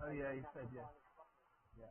Oh yeah, you said yeah. Yeah.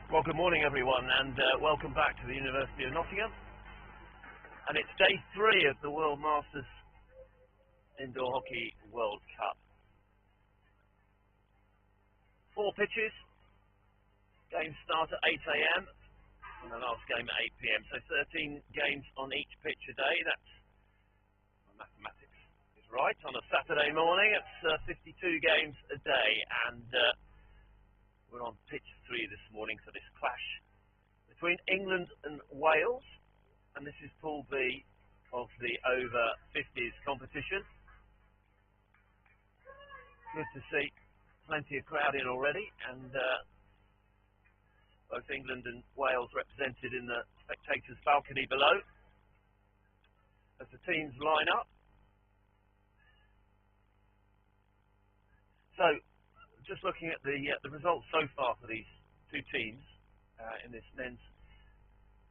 Well, good morning, everyone, and welcome back to the University of Nottingham. And it's day 3 of the World Masters Indoor Hockey World Cup. 4 pitches. Games start at 8 a.m. and the last game at 8 p.m. So 13 games on each pitch a day. That's, well, mathematics is right. On a Saturday morning, it's 52 games a day, and we're on pitch 3 this morning for this clash between England and Wales, and this is Pool B of the over 50s competition. Good to see plenty of crowd in already, and both England and Wales represented in the spectators' balcony below as the teams line up. So, just looking at the results so far for these two teams in this men's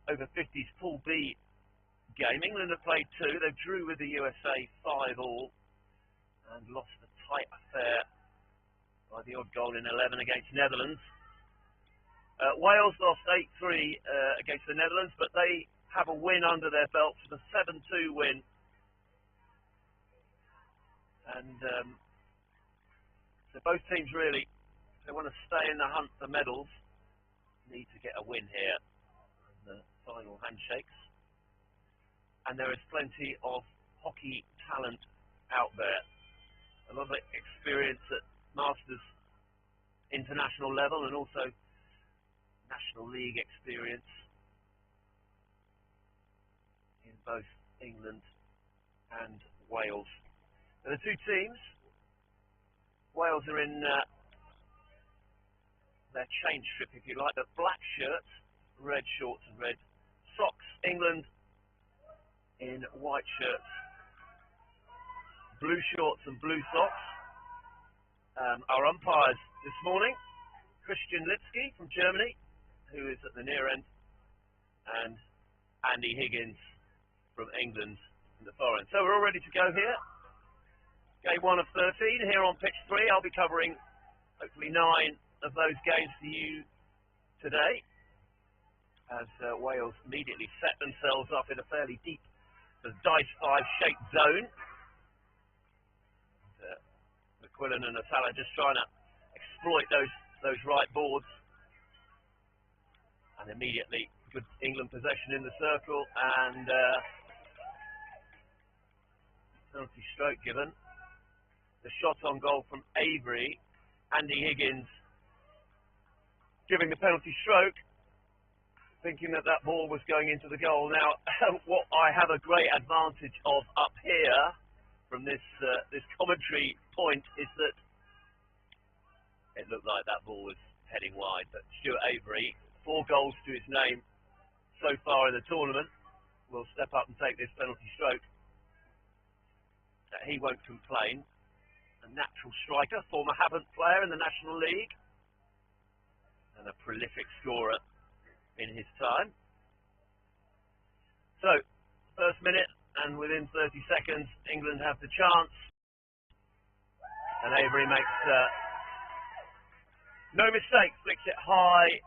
over 50s Pool B game. England have played 2. They drew with the USA 5-all and lost a tight affair by the odd goal in 11 against Netherlands. Wales lost 8-3 against the Netherlands, but they have a win under their belts with a 7-2 win. And so both teams really, if they want to stay in the hunt for medals, need to get a win here in the final handshakes. And there is plenty of hockey talent out there. A lot of experience at Masters international level and also National League experience in both England and Wales. Now, the two teams, Wales are in their change strip, if you like, the black shirts, red shorts and red socks. England in white shirts, blue shorts and blue socks. Our umpires this morning, Christian Lipsky from Germany, who is at the near end, and Andy Higgins from England in the far end. So we're all ready to go here. Game 1 of 13 here on pitch 3. I'll be covering hopefully 9 of those games for you today. as Wales immediately set themselves up in a fairly deep dice 5-shaped zone. McQuillan and Atala just trying to exploit those right boards, and immediately good England possession in the circle, and penalty stroke given. The shot on goal from Avery, Andy Higgins giving the penalty stroke, thinking that ball was going into the goal. Now, what I have a great advantage of up here from this commentary point is that it looked like that ball was heading wide, but Stuart Avery, 4 goals to his name so far in the tournament, will step up and take this penalty stroke. He won't complain. A natural striker, former Havant player in the National League, and a prolific scorer in his time. So, first minute, and within 30 seconds, England have the chance. And Avery makes no mistake, flicks it high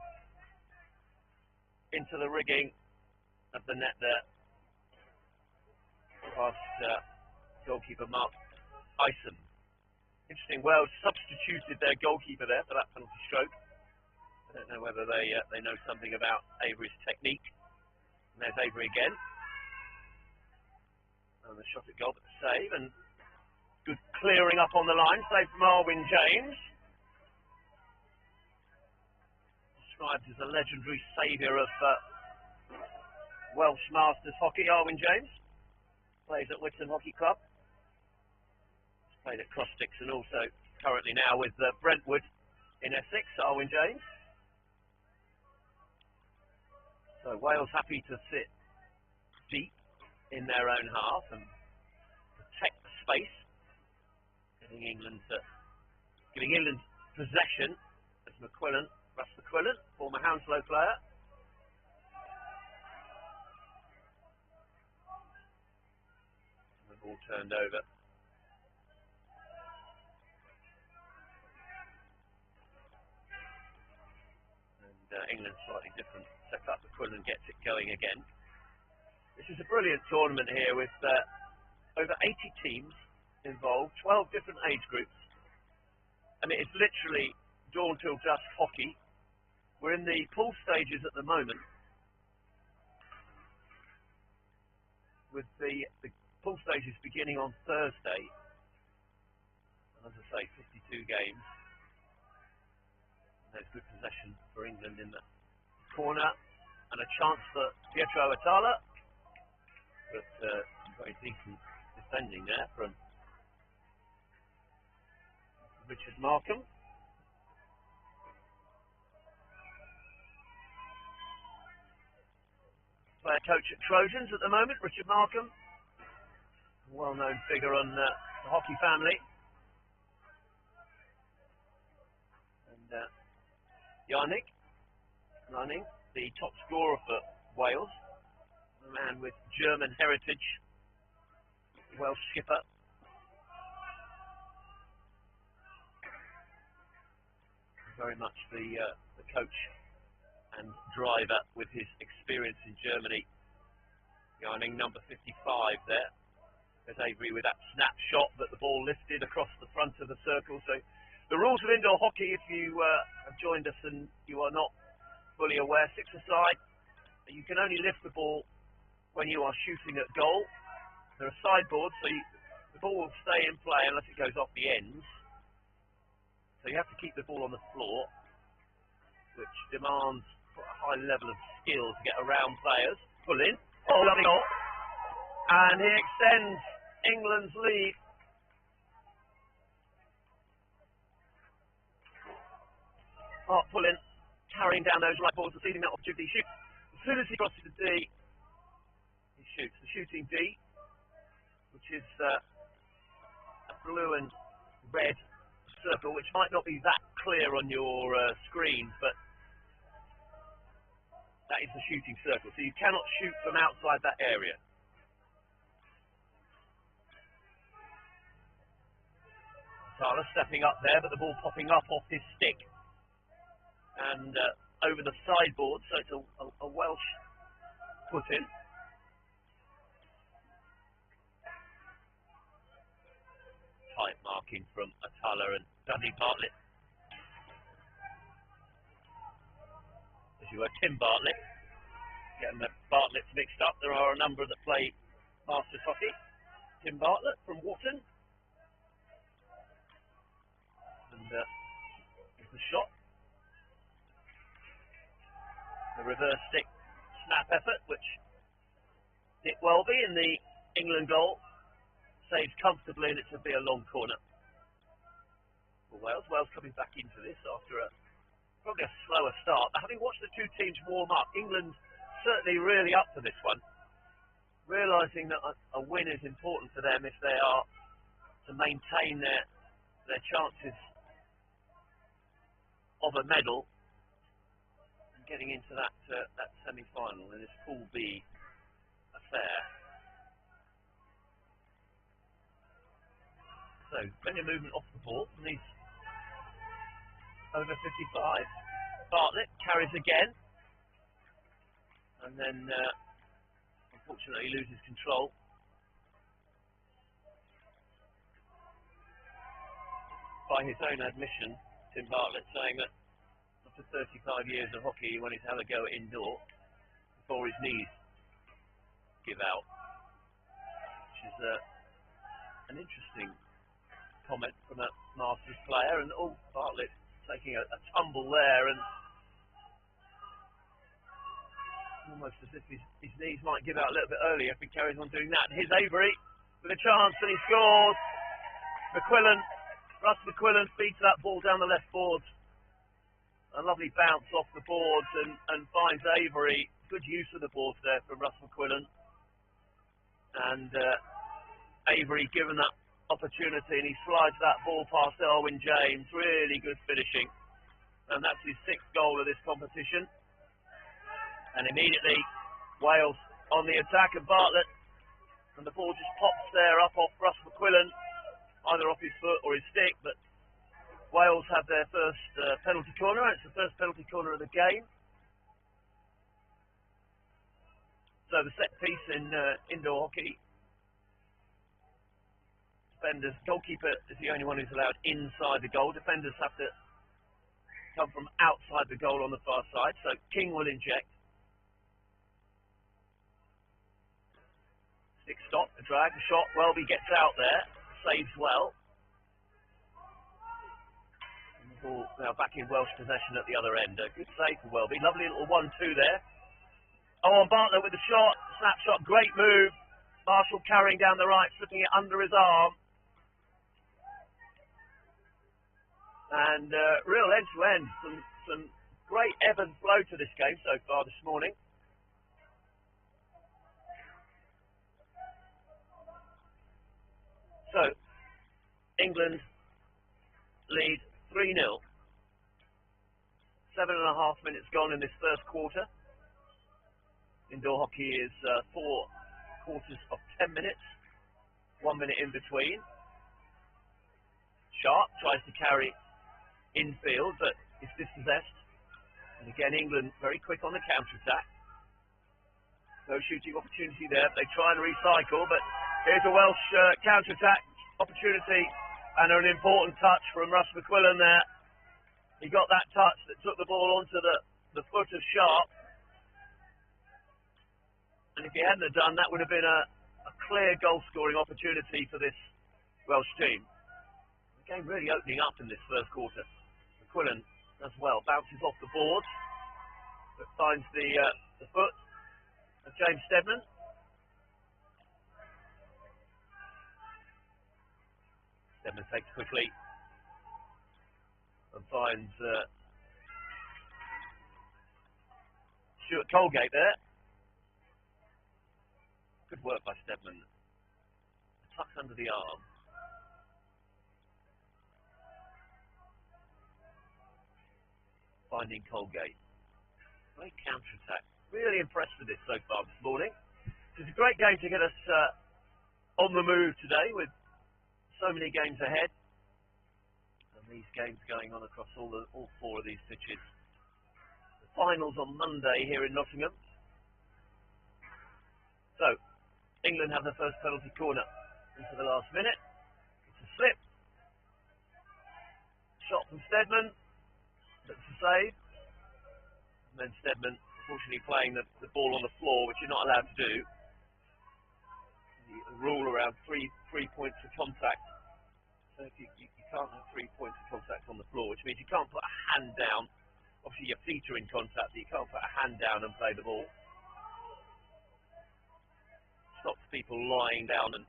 into the rigging of the net there, past goalkeeper Mark Isom. Interesting, Wales substituted their goalkeeper there for that penalty stroke. I don't know whether they know something about Avery's technique. And there's Avery again. And the shot at goal, but the save, and good clearing up on the line, save from Arwyn James. Described as a legendary saviour of Welsh Masters hockey, Arwyn James. Plays at Whitton Hockey Club. Played at Crossticks and also currently now with Brentwood in Essex, Arwyn James. So Wales happy to sit deep in their own half and protect the space, giving England possession as Russ McQuillan, former Hounslow player. The ball turned over. England slightly different setup. McQuillan gets it going again. This is a brilliant tournament here with over 80 teams involved, 12 different age groups. I mean, it's literally dawn till dusk hockey. We're in the pool stages at the moment, with the pool stages beginning on Thursday. And as I say, 52 games. There's good possession for England in the corner, and a chance for Pietro Atala, but very decent defending there from Richard Markham. Player coach at Trojans at the moment, Richard Markham, a well-known figure on the hockey family. And Yannick, the top scorer for Wales, a man with German heritage, Welsh skipper. Very much the coach and driver with his experience in Germany. Yannick, number 55 there. There's Avery with that snapshot, but the ball lifted across the front of the circle. So the rules of indoor hockey, if you have joined us and you are not fully aware, 6-a-side, you can only lift the ball when you are shooting at goal. There are sideboards, so the ball will stay in play unless it goes off the ends. So you have to keep the ball on the floor, which demands quite a high level of skill to get around players. Pull in, lovely goal, and he extends England's lead. Pulling, carrying down those right balls, receiving that opportunity, shoots. As soon as he crosses the D, he shoots. The shooting D, which is a blue and red circle, which might not be that clear on your screen, but that is the shooting circle. So you cannot shoot from outside that area. Tyler stepping up there, but the ball popping up off his stick. And over the sideboard, so it's a Welsh put-in. Tight marking from Atala and Dudley Bartlett. As you were, Tim Bartlett. Getting the Bartletts mixed up. There are a number that play Masters hockey. Tim Bartlett from Wharton. And there's the shot. The reverse stick snap effort, which Nick Welby in the England goal saves comfortably, and it should be a long corner for Wales. Wales coming back into this after probably a slower start. But having watched the two teams warm up, England certainly really up for this one, realising that a win is important for them if they are to maintain their chances of a medal and getting into that semi-final in this Pool B affair. So, plenty of movement off the ball, and he's over 55. Bartlett carries again, and then unfortunately loses control. By his own admission, Tim Bartlett saying that after 35 years of hockey, he wanted to have a go at indoor before his knees give out, which is an interesting comment from a Masters player. And Bartlett taking a tumble there, and almost as if his knees might give out a little bit earlier if he carries on doing that. And here's Avery with a chance, and he scores. Russ McQuillan feeds that ball down the left boards. A lovely bounce off the boards and finds Avery. Good use of the boards there from Russ McQuillan. And Avery given that opportunity, and he slides that ball past Elwyn James. Really good finishing, and that's his 6th goal of this competition. And immediately Wales on the attack, and Bartlett, and the ball just pops there up off Russ McQuillan, either off his foot or his stick. But Wales have their first penalty corner, and it's the first penalty corner of the game. So the set piece in indoor hockey, defenders, goalkeeper is the only one who's allowed inside the goal. Defenders have to come from outside the goal on the far side. So King will inject. Stick stop, a drag, a shot. Welby gets out there, saves well. And the ball now back in Welsh possession at the other end. A good save for Welby. Lovely little 1-2 there. Oh, and Bartlett with the shot, snapshot, great move. Marshall carrying down the right, slipping it under his arm. And real end-to-end, some great ebb and flow to this game so far this morning. So, England lead 3-0. 7.5 minutes gone in this first quarter. Indoor hockey is 4 quarters of 10 minutes, 1 minute in between. Sharp tries to carry infield, but is dispossessed. And again, England very quick on the counter-attack. No shooting opportunity there. They try and recycle, but here's a Welsh counter-attack opportunity, and an important touch from Russ McQuillan there. He got that touch that took the ball onto the foot of Sharp. And if he hadn't have done, that would have been a clear goal-scoring opportunity for this Welsh team. The game really opening up in this first quarter. McQuillan does well, bounces off the boards, but finds the foot of James Steadman. Steadman takes quickly and finds Stuart Colgate there. Good work by Steadman. Tucks under the arm. Finding Colgate. Great counter-attack. Really impressed with this so far this morning. It's a great game to get us on the move today with so many games ahead. And these games going on across all 4 of these pitches. The finals on Monday here in Nottingham. So, England have the first penalty corner into the last minute. It's a slip. Shot from Stedman. That's a save. And then Stedman, unfortunately, playing the ball on the floor, which you're not allowed to do. The rule around three points of contact. So if you can't have 3 points of contact on the floor, which means you can't put a hand down. Obviously, your feet are in contact, but you can't put a hand down and play the ball. Stops people lying down and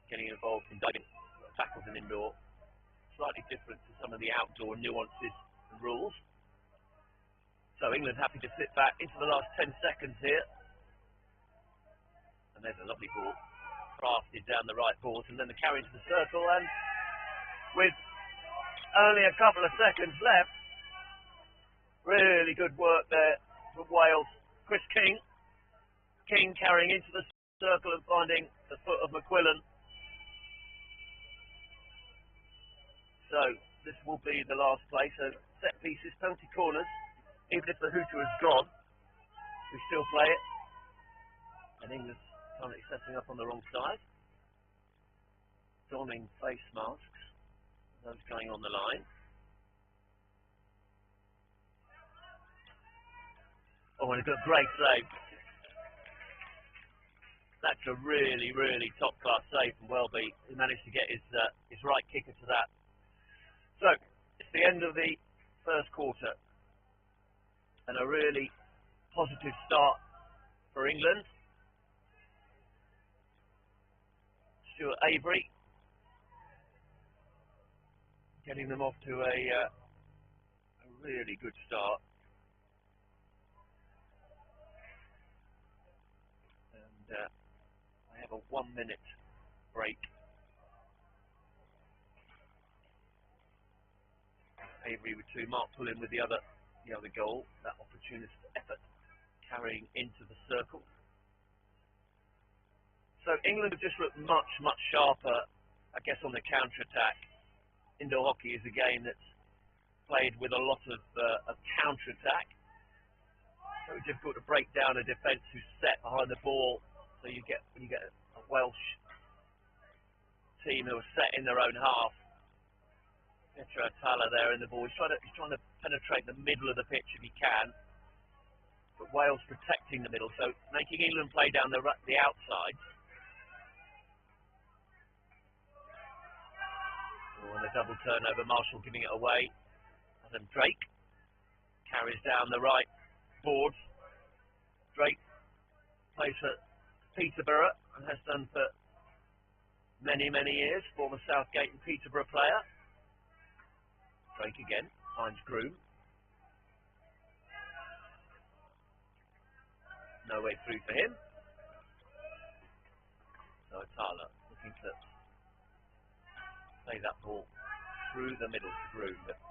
getting involved in diving tackles in indoor. Slightly different to some of the outdoor nuances and rules. So England happy to sit back into the last 10 seconds here. And there's a lovely ball crafted down the right boards, and then the carry into the circle, and with only a couple of seconds left, really good work there from Wales. Chris King carrying into the circle and finding the foot of McQuillan. So this will be the last play. So set pieces, penalty corners, even if the hooter has gone, we still play it. And England's currently setting up on the wrong side. Donning face masks, those going on the line. Oh, and a great save. That's a really, really top-class save from Welby. He managed to get his right kicker to that. So, it's the end of the first quarter. And a really positive start for England. Stuart Avery getting them off to a really good start. And I have a 1 minute break. Avery with two, Mark Pullen with the other goal, that opportunist effort carrying into the circle. So England have just looked much, much sharper, I guess, on the counter-attack. Indoor hockey is a game that's played with a lot of counter-attack. So it's difficult to break down a defence who's set behind the ball. So when you get a Welsh team who are set in their own half. Petra Tala there in the ball. He's trying to penetrate the middle of the pitch if he can. But Wales protecting the middle, so making England play down the outside. Oh, and a double turnover, Marshall giving it away. Adam Drake carries down the right board. Drake plays for Peterborough and has done for many, many years. Former Southgate and Peterborough player. Drake again finds Groom. No way through for him. So Tala looking to play that ball through the middle to Groom, but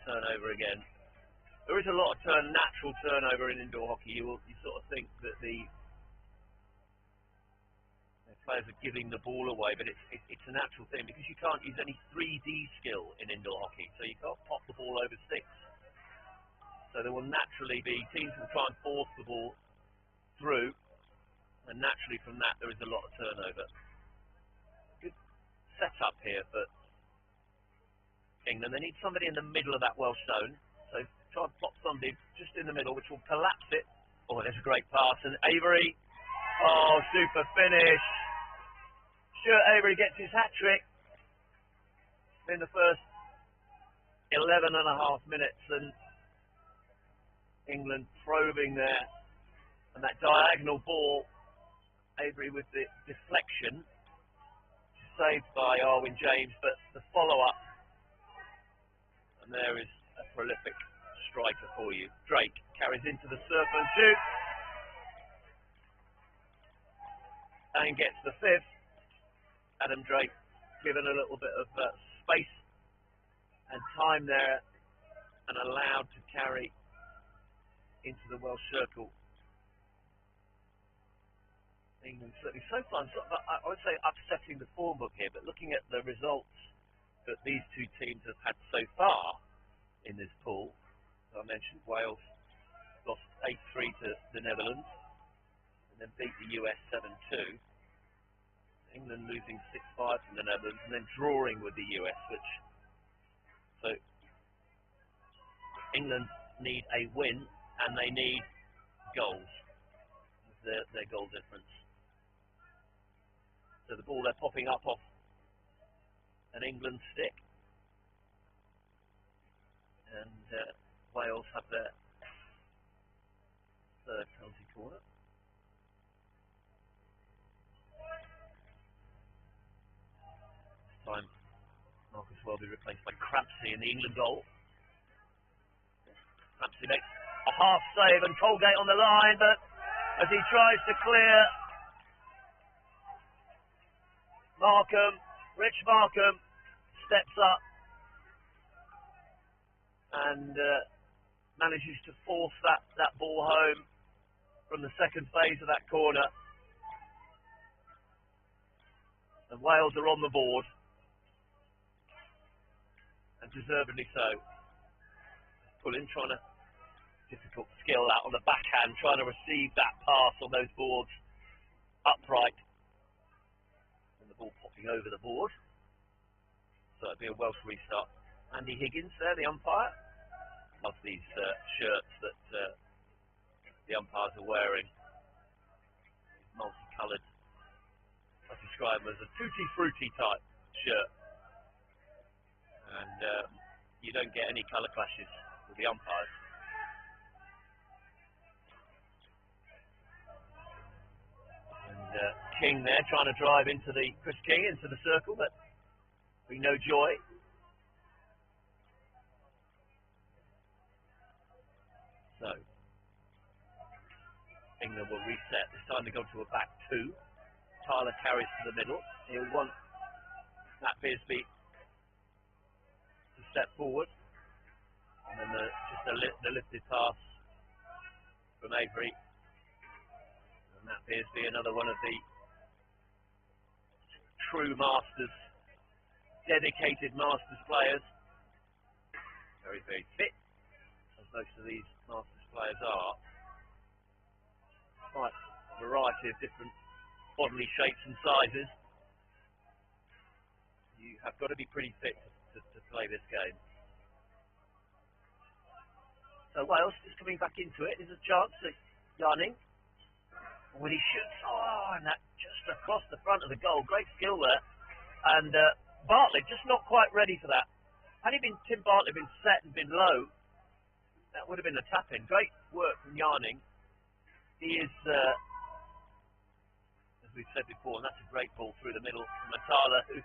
turnover again. There is a lot of natural turnover in indoor hockey. You sort of think that the players are giving the ball away, but it's a natural thing because you can't use any 3D skill in indoor hockey, so you can't pop the ball over sticks. So there will naturally be teams will try and force the ball through, and naturally from that there is a lot of turnover. Good setup here for England. They need somebody in the middle of that Welsh zone, so try and plop somebody just in the middle, which will collapse it. Oh, there's a great pass, and Avery. Oh, super finish. Stuart Avery gets his hat-trick in the first 11 and a half minutes, and England probing there, and that diagonal ball, Avery with the deflection, saved by Arwin James, but the follow-up, and there is a prolific striker for you. Drake carries into the circle and shoots, and gets the fifth. Adam Drake given a little bit of space and time there, and allowed to carry into the Welsh circle. England certainly so far, I would say upsetting the form book here, but looking at the results that these two teams have had so far in this pool, As I mentioned, Wales lost 8-3 to the Netherlands and then beat the US 7-2. England losing 6-5 from the Netherlands and then drawing with the US, so England need a win and they need goals. Their goal difference. So the ball they're popping up off an England stick, and Wales have their third penalty corner. This time Marcus Welby replaced by Crampsey in the England goal. Crampsey makes a half save and Colgate on the line, but as he tries to clear, Rich Markham steps up and manages to force that ball home from the second phase of that corner. And Wales are on the board, and deservedly so. Pulling, trying to difficult skill out on the backhand, trying to receive that pass on those boards upright, and the ball popping over the board. So it'd be a Welsh restart. Andy Higgins there, the umpire. Love these shirts that the umpires are wearing. Multicoloured. I describe them as a tutti frutti type shirt, and you don't get any colour clashes with the umpires. And King there trying to drive into Chris King into the circle, but be no joy. So England will reset. This time they go to a back two. Tyler carries to the middle. He'll want Matt Bisbee to step forward, and then the lifted pass from Avery. And Matt Bisbee, another one of the true masters, dedicated masters players. Very, very fit, as most of these masters players are. Quite a variety of different bodily shapes and sizes. You have got to be pretty fit to play this game. So Wales is coming back into it. There's a chance that Yarning, when he shoots, and that just across the front of the goal. Great skill there. And Bartlett just not quite ready for that. Had Tim Bartlett been set and been low, that would have been a tap-in. Great work from Yarning. He is, as we've said before, and that's a great ball through the middle from Matala, who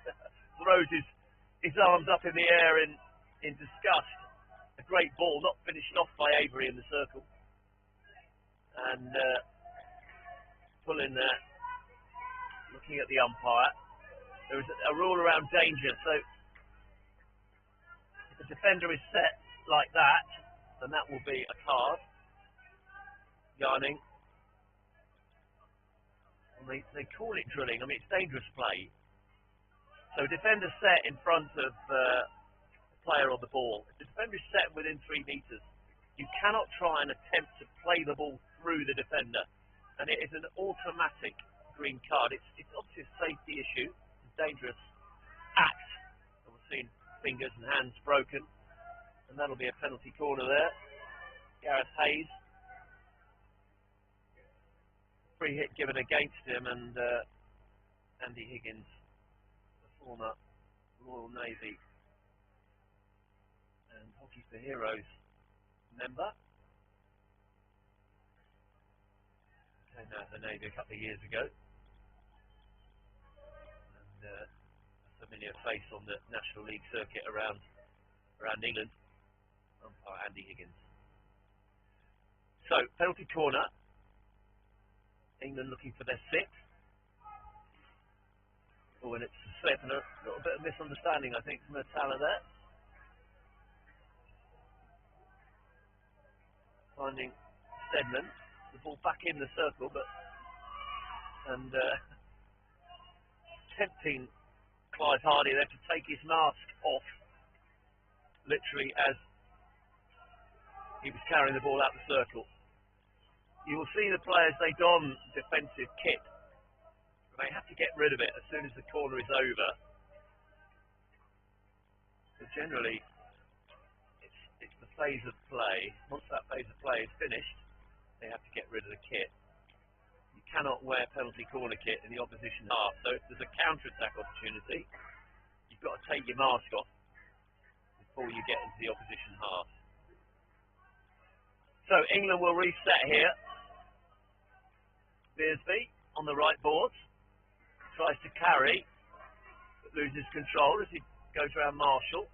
throws his arms up in the air in disgust. A great ball, not finished off by Avery in the circle. And pulling there, looking at the umpire. There was a rule around danger, so if the defender is set like that, then that will be a card. Yarning. They call it drilling. I mean, it's dangerous play. So defender set in front of the player on the ball. If the defender is set within 3 metres, you cannot try and attempt to play the ball through the defender. And it is an automatic green card. It's obviously a safety issue. It's a dangerous act. And we've seen fingers and hands broken. And that'll be a penalty corner there. Gareth Hayes. Free hit given against him, and Andy Higgins, the former Royal Navy and Hockey for Heroes member, came out of the Navy a couple of years ago, and a familiar face on the National League circuit around England, umpire Andy Higgins. So, penalty corner. England looking for their 6th. Oh, and it's a slip and a little bit of misunderstanding, I think, from Matala there. Finding Stedman, the ball back in the circle, and tempting Clive Hardy there to take his mask off, literally as he was carrying the ball out the circle. You will see the players, they don defensive kit, but they have to get rid of it as soon as the corner is over. So generally, it's the phase of play. Once that phase of play is finished, they have to get rid of the kit. You cannot wear penalty corner kit in the opposition half. So if there's a counter-attack opportunity, you've got to take your mask off before you get into the opposition half. So England will reset here. Beersby on the right board. Tries to carry, but loses control as he goes around Marshall.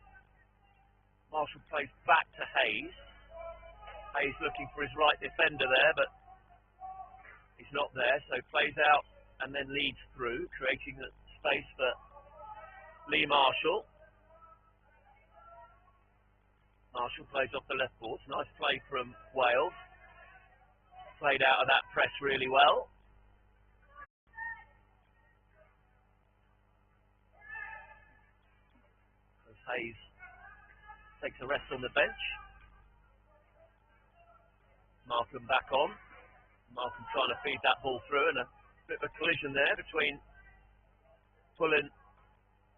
Marshall plays back to Hayes. Hayes looking for his right defender there, but he's not there, so plays out and then leads through, creating the space for Lee Marshall. Marshall plays off the left board. Nice play from Wales. Played out of that press really well. As Hayes takes a rest on the bench. Markham back on. Markham trying to feed that ball through, and a bit of a collision there between Pullen,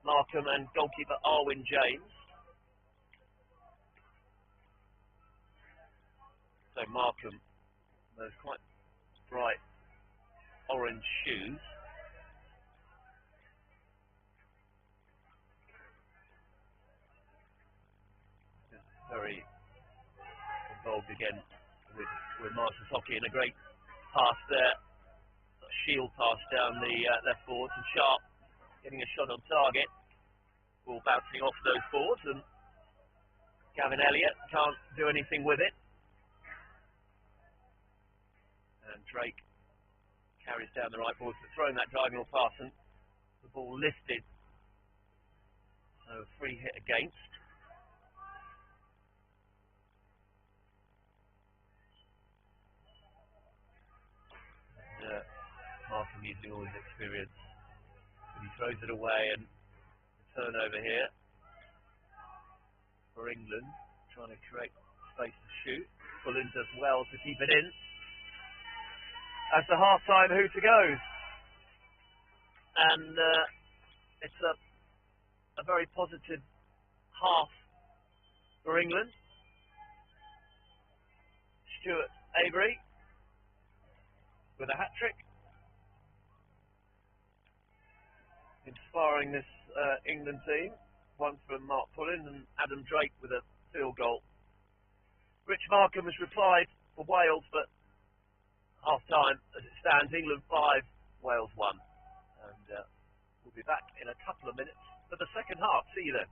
Markham and goalkeeper Arwin James. So Markham, those quite bright orange shoes. Very involved again with Marshall's hockey, and a great pass there, a shield pass down the left boards, and Sharp getting a shot on target. Ball bouncing off those boards, and Gavin Elliott can't do anything with it. And Drake carries down the right boards, but throwing that diagonal pass, and the ball lifted. So free hit against. Markham using all his experience, but he throws it away, and the turnover here for England, trying to create space to shoot. Pullen does well to keep it in. As the half-time hooter goes, and it's a very positive half for England. Stuart Avery with a hat-trick, inspiring this England team. One from Mark Pullen and Adam Drake with a field goal. Rich Markham has replied for Wales, but half-time as it stands, England 5, Wales 1. And we'll be back in a couple of minutes for the second half. See you then.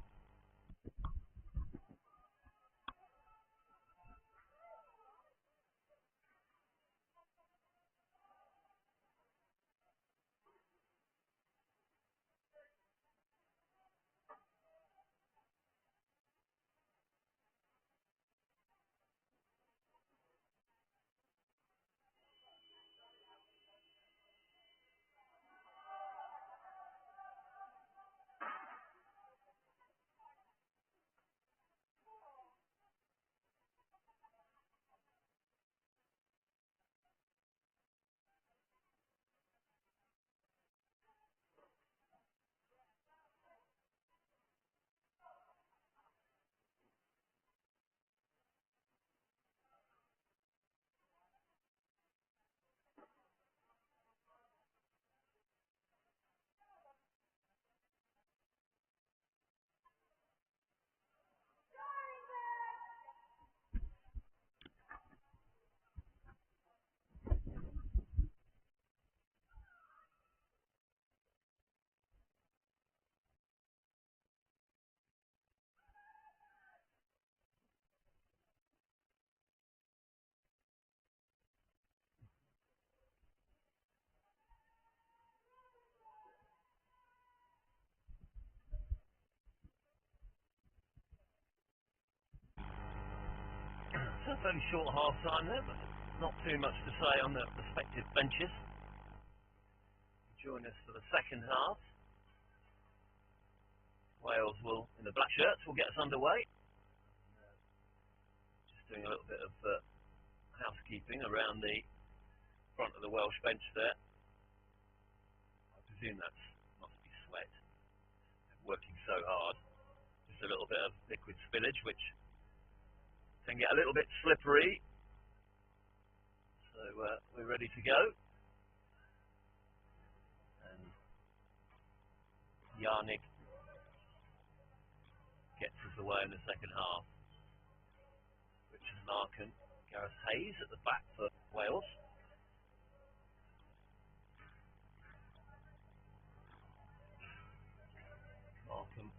So a fairly short half-time there, but not too much to say on the respective benches. Join us for the second half. Wales will, in the black shirts, will get us underway. Just doing a little bit of housekeeping around the front of the Welsh bench there. I presume that must be sweat. They're working so hard. Just a little bit of liquid spillage, which can get a little bit slippery. So we're ready to go. And Yarnig gets us away in the second half. Richard Markham, Gareth Hayes at the back for Wales. Markham,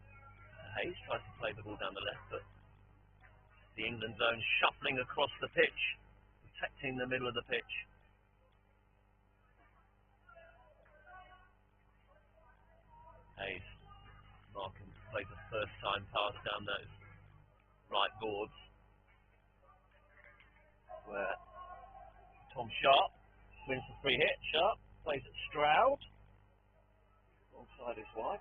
Hayes tries to play the ball down the left, but the England zone shuffling across the pitch, protecting the middle of the pitch. Hayes, Markham plays a first time pass down those right boards, where Tom Sharp wins the free hit. Sharp plays at Stroud, alongside his wife.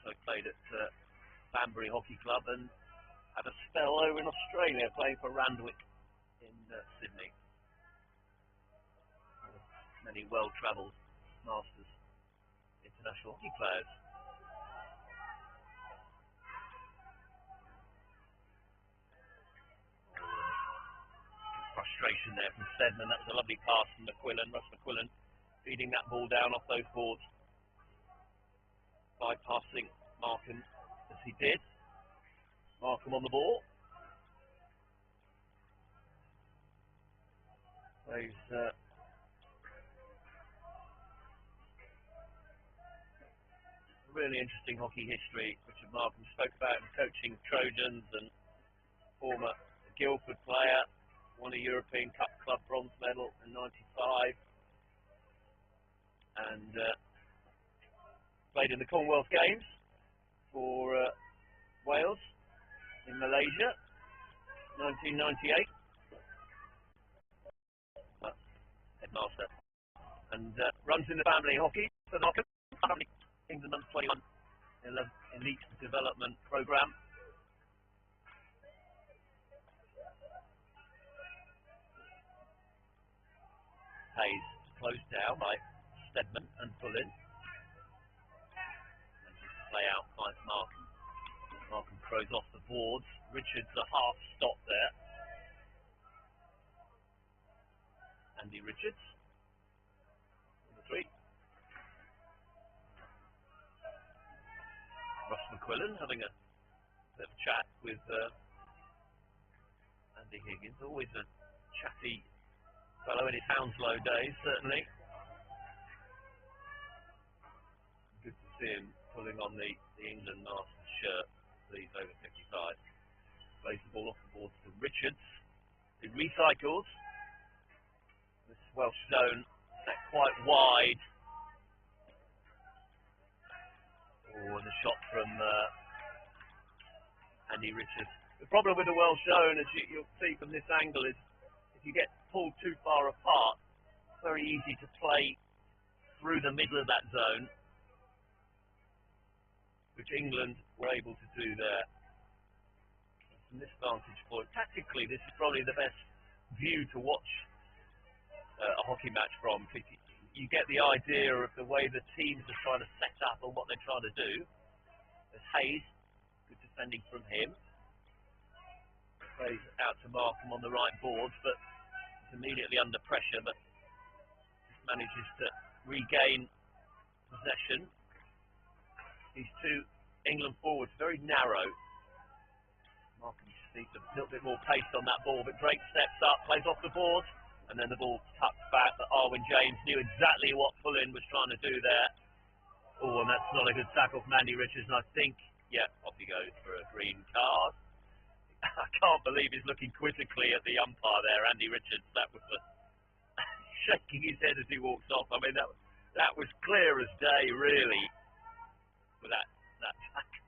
Also played at Banbury Hockey Club and had a spell over in Australia playing for Randwick in Sydney. Many well-travelled Masters international hockey players. Frustration there from Stedman. That was a lovely pass from McQuillan. Russ McQuillan feeding that ball down off those boards, bypassing Markham as he did. Markham on the ball. Plays really interesting hockey history. Richard Markham spoke about him coaching Trojans and former Guildford player, won a European Cup Club bronze medal in '95, and played in the Commonwealth Games for Wales in Malaysia, 1998. Headmaster, and runs in the family hockey for Markham, England under 21 elite development programme. Hayes closed down by Stedman and Pullin. Play out by Markham. Markham throws off the boards. Richards a half stop there. Andy Richards, number 3. Ross McQuillan having a bit of a chat with Andy Higgins. Always a chatty fellow in his Hounslow days, certainly. Good to see him pulling on the England Masters shirt, please, over 55. Plays the ball off the board to Richards, who recycles. This Welsh zone set quite wide. Oh, and a shot from Andy Richards. The problem with the Welsh zone, as you'll see from this angle, is if you get pulled too far apart, it's very easy to play through the middle of that zone, which England were able to do there. From this vantage point, tactically, this is probably the best view to watch a hockey match from. You get the idea of the way the teams are trying to set up and what they're trying to do. There's Hayes, good defending from him. Plays out to Markham on the right boards, but he's immediately under pressure, but just manages to regain possession. These two England forwards, very narrow. Markham just needs a little bit more pace on that ball, but Drake steps up, plays off the board, and then the ball tucks back, but Arwin James knew exactly what Pullin was trying to do there. Oh, and that's not a good tackle from Andy Richards, and I think, yeah, off he goes for a green card. I can't believe he's looking quizzically at the umpire there, Andy Richards. That was shaking his head as he walks off. I mean, that was clear as day, really, with that tackle.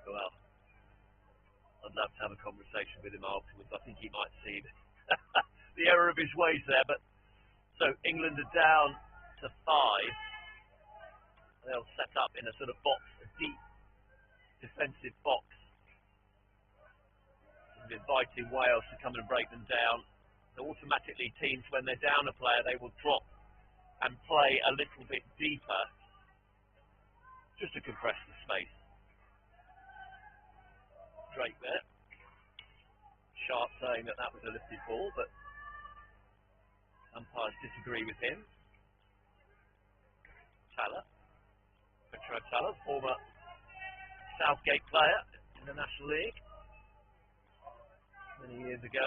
Well, I'd love to have a conversation with him afterwards. I think he might see the error of his ways there. But so England are down to 5. They'll set up in a sort of box, a deep defensive box, and inviting Wales to come and break them down. So automatically teams, when they're down a player, they will drop and play a little bit deeper just to compress the space. Drake there. Sharp saying that that was a lifted ball, but umpires disagree with him. Talla, Petro Talla, former Southgate player in the National League many years ago.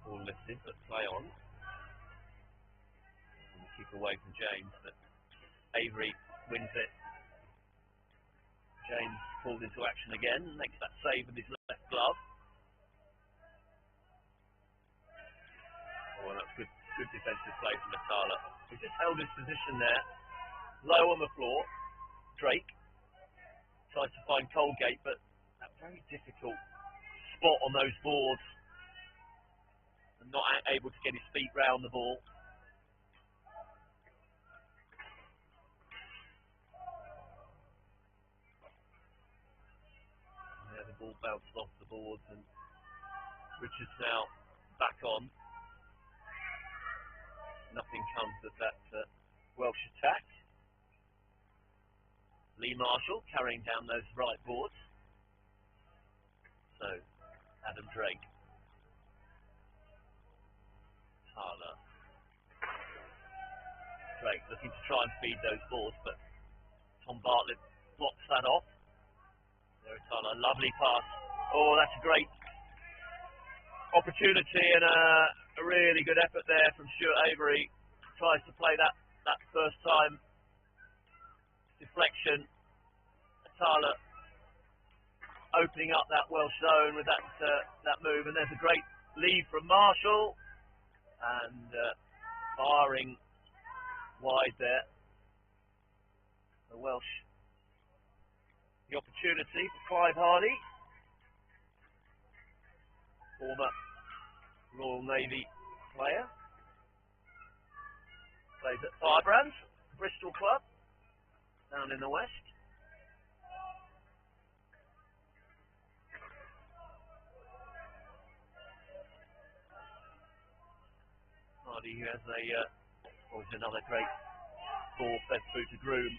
Ball lifted, but play on. And keep away from James, but Avery wins it. James pulled into action again, makes that save with his left glove. Oh, well, that's good defensive play from Talla. He just held his position there, low on the floor. Drake tries to find Colgate, but a very difficult spot on those boards, and not able to get his feet round the ball. Ball bounced off the boards, and Richards now back on. Nothing comes of that Welsh attack. Lee Marshall carrying down those right boards. So Adam Drake. Talla. Drake looking to try and feed those balls, but Tom Bartlett blocks that off. There Talla, lovely pass. Oh, that's a great opportunity and a really good effort there from Stuart Avery. Tries to play that first time deflection. Talla opening up that Welsh zone with that move, and there's a great lead from Marshall, and firing wide there. The Welsh. The opportunity for Clive Hardy, former Royal Navy player, plays at Firebrands, Bristol club, down in the west. Hardy, who has another great ball fed through to Groom,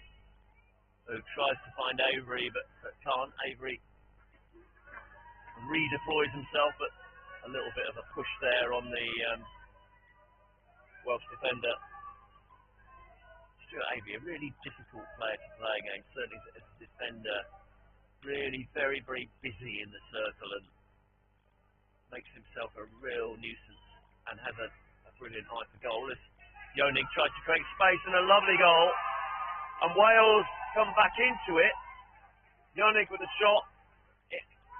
who tries to find Avery, but can't. Avery redeploys himself, but a little bit of a push there on the Welsh defender. Stuart Avery, a really difficult player to play against, certainly as a defender. Really very, very busy in the circle and makes himself a real nuisance, and has a brilliant eye for goal. As Yonig tries to create space, and a lovely goal. And Wales come back into it. Yonig with a shot.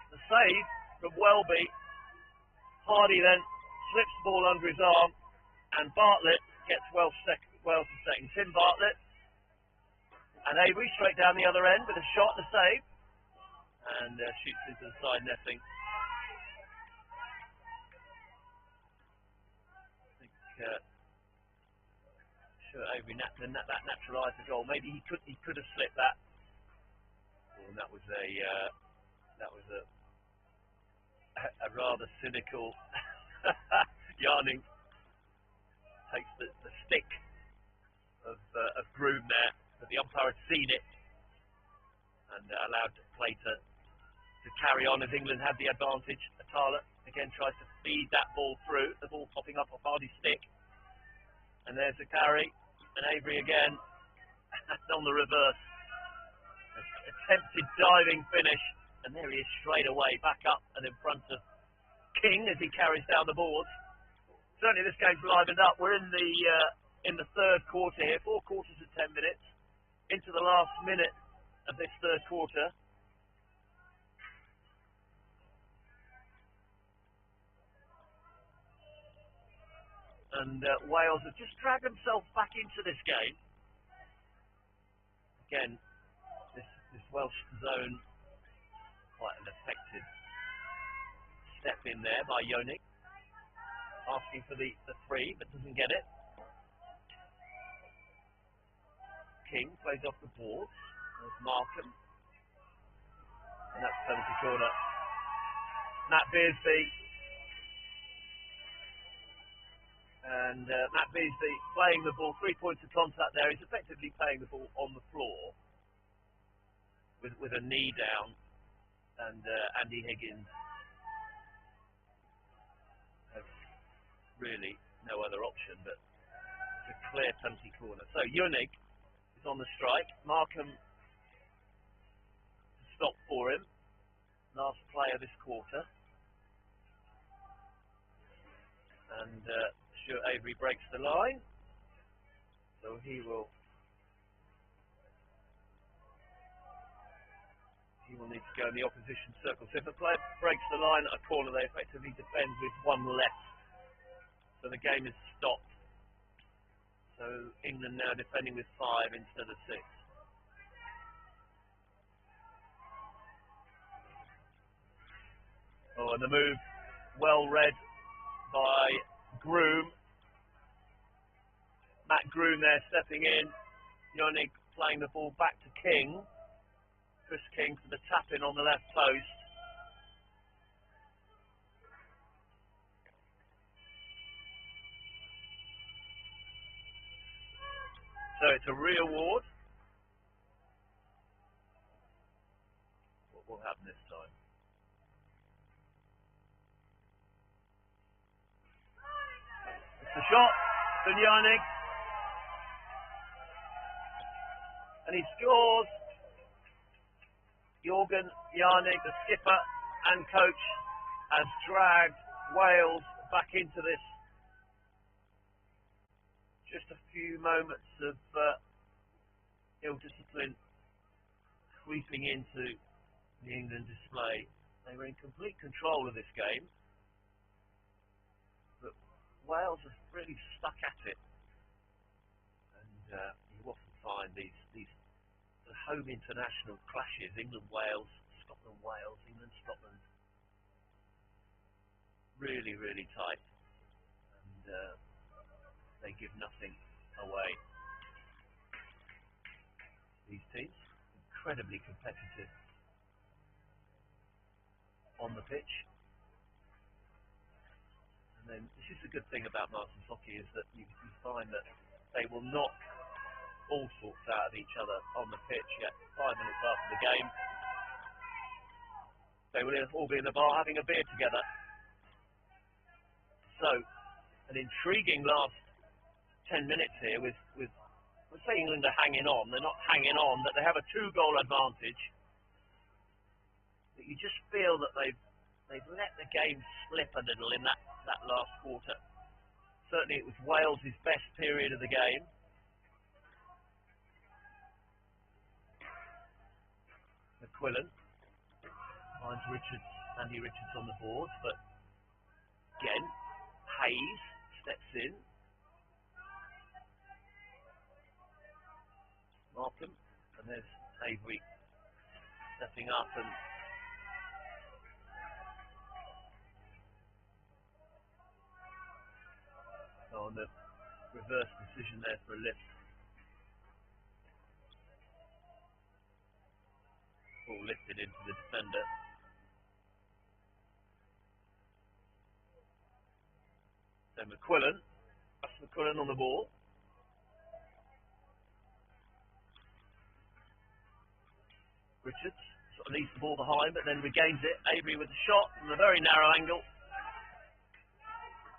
The save from Welby. Hardy then slips the ball under his arm, and Bartlett gets Wales' second. Tim Bartlett. And Avery straight down the other end with a shot and a save. And shoots into the side netting. I think Avery that naturalised the goal. Maybe he could have slipped that. And that was a rather cynical yarning. Takes the stick of Groom there, but the umpire had seen it and allowed play to carry on as England had the advantage. Talla again tries to feed that ball through, the ball popping up off Hardy's stick, and there's a carry, and Avery again on the reverse. Attempted diving finish, and there he is straight away back up and in front of King as he carries down the boards. Certainly this game's livened up. We're in the third quarter here, 4 quarters of 10 minutes, into the last minute of this third quarter. And Wales have just dragged themselves back into this game. Again, this Welsh zone, quite an effective step in there by Yoni, asking for the three, but doesn't get it. King plays off the boards. There's Markham. And that's penalty corner. Matt Beersby. And Matt Beersby playing the ball, 3 points of contact there. He's effectively playing the ball on the floor with a knee down. And Andy Higgins has really no other option, but it's a clear penalty corner. So Yunig is on the strike. Markham to stop for him. Last play of this quarter. And Stuart Avery breaks the line. So he will need to go in the opposition circle. So if a player breaks the line at a corner, they effectively defend with one less. So the game is stopped. So England now defending with 5 instead of 6. Oh, and the move well read by Groom. Matt Groom there stepping in. Yonig playing the ball back to King. Chris King for the tap in on the left post. So it's a re-award. What will happen this time? It's the shot from Yannick. And he scores. Jorgen Yannick, the skipper and coach, has dragged Wales back into this. Just a few moments of ill discipline creeping into the England display. They were in complete control of this game, but Wales have really stuck at it. And you often find these home international clashes, England-Wales, Scotland-Wales, England-Scotland, really, really tight. And they give nothing away. These teams, incredibly competitive on the pitch. And then this is the good thing about Masters hockey, is that you find that they will knock all sorts out of each other on the pitch yet 5 minutes after the game. They will all be in the bar having a beer together. So, an intriguing last 10 minutes here with let's say England are hanging on. They're not hanging on, but they have a 2-goal advantage. But you just feel that they've let the game slip a little in that last quarter. Certainly it was Wales' best period of the game. McQuillan finds Andy Richards on the boards, but again, Hayes steps in. Markham, and there's Avery stepping up and on the reverse decision there for a lift. Ball lifted into the defender. So McQuillan, that's McQuillan on the ball. Richards sort of leaves the ball behind, but then regains it. Avery with the shot from a very narrow angle.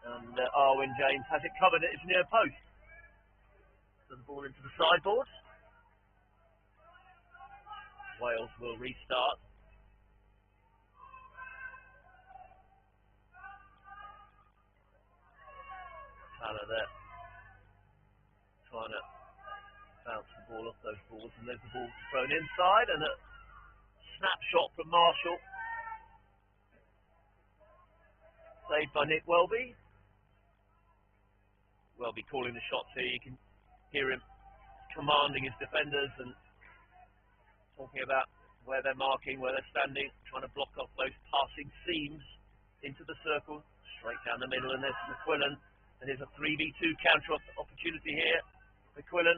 And Arwin James has it covered at his near post. So the ball into the sideboard. Wales will restart. Tyler there trying to bounce the ball off those boards, and there's the ball thrown inside, and a snapshot from Marshall. Saved by Nick Welby. Welby calling the shots here. You can hear him commanding his defenders and talking about where they're marking, where they're standing, trying to block off those passing seams into the circle, straight down the middle, and there's McQuillan. And there's a 3v2 counter opportunity here. McQuillan.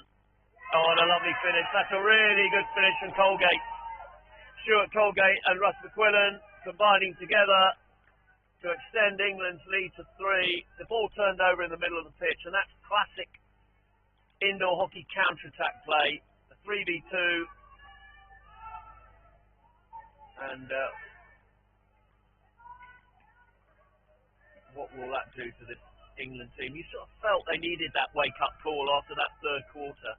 Oh, and a lovely finish. That's a really good finish from Colgate. Stuart Colgate and Russ McQuillan combining together to extend England's lead to 3. The ball turned over in the middle of the pitch, and that's classic indoor hockey counter-attack play. A 3v2. And what will that do to this England team? You sort of felt they needed that wake-up call after that third quarter.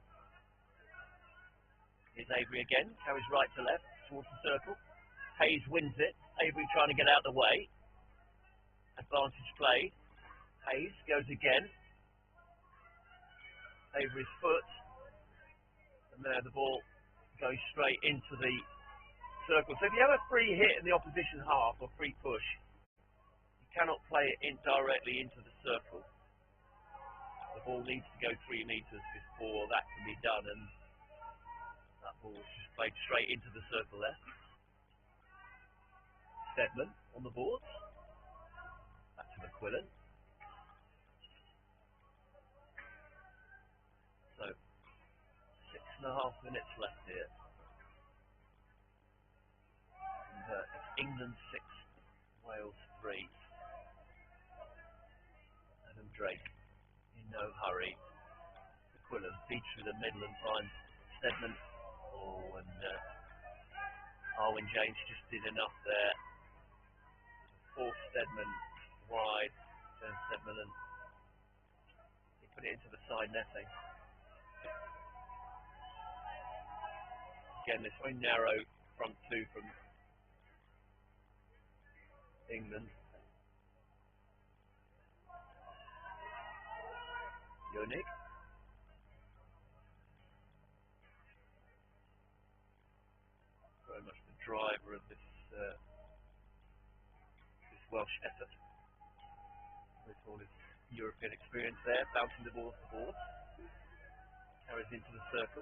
Here's Avery again, carries right to left towards the circle. Hayes wins it. Avery trying to get out of the way. Advantage played. Hayes goes again. Avery's foot. And there the ball goes straight into the circle. So if you have a free hit in the opposition half or free push, you cannot play it in directly into the circle. The ball needs to go 3 meters before that can be done, and that ball was just played straight into the circle there. Stedman on the boards. Back to McQuillan. So 6.5 minutes left here. And it's England 6, Wales 3. Adam Drake in no hurry. McQuillan feeds through the middle and finds Stedman. Oh, and Arwin James just did enough there. Force Stedman wide. Turn Stedman and he put it into the side netting. Again, this very narrow front two from England. Unique. Very much the driver of this Welsh effort. With all his European experience there, bouncing the ball off the board. Carries into the circle.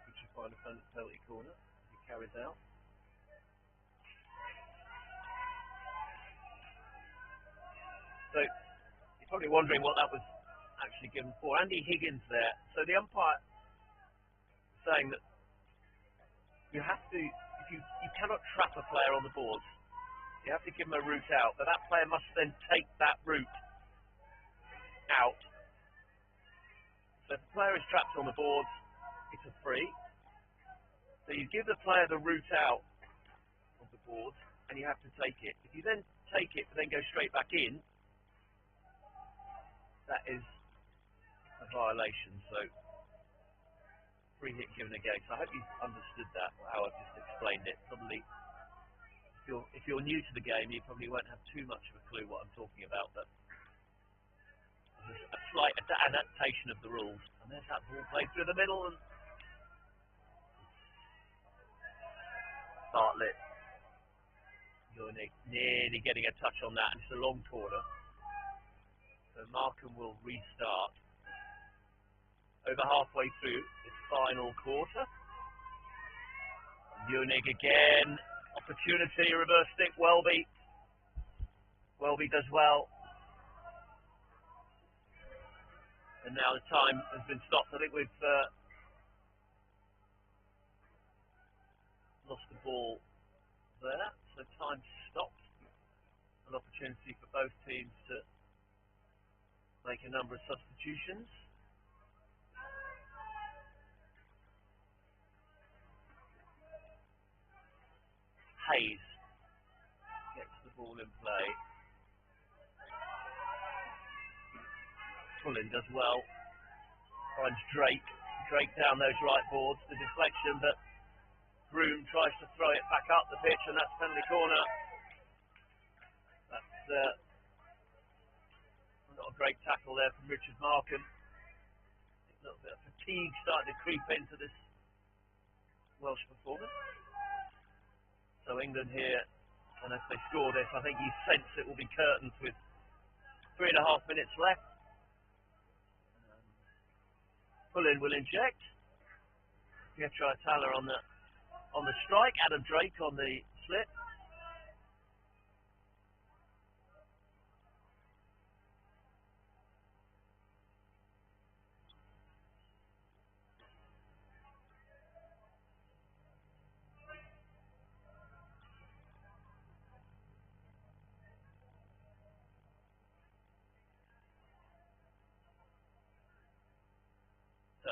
Which will find a penalty corner as he carries out. So you're probably wondering what that was actually given for. Andy Higgins there. So the umpire saying that you have to, if you cannot trap a player on the board. You have to give him a route out, but that player must then take that route out. So if the player is trapped on the board, it's a free. So you give the player the route out of the board, and you have to take it. If you then take it, but then go straight back in, that is a violation. So free hit given again. So I hope you've understood that, how I've just explained it. Probably. If you're new to the game, you probably won't have too much of a clue what I'm talking about, but there's a slight adaptation of the rules. And there's that ball played through the middle, and Bartlett nearly getting a touch on that, and it's a long corner. So Markham will restart. Over halfway through its final quarter. Unig again. Opportunity, reverse stick, Welby. Welby does well. And now the time has been stopped. I think we've lost the ball there. So time stopped. An opportunity for both teams to make a number of substitutions. Hayes gets the ball in play. Pullen does well. Finds Drake. Drake down those right boards. The deflection, but Groom tries to throw it back up the pitch, and that's penalty corner. That's not a great tackle there from Richard Markham. A little bit of fatigue starting to creep into this Welsh performance. So England here, and if they score this, I think you sense it will be curtains with 3.5 minutes left. Pullen will inject. Pietro Atala on the strike. Adam Drake on the slip.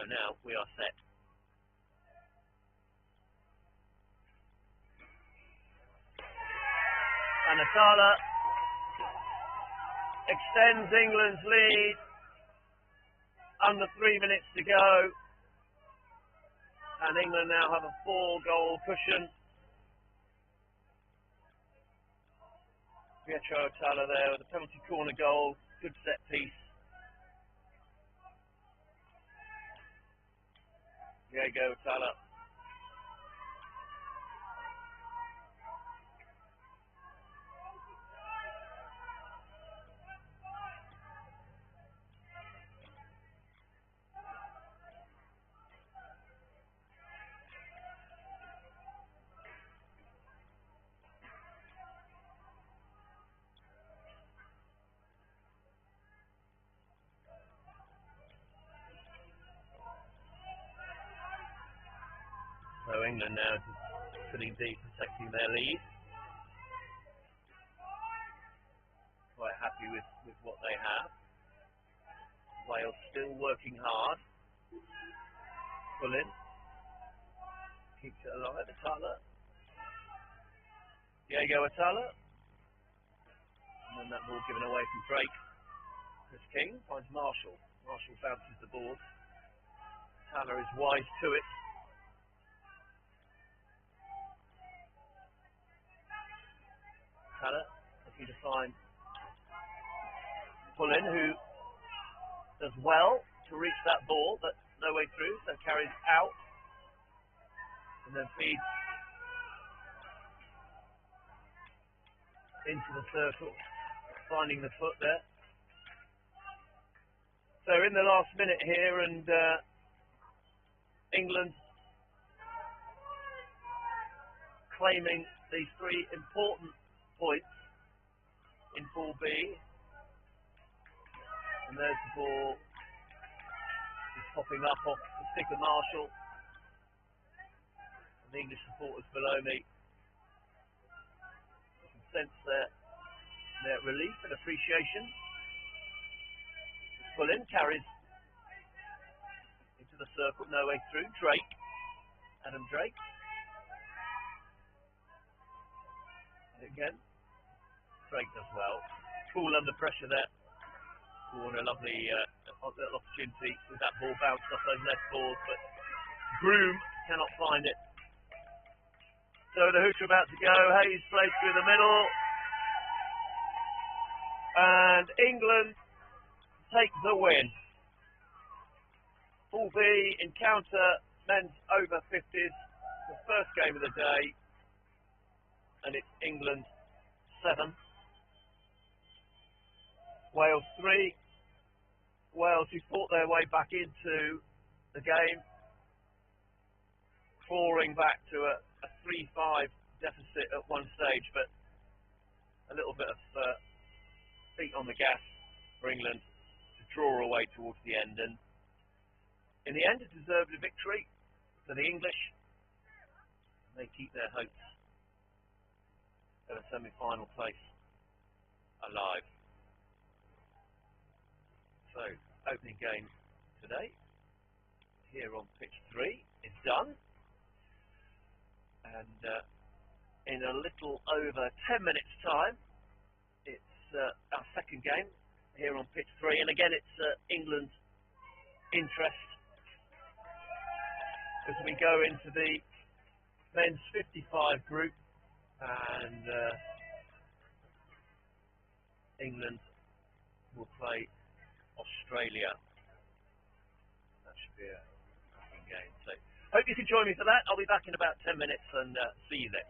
now we are set. And Atala extends England's lead. Under 3 minutes to go. And England now have a 4-goal cushion. Pietro Atala there with a penalty corner goal. Good set piece. Diego Atala. So England now sitting deep, protecting their lead. Quite happy with what they have. Wales still working hard. Pull-in. Keeps it alive. Atala. Diego Atala. And then that ball given away from Drake. Chris King finds Marshall. Marshall bounces the ball. Atala is wise to it. Looking to find Pull-in, who does well to reach that ball, but no way through, so carries out and then feeds into the circle, finding the foot there. So in the last minute here, and England claiming these 3 important points in Pool B, and there's the ball is popping up off the stick of Marshall, and the English supporters below me. You can sense their relief and appreciation. Pull-in carries into the circle, no way through. Drake, Adam Drake. And again, Drake does well. Cool under pressure there. Warner, a lovely little opportunity with that ball bounced off those left boards, but Groom cannot find it. So the hoots are about to go. Hayes plays through the middle. And England take the win. Pool B encounter men's over 50s. The first game of the day. And it's England 7. Wales 3. Wales, who fought their way back into the game, clawing back to a 3-5 deficit at one stage, but a little bit of feet on the gas for England to draw away towards the end. And in the end, it deserved a victory for the English. They keep their hopes of a semi-final place alive. So, opening game today, here on pitch 3, is done. And in a little over 10 minutes' time, it's our second game here on pitch 3. And again, it's England's interest as we go into the men's 55 group. And England will play Australia. That should be a cracking game. So, hope you can join me for that. I'll be back in about 10 minutes and see you then.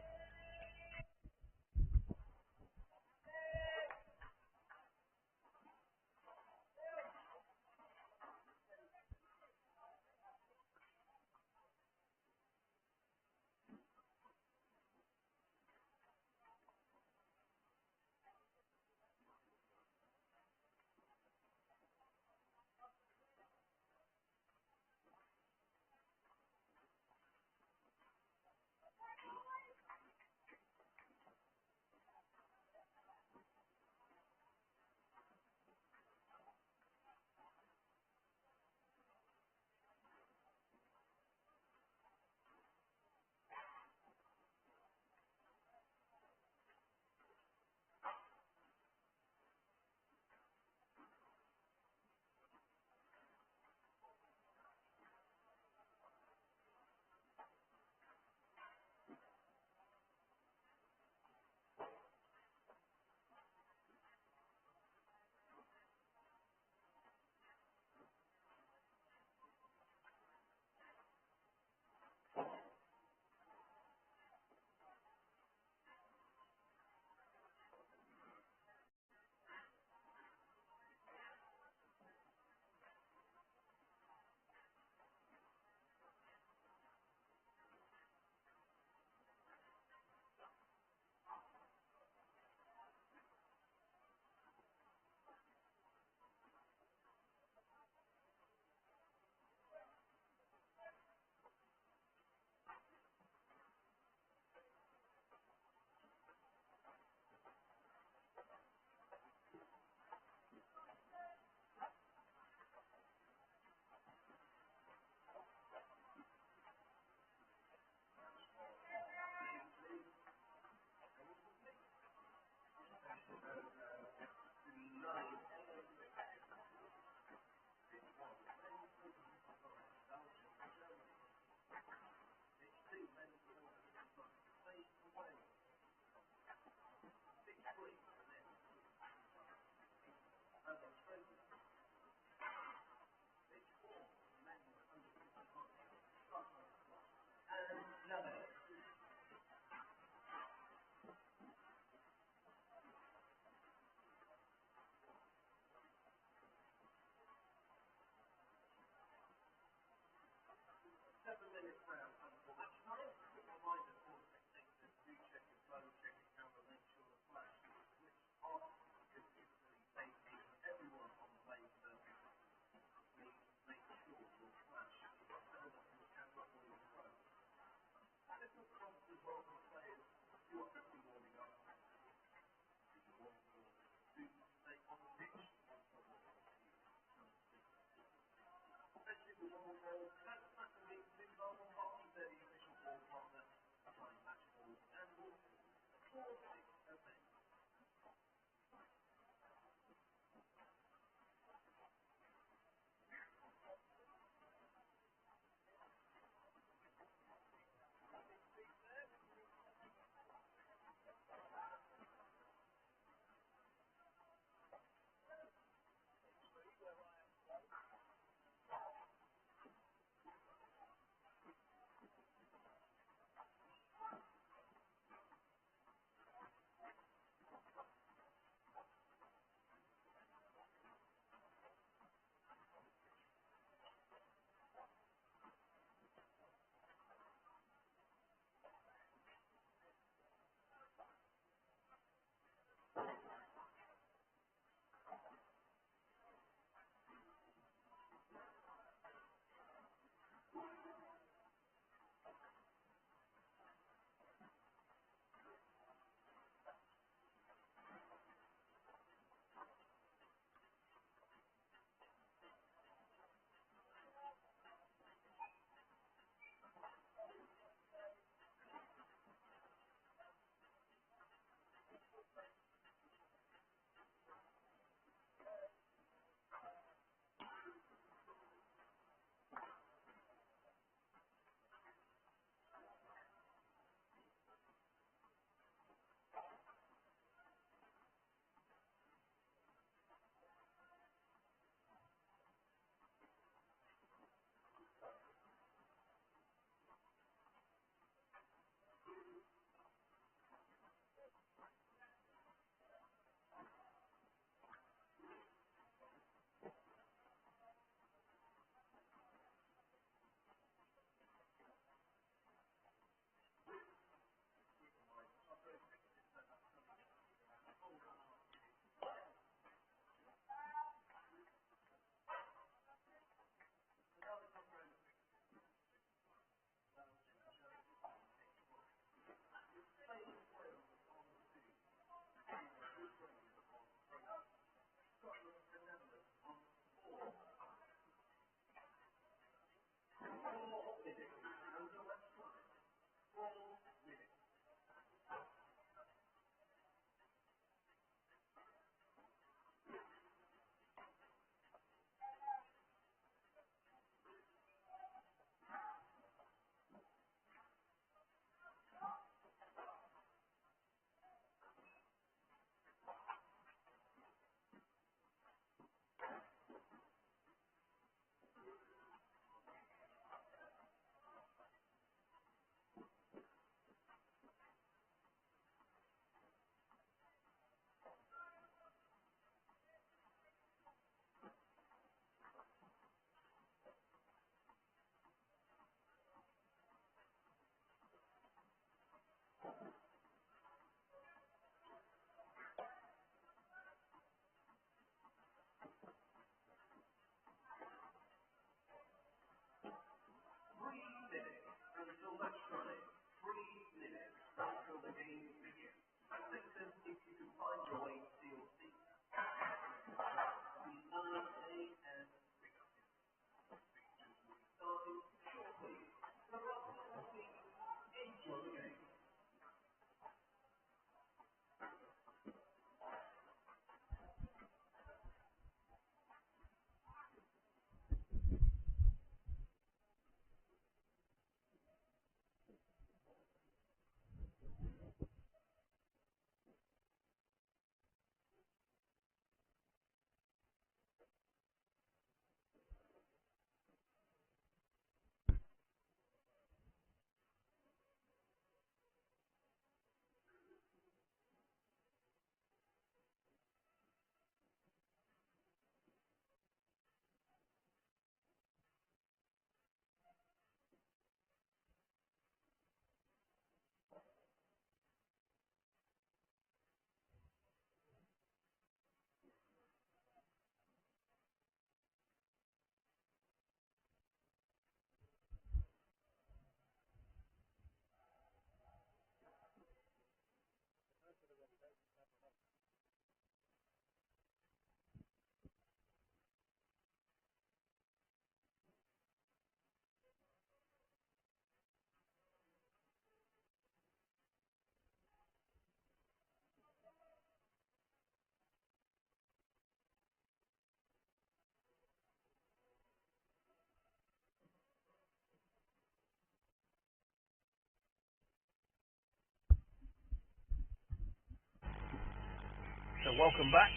Welcome back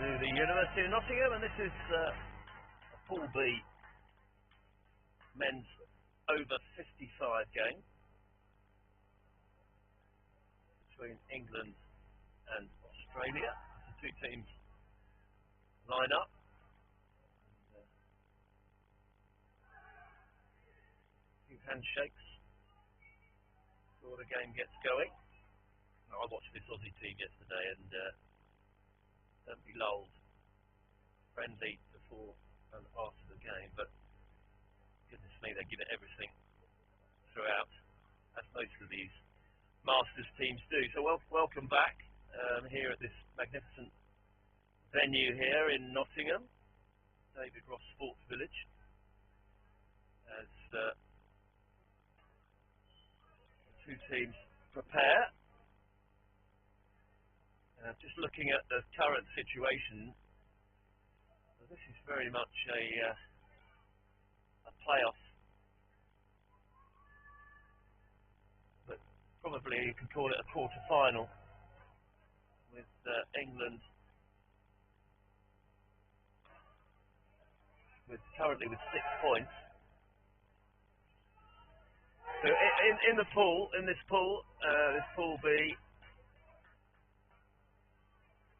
to the University of Nottingham, and this is a Pool B men's over 55 game between England and Australia. The two teams line up. A few handshakes before the game gets going. I watched this Aussie team yesterday and don't be lulled. Friendly before and after the game, but goodness me, they give it everything throughout, as most of these Masters teams do. So welcome back here at this magnificent venue here in Nottingham, David Ross Sports Village, as the two teams prepare. Just looking at the current situation, this is very much a playoff, but probably you could call it a quarter-final, with England currently with 6 points. So in this pool, this Pool B,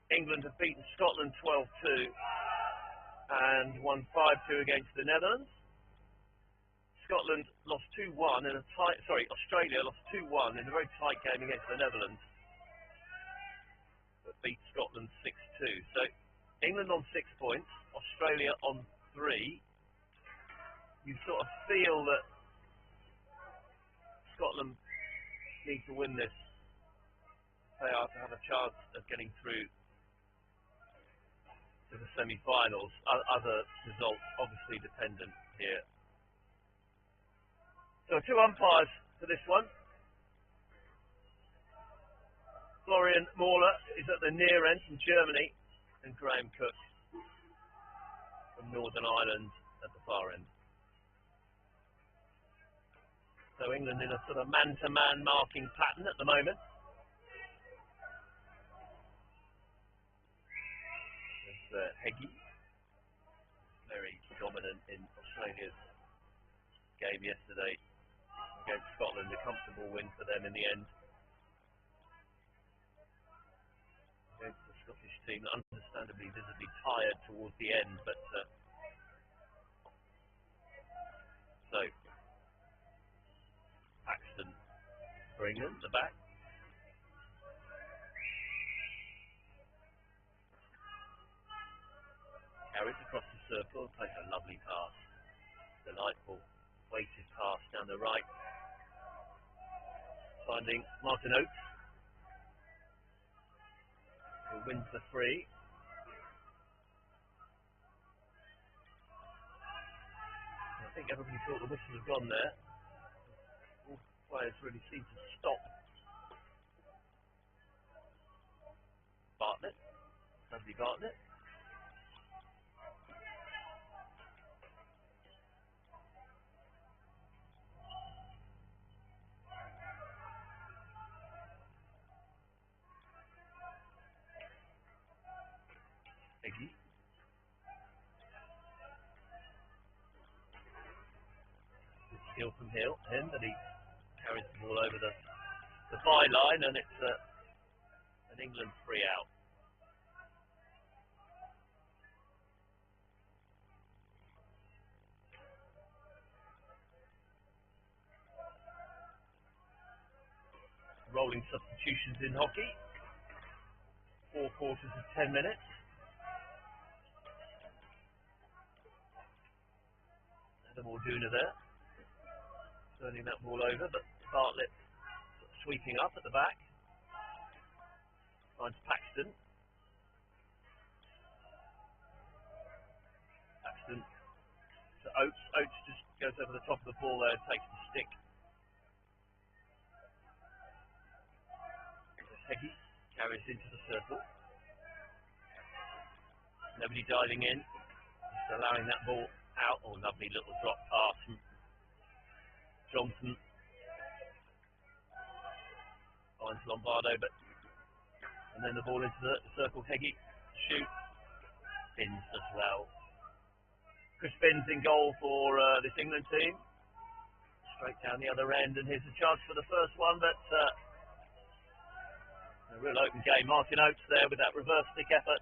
England have beaten Scotland 12-2 and won 5-2 against the Netherlands. Scotland lost 2-1 in a tight. Australia lost 2-1 in a very tight game against the Netherlands, but beat Scotland 6-2. So England on 6 points, Australia on 3. You sort of feel that Scotland need to win this if they are to have a chance of getting through to the semi-finals. Other results obviously dependent here. So 2 umpires for this one. Florian Mahler is at the near end from Germany, and Graham Cook from Northern Ireland at the far end. So England in a sort of man-to-man marking pattern at the moment. Heggie, very dominant in Australia's game yesterday against Scotland, a comfortable win for them in the end against the Scottish team, understandably visibly tired towards the end, but so Paxton for England, the back. Carries across the circle, plays a lovely pass. Delightful, weighted pass down the right. Finding Martin Oates, who wins the free. I think everybody thought the whistle had gone there. All players really seem to stop. Bartlett, lovely Bartlett. Heggie. Good skill from him, but he carries the ball over the byline, and it's an England free out. Rolling substitutions in hockey. 4 quarters of 10 minutes. Adam Orduna there, turning that ball over, but Bartlett sweeping up at the back. Finds Paxton. Paxton to Oates. Oates just goes over the top of the ball there and takes the stick. Heggie carries into the circle. Nobody diving in, just allowing that ball out. Oh, lovely little drop pass from Johnson. Finds Lombardo, but And then the ball into the circle. Heggie, shoot. Binns as well. Chris Binns in goal for this England team. Straight down the other end, and here's a chance for the first one, but a real open game. Martin Oates there with that reverse stick effort.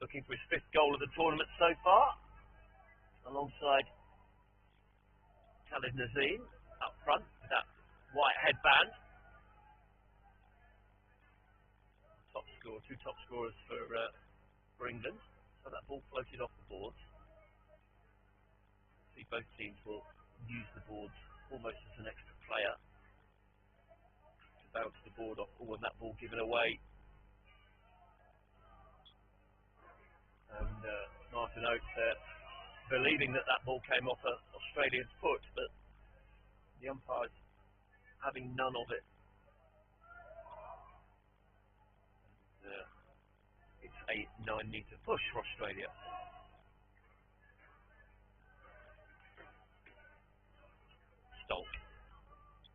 Looking for his 5th goal of the tournament so far, alongside Khalid Nazim up front with that white headband. Two top scorers for England. So that ball floated off the boards. See, both teams will use the boards almost as an extra player to bounce the board off. Oh, and that ball given away. And Martin Oates believing that ball came off Australia's foot, but the umpires having none of it. It's a 9-metre push for Australia. Stolt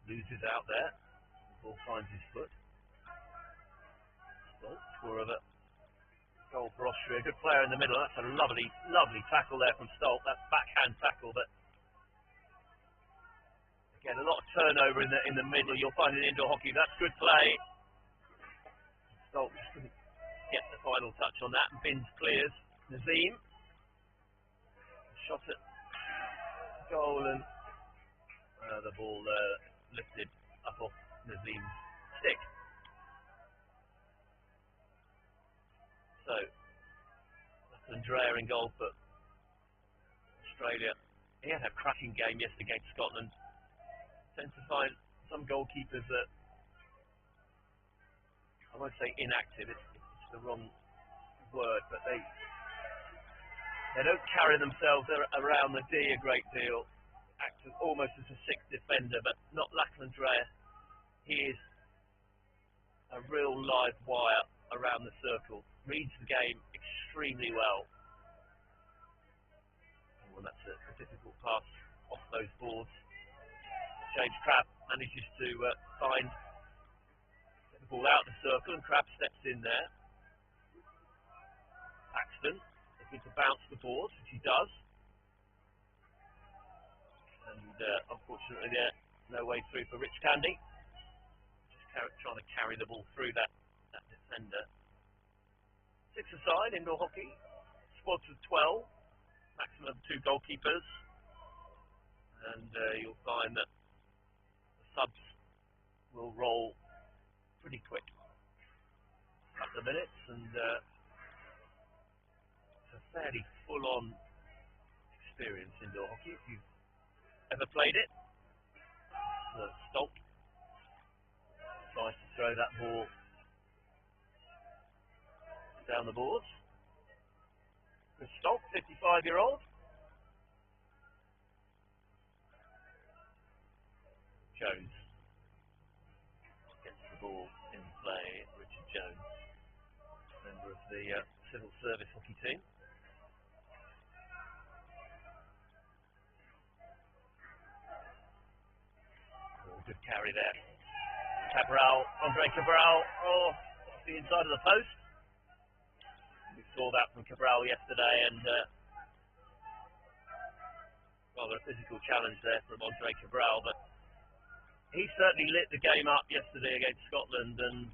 loses out there. The ball finds his foot. Stolt, score of a goal for Austria. Good player in the middle. That's a lovely, lovely tackle there from Stolt. That backhand tackle, but again, a lot of turnover in the middle. You'll find in indoor hockey. That's good play. Stolt just couldn't get the final touch on that, and Binns clears. Nazim shot at goal, and the ball lifted up off Nazim's stick. So Andrea in goal for Australia. He had a cracking game yesterday against Scotland. Tend to find some goalkeepers that, I won't say inactive, it's the wrong word, but they don't carry themselves around the D a great deal, act almost as a 6th defender, but not Lachlan Dreyer. He is a real live wire around the circle, reads the game extremely well. Oh, and that's a difficult pass off those boards. James Crabb manages to get the ball out of the circle, and Crabb steps in there. Paxton looking to bounce the board, which he does. And unfortunately there, no way through for Rich Candy. Just trying to carry the ball through that defender. 6-a-side, indoor hockey. Squads of 12. Maximum 2 goalkeepers. And you'll find that the subs will roll pretty quick. A couple of minutes, and fairly full-on experience indoor hockey if you've ever played it. Stolt tries to throw that ball down the boards. Chris Stolt, 55-year-old. Jones gets the ball in play. Richard Jones, member of the civil service hockey team. Good carry there. Andre Cabral, off the inside of the post. We saw that from Cabral yesterday, and rather a physical challenge there from Andre Cabral, but he certainly lit the game up yesterday against Scotland, and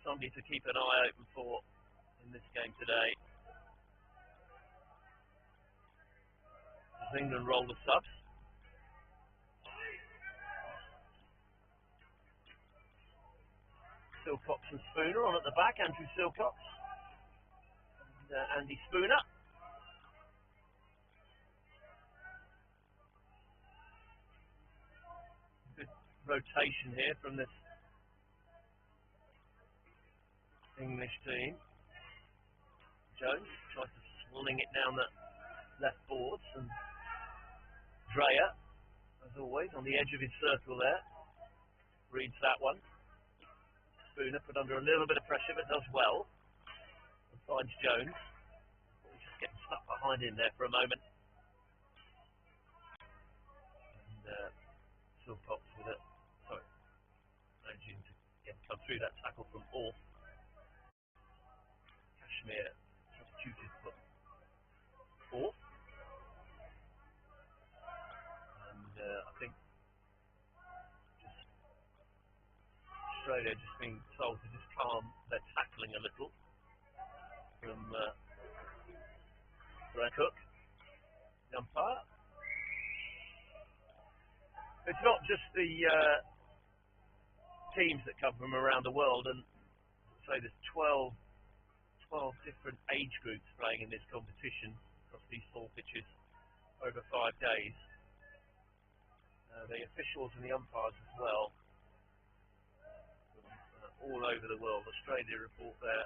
somebody to keep an eye open for in this game today. As England roll the subs. Silcox and Spooner on at the back. Andrew Silcox and Andy Spooner. Good rotation here from this English team. Jones tries to sling it down the left boards, and Dreyer, as always, on the edge of his circle there, reads that one. Spooner put under a little bit of pressure, but does well, and finds Jones. He's just getting stuck behind him there for a moment. And Silcox with a through that tackle from Orth. Kashmir substituted for Orth. And I think just Australia just being told to just calm their tackling a little from Brad Cook, the umpire. It's not just the teams that come from around the world, and so there's 12 different age groups playing in this competition across these 4 pitches over 5 days. The officials and the umpires as well, all over the world. Australia report their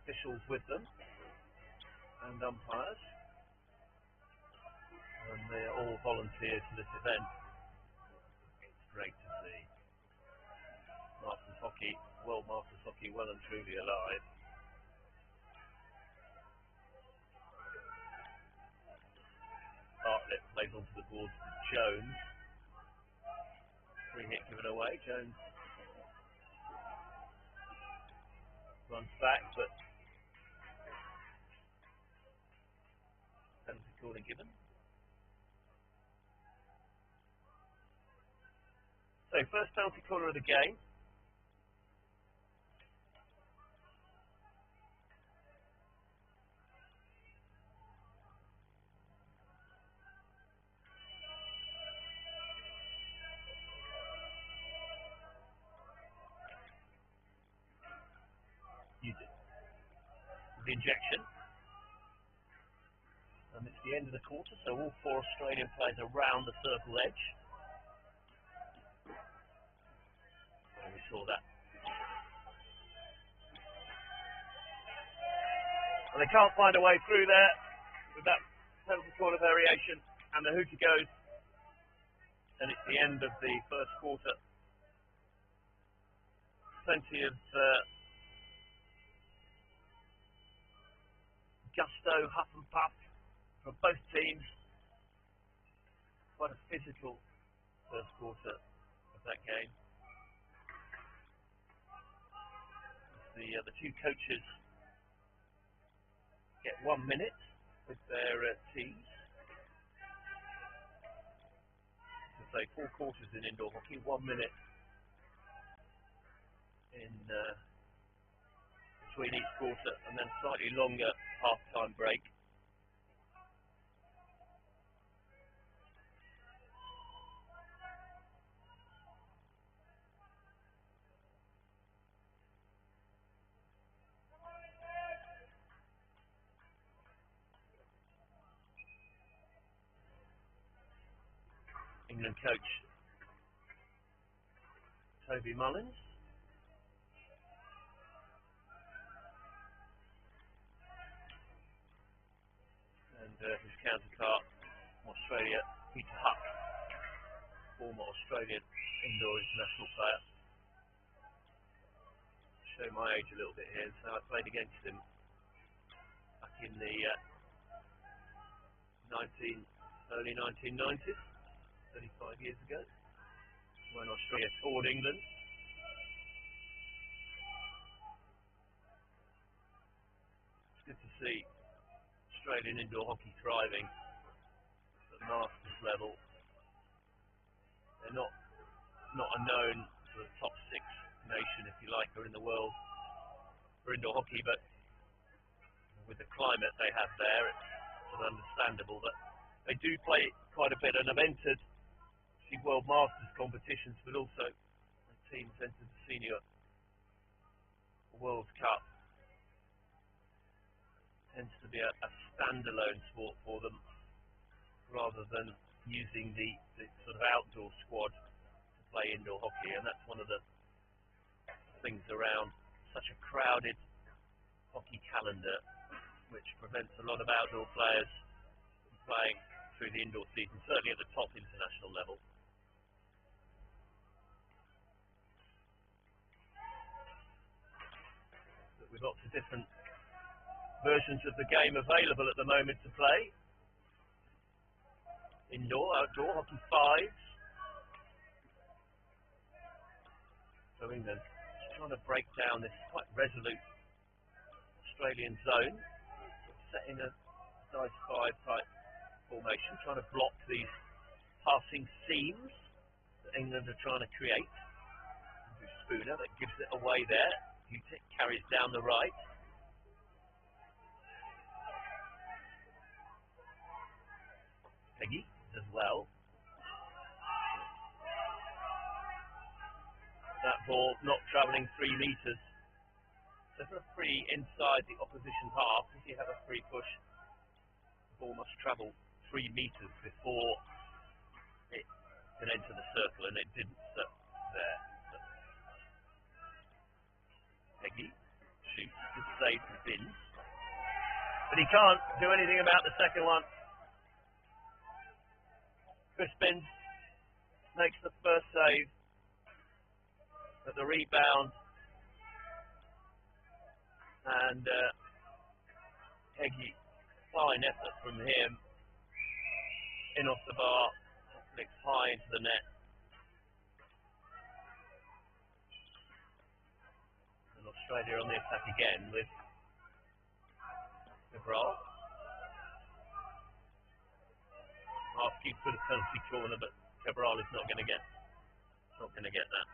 officials with them and umpires, and they're all volunteers for this event. It's great to see Masters Hockey, World Masters Hockey, well and truly alive. Bartlett plays onto the boards to Jones. Free hit given away. Jones runs back, but penalty corner given. So first penalty corner of the game. The injection, and it's the end of the quarter, so all 4 Australian players around the circle edge. And we saw that. And they can't find a way through there with that penalty corner variation, and the hooter goes, and it's the end of the first quarter. Plenty of gusto, huff and puff from both teams. Quite a physical first quarter of that game. The 2 coaches get 1 minute with their teams. So 4 quarters in indoor hockey, 1 minute in between each quarter, and then slightly longer half-time break. England coach Toby Mullins. His counterpart from Australia, Peter Huck, former Australian indoor international player. Show my age a little bit here, so I played against him back in the early 1990s, 35 years ago, when Australia toured England. It's good to see Australian indoor hockey thriving at Masters level. They're not a known sort of top 6 nation, if you like, or in the world for indoor hockey, but with the climate they have there, it's sort of understandable that they do play quite a bit and have entered the World Masters competitions, but also the teams entered the Senior World Cup. Tends to be a standalone sport for them, rather than using the sort of outdoor squad to play indoor hockey, and that's one of the things around such a crowded hockey calendar, which prevents a lot of outdoor players from playing through the indoor season, certainly at the top international level. But with lots of different versions of the game available at the moment to play. Indoor, outdoor, hockey 5s. So England. Just trying to break down this quite resolute Australian zone, setting a dice 5 type formation, trying to block these passing seams that England are trying to create. Spooner that gives it away there. Utic carries down the right. Peggy as well. That ball not travelling 3 metres. So for a free inside the opposition half, if you have a free push, the ball must travel 3 metres before it can enter the circle, and it didn't there. Peggy shoots to save the bins, but he can't do anything about the second one. Chris Binns makes the first save, but the rebound, and Peggy, fine effort from him, in off the bar, flicks high into the net. And Australia on the attack again with Cabral. Half-keep for the penalty corner, but Cabral is not going to get that.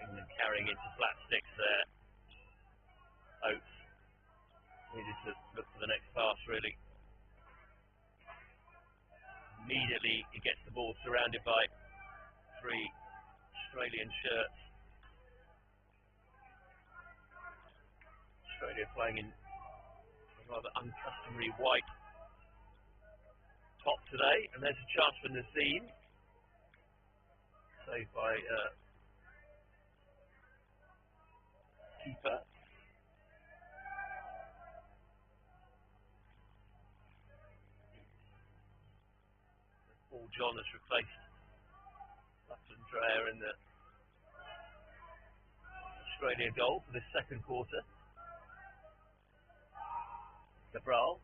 England carrying into flat sticks there. Oates needed to look for the next pass, really. Immediately he gets the ball surrounded by 3 Australian shirts. Australia playing in a rather uncustomary white top today, and there's a chance for Nazim. Saved by keeper. Paul John has replaced Lachlan Dreyer in the Australia goal for this second quarter. Cabral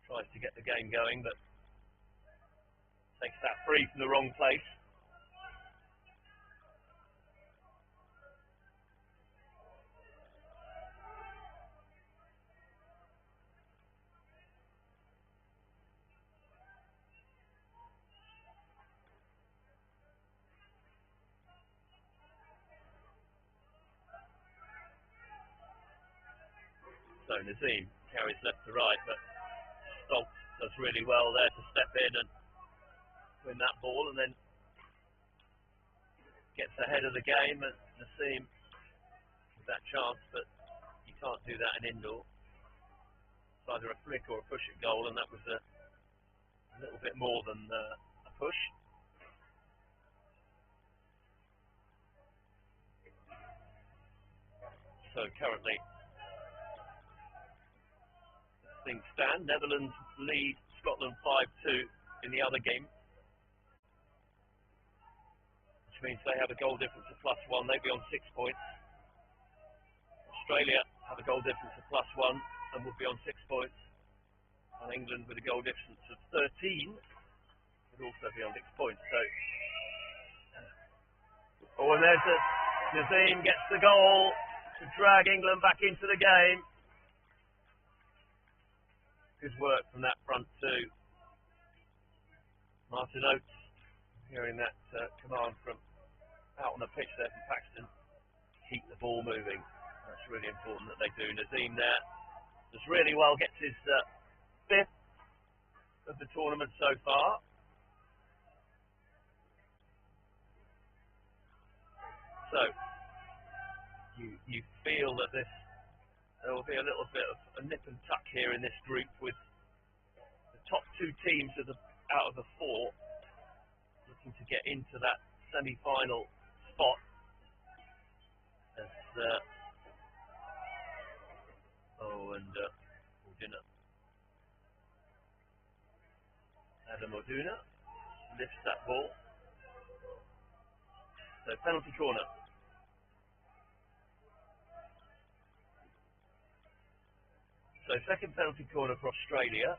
tries to get the game going, but takes that free from the wrong place. So Nazim carries left to right, but Stoltz does really well there to step in and win that ball, and then gets ahead of the game. And Nazim with that chance, but you can't do that in indoor. It's either a flick or a push at goal, and that was a little bit more than a push. So currently, things stand. Netherlands lead Scotland 5-2 in the other game, which means they have a goal difference of +1. They'd be on 6 points. Australia have a goal difference of +1 and would be on 6 points. And England with a goal difference of 13 would also be on 6 points. So, and there's Nazim gets the goal to drag England back into the game. Good work from that front two. Martin Oates hearing that command from out on the pitch there from Paxton. Keep the ball moving. That's really important that they do. Nazim there does really well, gets his 5th of the tournament so far. So you feel that there will be a little bit of a nip and tuck here in this group, with the top 2 teams out of the 4 looking to get into that semi-final spot. As Oduna. Adam Oduna lifts that ball. So penalty corner. So second penalty corner for Australia,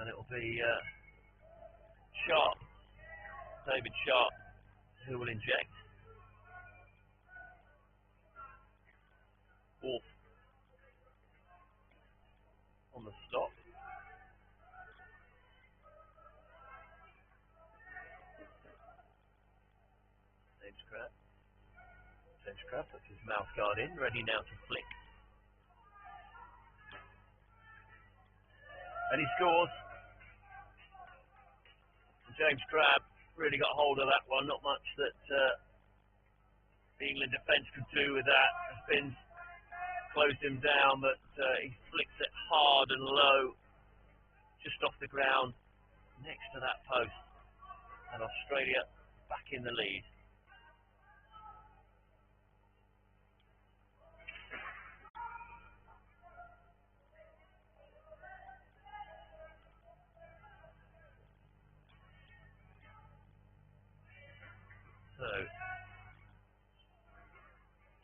and it'll be Sharp, David Sharp, who will inject. Wolf on the stop. James Crabb puts his mouth guard in, ready now to flick. And he scores. James Crabb really got hold of that one. Not much that the England defence could do with that. Spins closed him down, but he flicks it hard and low, just off the ground, next to that post. And Australia back in the lead. So,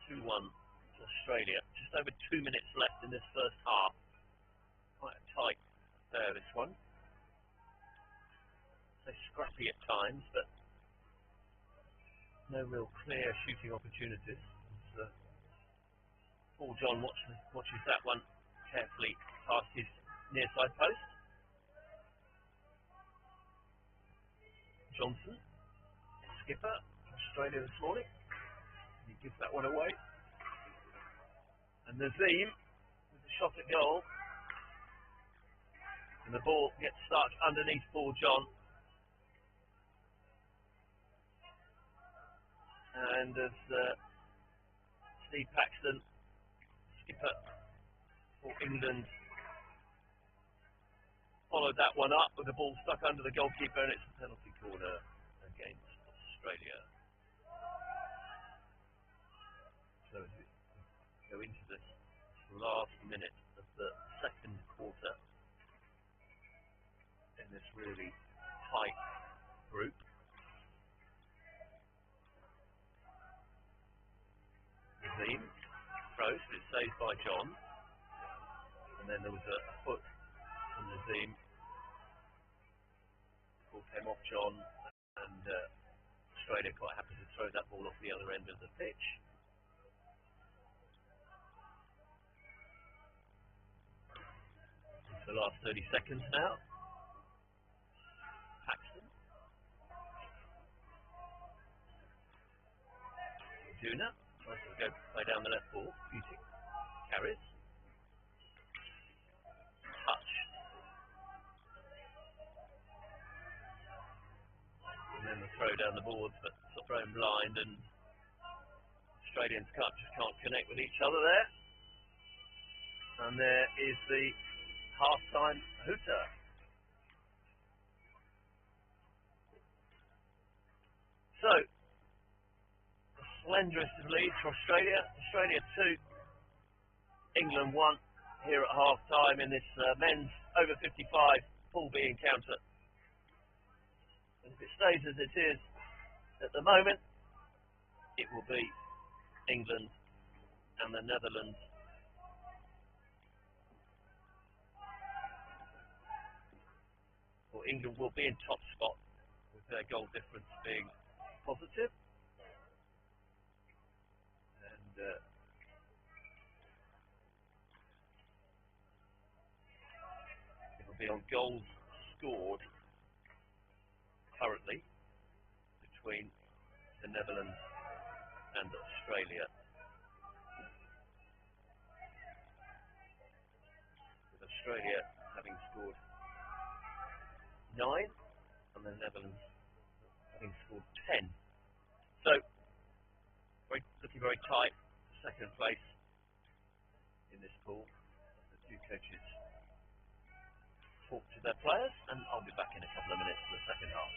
2-1 to Australia. Just over 2 minutes left in this first half. Quite a tight affair, this one. So scrappy at times, but no real clear shooting opportunities. Paul John watches that one carefully past his near side post. Johnson, skipper, Australia this morning. He gives that one away. And Nazim with the shot at goal. And the ball gets stuck underneath Paul John. And as Steve Paxton, skipper for England, followed that one up with the ball stuck under the goalkeeper, and it's a penalty corner against Australia. So as we go into this last minute of the second quarter in this really tight group. Nazim throws, but it's saved by John. And then there was a foot from Nazim. The ball came off John, and Australia quite happy to throw that ball off the other end of the pitch. It's the last 30 seconds now. Paxton. Duna tries to go play down the left ball. Beauty. Carries. Touch. And then the throw down the boards, but thrown blind, and Australians just can't connect with each other there. And there is the half-time hooter. So, the slenderest of leads for Australia. Australia 2, England 1 here at half-time in this men's over 55 Pool B encounter. And if it stays as it is at the moment, it will be England and the Netherlands. Well, England will be in top spot with their goal difference being positive. And it will be on goals scored currently between the Netherlands and Australia. With Australia having scored 9 and the Netherlands having scored 10. So, looking very tight, second place in this pool. The two coaches talk to their players, and I'll be back in a couple of minutes for the second half.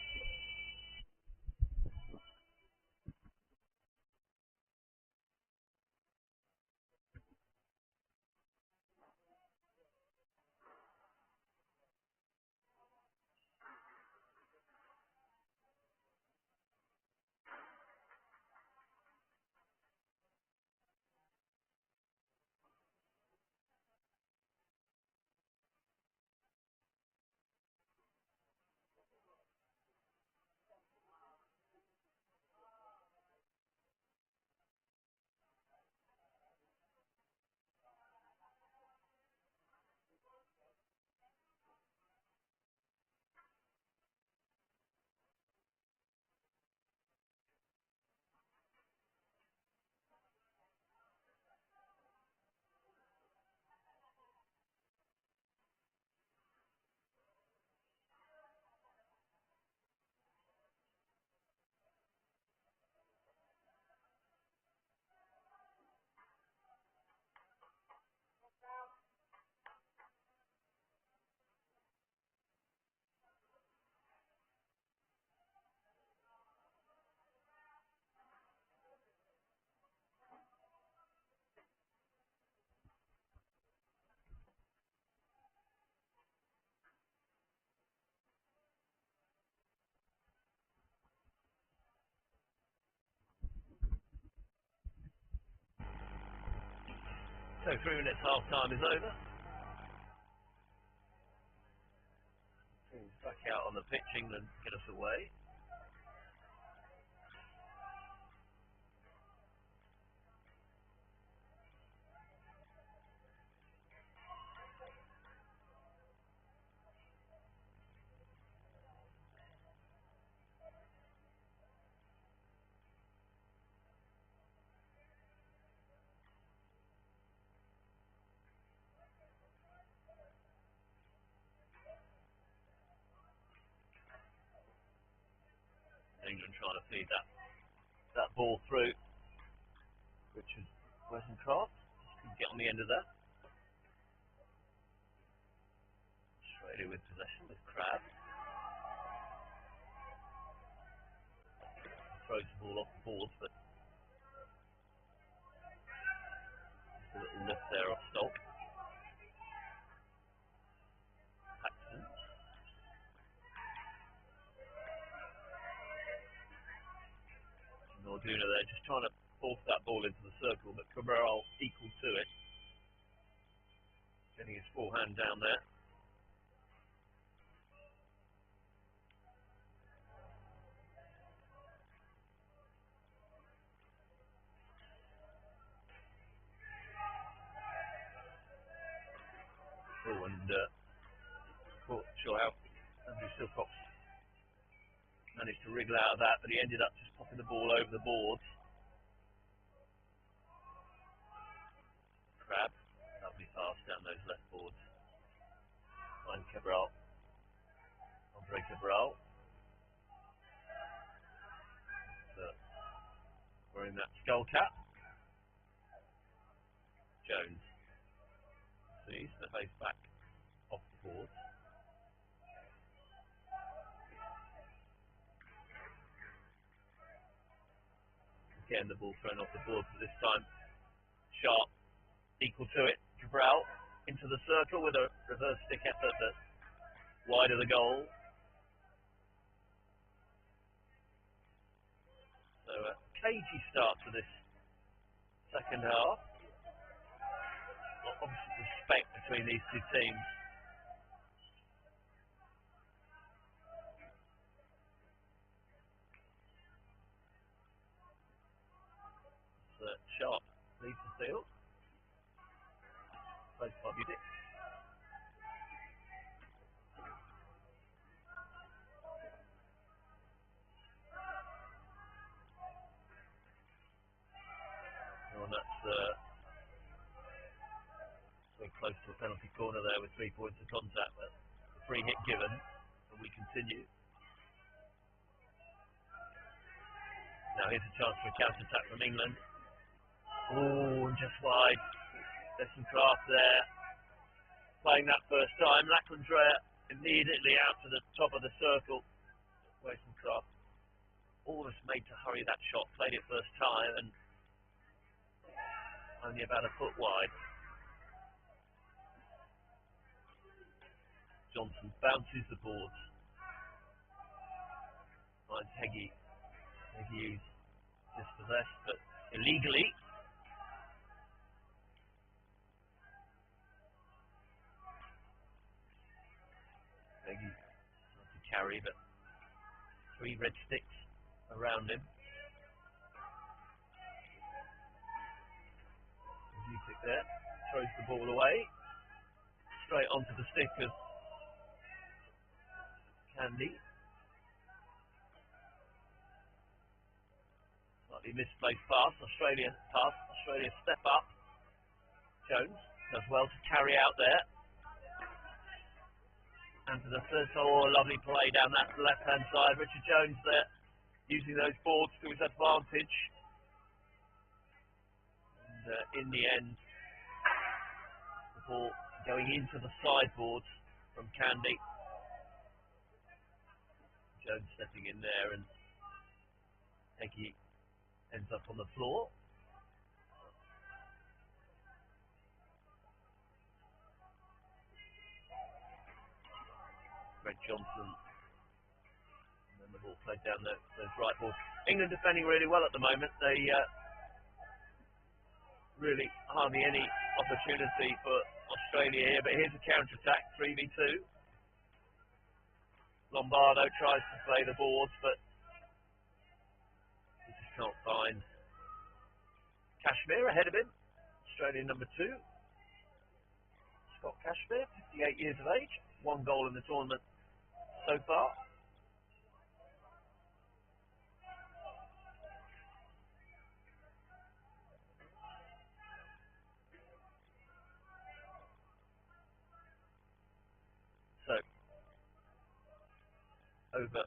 So 3 minutes half time is over. Teams back out on the pitch, England get us away. England trying to feed that ball through, which is Wesencraft. Just couldn't get on the end of that. Australia with possession with Crabbe. Throws the ball off the board, but just a little lift there off Stock. Norduna there, just trying to force that ball into the circle, but Cabral equal to it. Getting his forehand down there. Oh, and caught sure how Andrew Silcox managed to wriggle out of that, but he ended up just popping the ball over the boards. Crabbe, lovely pass down those left boards. Find Cabral. Andre Cabral. Wearing that skull cap. Jones. Sees the face back off the board. Again, the ball thrown off the board, but this time Sharp equal to it. Cabral into the circle with a reverse stick effort, but wide of the goal. So a cagey start to this second half. Obviously respect between these two teams. Sharp leads the field. Plays by Budic. And that's very close to a penalty corner there with 3 points of contact, but a free hit given, and we continue. Now here's a chance for a counter-attack from England. Oh, and just wide. Wesencraft there. Playing that first time. Lachlan-Dreher immediately out to the top of the circle. Wesencraft almost made to hurry that shot. Played it first time and only about a foot wide. Johnson bounces the boards. Finds Heggie. Heggie's dispossessed, but illegally. Heggie not to carry, but 3 red sticks around him. Budic there, throws the ball away. Straight onto the stick of Candy. Slightly misplaced pass. Australia step up. Jones does well to carry out there. And for the third time, oh, lovely play down that left-hand side. Richard Jones there, using those boards to his advantage. And in the end, the ball going into the sideboards from Candy. Jones stepping in there, and Heggie ends up on the floor. Greg Johnson, and then the ball played down those right boards. England defending really well at the moment. They really hardly any opportunity for Australia here, but here's a counter-attack, 3v2. Lombardo tries to play the boards, but he just can't find Kashmir ahead of him. Australian number 2. Scott Kashmir, 58 years of age, 1 goal in the tournament so far. So, over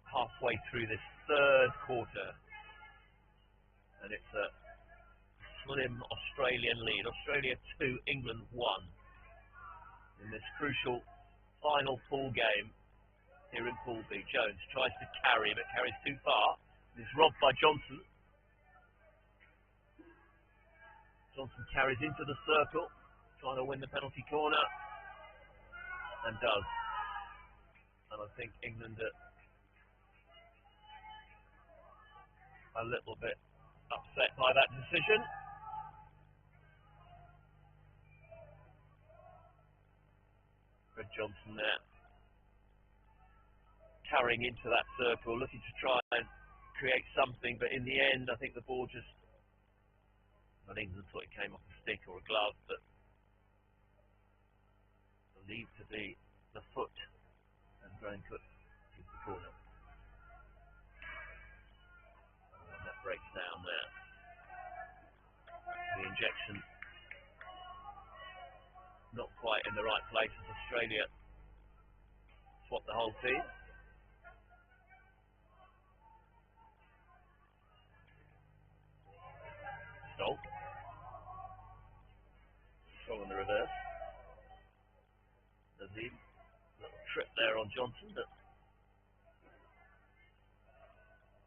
halfway through this third quarter, and it's a slim Australian lead. Australia 2, England 1 in this crucial final pool game here in Pool B. Jones tries to carry, but carries too far. He's robbed by Johnson. Johnson carries into the circle, trying to win the penalty corner, and does. And I think England are a little bit upset by that decision. Fred Johnson there, carrying into that circle, looking to try and create something, but in the end, I think the ball just, well, England thought it came off a stick or a glove, but believed to be the foot, and Graham Cook gives the corner. And that breaks down there. The injection not quite in the right place as Australia swap the whole team. Stolt. Strong on the reverse. Nazim. Little trip there on Johnson, but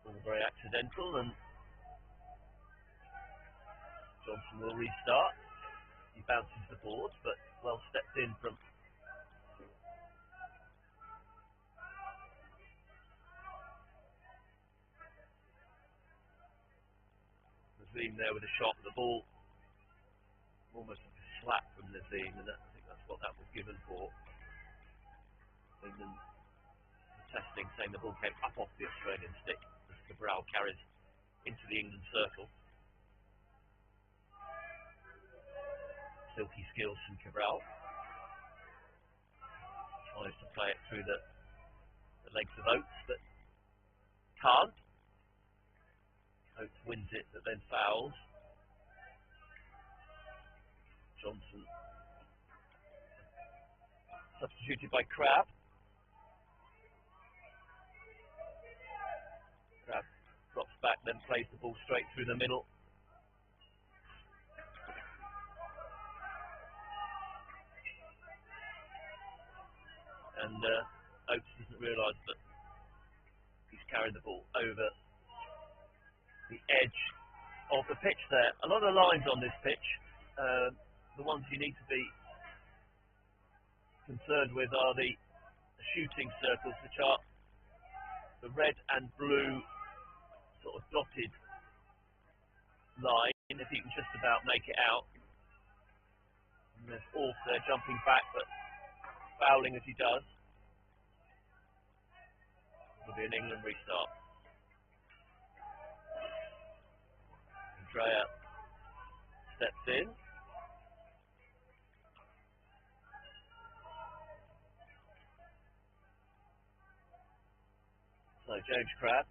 all very accidental, and Johnson will restart. He bounces the board, but well stepped in from Nazim there with a shot. The ball almost like a slap from Nazim, and I think that's what that was given for. England protesting, saying the ball came up off the Australian stick as Cabral carries into the England circle. Silky skills from Cabral. Tries to play it through the legs of Oates, but can't. Oates wins it, but then fouls. Johnson substituted by Crabb. Crabb drops back, then plays the ball straight through the middle. And Oates doesn't realise that he's carried the ball over the edge of the pitch there. A lot of lines on this pitch. The ones you need to be concerned with are the shooting circles, which are the red and blue sort of dotted line, if you can just about make it out. And there's Orth there jumping back, but fouling as he does. It'll be an England restart. Andrea steps in. So James Crabb.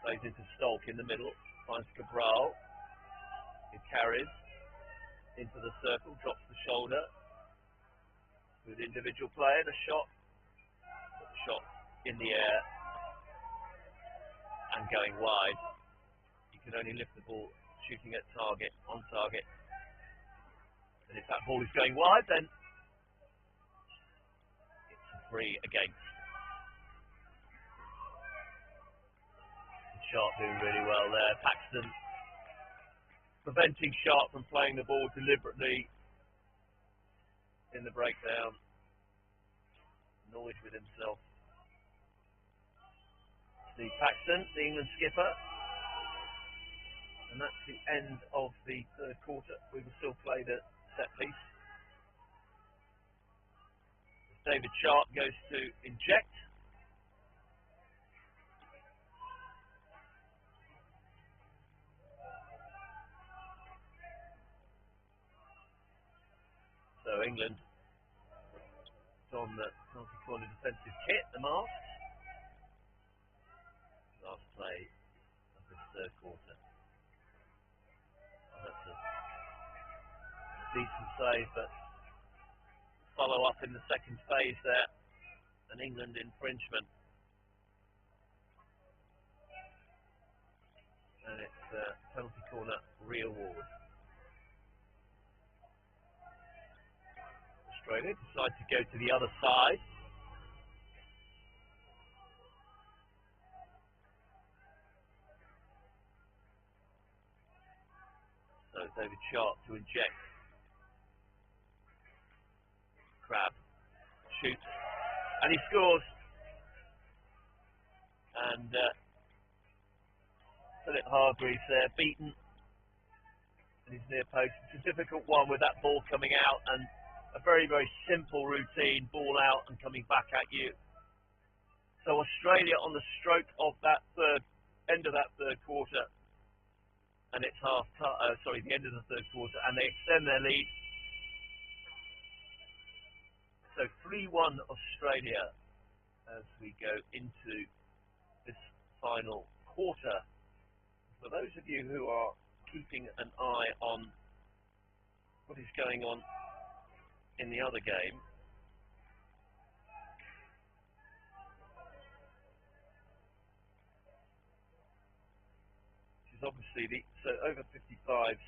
Plays into Stolk in the middle. Finds Cabral. He carries into the circle, drops the shoulder. Good individual play and a shot. Put the shot in the air and going wide. You can only lift the ball shooting at target, on target. And if that ball is going wide, then it's a free against. Sharp doing really well there. Paxton preventing Sharp from playing the ball deliberately in the breakdown. Annoyed with himself. the Paxton, the England skipper. And that's the end of the third quarter. We will still play the set piece. David Sharp goes to inject. So England is on the penalty corner defensive kit, the masks. Last play of this third quarter. That's a decent save, but follow up in the second phase there. An England infringement. And it's penalty corner re-award. Australia decide to go to the other side. So David Sharp to inject. Crab shoots and he scores. And Philip Hargreaves there beaten in his near post. It's a difficult one with that ball coming out and a very, very simple routine, ball out and coming back at you. So Australia on the stroke of that end of that third quarter, and it's the end of the third quarter, and they extend their lead. So 3-1 Australia as we go into this final quarter. For those of you who are keeping an eye on what is going on in the other game, which is obviously over 55s.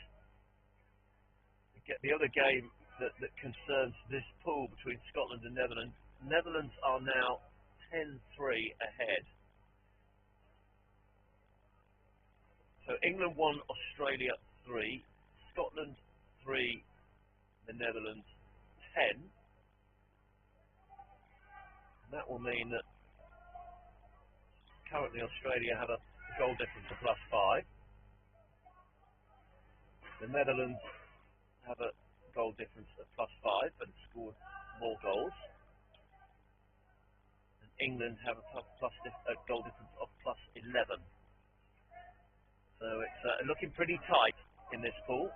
Get the other game that concerns this pool between Scotland and Netherlands. Netherlands are now 10-3 ahead. So England 1, Australia 3, Scotland 3, the Netherlands 10. And that will mean that currently Australia have a goal difference of +5. The Netherlands have a goal difference of +5 and scored more goals. And England have a goal difference of +11. So it's looking pretty tight in this pool.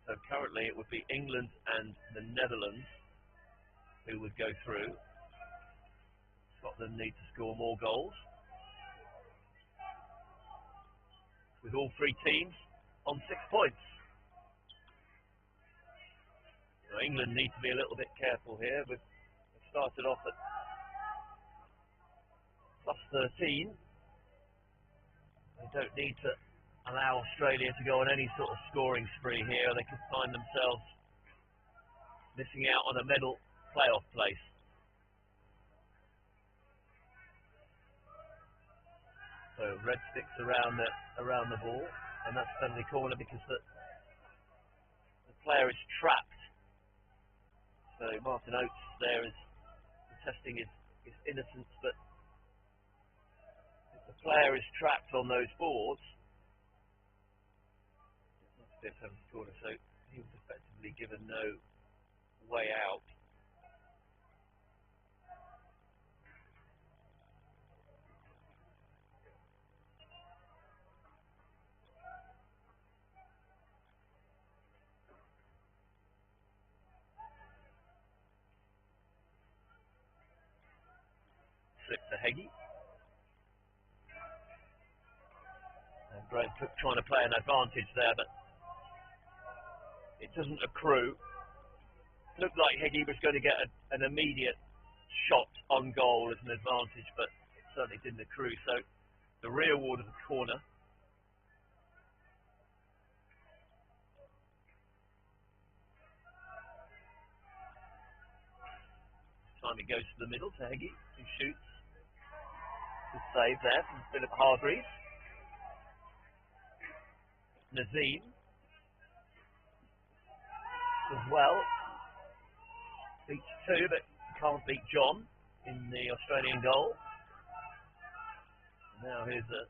So currently it would be England and the Netherlands who would go through. Scotland need to score more goals. With all three teams on 6 points. So England need to be a little bit careful here. They've started off at +13. They don't need to allow Australia to go on any sort of scoring spree here. They could find themselves missing out on a medal playoff place. So red sticks around the ball, and that's penalty corner because the player is trapped. So Martin Oates there is protesting his innocence, but if the player is trapped on those boards, it must be a penalty corner. So he was effectively given no way out. Slip to Heggie. And Graham Cook trying to play an advantage there, but it doesn't accrue. Looked like Heggie was going to get an immediate shot on goal as an advantage, but it certainly didn't accrue. So the re-award of the corner. This time it goes to the middle to Heggie, who shoots. Good save there from Philip Hargreaves. Nazim as well. Beats two, but can't beat John in the Australian goal. Now here's what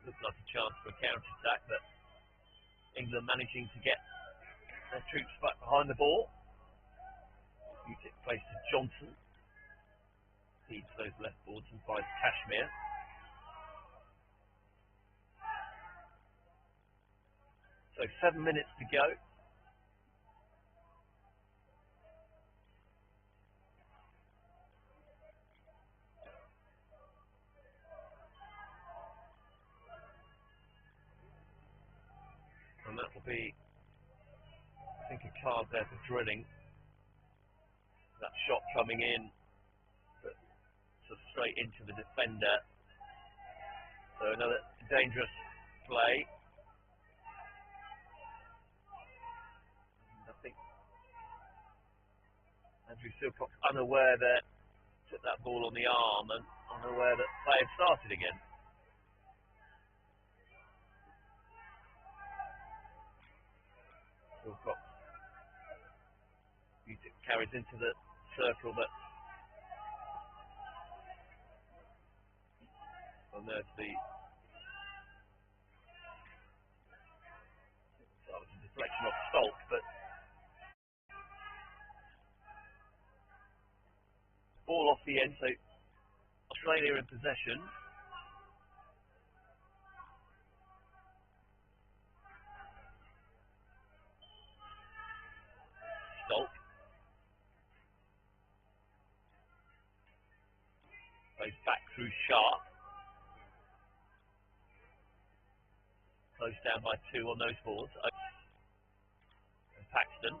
looks like a chance for a counter-attack, but England managing to get their troops back behind the ball. Music plays to Johnson. Feeds those left boards and finds Kashmir. So 7 minutes to go. And that will be, I think, a card there for drilling. That shot coming in, but sort of straight into the defender. So another dangerous play. And I think Andrew Silcock's unaware that took that ball on the arm and unaware that play had started again. Silcock carries into the circle, but and there's the that was a deflection off Stolk, but ball off the end, so Australia in possession. Stolk plays back through Sharp. Close down by 2 on those boards. And Paxton.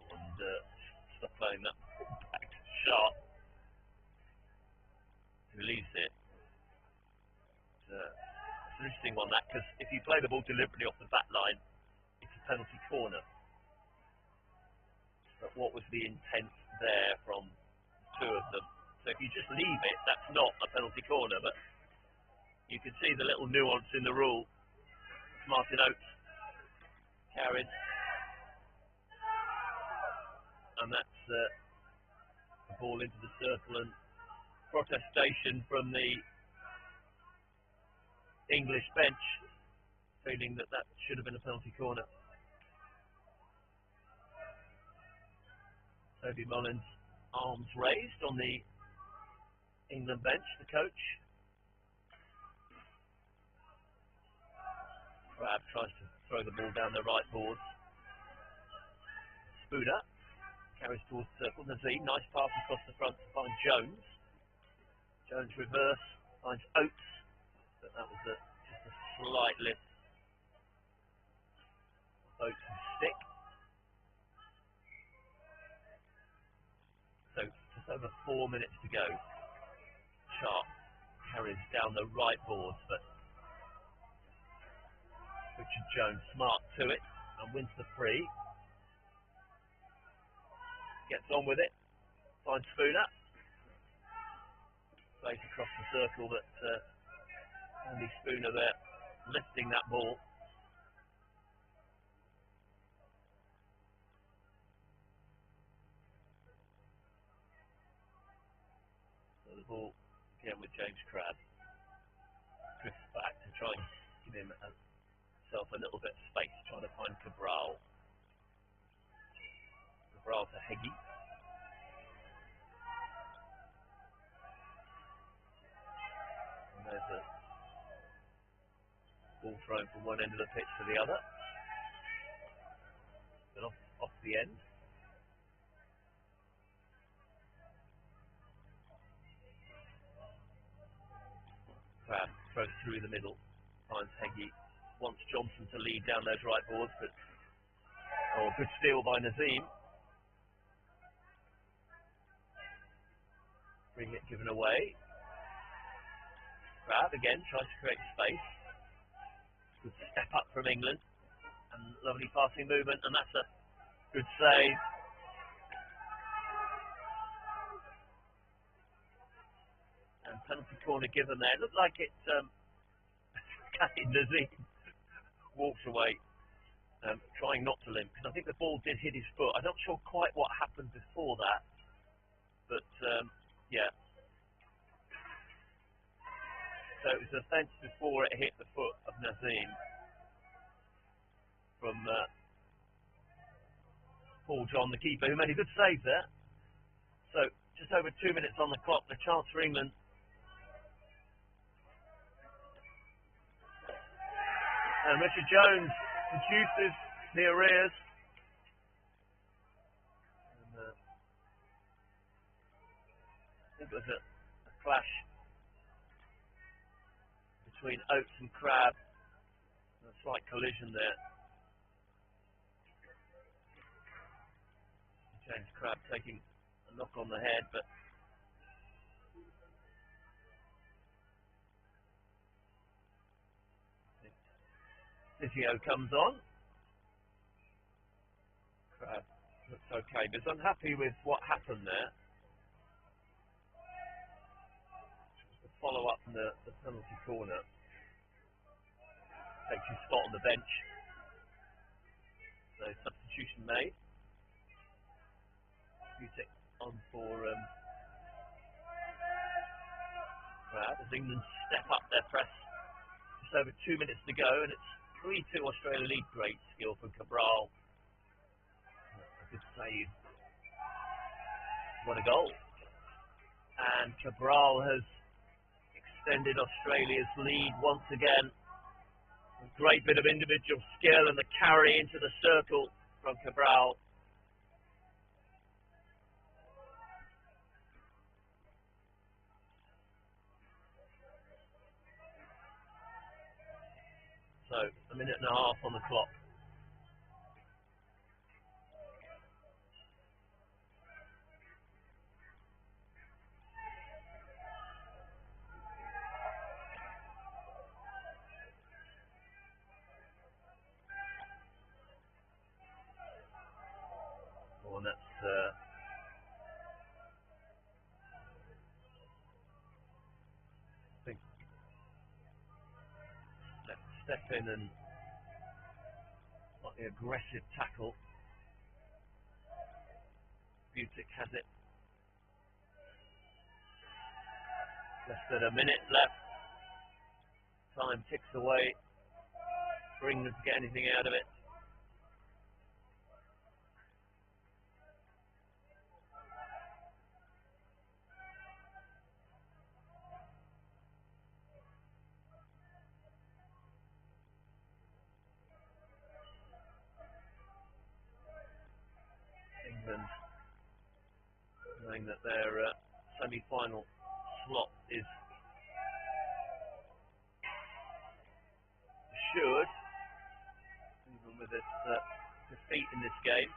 And stop playing that back to Sharp. Release it. It's an interesting one, that, because if you play the ball deliberately off the back line, it's a penalty corner. But what was the intent there from 2 of them? So if you just leave it, that's not a penalty corner, but you can see the little nuance in the rule. Martin Oates carried, and that's the ball into the circle, and protestation from the English bench, feeling that that should have been a penalty corner. Toby Mullins, arms raised on the England bench, the coach. Crab tries to throw the ball down the right boards. Spooner carries towards the circle. Nazim, nice pass across the front to find Jones. Jones reverse, finds Oates, but that was just a slight lift. Oates and stick. So just over 4 minutes to go. Sharp carries down the right boards, but Richard Jones smart to it and wins the free. Gets on with it. Finds Spooner. Plays across the circle, but only Spooner there lifting that ball. So the ball again with James Crabb. Drifts back to try and give himself a little bit of space, trying to find Cabral. Cabral to Heggie. And there's a ball thrown from one end of the pitch to the other. And off the end. Crabb throws through the middle, finds Heggie, wants Johnson to lead down those right boards, but good steal by Nazim. Free hit given away. Crabb again tries to create space. Good step up from England, and lovely passing movement, and that's a good save. And penalty corner given there. It looked like it Nazim walks away trying not to limp, because I think the ball did hit his foot. I'm not sure quite what happened before that, but yeah. So it was offence before it hit the foot of Nazim from Paul John, the keeper, who made a good save there. So just over 2 minutes on the clock, the chance for England. And Richard Jones produces the arrears. And, I think it was a clash between Oates and Crabb. A slight collision there. James Crabb taking a knock on the head, but physio comes on. Crabb looks okay, but is unhappy with what happened there. The follow-up in the penalty corner. Takes his spot on the bench. So substitution made. Butic on for Crabb as England step up their press. Just over 2 minutes to go, and it's 3-2 Australia lead. Great skill from Cabral. A good save. What a goal. And Cabral has extended Australia's lead once again. A great bit of individual skill and the carry into the circle from Cabral. So, a minute and a half on the clock. Oh, and that's I think let's step in and the aggressive tackle. Butic has it. Less than a minute left. Time ticks away. For England to get anything out of it. England knowing that their semi-final slot is assured, even with this defeat in this game.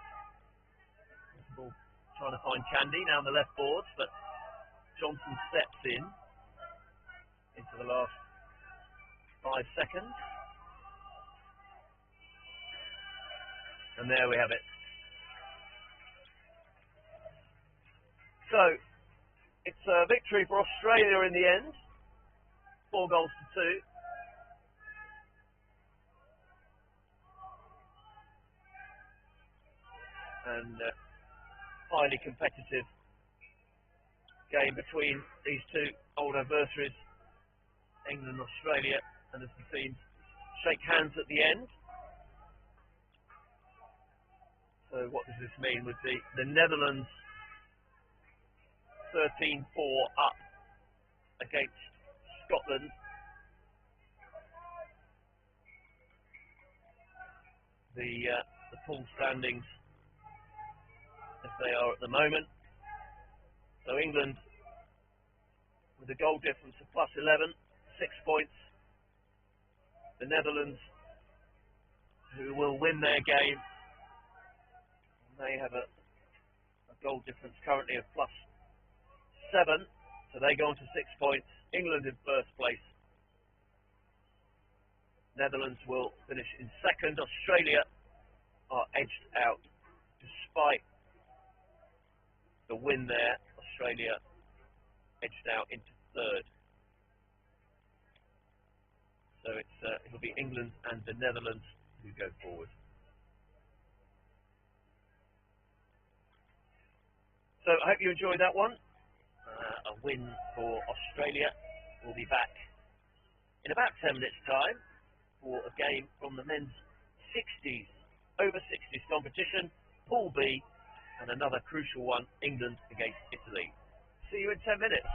Ball trying to find Candy now on the left boards, but Johnson steps into the last 5 seconds. And there we have it. So, it's a victory for Australia in the end. 4 goals to 2. And highly competitive game between these two old adversaries, England and Australia, and as the teams shake hands at the end. So what does this mean with the Netherlands 13-4 up against Scotland? The pool standings as they are at the moment. So England with a goal difference of plus 11, 6 points. The Netherlands, who will win their game, they have a goal difference currently of plus 7, so they go on to 6 points. England in first place. Netherlands will finish in second. Australia are edged out despite the win there. Australia edged out into third. So it'll be England and the Netherlands who go forward. So I hope you enjoyed that one. A win for Australia. We'll be back in about 10 minutes' time for a game from the men's 60s, over 60s competition, Pool B, and another crucial one, England against Italy. See you in 10 minutes.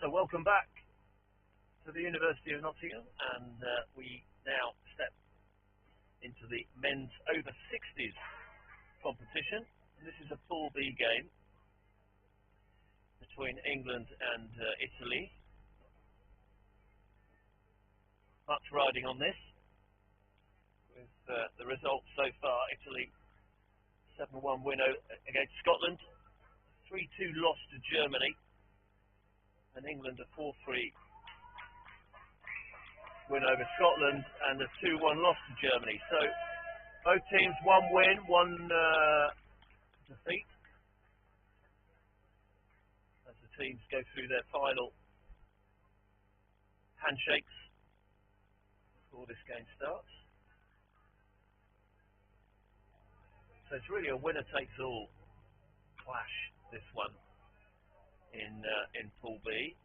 So welcome back to the University of Nottingham, and we now step into the men's over 60s competition. And this is a Pool B game between England and Italy. Much riding on this, with the results so far: Italy 7-1 win against Scotland, 3-2 loss to Germany, and England a 4-3 win over Scotland and a 2-1 loss to Germany. So both teams one win, one defeat, as the teams go through their final handshakes before this game starts. So it's really a winner-takes-all clash, this one, in Pool B.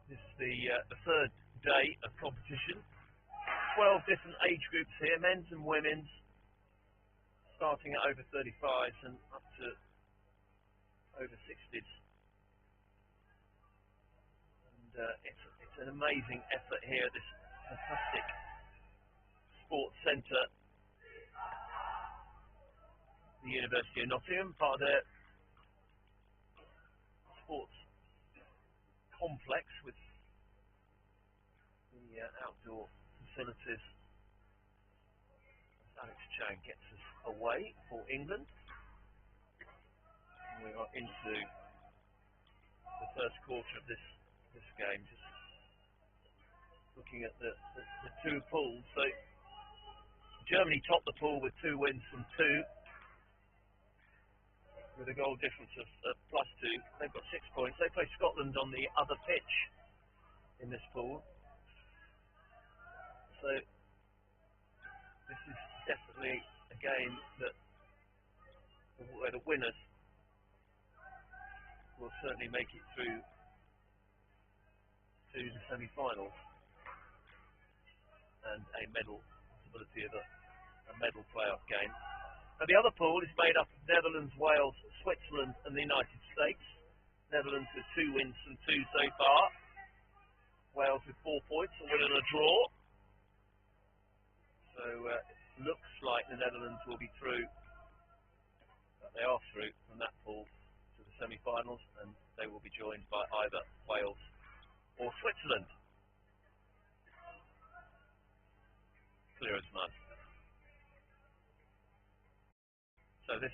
This is the third day of competition. 12 different age groups here, men's and women's, starting at over 35s and up to over 60s. And it's an amazing effort here at this fantastic sports centre, the University of Nottingham, part of their sports complex with the outdoor facilities. Alex Chang gets us away for England. And we are into the first quarter of this game, just looking at the two pools. So Germany topped the pool with 2 wins from 2, with a goal difference of +2. They've got 6 points. They play Scotland on the other pitch in this pool. So this is definitely a game that where the winners will certainly make it through to the semi-finals and a medal possibility of a medal playoff game. Now the other pool is made up of Netherlands, Wales, Switzerland and the United States. Netherlands with 2 wins from 2 so far. Wales with 4 points, a win and a draw. So it looks like the Netherlands will be through. They are through from that pool to the semi-finals, and they will be joined by either Wales or Switzerland. Clear as mud. So this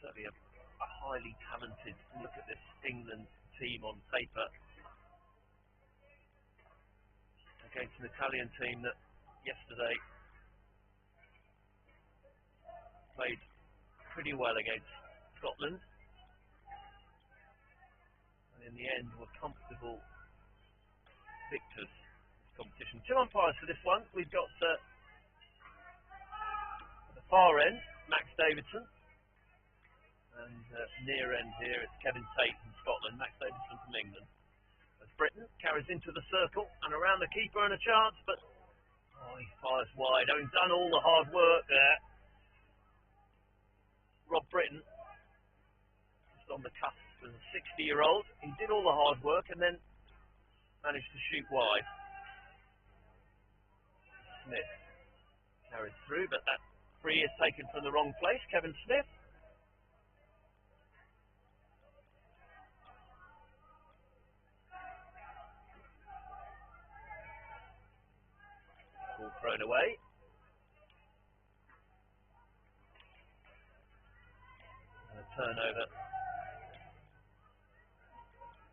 certainly a highly talented look at this England team on paper against an Italian team that yesterday played pretty well against Scotland and in the end were comfortable victors in this competition. 2 umpires for this one. We've got at the far end Max Davidson, and near end here it's Kevin Tate from Scotland, Max Davidson from England. As Britain carries into the circle and around the keeper and a chance, but he fires wide. Having done all the hard work there, Rob Britton, just on the cusp as a 60-year-old, he did all the hard work and then managed to shoot wide. Smith carried through, but that free is taken from the wrong place. Kevin Smith. Ball thrown away. And a turnover.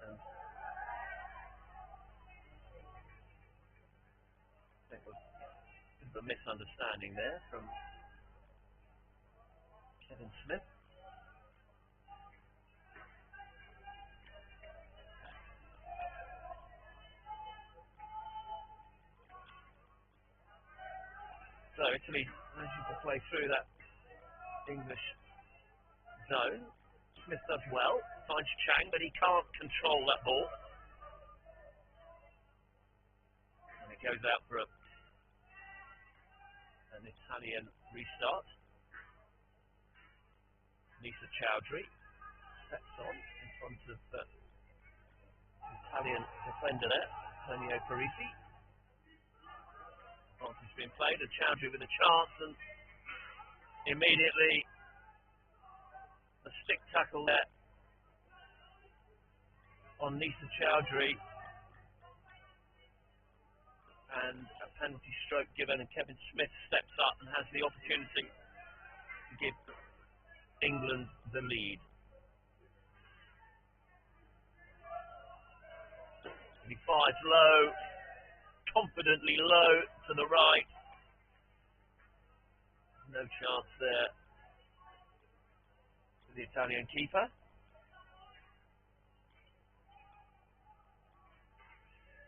And I think it was a bit of a misunderstanding there from Kevin Smith. So Italy managing to play through that English zone. Smith does well, finds Chang, but he can't control that ball. And it goes out for an Italian restart. Nisa Chowdhury steps on in front of the Italian defender there, Antonio Parisi. Has been played, and Chowdhury with a chance, and immediately a stick tackle there on Nisa Chowdhury, and a penalty stroke given, and Kevin Smith steps up and has the opportunity to give England the lead. And he fires low, confidently low to the right. No chance there for the Italian keeper.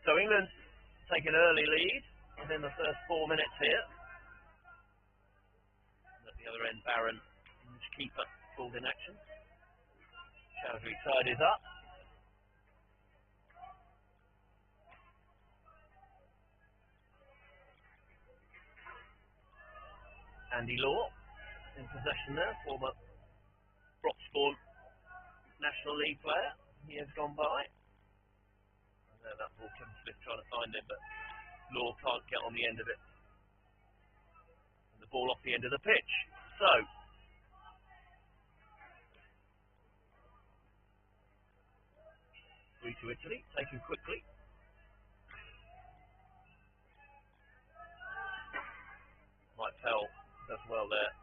So England take an early lead within the first 4 minutes here. And at the other end, Barron, English keeper, called in action. Chowdhury tidies up. Andy Law in possession there, former Broxbourne National League player. He has gone by. And there that ball, Kevin Smith trying to find him, but Law can't get on the end of it. And the ball off the end of the pitch. So, free to Italy, taken quickly. Mike Pell does well there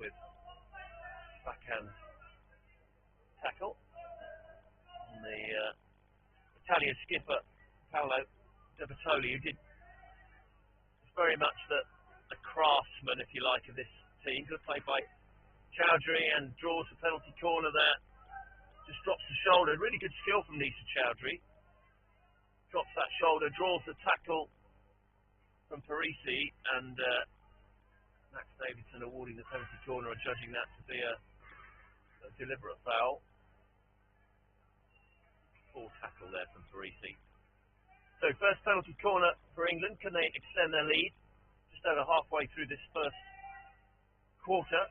with backhand tackle. And the Italian skipper Paolo De Bertoli, who did very much the craftsman, if you like, of this team. Good play by Chowdhury and draws the penalty corner there. Just drops the shoulder. Really good skill from Nisa Chowdhury. drops that shoulder, draws the tackle from Parisi, and Max Davidson awarding the penalty corner and judging that to be a deliberate foul. Poor tackle there from Parisi. So first penalty corner for England. Can they extend their lead? Just over halfway through this first quarter.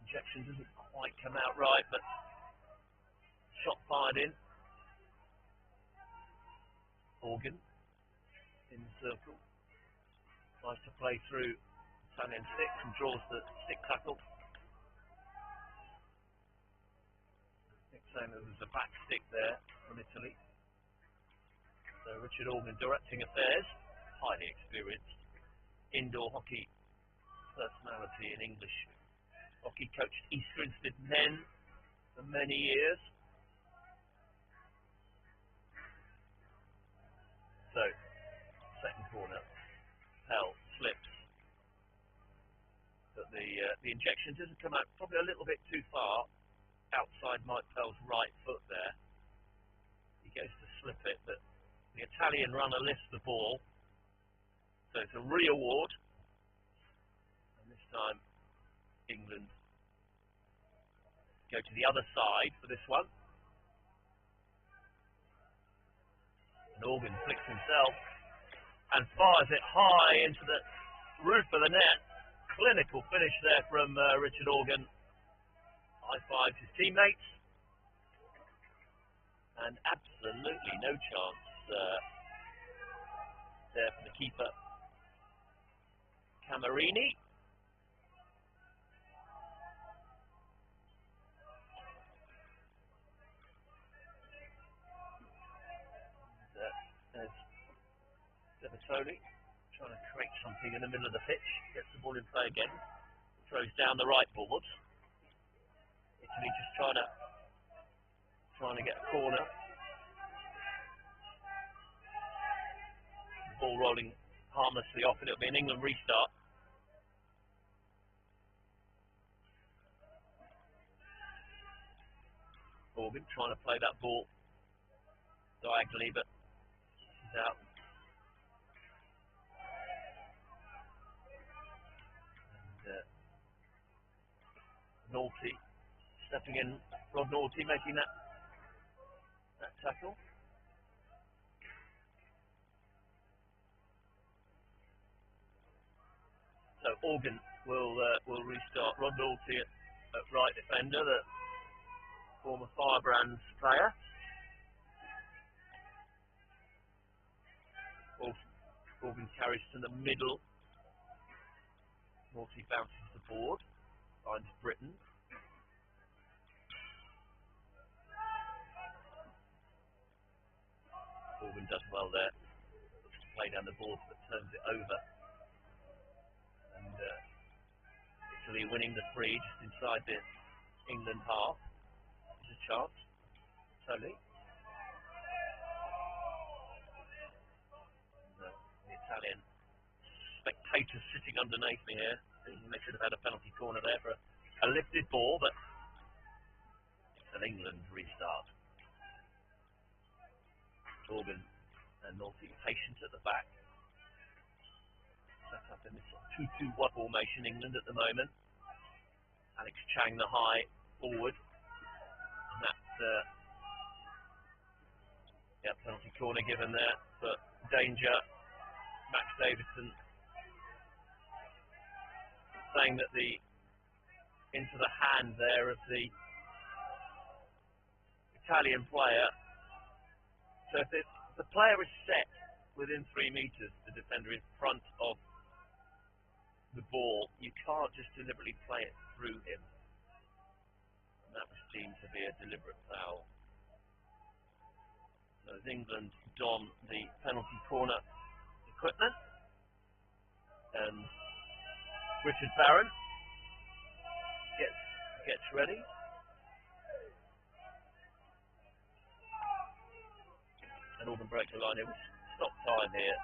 Injection doesn't quite come out right, but shot fired in. Organ in the circle. Tries to play through Italian stick and draws the stick tackle. Saying that there's a back stick there from Italy. So Richard Organ directing affairs, highly experienced indoor hockey personality in English hockey, coached East Grinstead men for many years. So second corner, Pell slips, but the injection doesn't come out, probably a little bit too far. Outside Mike Pell's right foot there. He goes to slip it, but the Italian runner lifts the ball. So it's a re-award. And this time, England go to the other side for this one. And Organ flicks himself and fires it high into the roof of the net. Clinical finish there from Richard Organ. High-fives his teammates, and absolutely no chance there for the keeper, Camerini. There's Devatoli trying to create something in the middle of the pitch, gets the ball in play again, throws down the right board. Italy just trying to get a corner. Ball rolling harmlessly off, and it'll be an England restart. Organ trying to play that ball diagonally, but he's out. And Naughty stepping in, Rod Naughty making that tackle. So Organ will restart. Rod Naughty at right defender, the former Firebrands player. Organ carries to the middle. Naughty bounces the board, finds Britain. Organ does well there. Looks to play down the board, but turns it over. And Italy winning the free just inside the England half. There's a chance. Totally. The Italian spectators sitting underneath me here, thinking they should have had a penalty corner there for a lifted ball, but it's an England restart. Organ and Naughty patient at the back. Set up in this 2-2-1 formation, England at the moment. Alex Chang, the high forward. And that's penalty corner given there for danger. Max Davidson saying that into the hand there of the Italian player. So if the player is set within 3 meters, the defender in front of the ball, you can't just deliberately play it through him. And that was deemed to be a deliberate foul. So as England don the penalty corner equipment, and Richard Barron gets ready. And Organ breaks the line. It was stop time here.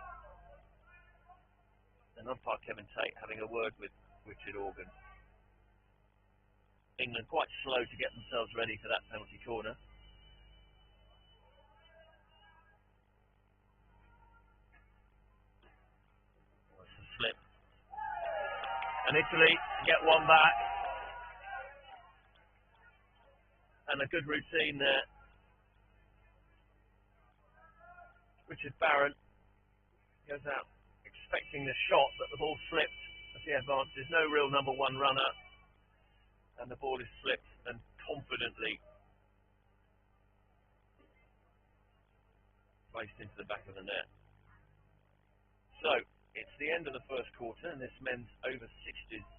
And umpire Kevin Tate having a word with Richard Organ. England quite slow to get themselves ready for that penalty corner. And Italy get one back. And a good routine there. Richard Barron goes out expecting the shot, but the ball slipped as he advances. No real number one runner. And the ball is slipped and confidently placed into the back of the net. So, it's the end of the first quarter in this men's over 60s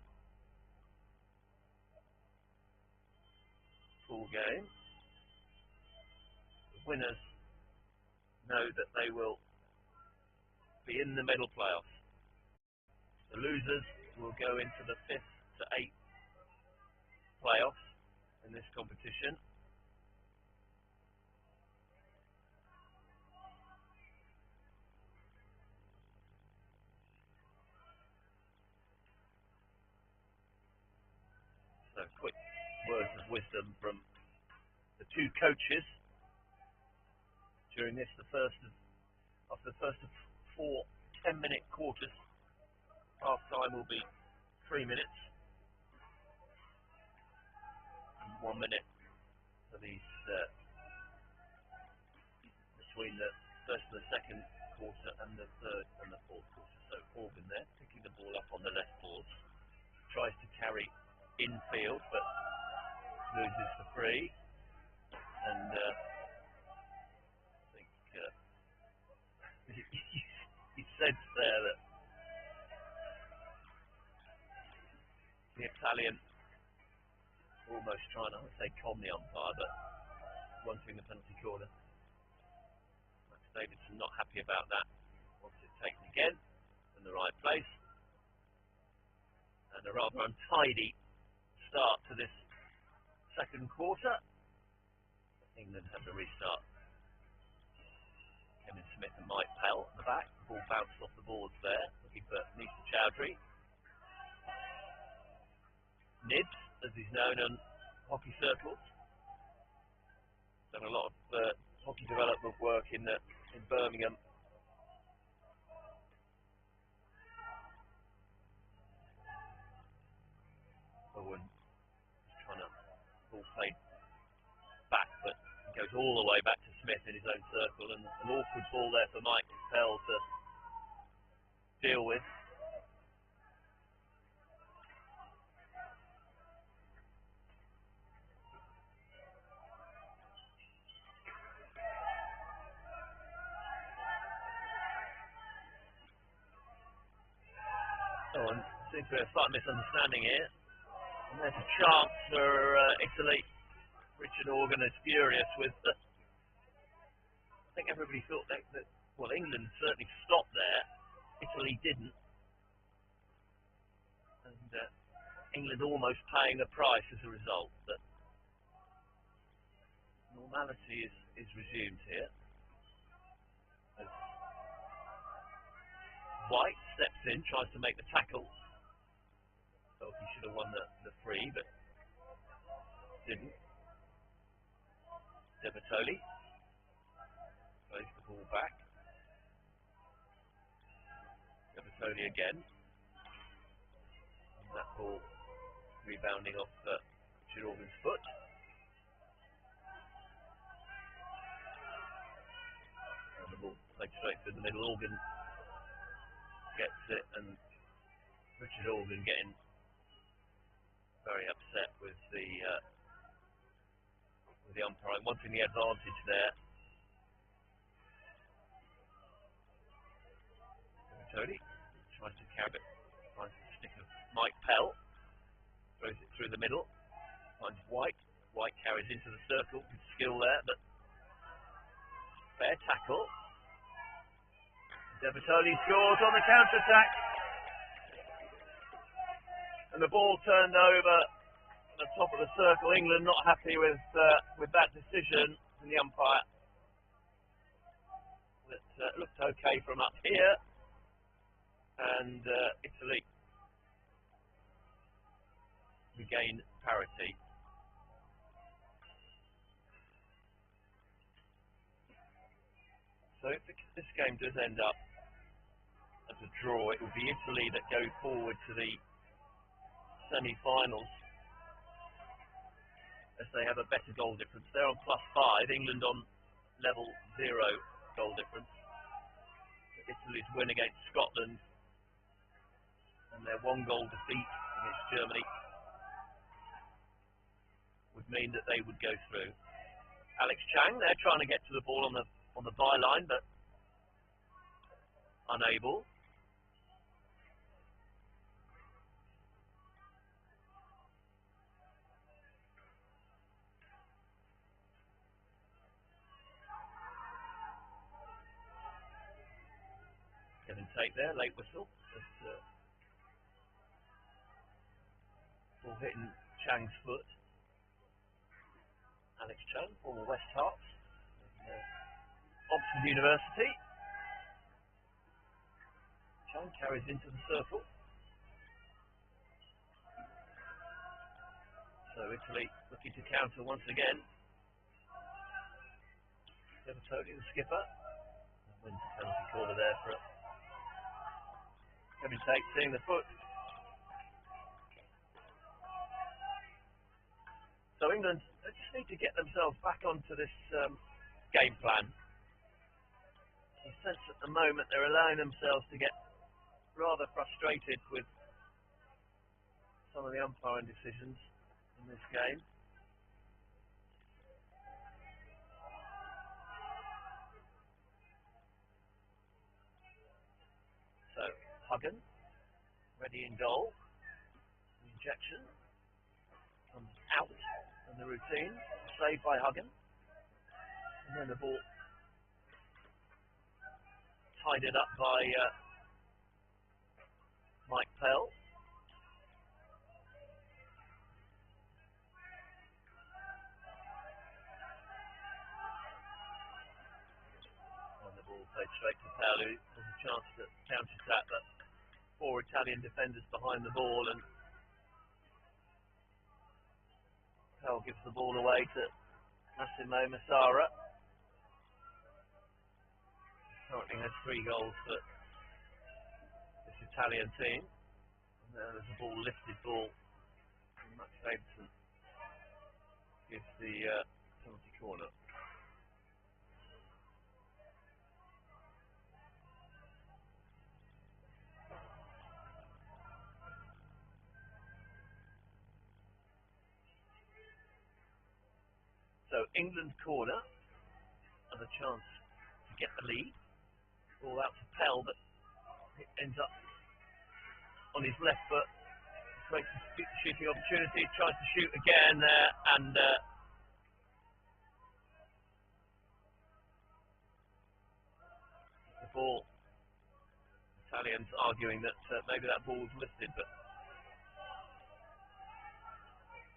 pool game. The winners know that they will be in the medal playoffs. The losers will go into the 5th to 8th playoffs in this competition. So quick words of wisdom from the two coaches during this, after the first of 4 10-minute quarters. Half time will be 3 minutes and 1 minute for these between the first and the second quarter and the third and the fourth quarter. So Organ there picking the ball up on the left board, tries to carry infield, but loses for free. And I think he said there that the Italian almost trying to, I would say, calm the umpire, but wanting the penalty corner. Max Davidson not happy about that. Wants it taken again in the right place. And a rather untidy start to this second quarter. England have the restart. Kevin Smith and Mike Pell at the back. The ball bounced off the boards there, looking for Nisa Chowdhury. Nibs, as he's known in hockey circles. Done a lot of hockey development work in Birmingham. Owen is trying to ball played back, but it goes all the way back to Smith in his own circle, and an awkward ball there for Mike Pell to deal with. Oh, and seems to be a slight misunderstanding here. And there's a chance for Italy. Richard Organ is furious with I think everybody thought that well, England certainly stopped there. Italy didn't. And England almost paying the price as a result. But normality is resumed here. As White steps in, tries to make the tackle. Thought he should have won the free, but didn't. Devertoli plays the ball back. Devertoli again. And that ball rebounding off Richard Organ's foot. And the ball played straight through the middle. Organ gets it, and Richard Organ getting very upset with the umpire, wanting the advantage there. Tony tries to carry it, finds the stick of Mike Pell, throws it through the middle, finds White. White carries into the circle, good skill there, but fair tackle. Devertoli scores on the counter-attack. And the ball turned over at the top of the circle. England not happy with that decision from the umpire. It looked okay from up here. And Italy regain parity. So if this game does end up as a draw, it will be Italy that go forward to the semi-finals, as they have a better goal difference. They're on +5, England on level 0 goal difference. Italy's win against Scotland and their 1-goal defeat against Germany would mean that they would go through. Alex Chang, they're trying to get to the ball on the byline, but unable. Kevin Tate there, late whistle. Ball hitting Chang's foot. Alex Chang, former West Hearts, Oxford University. Chang carries into the circle. So Italy looking to counter once again. Tony, the skipper, wins the penalty corner there for it. Kevin Tate seeing the foot. So England just need to get themselves back onto this game plan. I sense at the moment they're allowing themselves to get rather frustrated with some of the umpiring decisions in this game. So Huggan, ready in goal. The injection comes out in the routine, saved by Huggan. And then the ball tied it up by Mike Pell. And the ball played straight to Pell, who has a chance to counter-attack, but 4 Italian defenders behind the ball, and Pell gives the ball away to Massimo Massara. Currently has 3 goals for this Italian team. And there's a lifted ball. And Max Davidson gives the penalty corner. So England corner and a chance to get the lead. Ball out to Pell, but it ends up on his left foot. Creates a shooting opportunity. Tries to shoot again there, and the ball. Italians arguing that maybe that ball was lifted, but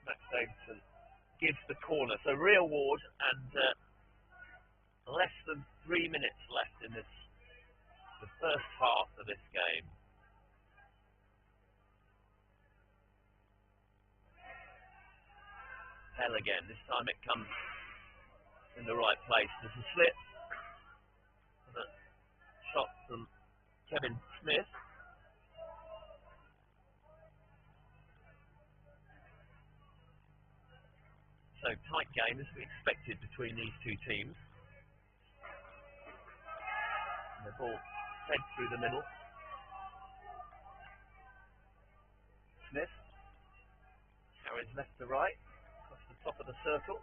Max Davidson gives the corner. So real Ward, and less than 3 minutes left in the first half of this game. Pell again. This time it comes in the right place. There's a slip and a shot from Kevin Smith. So tight game as we expected between these two teams. And the ball fed through the middle. Smith carries left to right across the top of the circle.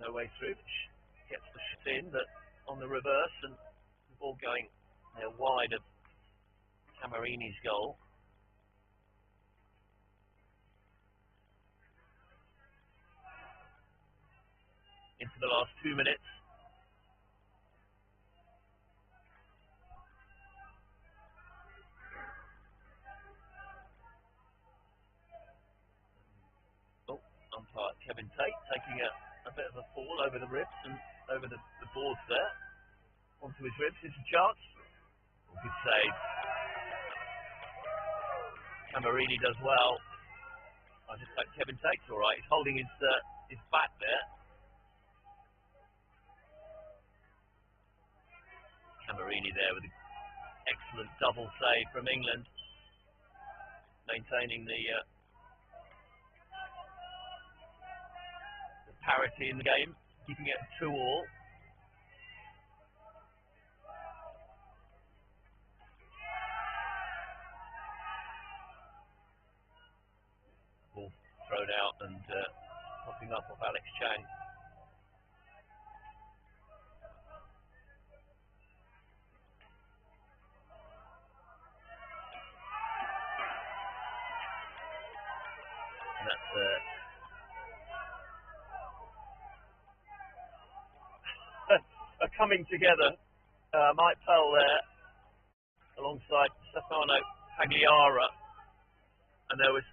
No way through. Gets the shot in, but on the reverse, and the ball going wide of Camarini's goal. Into the last 2 minutes. Oh, umpire Kevin Tate taking a bit of a fall over the ribs and over the boards there. Onto his ribs. It's a chance. Oh, good save. Camarini does well. I just hope Kevin Tate's alright. He's holding his back there. Camarini there with an excellent double save from England. maintaining the parity in the game, keeping it 2-2. Ball thrown out and popping up off Alex Chang. And that's a coming together. Mike Pell there alongside Stefano Pagliara, and there was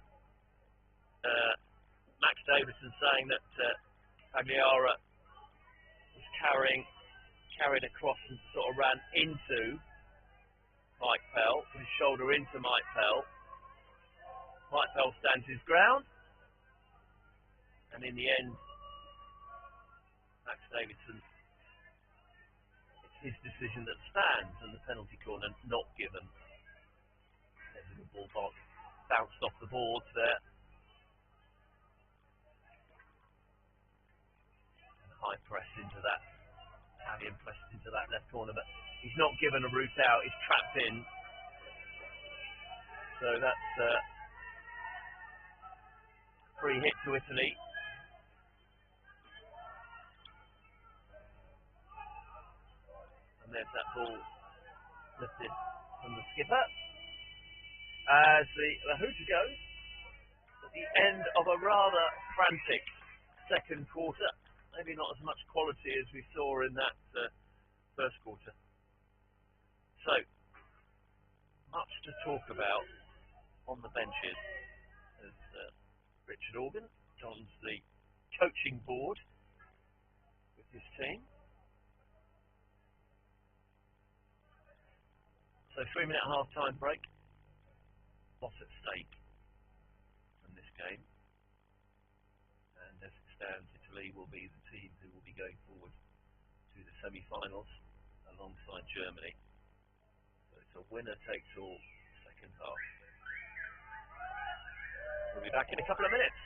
Max Davison saying that Pagliara was carried across and sort of ran into Mike Pell, put his shoulder into Mike Pell. Mike Pell stands his ground, and in the end, Max Davison, it's his decision that stands, and the penalty corner not given. The ball bounced off the boards there. And high press into that, Italian press into that left corner, but he's not given a route out, he's trapped in. So that's free hit to Italy. And there's that ball lifted from the skipper. As the hooter goes at the end of a rather frantic second quarter. Maybe not as much quality as we saw in that first quarter. So, much to talk about on the benches as Richard Organ dons the coaching board with his team. So 3-minute half-time break. Lots at stake in this game. And as it stands, Italy will be the team who will be going forward to the semi-finals alongside Germany. So it's a winner-takes-all second half. We'll be back in a couple of minutes.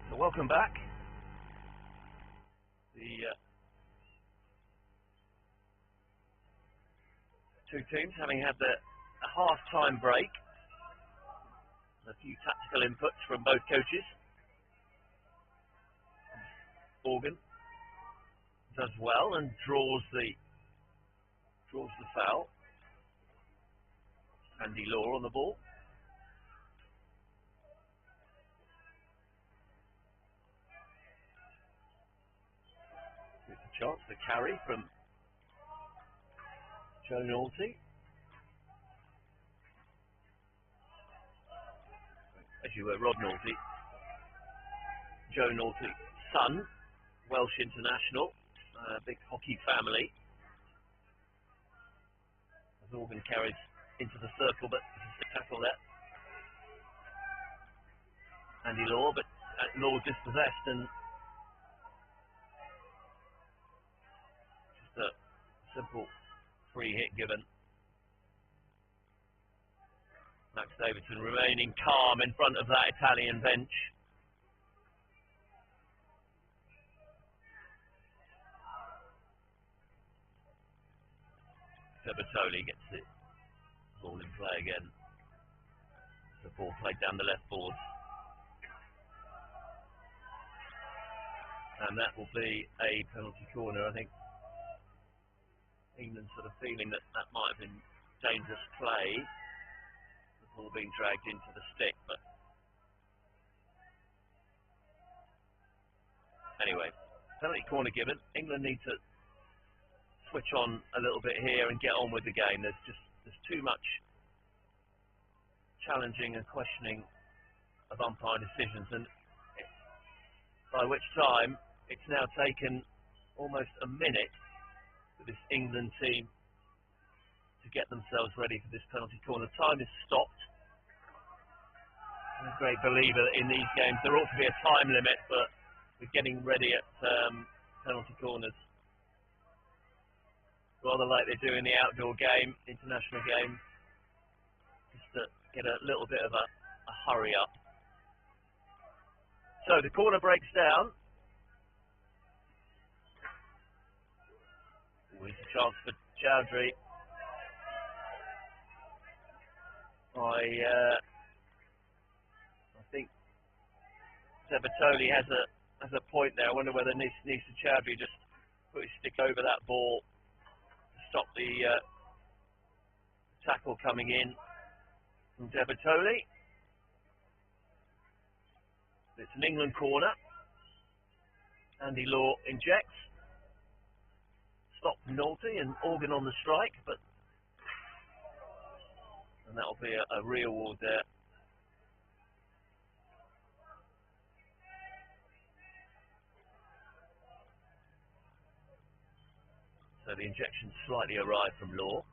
So welcome back. The two teams having had a half-time break. A few tactical inputs from both coaches. Organ does well and draws the foul. Andy Law on the ball. Here's a chance to carry from Joe Naughty. as you were, Rod Naughty, Joe Naughty's son, Welsh international, big hockey family. As Organ carries into the circle, but there's a tackle there. Andy Law, but Law dispossessed, and just a simple free hit given. Max Davidson remaining calm in front of that Italian bench. Bertoli gets it. Ball in play again. The ball played down the left board. And that will be a penalty corner. I think England sort of feeling that that might have been dangerous play. The ball being dragged into the stick, but anyway, penalty corner given. England need to switch on a little bit here and get on with the game. There's too much challenging and questioning of umpire decisions, and by which time it's now taken almost a minute for this England team to get themselves ready for this penalty corner. Time is stopped. I'm a great believer that in these games there ought to be a time limit for getting ready at penalty corners. Rather like they do in the outdoor game, international game, just to get a little bit of a hurry up. So the corner breaks down. Always a chance for Chowdhury. I think Bertoli has a point there. I wonder whether Nisa Chowdhury just put his stick over that ball to stop the tackle coming in from Bertoli. It's an England corner. Andy Law injects. Stop Naughty and Organ on the strike, and that'll be a rear award there. So the injection slightly awry from Law.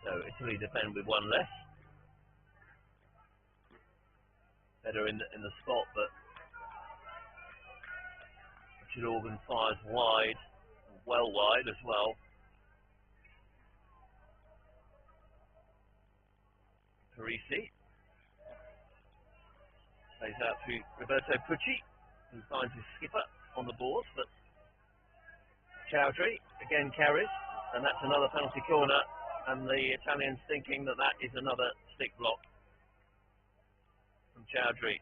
So Italy defend with one less. Better in the spot, but Richard Organ fires wide, well wide as well. Parisi plays out to Roberto Pucci, who finds his skipper on the board, but Chowdhury again carries, and that's another penalty corner. And the Italians thinking that that is another stick block from Chowdhury,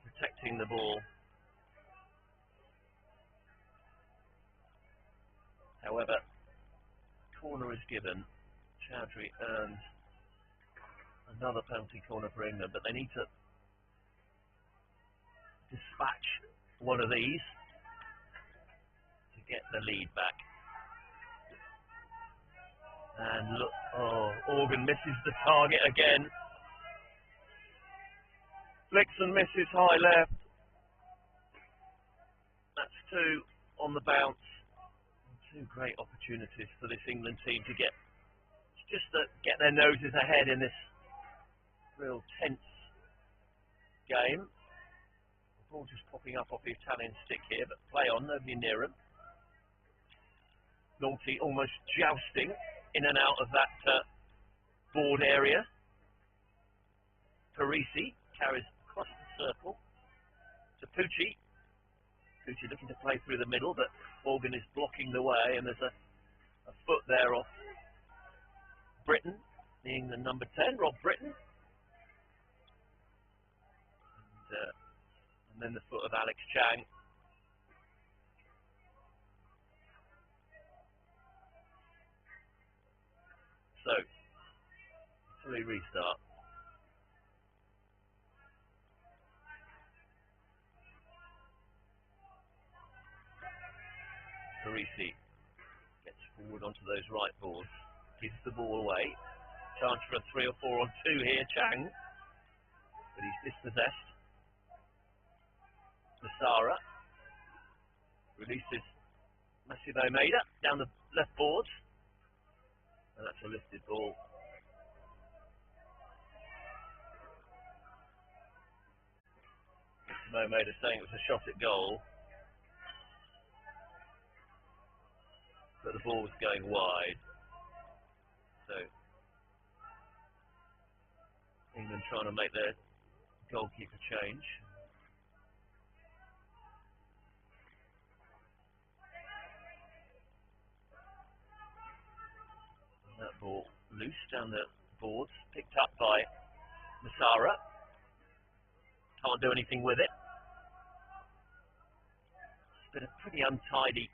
protecting the ball. However, corner is given. Chowdhury earns another penalty corner for England, but they need to dispatch one of these to get the lead back. And look, Organ misses the target again. Flixon misses high left. That's two on the bounce. Two great opportunities for this England team to get their noses ahead in this real tense game. The ball just popping up off the Italian stick here, but play on, nobody near him. Naughty almost jousting in and out of that board area. Parisi carries across the circle to Pucci. Pucci looking to play through the middle, but Organ is blocking the way, and there's a foot there off Britton, the England number 10, Rob Britton. And then the foot of Alex Chang. So, Italy restart. Parisi gets forward onto those right boards, gives the ball away. Chance for a 3 or 4 on 2 here, Chang. But he's dispossessed. Masara releases Massimo Maida down the left board. And that's a lifted ball. Massimo Maida saying it was a shot at goal. But the ball was going wide. So England trying to make their goalkeeper change. And that ball loose down the boards, picked up by Masara. Can't do anything with it. It's been a pretty untidy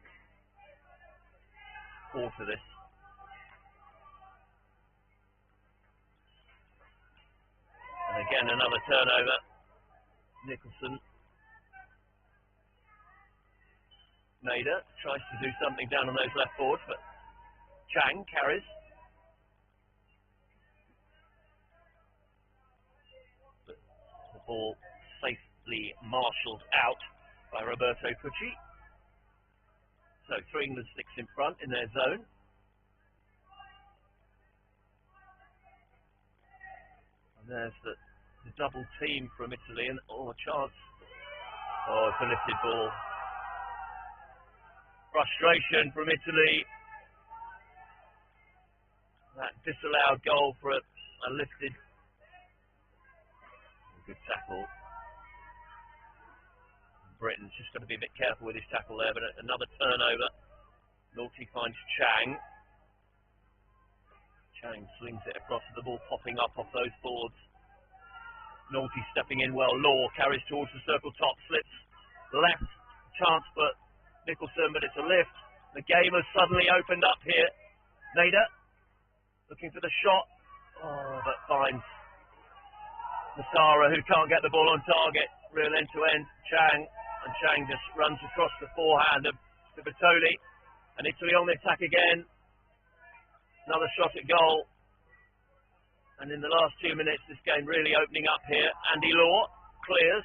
quarter this. And again another turnover. Nicholson. Maida tries to do something down on those left boards, but Chang carries. But the ball safely marshalled out by Roberto Pucci. So 3 England sticks in front in their zone. And there's the double team from Italy, and a chance. Oh, it's a lifted ball. Frustration from Italy. That disallowed goal for a lifted. Good tackle. Britain's just got to be a bit careful with his tackle there, but another turnover. Naughty finds Chang. Chang slings it across, the ball popping up off those boards. Naughty stepping in well. Law carries towards the circle top, slips left. Chance for Nicholson, but it's a lift. The game has suddenly opened up here. Maida looking for the shot. Oh, but finds Masara, who can't get the ball on target. Real end to end. Chang. And Chang just runs across the forehand of Bertoli. And Italy on the attack again. Another shot at goal. And in the last 2 minutes, this game really opening up here. Andy Law clears.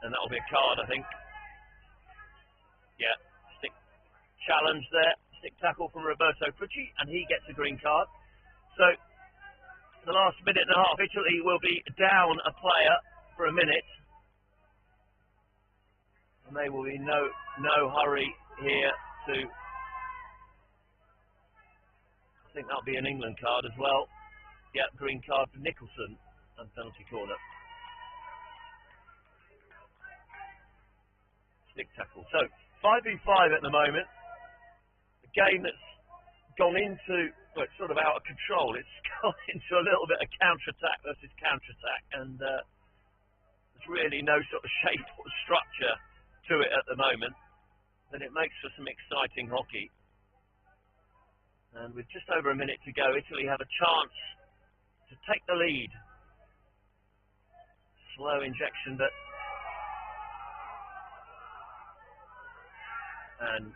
And that'll be a card, I think. Yeah, stick challenge there. Stick tackle from Roberto Pucci. And he gets a green card. So the last minute and a half, Italy will be down a player for a minute. And they will be no hurry here to... I think that'll be an England card as well. Yeah, green card for Nicholson and penalty corner. Stick tackle. So, 5v5 at the moment. A game that's gone into, well, it's sort of out of control. It's gone into a little bit of counter-attack versus counter-attack, and there's really no sort of shape or structure to it at the moment. But it makes for some exciting hockey. And with just over a minute to go, Italy have a chance to take the lead. Slow injection, but... And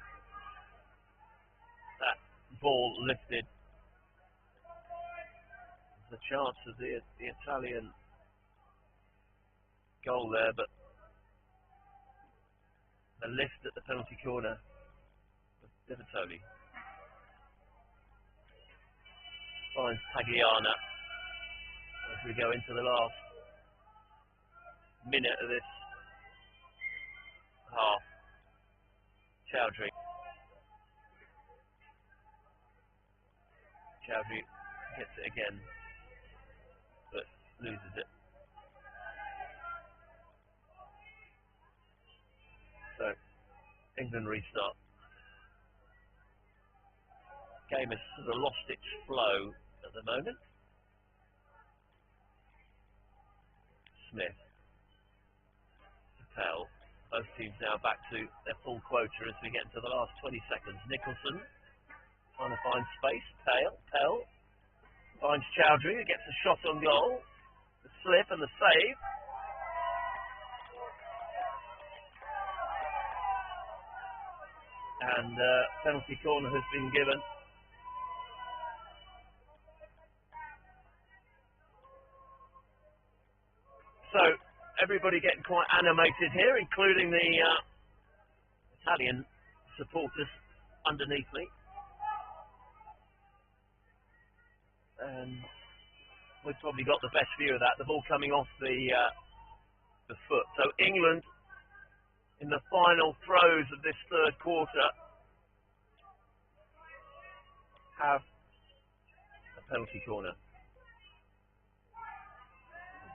that ball lifted. There's a chance of the Italian goal there, but the lift at the penalty corner of Bertoli finds Tagliana as we go into the last minute of this half. Chowdhury gets it again, but loses it. So, England restart. Game has sort of lost its flow at the moment. Smith, Patel, Both teams now back to their full quota as we get into the last 20 seconds. Nicholson trying to find space. Pell finds Chowdhury, who gets a shot on goal. The slip and the save. And penalty corner has been given. So everybody getting quite animated here, including the Italian supporters underneath me. And we've probably got the best view of that. The ball coming off the foot. So England, in the final throes of this third quarter, have a penalty corner.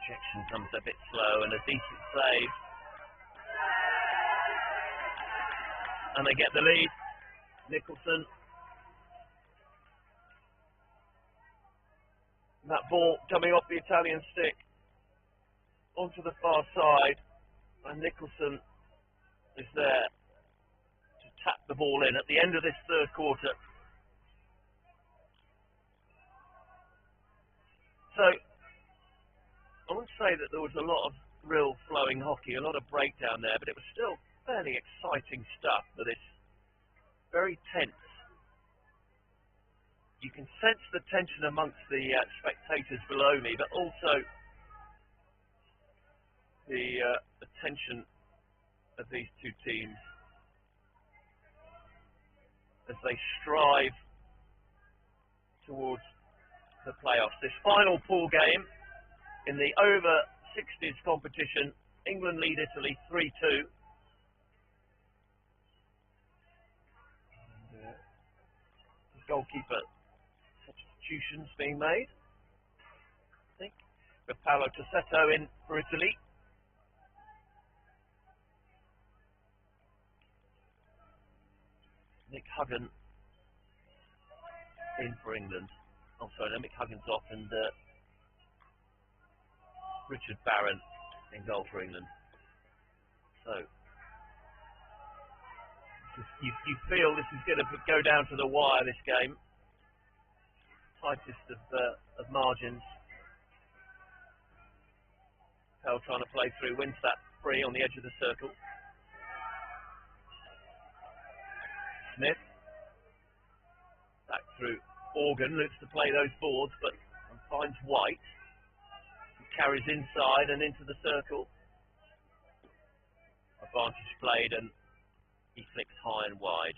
Ejection comes a bit slow and a decent save. And they get the lead. Nicholson. That ball coming off the Italian stick onto the far side, and Nicholson is there to tap the ball in at the end of this third quarter. So I wouldn't say that there was a lot of real flowing hockey, a lot of breakdown there, but it was still fairly exciting stuff for this very tense. You can sense the tension amongst the spectators below me, but also the tension of these two teams as they strive towards the playoffs. This final pool game in the over 60s competition, England lead Italy 3-2. And, goalkeeper substitutions being made, I think. With Paolo Tossetto in for Italy. Nick Huggan in for England. Oh, sorry, no, Mick Huggins off, and Richard Barron in goal for England. So you feel this is going to go down to the wire, this game. Tightest of margins. Pell trying to play through, wins that free on the edge of the circle. Smith back through Organ, looks to play those boards, but finds White. He carries inside and into the circle. Advantage played, and he flicks high and wide.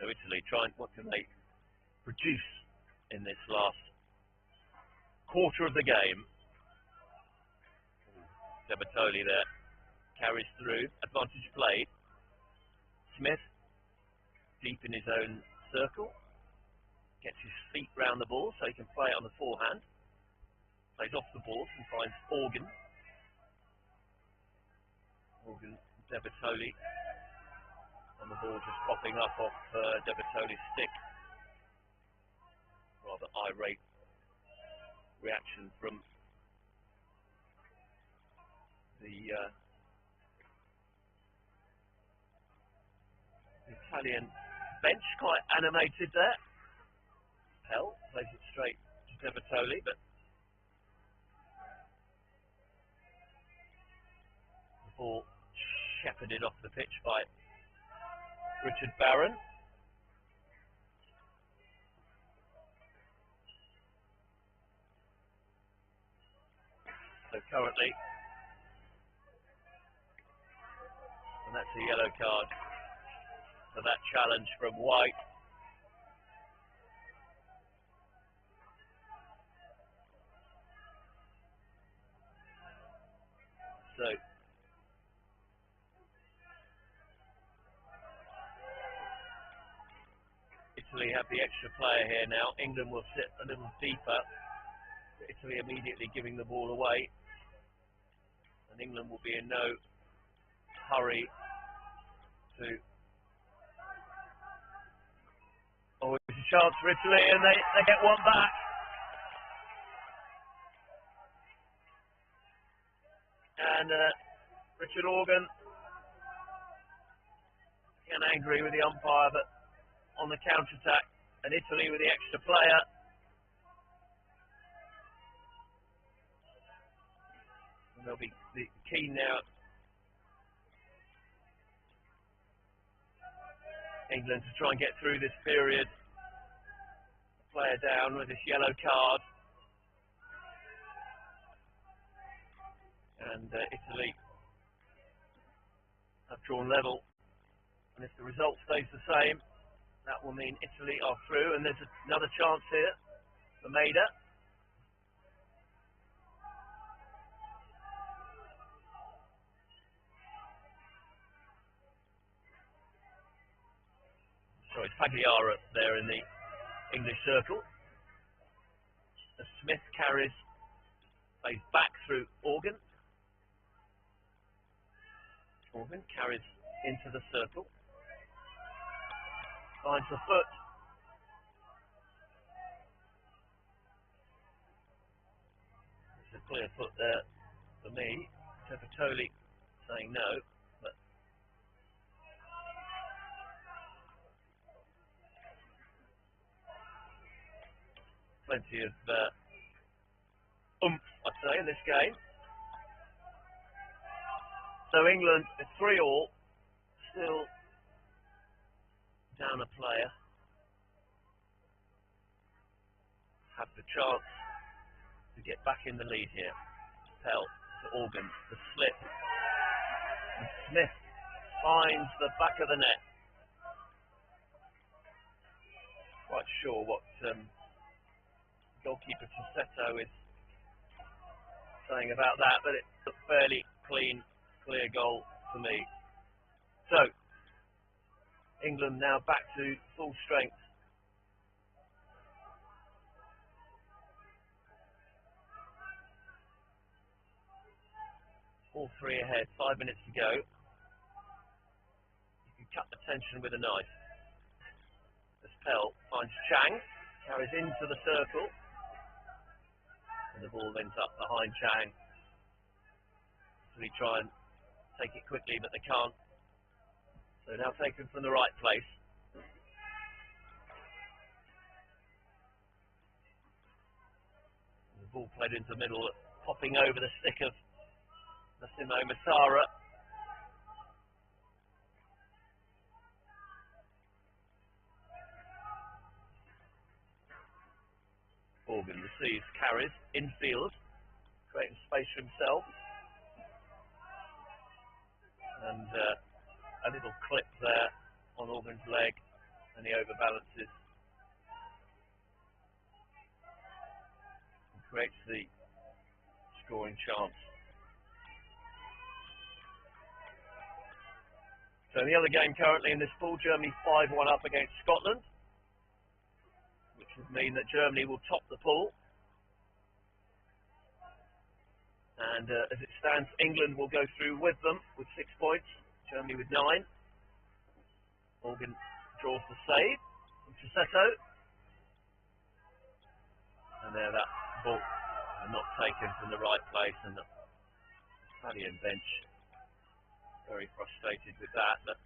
So Italy trying, what can they produce in this last quarter of the game? De Bertoli there carries through, advantage played. Smith deep in his own circle, gets his feet round the ball so he can play it on the forehand. Plays off the ball and finds Organ. De Bertoli on the ball, just popping up off De Bertoli's stick. Rather irate reaction from the Italian bench, quite animated there. Pell plays it straight to De Bertoli, but the ball shepherded off the pitch by Richard Barron. So currently, and that's a yellow card for that challenge from White. So Italy have the extra player here now. England will sit a little deeper. Italy immediately giving the ball away. And England will be in no hurry to... Oh, is a chance for Italy, and they get one back. And Richard Organ, again angry with the umpire, but on the counter-attack, and Italy with the extra player. And they'll be keen now. England to try and get through this period. Player down with this yellow card. And Italy have drawn level. And if the result stays the same, that will mean Italy are through. And there's another chance here for Maida. Sorry, Pagliara there in the English circle. As Smith plays back through Organ. Organ carries into the circle. Finds the foot. It's a clear foot there for me. Teffatoli saying no, but plenty of oomph, I'd say, in this game. So England is 3-3, still down a player. Have the chance to get back in the lead here. Pell to Organ, the slip. And Smith finds the back of the net. Quite sure what goalkeeper Tossetto is saying about that, but it's a fairly clear goal for me. So, England now back to full strength. All three ahead, 5 minutes to go. You can cut the tension with a knife. As Pell finds Chang, carries into the circle. And the ball ends up behind Chang. So they try and take it quickly, but they can't. So now taken from the right place. The ball played into the middle, popping over the stick of Massimo Massara. Organ receives, carries, infield, creating space for himself. And a little clip there on Organ's leg, and he overbalances. And creates the scoring chance. So the other game currently in this pool, Germany 5-1 up against Scotland, which would mean that Germany will top the pool. And as it stands, England will go through with them with 6 points, Germany with 9. Organ draws the save from Tossetto. And there that ball not taken from the right place, and the Italian bench very frustrated with that, but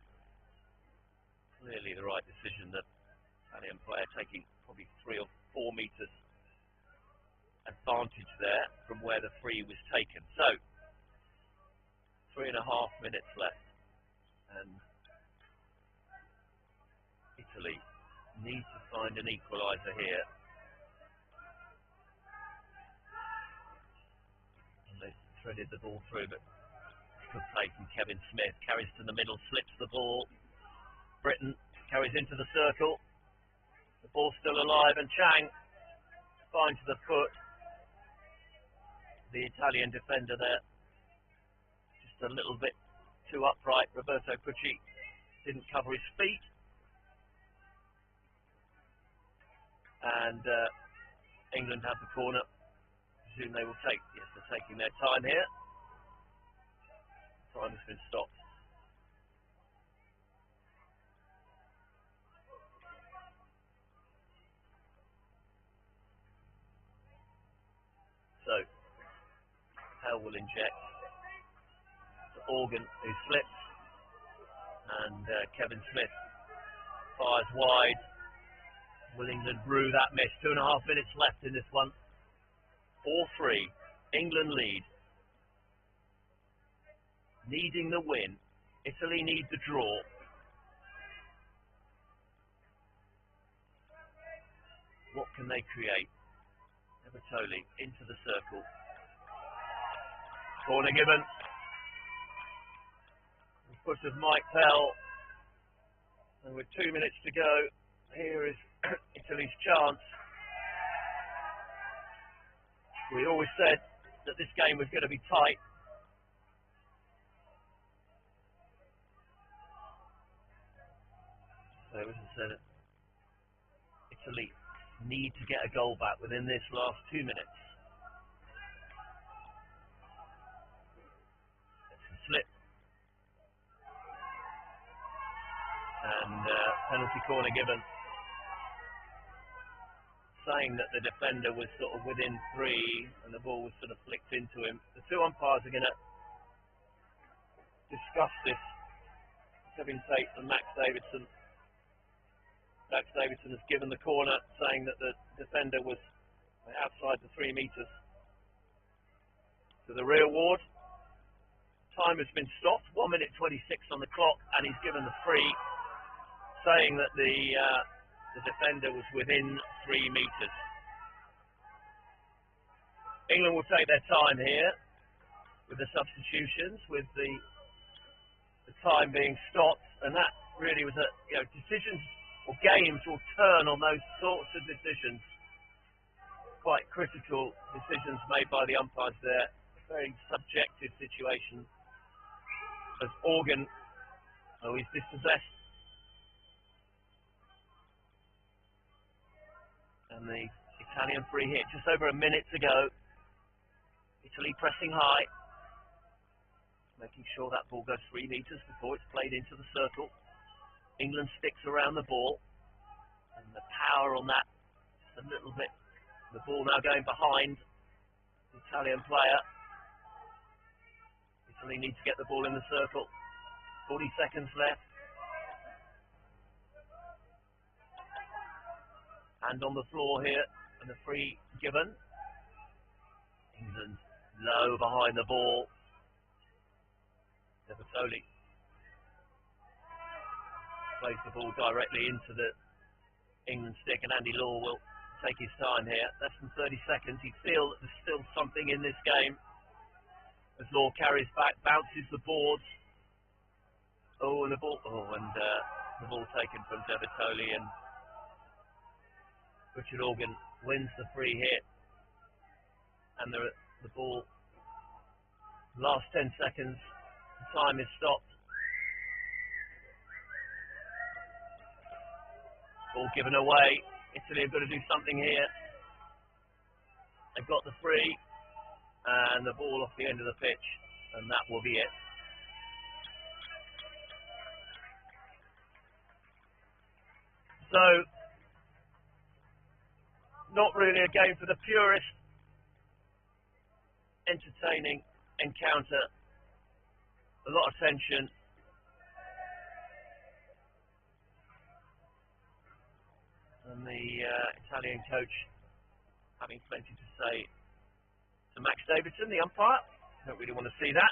clearly the right decision. The Italian player taking probably 3 or 4 metres advantage there from where the free was taken. So 3.5 minutes left, and Italy need to find an equaliser here. And they threaded the ball through, but good play from Kevin Smith. Carries to the middle, slips the ball. Britain carries into the circle. The ball's still alive, and Chang finds the foot. The Italian defender there, just a little bit too upright. Roberto Pucci didn't cover his feet. And England have the corner. I presume they will take, yes, they're taking their time here. Time has been stopped. player will inject. To Organ, who slips, and Kevin Smith fires wide. Will England brew that miss? 2.5 minutes left in this one. 4-3. England lead. Needing the win. Italy need the draw. What can they create? Bertoli into the circle. Corner given. The foot of Mike Pell. And with 2 minutes to go, here is Italy's chance. We always said that this game was going to be tight. So as I said, Italy need to get a goal back within this last 2 minutes. It's a slip. And penalty corner given. Saying that the defender was sort of within 3 and the ball was sort of flicked into him. The two umpires are going to discuss this. Kevin Tate and Max Davidson. Max Davidson has given the corner, saying that the defender was outside the 3 metres. To the rear ward. Time has been stopped. 1 minute 26 on the clock, and he's given the free, saying that the defender was within 3 metres. England will take their time here with the substitutions, with the time being stopped, and that really was a decisions or games will turn on those sorts of decisions. Quite critical decisions made by the umpires there. Very subjective situation. As Organ, he's dispossessed. And the Italian free hit just over a minute to go. Italy pressing high. Making sure that ball goes 3 metres before it's played into the circle. England sticks around the ball. And the power on that, just a little bit. The ball now going behind the Italian player. Italy need to get the ball in the circle. 40 seconds left. Hand on the floor here, and the free given. England low behind the ball. Bertoli plays the ball directly into the England stick, and Andy Law will take his time here. Less than 30 seconds. He feels that there's still something in this game. As Law carries back, bounces the boards. And the ball taken from Bertoli, and Richard Organ wins the free hit. And the ball, last 10 seconds, the time is stopped. Ball given away. Italy have got to do something here. They've got the free, and the ball off the end of the pitch, and that will be it. So, not really a game for the purist. Entertaining encounter. A lot of tension. And the Italian coach having plenty to say to Max Davidson, the umpire. Don't really want to see that.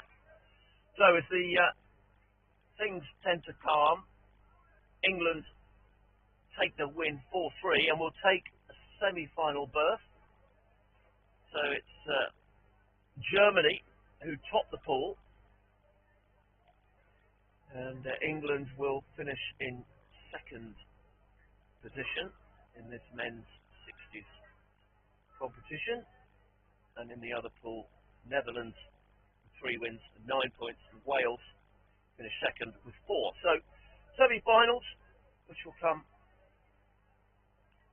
So as the things tend to calm, England take the win 4-3 and will take a semi-final berth. So it's Germany who top the pool, and England will finish in second position in this men's 60s competition. And in the other pool, Netherlands, 3 wins and 9 points, and Wales finish second with 4. So semi-finals, which will come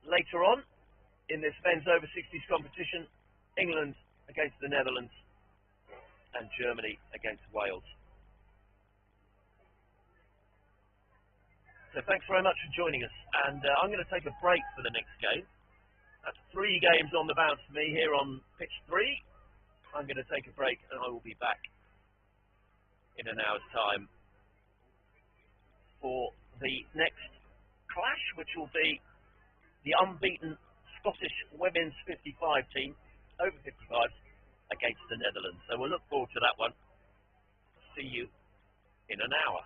later on in this men's over 60s competition. England against the Netherlands and Germany against Wales. So thanks very much for joining us, and I'm going to take a break for the next game. That's 3 games on the bounce for me here on pitch 3, I'm going to take a break and I will be back in an hour's time for the next clash, which will be the unbeaten Scottish women's 55 team, over 55s, against the Netherlands. So we'll look forward to that one. See you in an hour.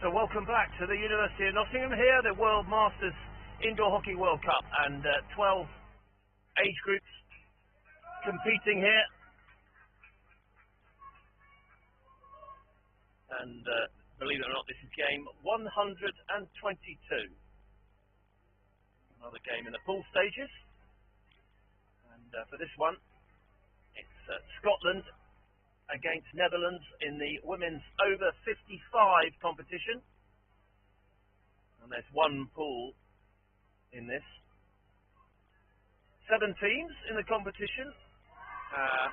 So welcome back to the University of Nottingham here, the World Masters Indoor Hockey World Cup, and 12 age groups competing here. And believe it or not, this is game 122. Another game in the pool stages. And for this one, it's Scotland against Netherlands in the women's over 55 competition. And there's one pool in this. 7 teams in the competition.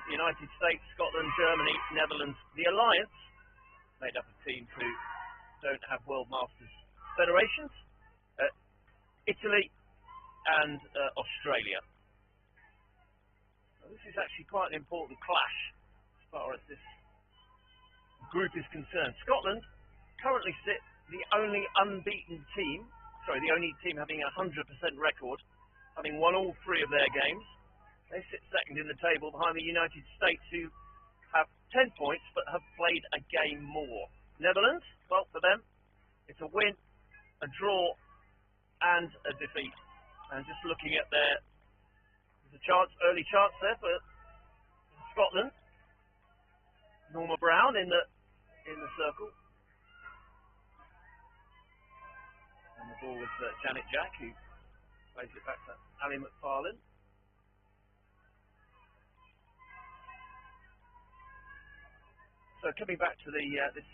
United States, Scotland, Germany, Netherlands. The Alliance, made up of teams who don't have World Masters federations. Italy and Australia. So this is actually quite an important clash as far as this group is concerned. Scotland currently sit the only unbeaten team, the only team having a 100% record, having won all 3 of their games. They sit second in the table behind the United States, who have 10 points but have played a game more. Netherlands, well, for them, it's a win, a draw, and a defeat. And just looking at there's a early chance there for Scotland. Norma Brown in the circle. And the ball with Janet Jack, who plays it back to Ali McFarlane. So coming back to this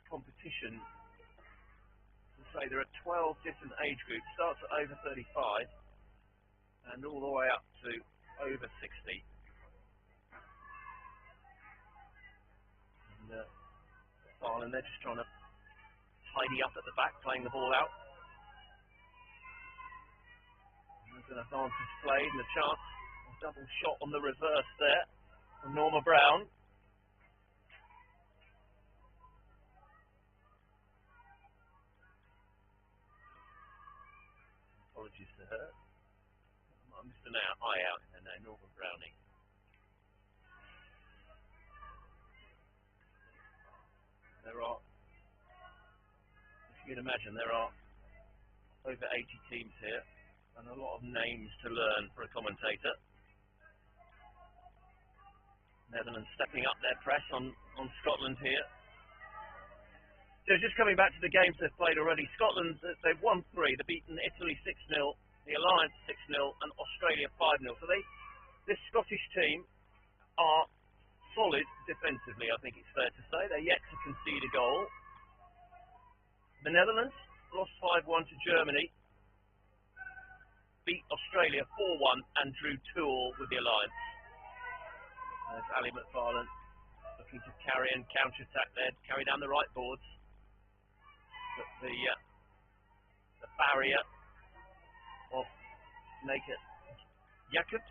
competition, to say there are 12 different age groups. Starts at over 35 and all the way up to over 60. And Farland, they're just trying to tidy up at the back, playing the ball out. And there's an advantage played and a chance, a double shot on the reverse there. from Norma Brown. Apologies to her. I missed an eye out in her name, Norma Browning. There are, if you can imagine, there are over 80 teams here and a lot of names to learn for a commentator. Netherlands stepping up their press on Scotland here. So just coming back to the games they've played already, Scotland, they've won 3. They've beaten Italy 6-0, the Alliance 6-0, and Australia 5-0. So this Scottish team are solid defensively, I think it's fair to say. They're yet to concede a goal. The Netherlands lost 5-1 to Germany, beat Australia 4-1, and drew 2-2 with the Alliance. There's Ali McFarlane looking to carry and counter-attack there, carry down the right boards. But the barrier of naked Jacobs.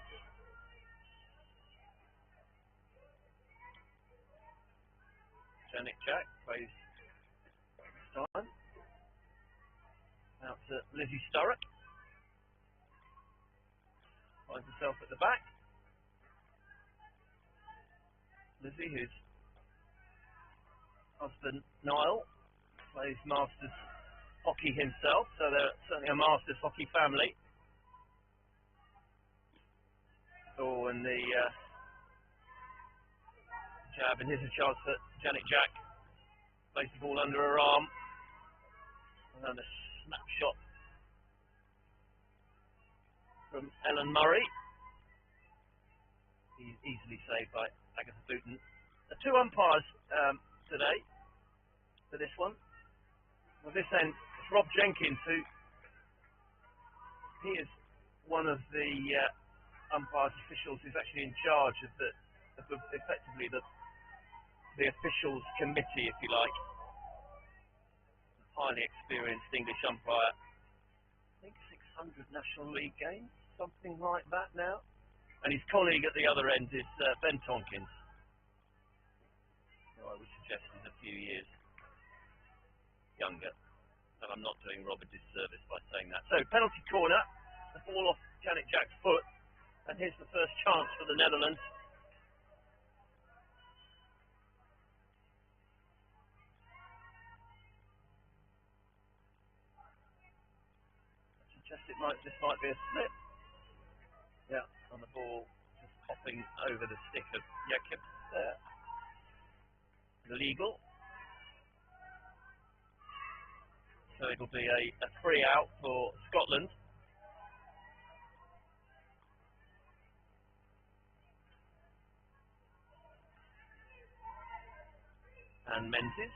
Janet Jack plays this time. Out to Lizzie Sturrock. Finds herself at the back. Lizzie, whose husband Niall plays Masters hockey himself, so they're certainly a Masters hockey family. Oh, and the jab, and here's a chance for Janet Jack. Plays the ball under her arm. And then a snapshot from Ellen Murray. He's easily saved by Agatha Booten. The 2 umpires today for this one. On this end, it's Rob Jenkins, who he is one of the umpires officials who's actually in charge of effectively the officials committee, if you like. Highly experienced English umpire. I think 600 National League games, something like that now. And his colleague at the other end is Ben Tonkins, who I would suggest is a few years younger. And I'm not doing Rob a disservice by saying that. So, penalty corner, the ball off Janet Jack's foot. And here's the first chance for the Netherlands. I suggest this might be a slip. Yeah, on the ball, just popping over the stick of Jakob there. Illegal. So it'll be a free out for Scotland. And Menzies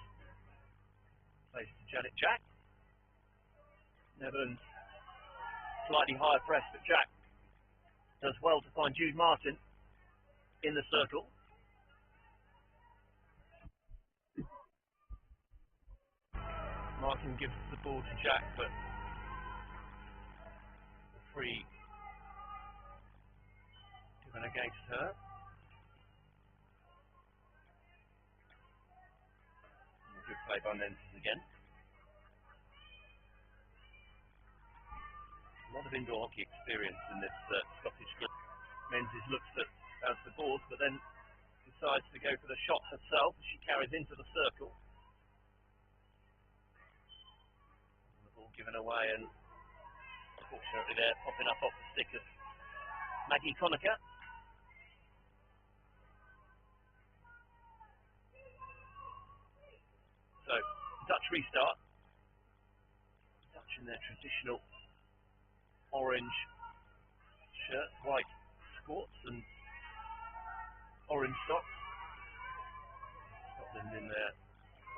plays to Janet Jack. Netherlands slightly higher press, but Jack does well to find Jude Martin in the circle. Martin gives the ball to Jack, but the free given against her. Good play by Menzies again. A lot of indoor hockey experience in this Scottish club. Menzies looks at the boards, but then decides to go for the shot herself as she carries into the circle. And the ball given away, and unfortunately there, popping up off the stick of Maggie Conacher. So, Dutch restart. Dutch in their traditional orange shirt, white sports and orange socks. Scotland in their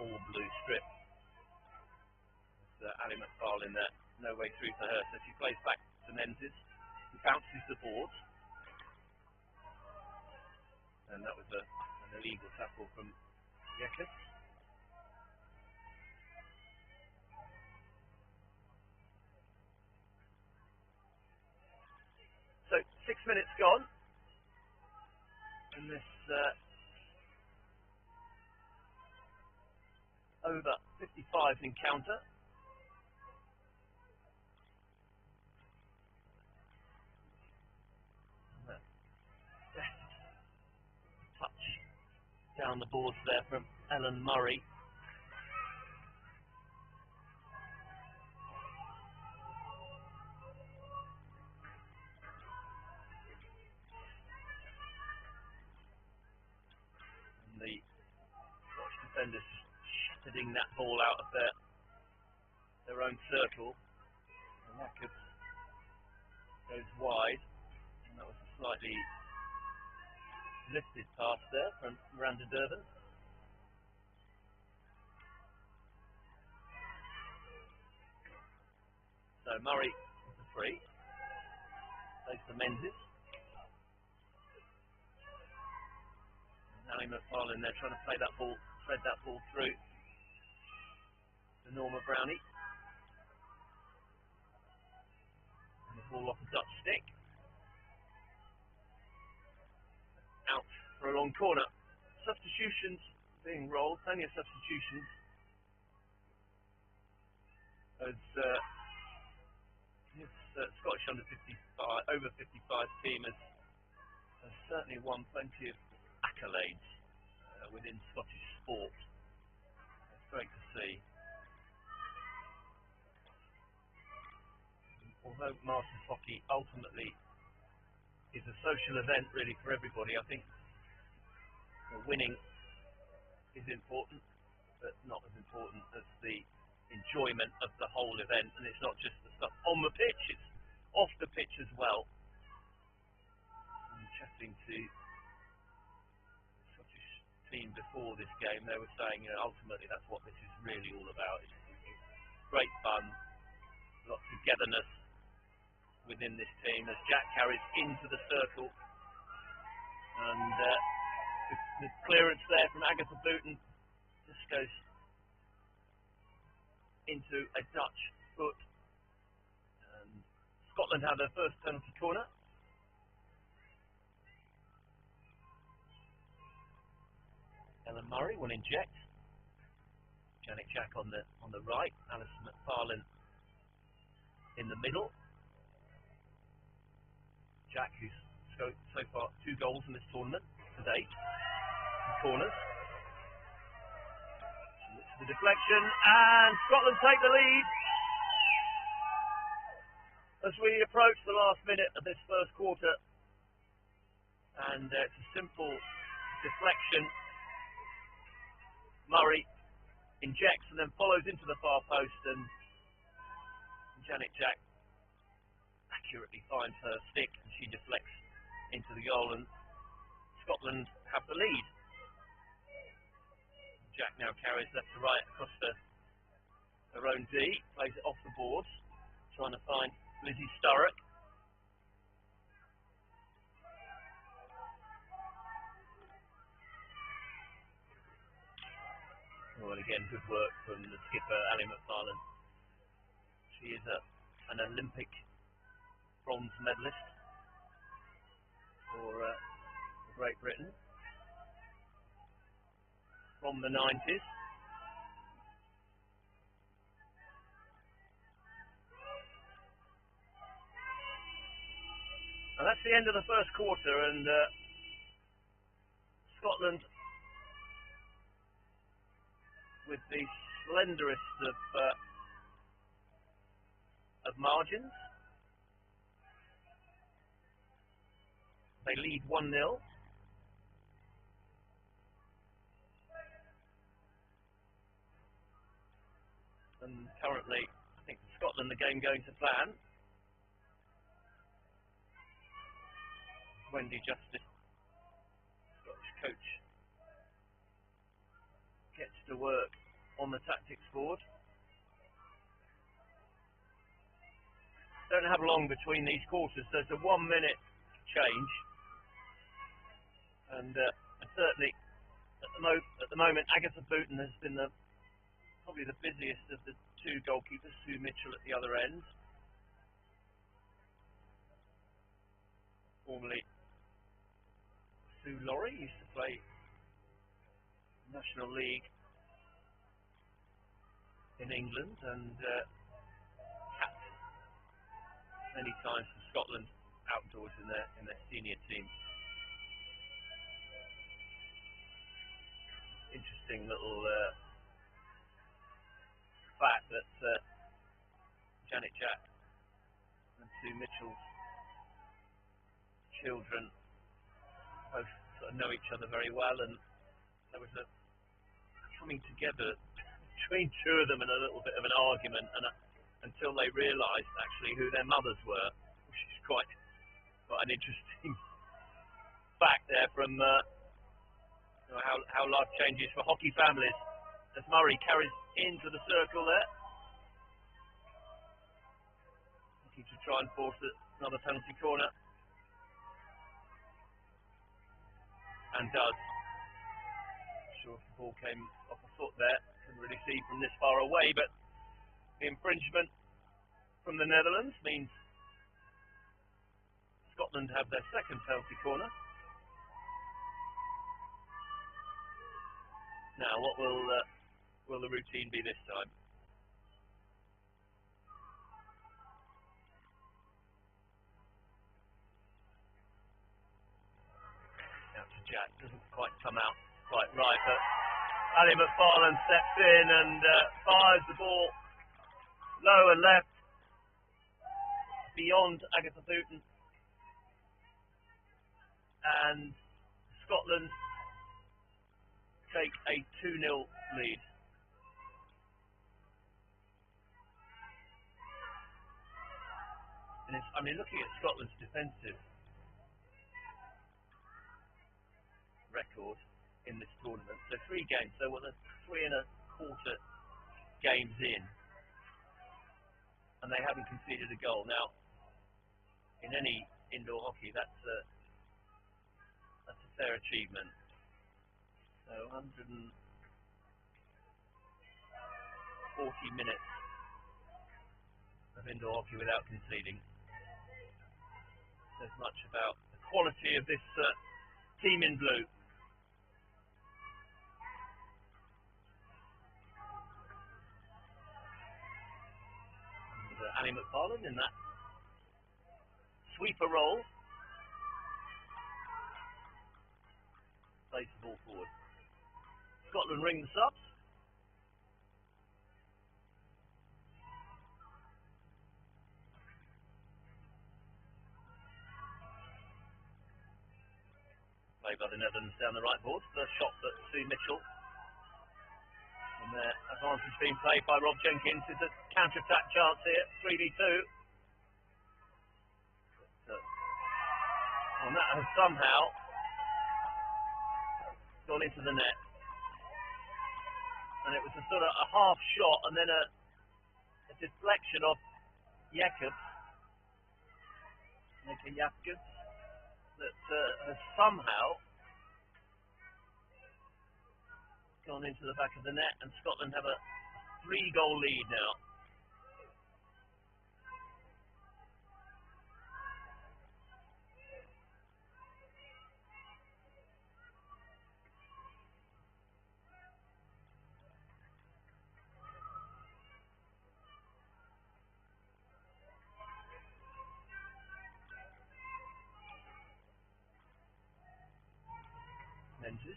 all blue strip. It's Ali McFarlane there, no way through for her, so she plays back to Menzies, who bounces the board. And that was an illegal tackle from Jekers. So 6 minutes gone in this over 55 encounter. Touch down the boards there from Ellen Murray. And the Scottish defenders shepherding that ball out of their own circle. And that goes wide. And that was a slightly lifted pass there from Miranda Durbin. So Murray with the free. Plays to Menzies. Ali McFarlane there trying to play that ball, thread that ball through to Norma Brownie. And the ball off the Dutch stick. Out for a long corner. Substitutions being rolled, plenty of substitutions. As this Scottish under 55, over 55 team has certainly won plenty of accolades within Scottish sport. It's great to see. Although Masters hockey ultimately is a social event really for everybody, I think winning is important, but not as important as the enjoyment of the whole event. And it's not just the stuff on the pitch, it's off the pitch as well. And chatting to the Scottish team before this game, they were saying, ultimately that's what this is really all about. It's great fun, a lot of togetherness within this team as Jack carries into the circle. And the clearance there from Agatha Booten just goes into a Dutch foot. And Scotland have their first penalty corner. Ellen Murray will inject. Janet Jack on the right. Alison McFarlane in the middle. Jack, who's scored so far 2 goals in this tournament to date. Corners. The deflection, and Scotland take the lead as we approach the last minute of this first quarter. And it's a simple deflection. Murray injects and then follows into the far post, and Janet Jack accurately finds her stick and she deflects into the goal, and Scotland have the lead. Jack now carries left to right across her own D, plays it off the boards, trying to find Lizzie Sturrock. Oh, and again, good work from the skipper, Ali McFarlane. She is an Olympic bronze medalist for Great Britain from the 90s. And that's the end of the first quarter, and Scotland with the slenderest of margins. They lead 1-0. And currently, I think for Scotland, the game going to plan. Wendy Justice, Scottish coach, gets to work on the tactics board. Don't have long between these quarters, so it's a 1-minute change. And certainly, at the moment, Agatha Booten has been probably the busiest of the 2 goalkeepers, Sue Mitchell at the other end. Formerly Sue Laurie used to play National League in England and capped many times for Scotland outdoors in their senior team. Interesting little fact that Janet Jack and Sue Mitchell's children both sort of know each other very well, and there was a coming together between two of them in a little bit of an argument, and until they realised actually who their mothers were, which is quite an interesting fact there from how life changes for hockey families as Murray carries into the circle there, looking to try and force another penalty corner, and does. Sure, if the ball came off a foot there, couldn't really see from this far away, but the infringement from the Netherlands means Scotland have their second penalty corner. Now, what will the routine be this time? Out to Jack, doesn't quite come out quite right, but Ali McFarlane steps in and fires the ball low and left beyond Agatha Booten, and Scotland take a 2-0 lead. And looking at Scotland's defensive record in this tournament, so 3 games, so they're 3 1/4 games in, and they haven't conceded a goal. Now, in any indoor hockey, that's a fair achievement. So 140 minutes of indoor hockey without conceding. Says much about the quality of this team in blue. And Ali McFarlane in that sweeper role plays the ball forward. Scotland ring the subs. Played by the Netherlands down the right board. First shot for Sue Mitchell. And their advantage being played by Rob Jenkins. Is a counter-attack chance here, 3v2. And that has somehow gone into the net. And it was a sort of a half shot and then a deflection of Jacobs, Nicky Jacobs, that has somehow gone into the back of the net, and Scotland have a 3-goal lead now. Menzies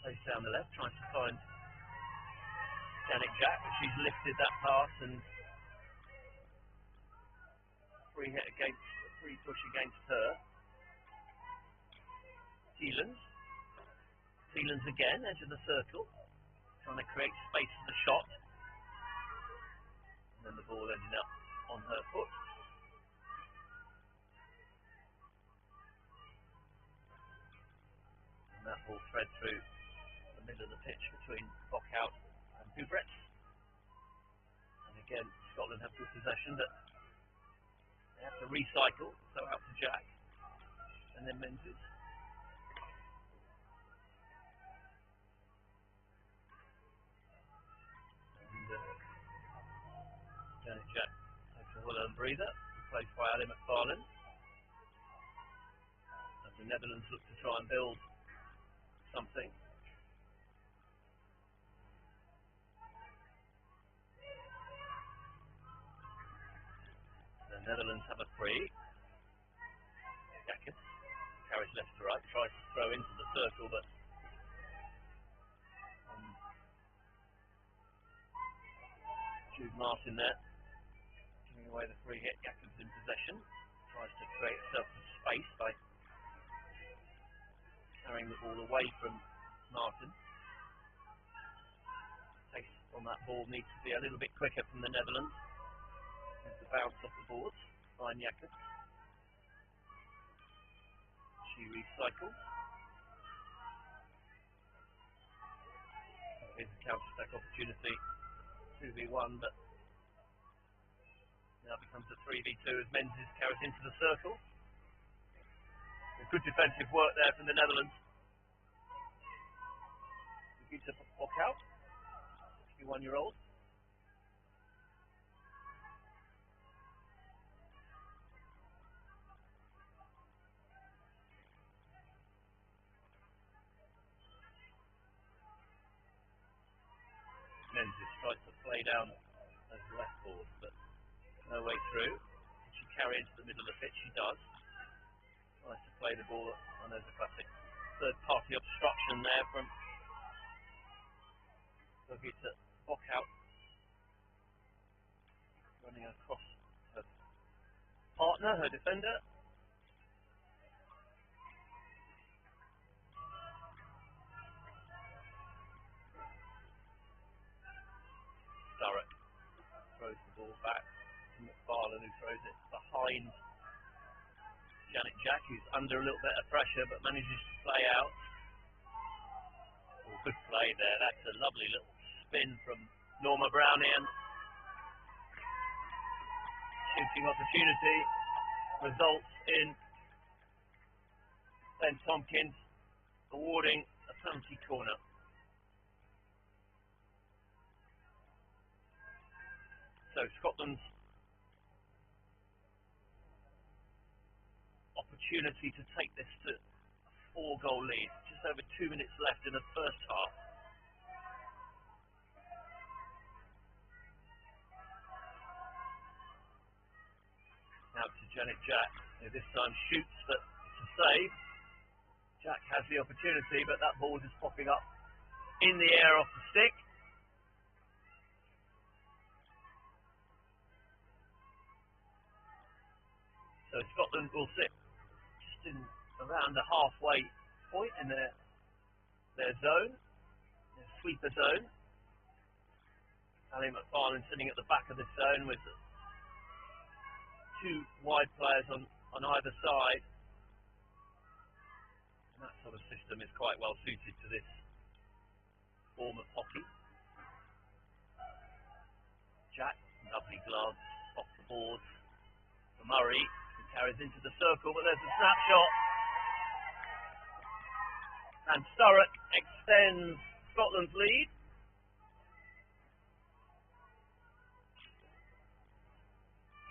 plays down the left, trying to find Janet Jack, but she's lifted that pass and free push against her. Thielens again, edge of the circle, trying to create space for the shot. And then the ball ended up on her foot. That ball thread through the middle of the pitch between Bockhout and Dubretz. And again, Scotland have good possession, but they have to recycle, so out to Jack. And then Menzies. And Janet Jack takes a well-earned breather, replaced by Ali McFarlane. As the Netherlands look to try and build something. The Netherlands have a free. Jacket carries left to right, tries to throw into the circle, but Jude Martin there, giving away the free hit. Jakob's in possession, tries to create herself some space by carrying the ball away from Martin. Pace on that ball needs to be a little bit quicker from the Netherlands. There's the bounce off the boards by Jakob. She recycles. Here's a counter-attack opportunity. 2v1, but now becomes a 3v2 as Menzies carries into the circle. Good defensive work there from the Netherlands. Gita Bockout, 61-year-old. Menzies tries to play down those left boards, but no way through. Can she carry into the middle of the pitch? She does. Tries to play the ball, and there's a classic third-party obstruction there from Gita Bockout, running across her partner, her defender. Sturrock throws the ball back to McFarlane, who throws it behind Janet Jack, who's under a little bit of pressure but manages to play out. Oh, good play there. That's a lovely little spin from Norma Brownian. Shooting opportunity results in Ben Tompkins awarding a penalty corner. So Scotland's opportunity to take this to a 4-goal lead. Just over 2 minutes left in the first half. Now to Janet Jack, who this time shoots, but it's a save. Jack has the opportunity, but that ball is popping up in the air off the stick. So Scotland will sit just in around the halfway point in their zone, their sweeper zone. Ali McFarlane sitting at the back of the zone with 2 wide players on either side. And that sort of system is quite well suited to this form of hockey. Jack, lovely glance off the boards for Murray. Carries into the circle, but there's a snapshot. And Sturrock extends Scotland's lead.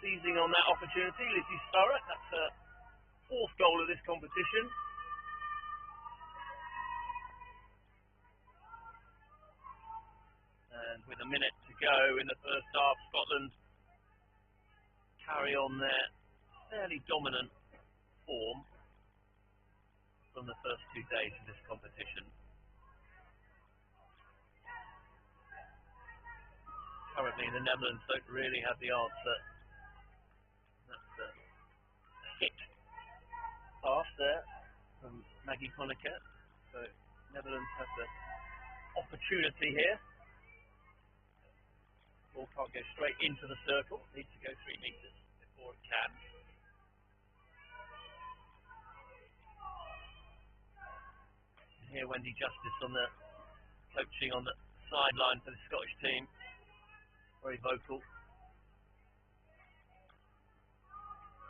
Seizing on that opportunity, Lizzie Sturrock. That's her 4th goal of this competition. And with a minute to go in the first half, Scotland carry on their fairly dominant form from the first 2 days of this competition. Currently, the Netherlands don't really have the answer. That's a hit pass there from Maggie Conacher. So Netherlands have the opportunity here. Ball can't go straight into the circle. Needs to go 3 metres before it can. Here, Wendy Justice on the coaching on the sideline for the Scottish team. Very vocal.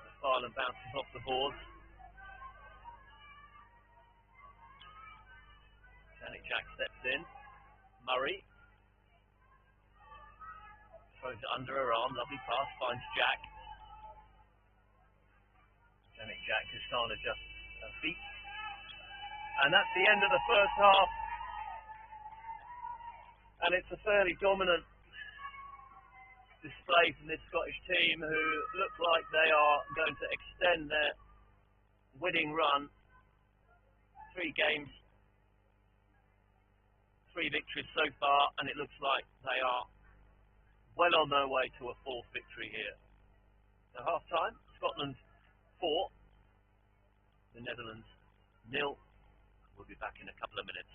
McFarlane bounces off the board. Janet Jack steps in. Murray throws it under her arm. Lovely pass. Finds Jack. Janet Jack just can't adjust her feet. And that's the end of the first half. And it's a fairly dominant display from this Scottish team, who look like they are going to extend their winning run. 3 games, 3 victories so far, and it looks like they are well on their way to a 4th victory here. So half time, Scotland 4, the Netherlands 0. We'll be back in a couple of minutes.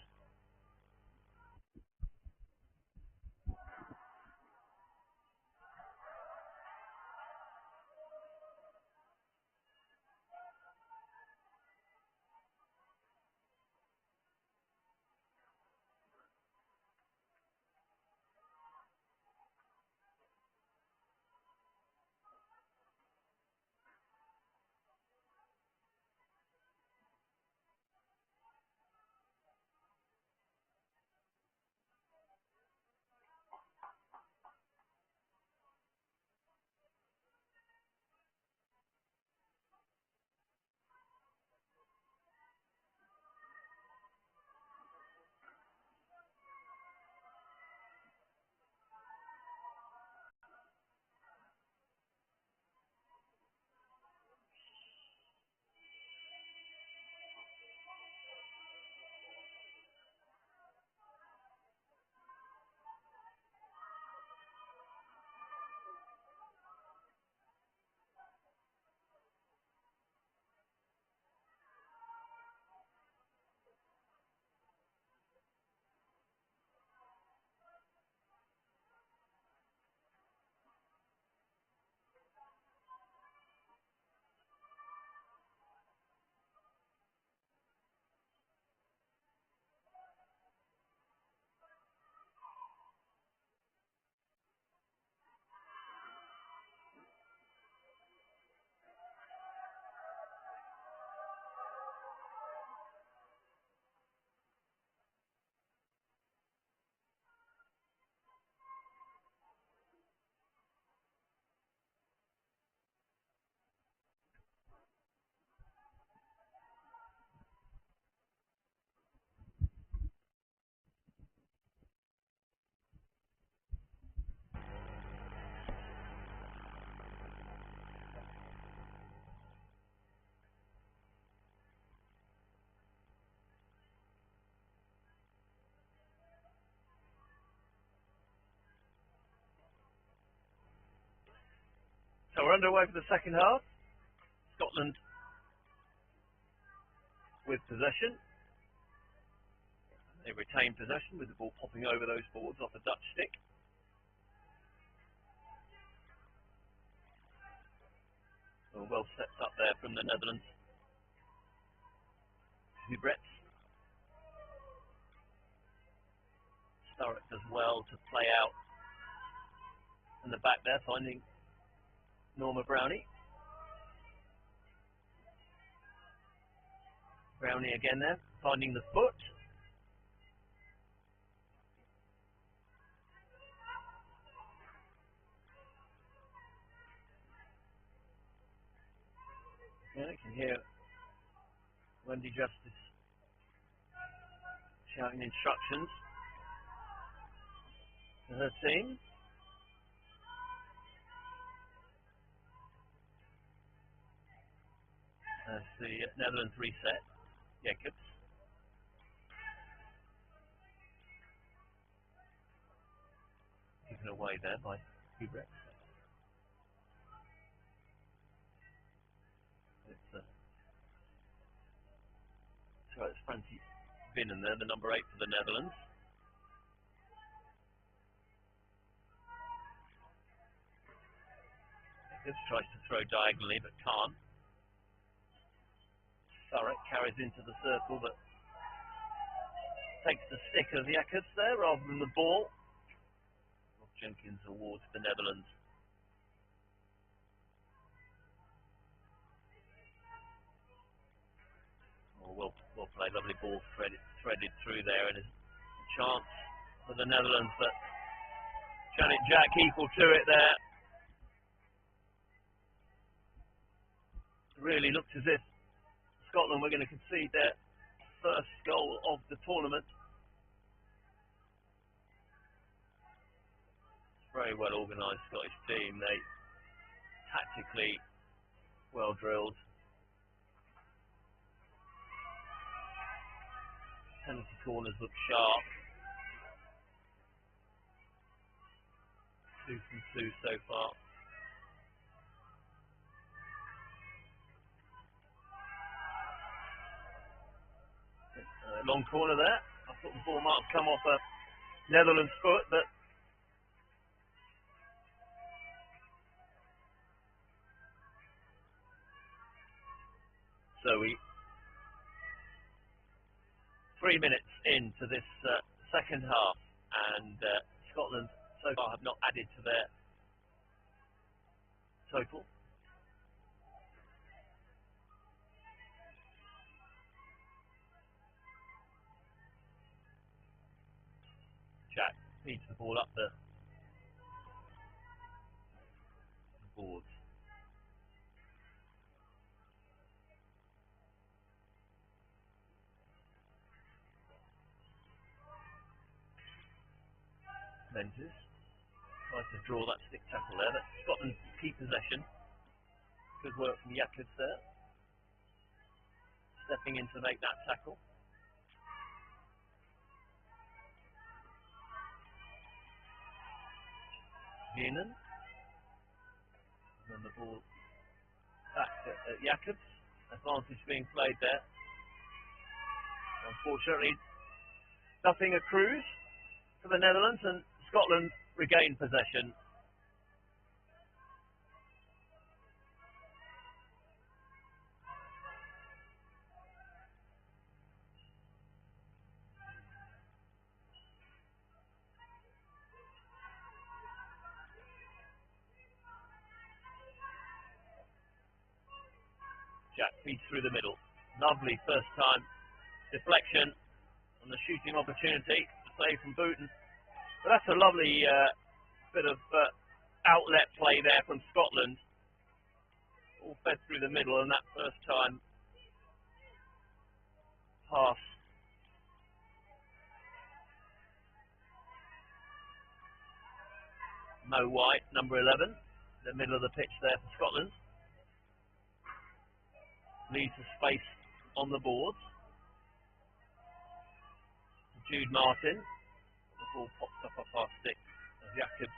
So we're underway for the second half. Scotland with possession. They retain possession with the ball popping over those boards off a Dutch stick. Well set up there from the Netherlands. Hubretts. Sturrock does well to play out in the back there, finding Norma Brownie. Brownie again there, finding the foot. Yeah, you can hear Wendy Justice shouting instructions to her team. As the Netherlands reset, Jacobs. Given away there by Hubretts. It's Francie Vinnen there, the number 8 for the Netherlands. Jacobs tries to throw diagonally but can't. Sturrock carries into the circle but takes the stick of Jacobs there rather than the ball. Rob Jenkins awards the Netherlands. Oh, well played, lovely ball threaded through there, and a chance for the Netherlands, but Janet Jack equal to it there. Really looked as if Scotland were going to concede there first goal of the tournament. Very well organised Scottish team. They tactically well drilled. Penalty corners look sharp. 2 from 2 so far. Long corner there. I thought the ball might have come off a Netherlands foot, but so 3 minutes into this second half, and Scotland so far have not added to their total. Jack feeds the ball up the boards. Menzies tries to draw that stick tackle there, but Scotland keep possession. Good work from Jacobs there. Stepping in to make that tackle. Vienan. And then the ball back at Jacobs. Advantage being played there. Unfortunately, nothing accrues for the Netherlands, and Scotland regain possession. Jack feeds through the middle. Lovely first time deflection on the shooting opportunity. Play from Booten. But that's a lovely bit of outlet play there from Scotland. All fed through the middle, and that first time pass. Mo White, number 11, the middle of the pitch there for Scotland. Leaves the space on the boards. Jude Martin. The ball pops up off our stick as Jacobs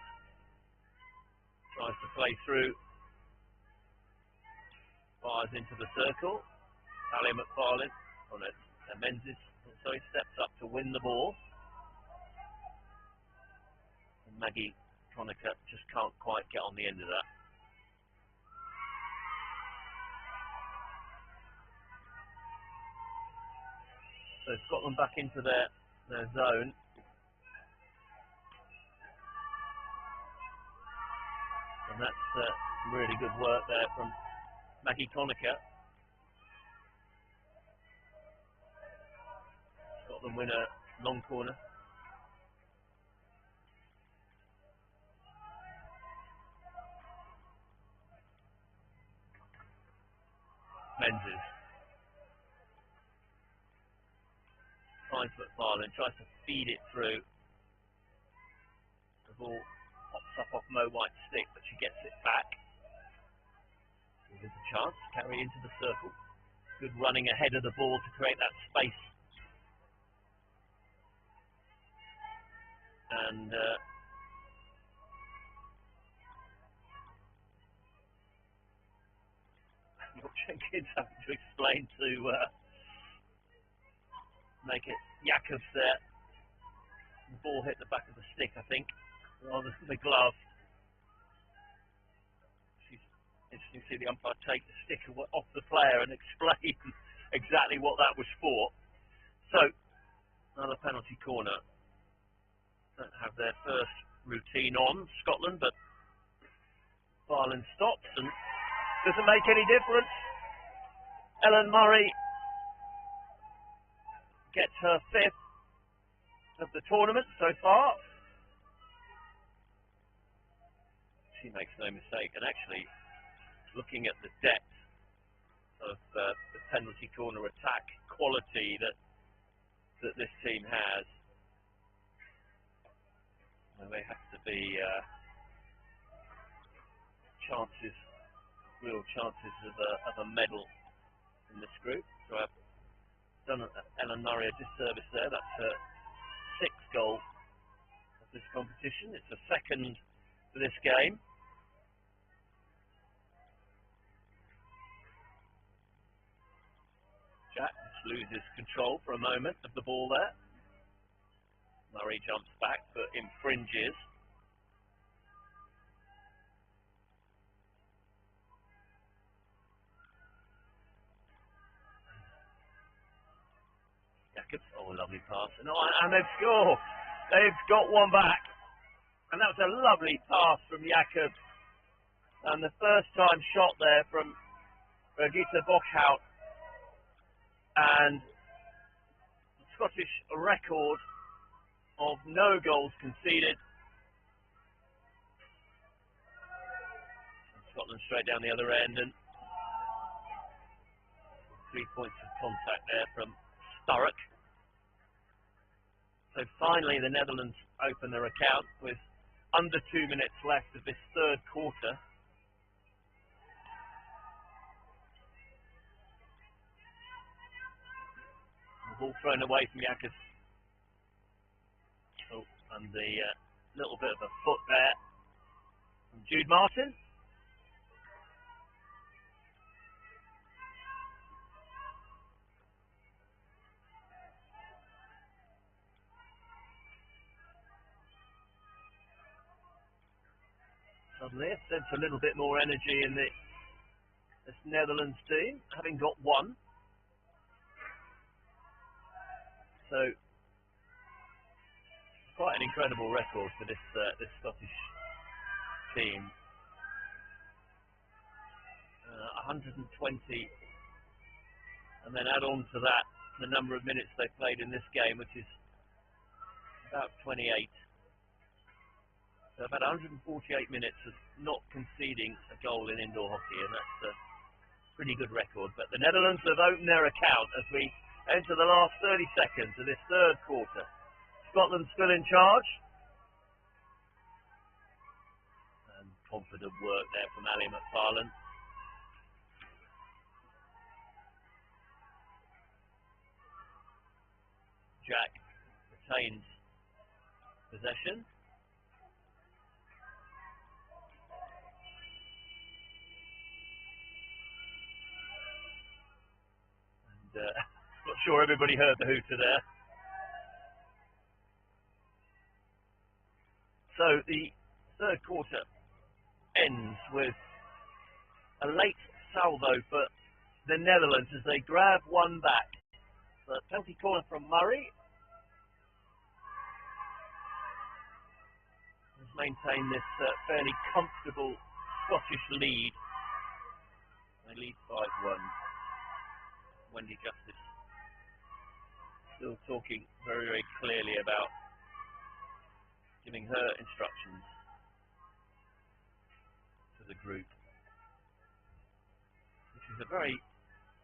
tries to play through. Fires into the circle. Ali McFarlane, Menzies, sorry, steps up to win the ball. And Maggie Conacher just can't quite get on the end of that. So Scotland back into their zone. And that's really good work there from Maggie Conacher. Scotland win a long corner. Menzies. Finds McFarlane, tries to feed it through. The ball pops up off Mo White's stick, but she gets it back. Gives a chance to carry into the circle. Good running ahead of the ball to create that space. And Yorkshire kids having to explain to make it Jacobs there. The ball hit the back of the stick, I think, rather than the glove. Interesting to see the umpire take the stick off the player and explain exactly what that was for. So, another penalty corner. Don't have their first routine on, Scotland, but Farland stops and doesn't make any difference. Ellen Murray gets her 5th of the tournament so far. She makes no mistake, and actually looking at the depth of the penalty corner attack quality that that this team has. And they have to be real chances of a medal in this group. So I've done Ellen Murray a disservice there. That's her sixth goal of this competition. It's the second for this game. Jack loses control for a moment of the ball there. Murray jumps back but infringes. Jacobs, oh, lovely pass. And they've scored. They've got one back. And that was a lovely pass from Jacobs. And the first time shot there from Birgitte Bockhout. And the Scottish record of no goals conceded. Scotland straight down the other end, and 3 points of contact there from Sturrock. So finally the Netherlands open their account with under 2 minutes left of this third quarter. The ball thrown away from Jacobs. Oh, and the little bit of a foot there from Jude Martin. Suddenly a sense a little bit more energy in this Netherlands team, having got one. So quite an incredible record for this Scottish team. 120, and then add on to that the number of minutes they played in this game, which is about 28. So about 148 minutes of not conceding a goal in indoor hockey, and that's a pretty good record. But the Netherlands have opened their account as we enter the last 30 seconds of this third quarter. Scotland still in charge. And confident work there from Ali McFarlane. Jack retains possession. Not sure everybody heard the hooter there. So the third quarter ends with a late salvo for the Netherlands as they grab one back. So penalty corner from Murray. Has maintained this fairly comfortable Scottish lead. They lead 5-1. Wendy Justice still talking very, very clearly about giving her instructions to the group, which is a very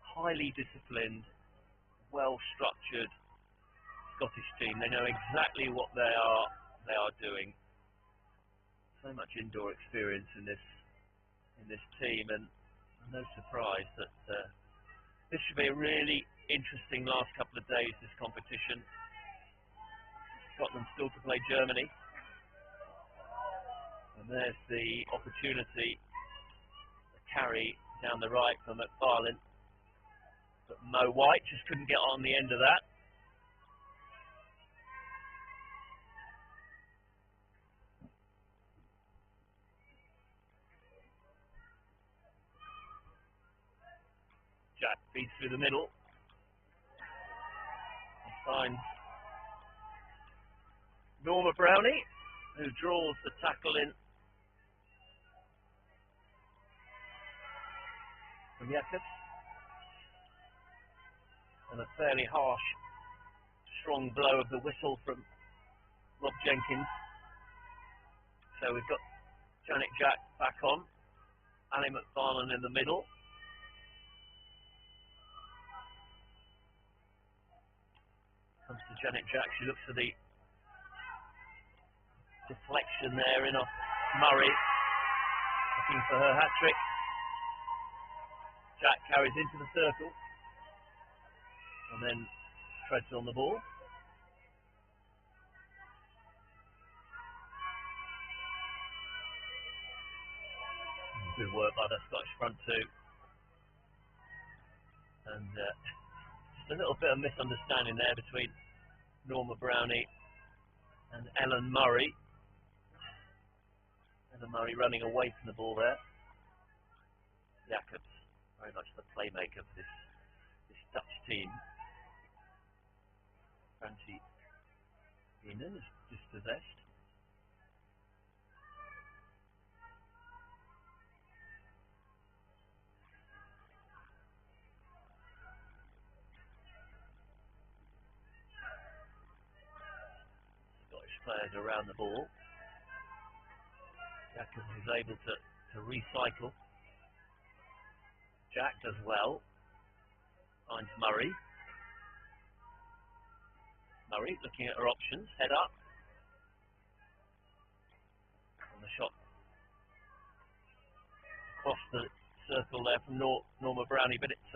highly disciplined, well-structured Scottish team. They know exactly what they are doing. So much indoor experience in this team, and no surprise that this should be a really interesting last couple of days, this competition. Scotland still to play Germany. And there's the opportunity to carry down the right for McFarlane. But Mo White just couldn't get on the end of that. Jack feeds through the middle. He finds Norma Brownie, who draws the tackle in from Jacobs. And a fairly harsh, strong blow of the whistle from Rob Jenkins. So we've got Janet Jack back on. Ali McFarlane in the middle. Comes to Janet Jack, she looks for the deflection there in off Murray, looking for her hat-trick. Jack carries into the circle and then treads on the ball. Good work by the Scottish front two. And just a little bit of misunderstanding there between Norma Brownie and Ellen Murray. Ellen Murray running away from the ball there. Jacobs, very much the playmaker for this Dutch team. Francie Inan is dispossessed. Players around the ball. Jacobs is able to recycle. Jack does well. Finds Murray. Murray looking at her options. Head up. And the shot across the circle there from Norma Brownie, but it's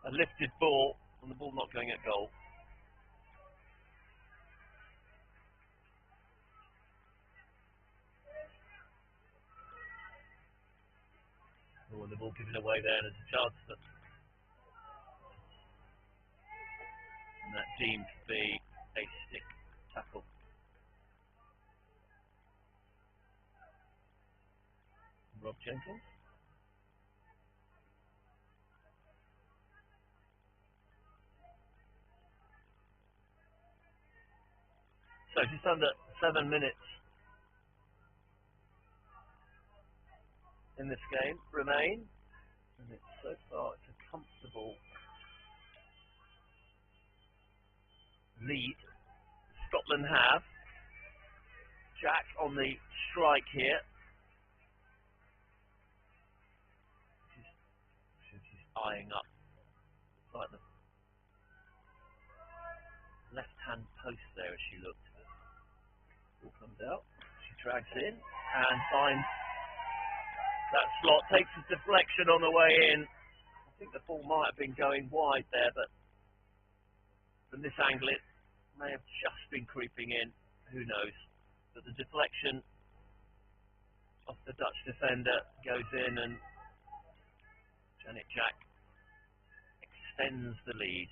a lifted ball and the ball not going at goal. The ball given away there, there's a chance that and that deemed to be a stick tackle. Rob Jenkins. So just under 7 minutes in this game remain, and so far it's a comfortable lead Scotland have. Jack on the strike here. She's eyeing up like the left-hand post there as she looked. Ball comes out. She drags in and finds that slot, takes a deflection on the way in. I think the ball might have been going wide there, but from this angle it may have just been creeping in. Who knows? But the deflection of the Dutch defender goes in and Janet Jack extends the lead.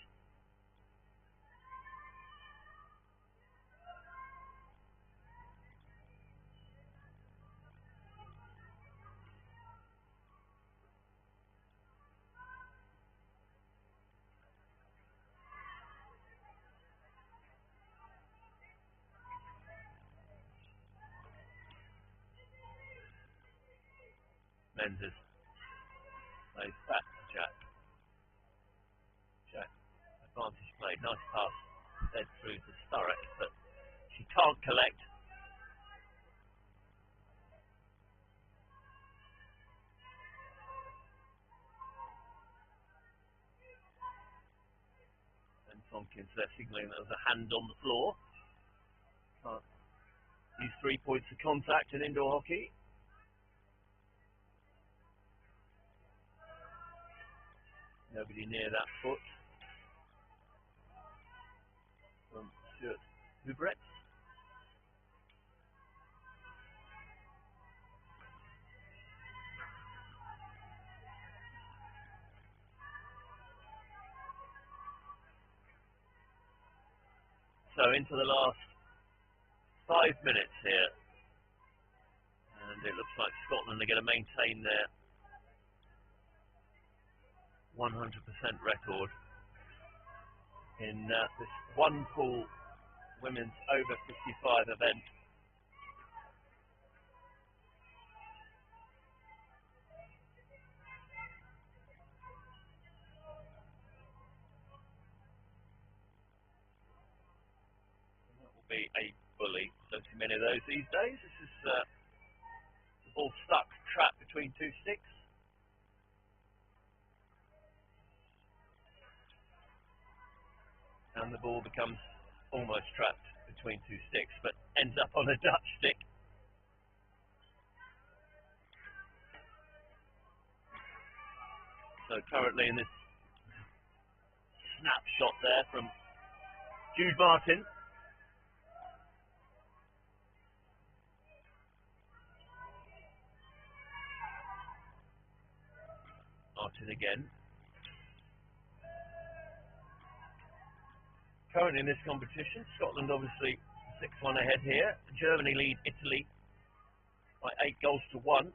Menzies plays back to Jack. Jack, advantage played, nice pass, dead through to Sturrock, but she can't collect. And Tompkins there signalling that there was a hand on the floor. Can't use 3 points of contact in indoor hockey. Nobody near that foot from Stuart Hubretz. So into the last 5 minutes here, and it looks like Scotland are going to maintain their 100% record in this one pool women's over 55 event. That will be a bully. Don't see many of those these days. This is the ball stuck, trapped between two sticks. and the ball becomes almost trapped between two sticks, but ends up on a Dutch stick. So currently in this snapshot there from Jude Martin. Martin again. Currently in this competition, Scotland obviously 6-1 ahead here. Germany lead Italy by 8-1.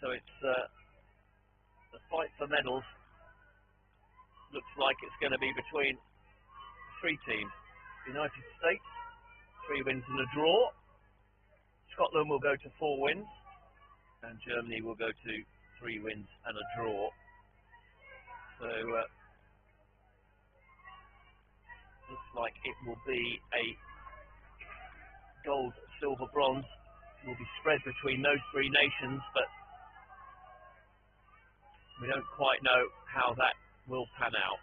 So it's the fight for medals looks like it's going to be between three teams. The United States, 3 wins and a draw. Scotland will go to 4 wins, and Germany will go to 3 wins and a draw. So looks like it will be a gold, silver, bronze will be spread between those 3 nations, but we don't quite know how that will pan out.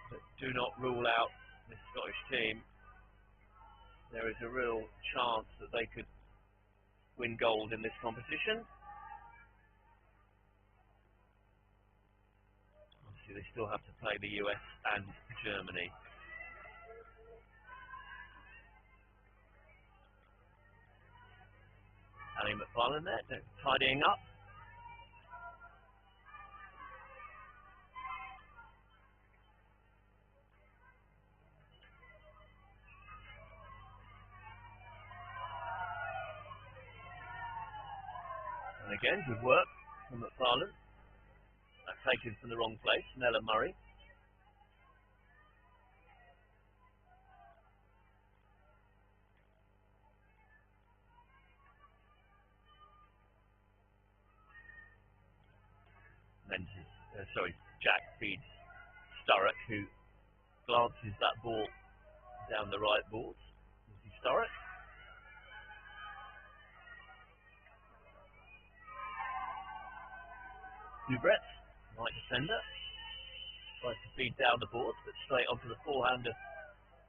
But do not rule out this Scottish team. There is a real chance that they could win gold in this competition. Obviously they still have to play the US and Germany. Ali McFarlane there, tidying up. And again, good work from McFarlane. That's taken from the wrong place, Nella Murray. Jack feeds Sturrock, who glances that ball down the right boards. Sturrock. Hubret, right defender, tries to feed down the boards, but straight onto the forehand of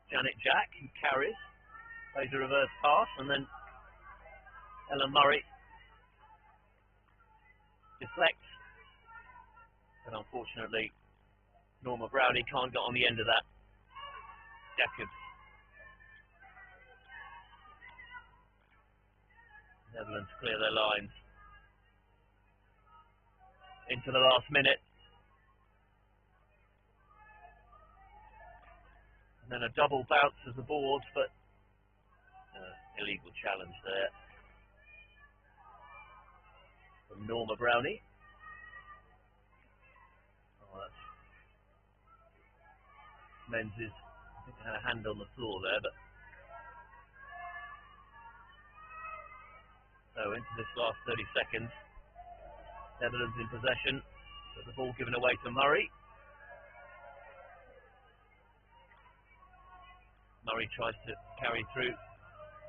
Janet Jack, who carries, plays a reverse pass, and then Ella Murray deflects. But unfortunately, Norma Brownie can't get on the end of that. Jacobs. Netherlands clear their lines. Into the last minute. And then a double bounce of the boards, but illegal challenge there from Norma Brownie. Menzies, I think, had a hand on the floor there, but so into this last 30 seconds, Netherlands in possession, but the ball given away to Murray. Murray tries to carry through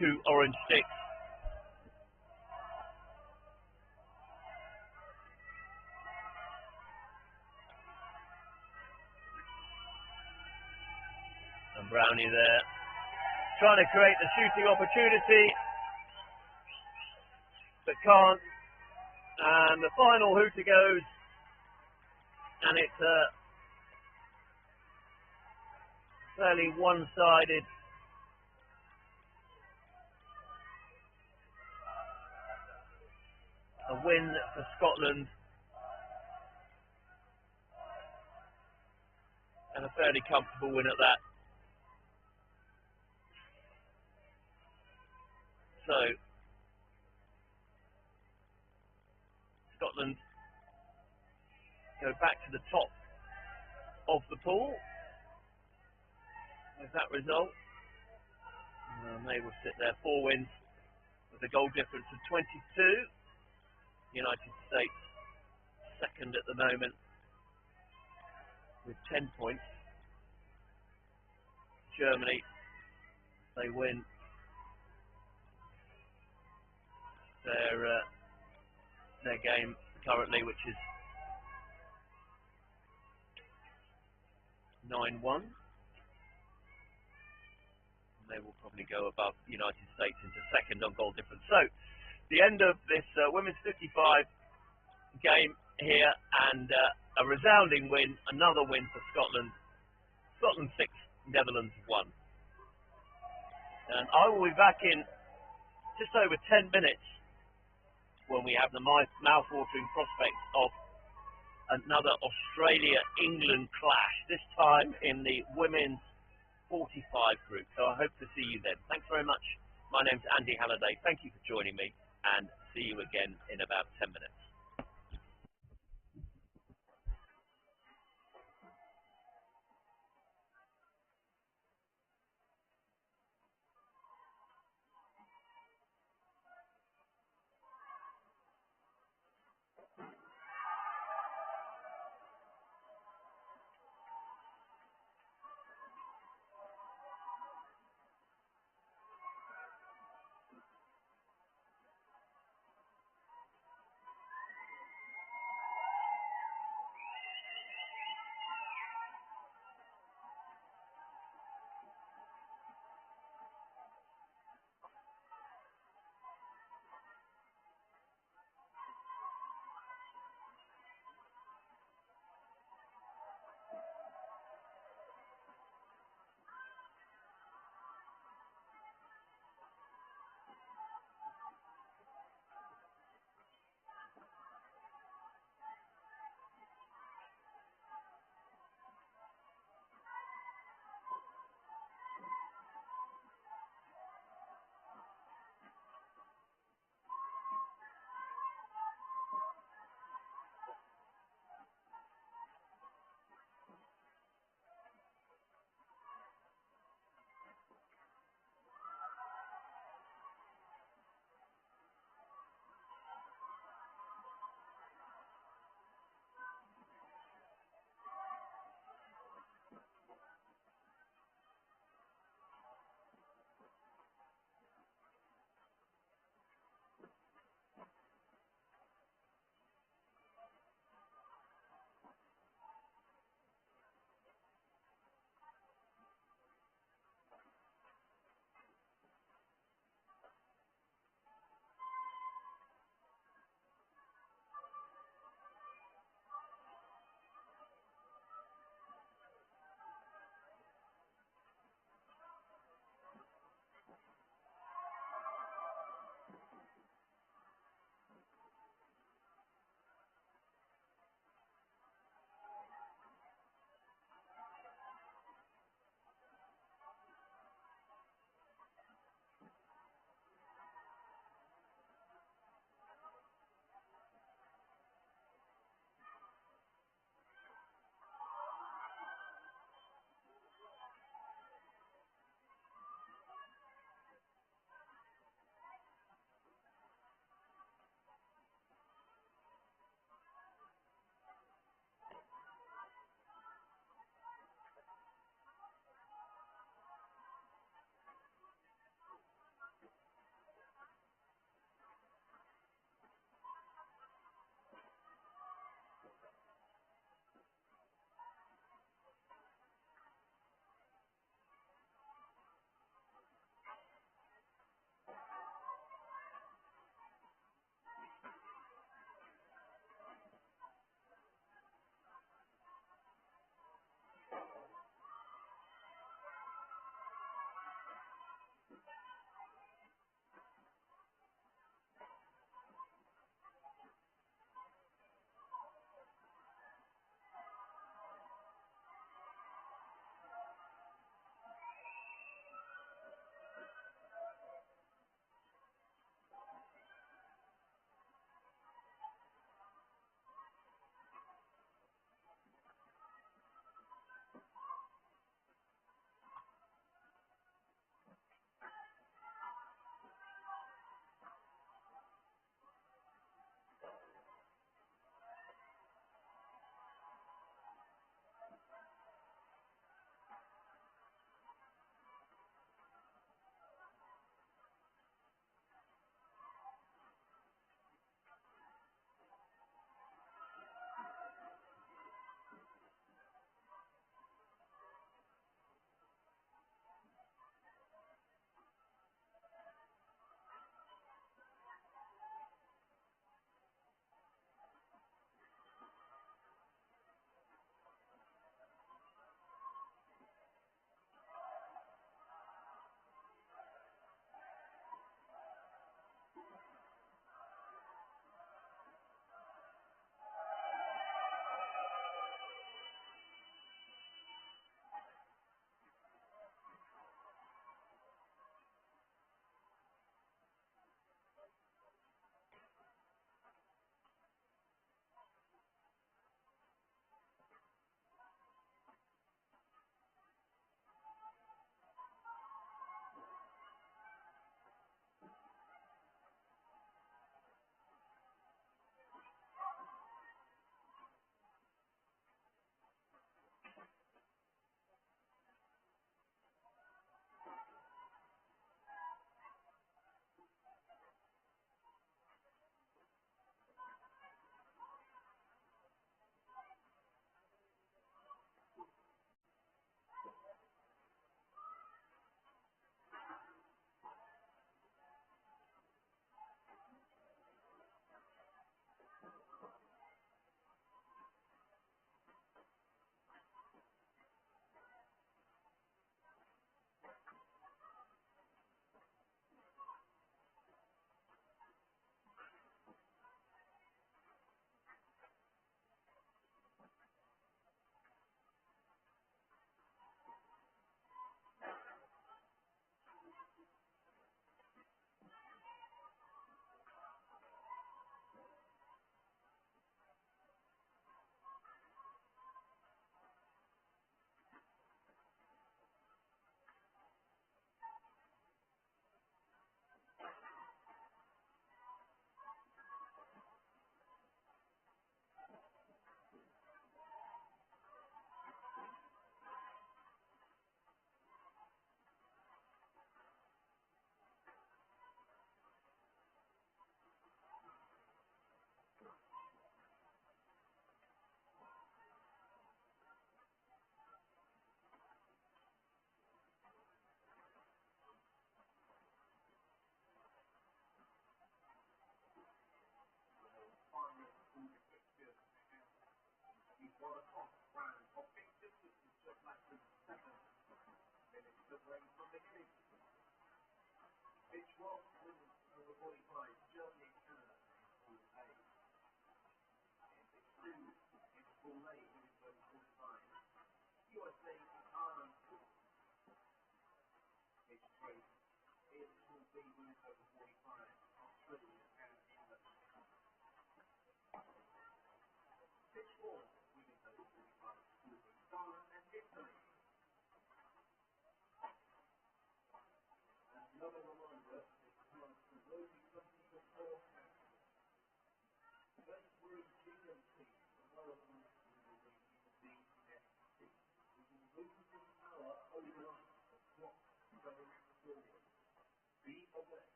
2 orange sticks. Brownie there, trying to create the shooting opportunity, but can't. And the final hooter goes, and it's a fairly one-sided win for Scotland, and a fairly comfortable win at that. So, Scotland go back to the top of the pool with that result. They will sit there 4 wins with a goal difference of 22. United States second at the moment with 10 points. Germany, they win their game currently, which is 9-1. They will probably go above the United States into second on goal difference. So, the end of this women's 55 game here, and a resounding win, another win for Scotland. Scotland 6, Netherlands 1. And I will be back in just over 10 minutes when we have the mouth-watering prospect of another Australia-England clash, this time in the women's 45 group. So I hope to see you then. Thanks very much. My name's Andy Halliday. Thank you for joining me, and see you again in about 10 minutes.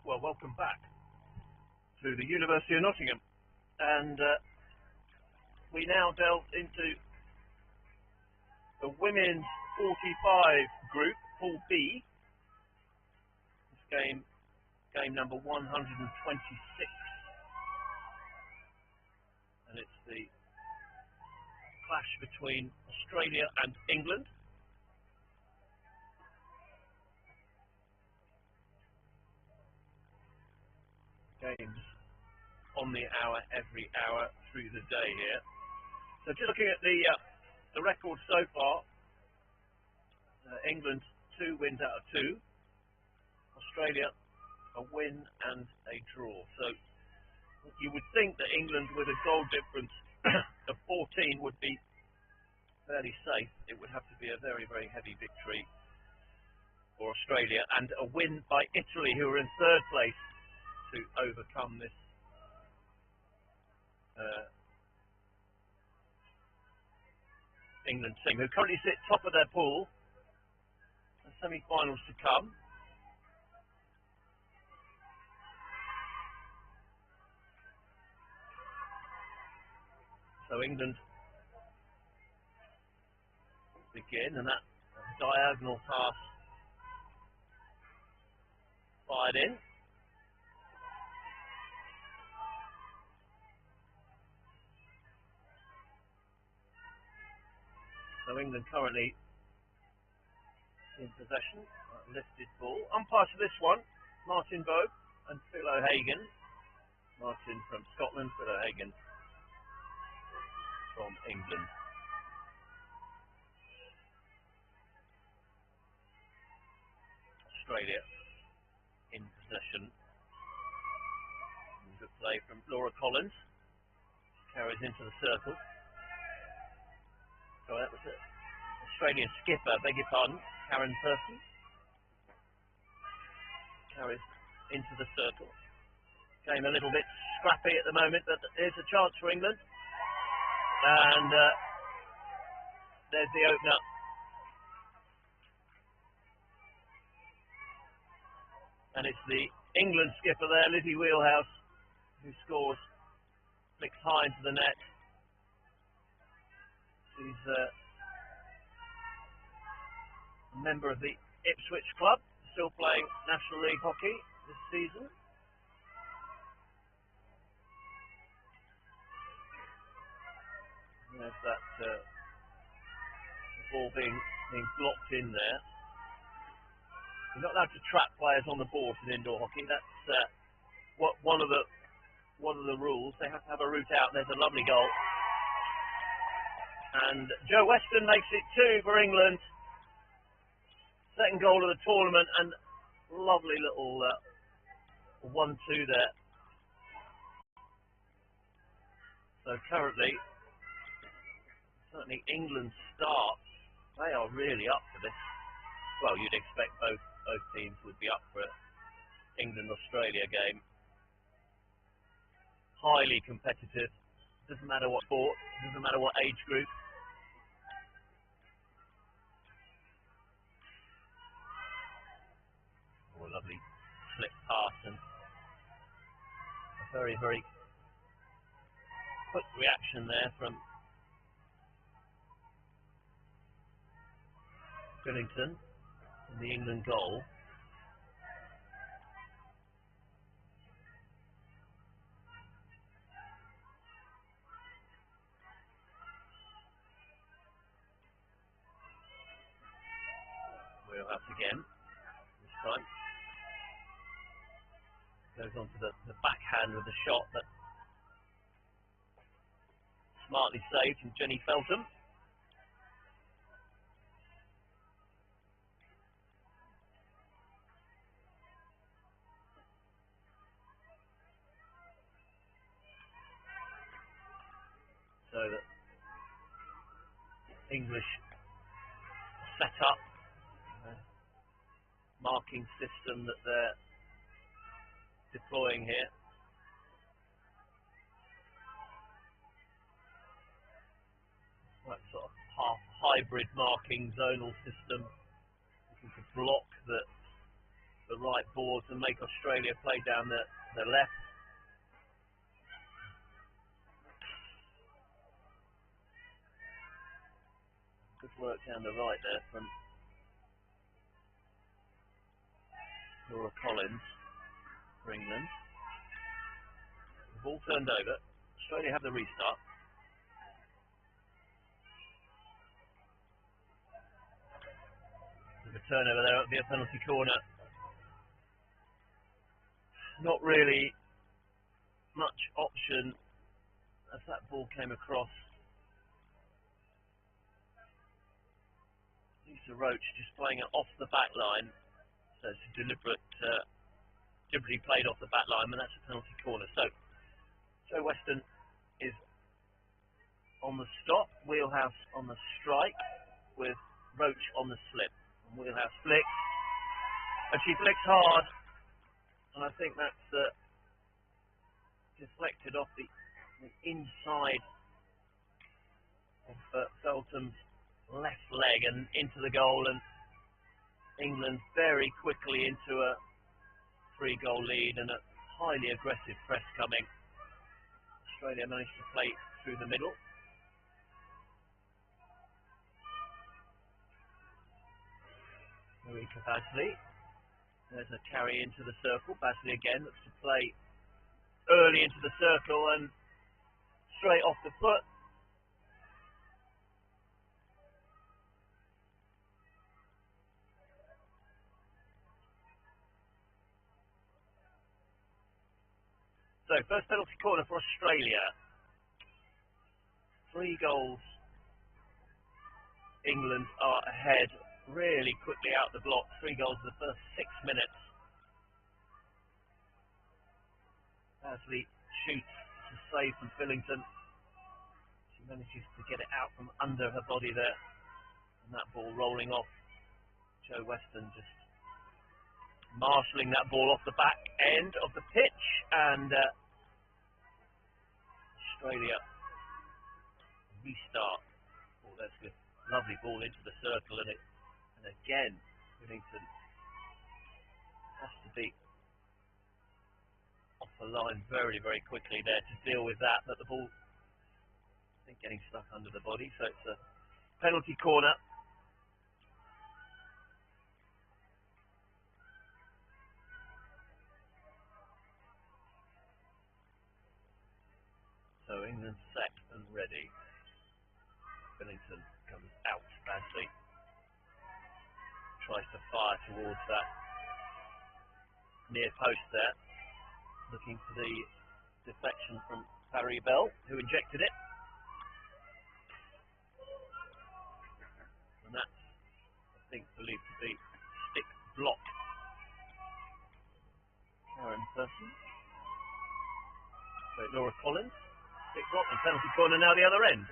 Well, welcome back to the University of Nottingham, and we now delve into the women's 45 group, Pool B. This game number 126, and it's the clash between Australia and England. Games on the hour, every hour through the day here. So just looking at the record so far, England 2 wins out of 2, Australia a win and a draw. So you would think that England with a goal difference of 14 would be fairly safe. It would have to be a very, very heavy victory for Australia and a win by Italy, who are in third place, to overcome this England team, who currently sit top of their pool. The semi-finals to come. So England begin, and that diagonal pass fired in. So England currently in possession, lifted ball. Umpires for this one, Martin Bogue and Phil O'Hagan. Martin from Scotland, Phil O'Hagan from England. Australia in possession. Good play from Laura Collins. Carries into the circle. So that was it. Australian skipper, beg your pardon, Karen Thurston. Carries into the circle. Game a little bit scrappy at the moment, but there's a chance for England. And there's the opener. And it's the England skipper there, Lizzie Wheelhouse, who scores, flicks high into the net. She's a member of the Ipswich club, still playing National League hockey this season. There's that ball being blocked in there. You're not allowed to trap players on the board in indoor hockey. That's one of the rules. They have to have a route out. There's a lovely goal. And Joe Weston makes it 2 for England. Second goal of the tournament, and lovely little 1-2 there. So currently, certainly England's start, they are really up for this. Well, you'd expect both teams would be up for it. England-Australia game. Highly competitive. Doesn't matter what sport, doesn't matter what age group. Oh, a lovely flick pass and a very, very quick reaction there from Billington in the England goal. Wheelhouse again, this time. Goes on to the backhand with the shot that smartly saved from Jenny Feltham. So that English set up marking system that they're deploying here. That sort of half hybrid marking zonal system, looking to block the the right ball to make Australia play down the left. Good work down the right there from Laura Collins for England. The ball turned over. Australia have the restart. There's a turnover there at the penalty corner. Not really much option as that ball came across. Lisa Roach just playing it off the back line. So it's a deliberately played off the back line, and that's a penalty corner. So Joe Weston is on the stop, Wheelhouse on the strike, with Roach on the slip. And Wheelhouse flicks, and she flicks hard, and I think that's deflected off the inside of Feltham's left leg and into the goal, and England very quickly into a 3-goal lead and a highly aggressive press coming. Australia managed to play through the middle. Marika Basley. There's a carry into the circle. Basley again looks to play early into the circle and straight off the foot. So, first penalty corner for Australia. 3 goals. England are ahead really quickly out the block. 3 goals in the first 6 minutes. Basley shoots to save from Billington. She manages to get it out from under her body there. And that ball rolling off. Joe Weston just marshalling that ball off the back end of the pitch, and Australia restart. Oh, that's good. Lovely ball into the circle, and again, Whittington has to be off the line very, very quickly there to deal with that, but the ball, I think, getting stuck under the body, so it's a penalty corner. So England set and ready. Billington comes out badly. Tries to fire towards that near post there. Looking for the deflection from Barry Bell, who injected it. And that's, I think, believed to be stick block. Karen Person. So Laura Collins. Stick block and penalty corner now the other end.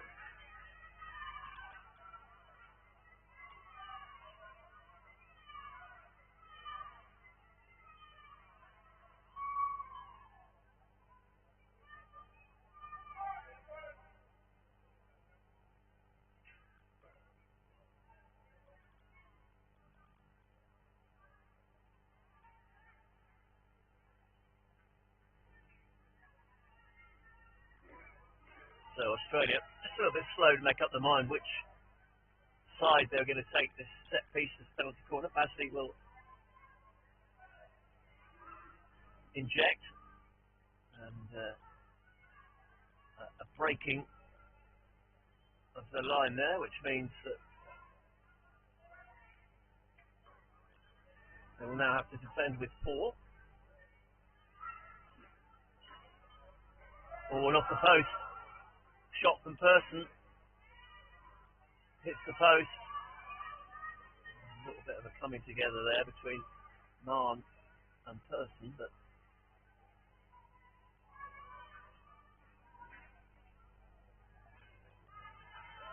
So Australia just a little bit slow to make up their mind which side they're going to take this set piece, this penalty corner. Basley will inject, and a breaking of the line there, which means that they will now have to defend with 4. Ball off the post. Shot from Person, hits the post. A little bit of a coming together there between Mann and Person, but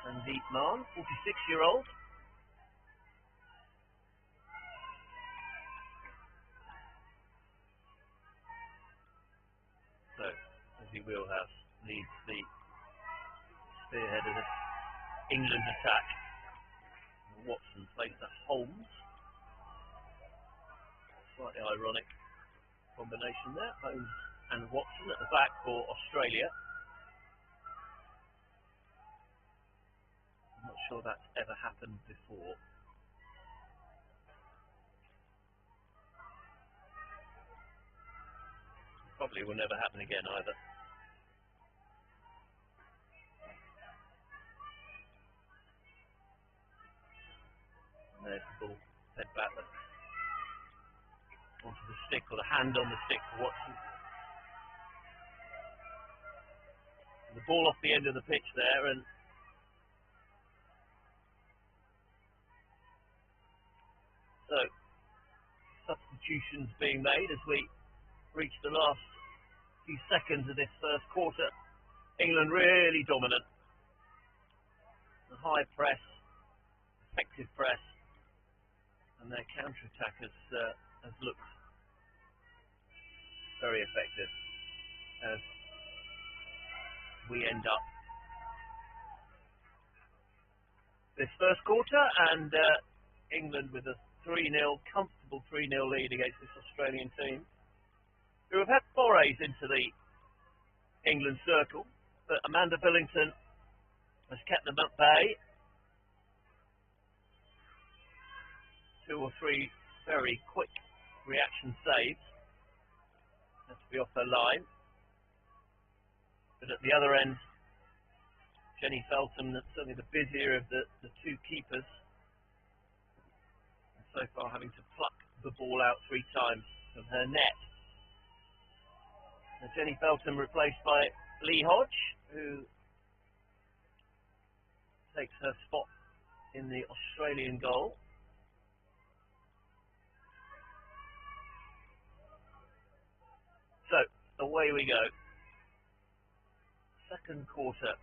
Sandeep Mann, 46-year-old. So, Lizzie Wheelhouse leads the spearhead of England's attack. Watson plays to Holmes. Slightly ironic combination there. Holmes and Watson at the back for Australia. I'm not sure that's ever happened before. Probably will never happen again either. And there's the ball fed back onto the stick, or the hand on the stick for Watson. And the ball off the end of the pitch there, and so substitutions being made as we reach the last few seconds of this first quarter. England really dominant. The high press, effective press, and their counter-attack has looked very effective as we end up this first quarter, and England with a 3-0, comfortable 3-0 lead against this Australian team, who have had forays into the England circle, but Amanda Billington has kept them at bay. 2 or 3 very quick reaction saves. Has to be off her line. But at the other end, Jenny Feltham, certainly the busier of the 2 keepers, and so far having to pluck the ball out 3 times from her net. And Jenny Feltham replaced by Lee Hodge, who takes her spot in the Australian goal. So, away we go. Second quarter.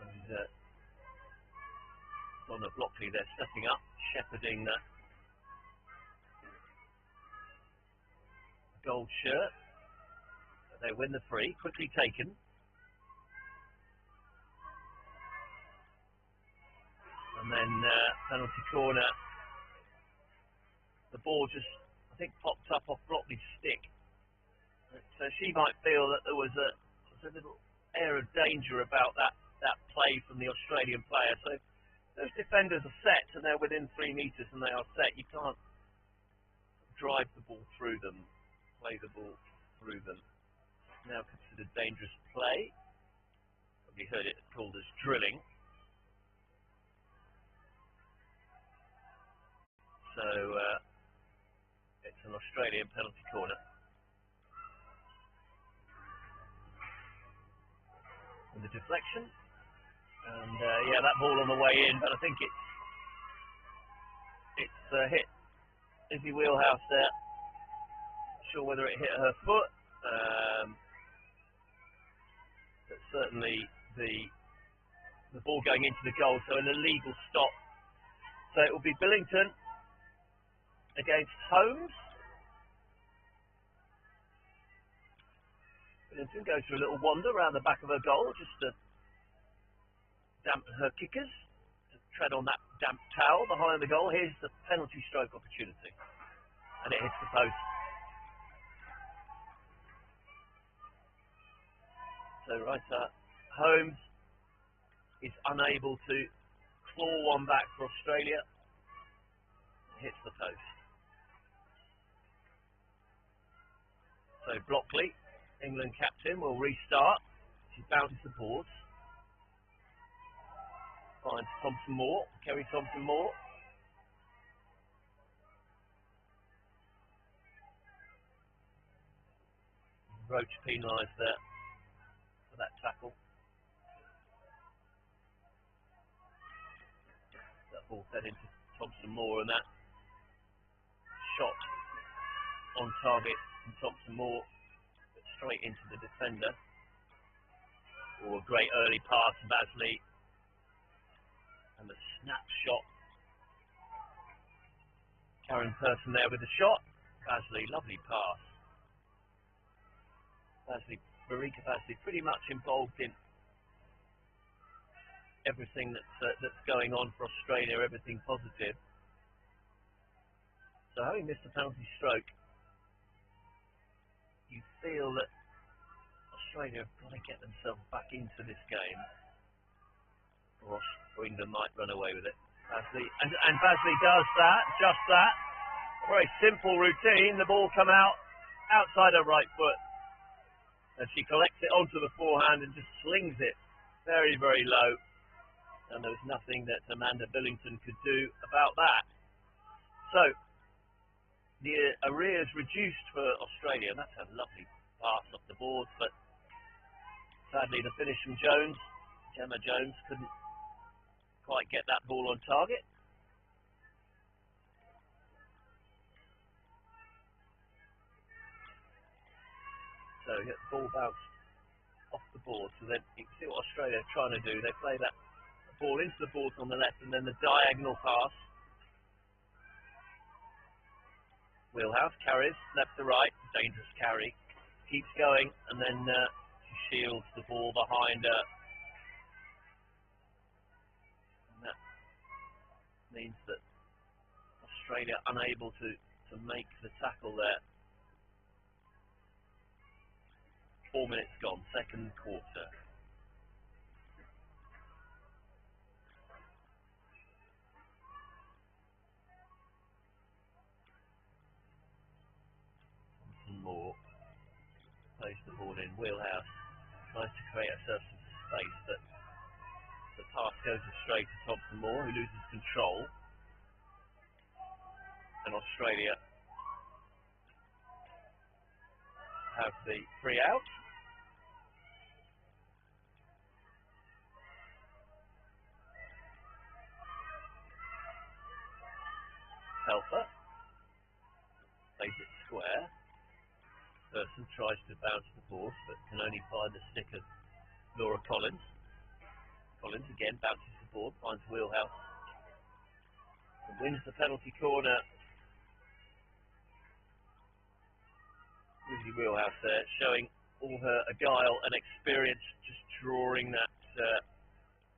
And Donna Blockley, they're stepping up, shepherding the gold shirt. They win the free, quickly taken. And then penalty corner. The ball just, I think, popped up off Blockley's stick. So she might feel that there was a little air of danger about that play from the Australian player. So those defenders are set and they're within 3 metres and they are set. You can't drive the ball through them, play the ball through them. Now considered dangerous play. Probably heard it called as drilling. So it's an Australian penalty corner. And the deflection. And yeah, that ball on the way in, but I think it's hit Izzy Wheelhouse there. Not sure whether it hit her foot, but certainly the ball going into the goal, so an illegal stop. So it will be Billington against Holmes. Billington goes for a little wander around the back of her goal, just to dampen her kickers, to tread on that damp towel behind the goal. Here's the penalty stroke opportunity, and it hits the post. So Holmes is unable to claw one back for Australia. It hits the post. So Blockley, England captain, will restart. She bounces the boards. Finds Thompson-Moore, Kerry Thompson-Moore. Roach penalised there for that tackle. That ball fed into Thompson-Moore, and that shot on target from Thompson-Moore, but straight into the defender. Oh, a great early pass from Basley. And the snapshot. Karen Person there with the shot. Bazley, lovely pass. Marika Bazley pretty much involved in everything that's going on for Australia, everything positive. So having missed a penalty stroke, you feel that Australia have got to get themselves back into this game, or England might run away with it. Bazley, and Bazley does that, just that. A very simple routine. The ball come out outside her right foot, and she collects it onto the forehand and just slings it very, very low. And there was nothing that Amanda Billington could do about that. So the arrears reduced for Australia. That's a lovely pass off the board, but sadly the finish from Jones, Gemma Jones, couldn't quite get that ball on target. So you get the ball bounced off the board. So then you can see what Australia are trying to do. They play that ball into the board on the left, and then the diagonal pass. Wheelhouse carries left to right, dangerous carry, keeps going, and then she shields the ball behind her. And that means that Australia unable to make the tackle there. 4 minutes gone, second quarter. More plays the ball in. Wheelhouse tries to create herself some space, but the pass goes astray to Thompson Moore, who loses control. And Australia have the free out. Helper plays it square. Person tries to bounce the ball, but can only find the stick of Laura Collins. Collins again bounces the ball, finds Wheelhouse, and wins the penalty corner. Lizzie Wheelhouse there, showing all her guile and experience, just drawing that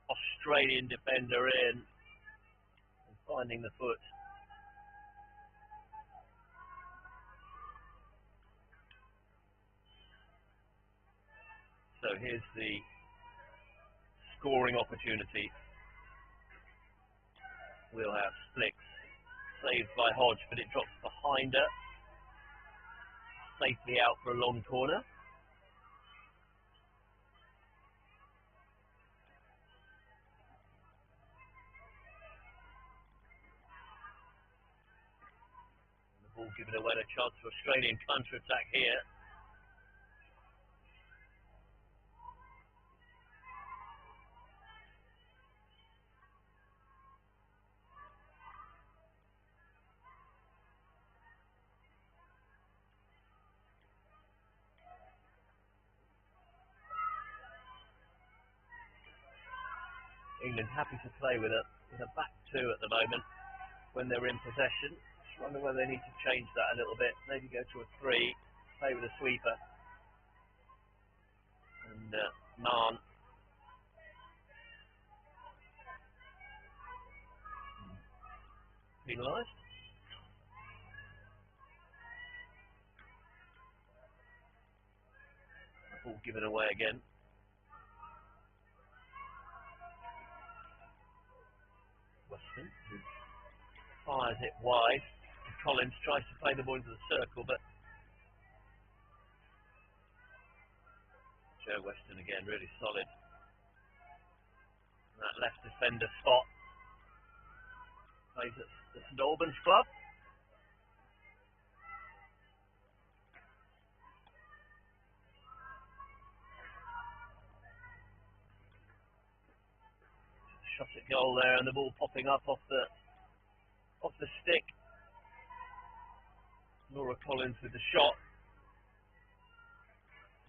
Australian defender in and finding the foot. So here's the scoring opportunity. Wheelhouse flicks, saved by Hodge, but it drops behind her. Safely out for a long corner. And the ball given away, a chance for Australian counter-attack here. England happy to play with a back two at the moment when they're in possession. Just wonder whether they need to change that a little bit. Maybe go to a three, play with a sweeper. And Mann. Penalised. Ball given away again. Weston, who fires it wide. Collins tries to play the ball into the circle, but Joe Weston again, really solid. And that left defender spot. Plays at the St Albans club. Shot at goal there, and the ball popping up off the stick. Laura Collins with the shot,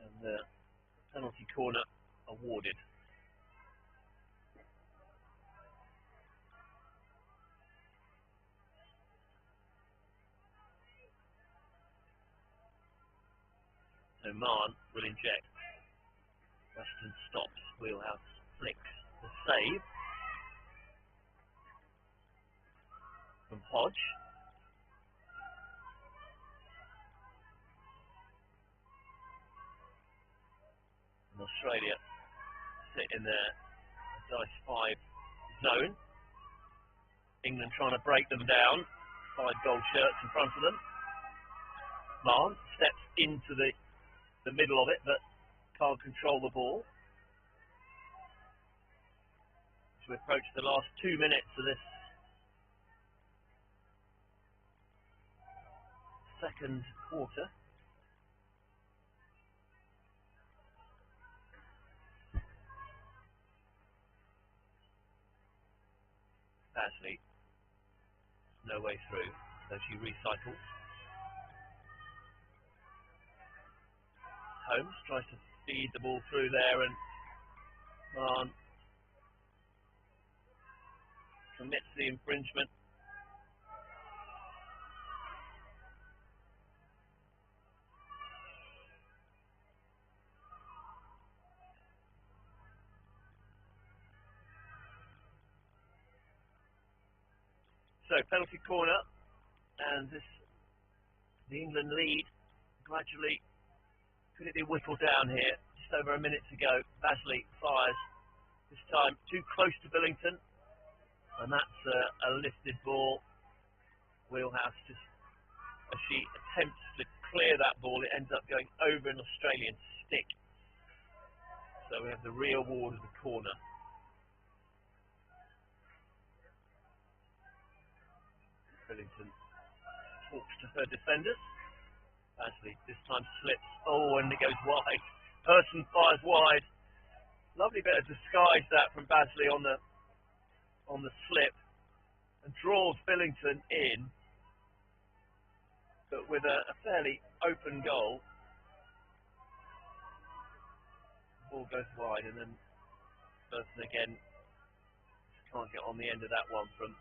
and the penalty corner awarded. Oman will inject. Weston stops. Wheelhouse flicks the save from Hodge. And Australia sit in their dice 5 zone. England trying to break them down. 5 gold shirts in front of them. Mahon steps into the middle of it, but can't control the ball. As we approach the last 2 minutes of this second quarter. Basley, no way through, so she recycles. Holmes tries to feed the ball through there, and Mahon commits the infringement. So penalty corner, and the England lead gradually could it be whittled down here? Just over a minute to go. Basley fires, this time too close to Billington, and that's a lifted ball. Wheelhouse just as she attempts to clear that ball, it ends up going over an Australian stick. So we have the re-award of the corner. Billington talks to her defenders. Basley this time slips. Oh, and it goes wide. Person fires wide. Lovely bit of disguise that from Basley on the slip, and draws Billington in, but with a fairly open goal. The ball goes wide, and then Person again just can't get on the end of that one from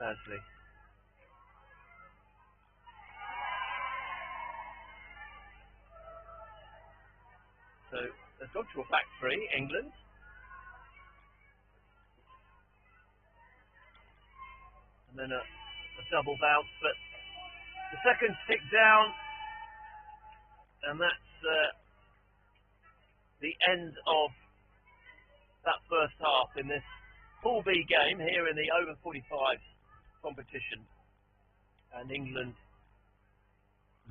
Basley. So they've gone to a back three, England. And then a double bounce, but the second stick down, and that's the end of that first half in this Pool B game here in the over 45 competition. And England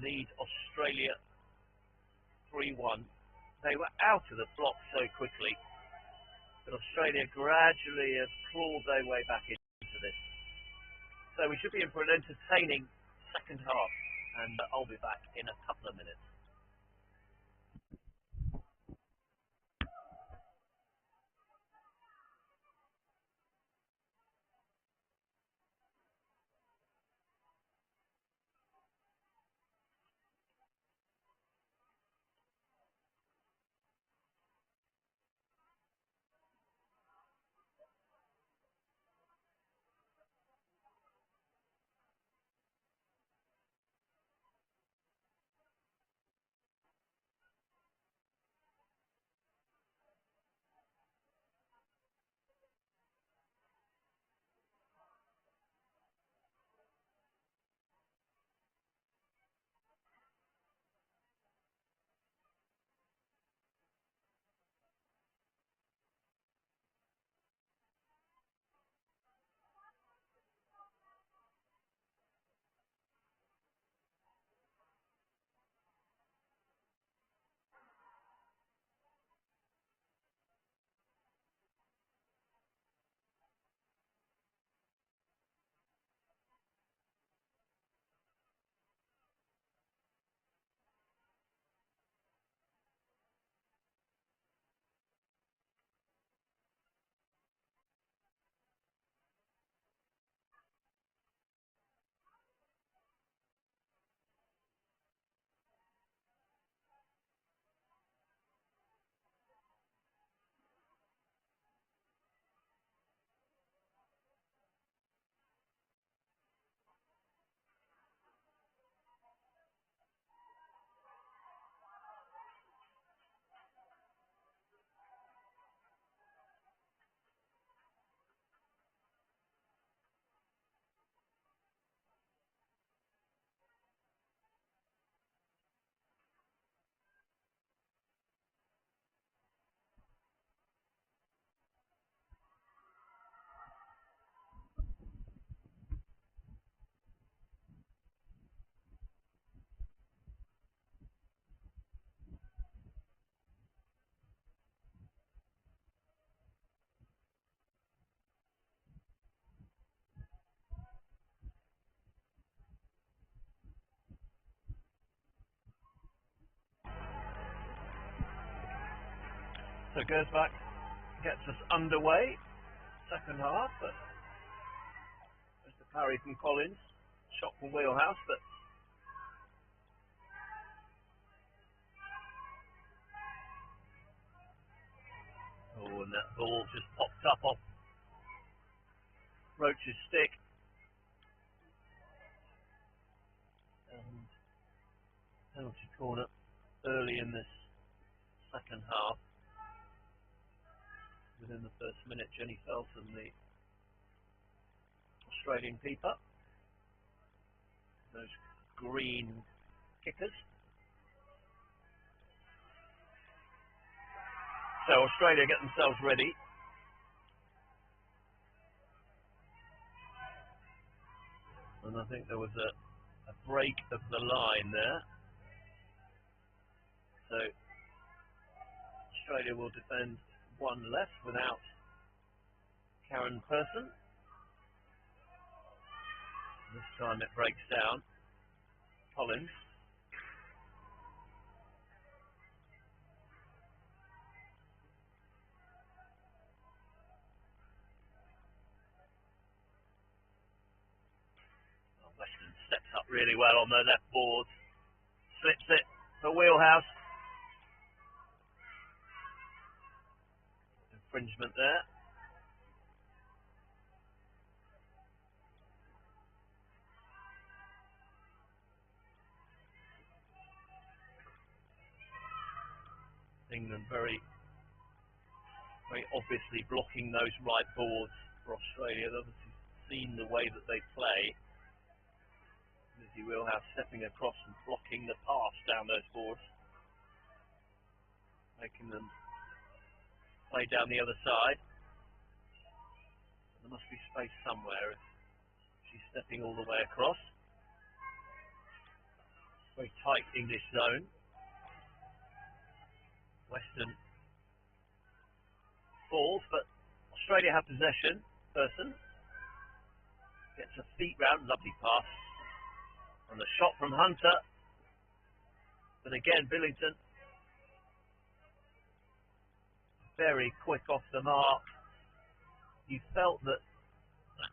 lead Australia 3-1. They were out of the block so quickly, but Australia gradually have clawed their way back into this. So we should be in for an entertaining second half, and I'll be back in a couple of minutes. So goes back, gets us underway, second half, but there's the parry from Collins, shot from Wheelhouse, but and that ball just popped up off Roach's stick. And penalty corner early in this second half. Within the first minute, Jenny Felton, the Australian keeper. Those green kickers. So Australia get themselves ready. And I think there was a break of the line there. So Australia will defend one left without Karen Person. This time it breaks down. Collins. Weston steps up really well on the left board. Slips it for Wheelhouse. Infringement there. England very obviously blocking those right boards for Australia. They've obviously seen the way that they play. Lizzie Wheelhouse stepping across and blocking the pass down those boards, making them play down the other side. There must be space somewhere if she's stepping all the way across. Very tight English zone. Weston falls, but Australia have possession. Person gets a feet round, lovely pass. And the shot from Hunter. But again, Billington very quick off the mark. You felt that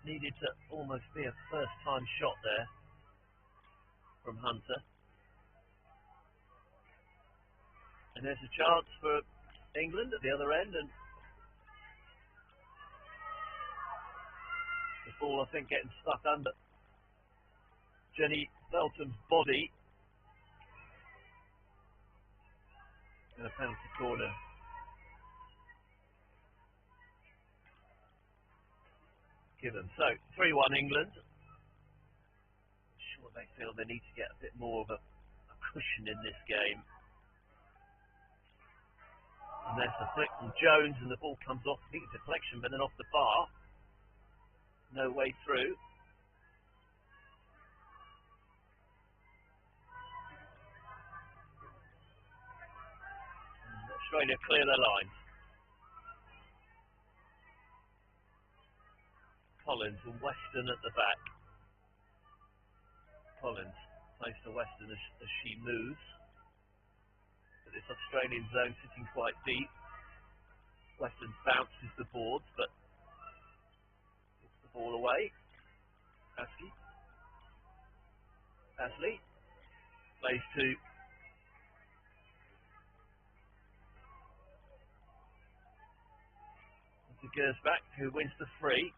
needed to almost be a first-time shot there from Hunter. And there's a chance for England at the other end, and the ball, I think, getting stuck under Jenny Felton's body. And a penalty corner. Given. So, 3-1 England. I'm sure they feel they need to get a bit more of a cushion in this game. And there's the flick from Jones, and the ball comes off. I think it's a deflection, but then off the bar. No way through. And Australia clear their lines. Collins and Weston at the back. Collins plays to Weston as she moves. But this Australian zone sitting quite deep. Weston bounces the boards, but gets the ball away. Asley plays to Gersbach, who wins the free.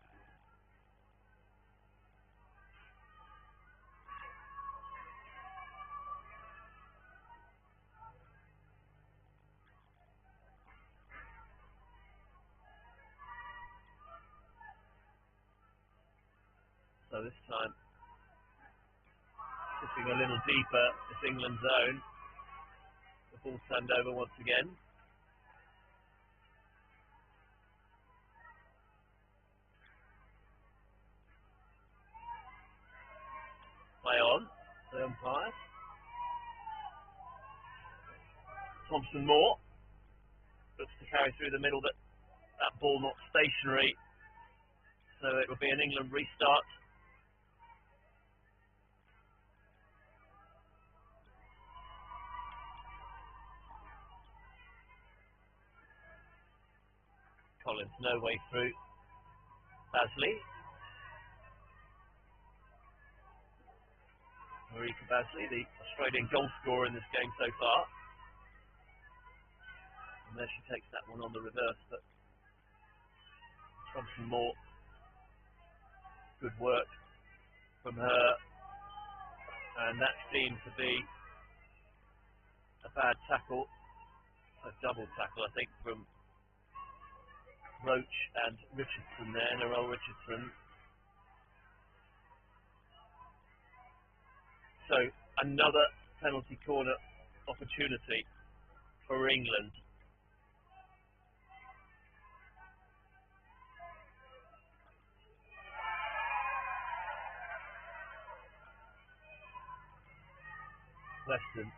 So this time, sitting a little deeper, it's England's zone. The ball turned over once again. Play on, the umpire. Thompson Moore looks to carry through the middle, but that ball not stationary. So it will be an England restart. Collins, no way through. Basley. Marika Basley, the Australian goal scorer in this game so far. And there she takes that one on the reverse, but Thompson Moore, good work from her, and that seemed to be a bad tackle, a double tackle I think from Roach and Richardson there, Narelle Richardson. So another penalty corner opportunity for England. Weston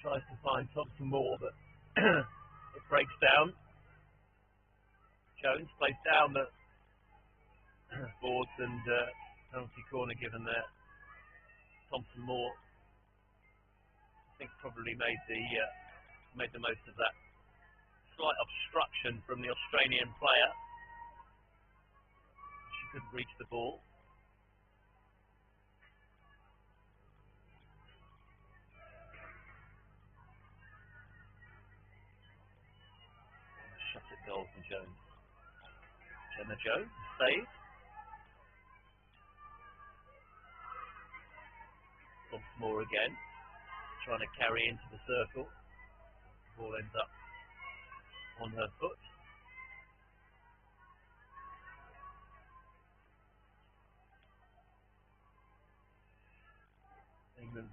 tries to find Thompson Moore, but it breaks down. Jones plays down the boards and penalty corner given there. Thompson Moore, I think, probably made the most of that slight obstruction from the Australian player. She couldn't reach the ball. Shot at goal from Jones. Gemma Jones, save. Thompson Moore again, trying to carry into the circle. Ball ends up on her foot. England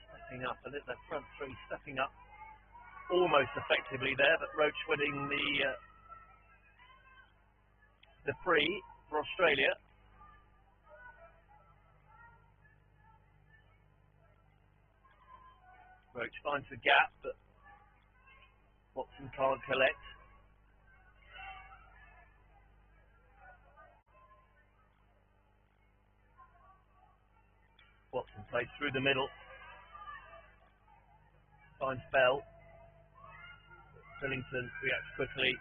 stepping up, and the front three stepping up almost effectively there, but Roach winning the free for Australia. Roach finds the gap, but Watson can't collect. Watson plays through the middle. Finds Bell. Billington reacts quickly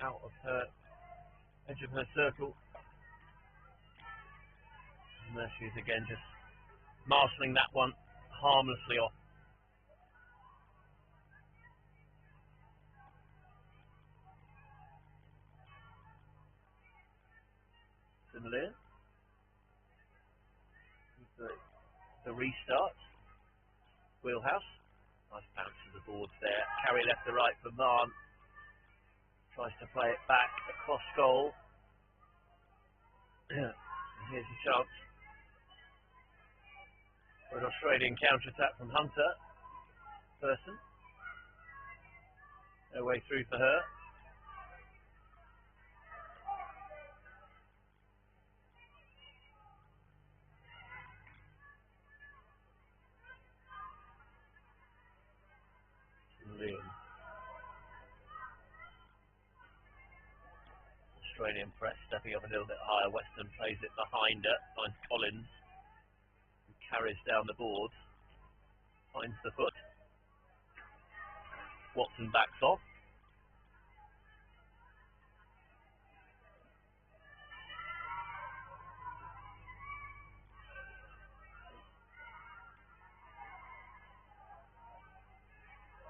out of her edge of her circle. And there she is again, just marshalling that one harmlessly off. Similar. The restart. Wheelhouse. Nice bounce to the boards there. Carry left to right for Marn. Tries to play it back across goal. And here's a chance for an Australian counter-attack from Hunter. Person. No way through for her. Australian press stepping up a little bit higher. Weston plays it behind her, finds Collins, who carries down the boards, finds the foot. Watson backs off.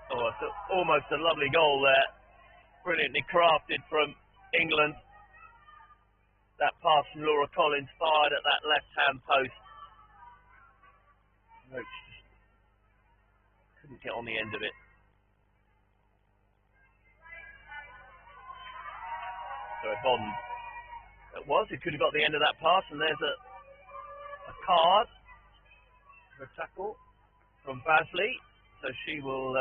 Oh, it's almost a lovely goal there. Brilliantly crafted from England. That pass from Laura Collins fired at that left-hand post. Roach just couldn't get on the end of it. So Bond, it could have got the end of that pass, and there's a card for a tackle from Basley. So she will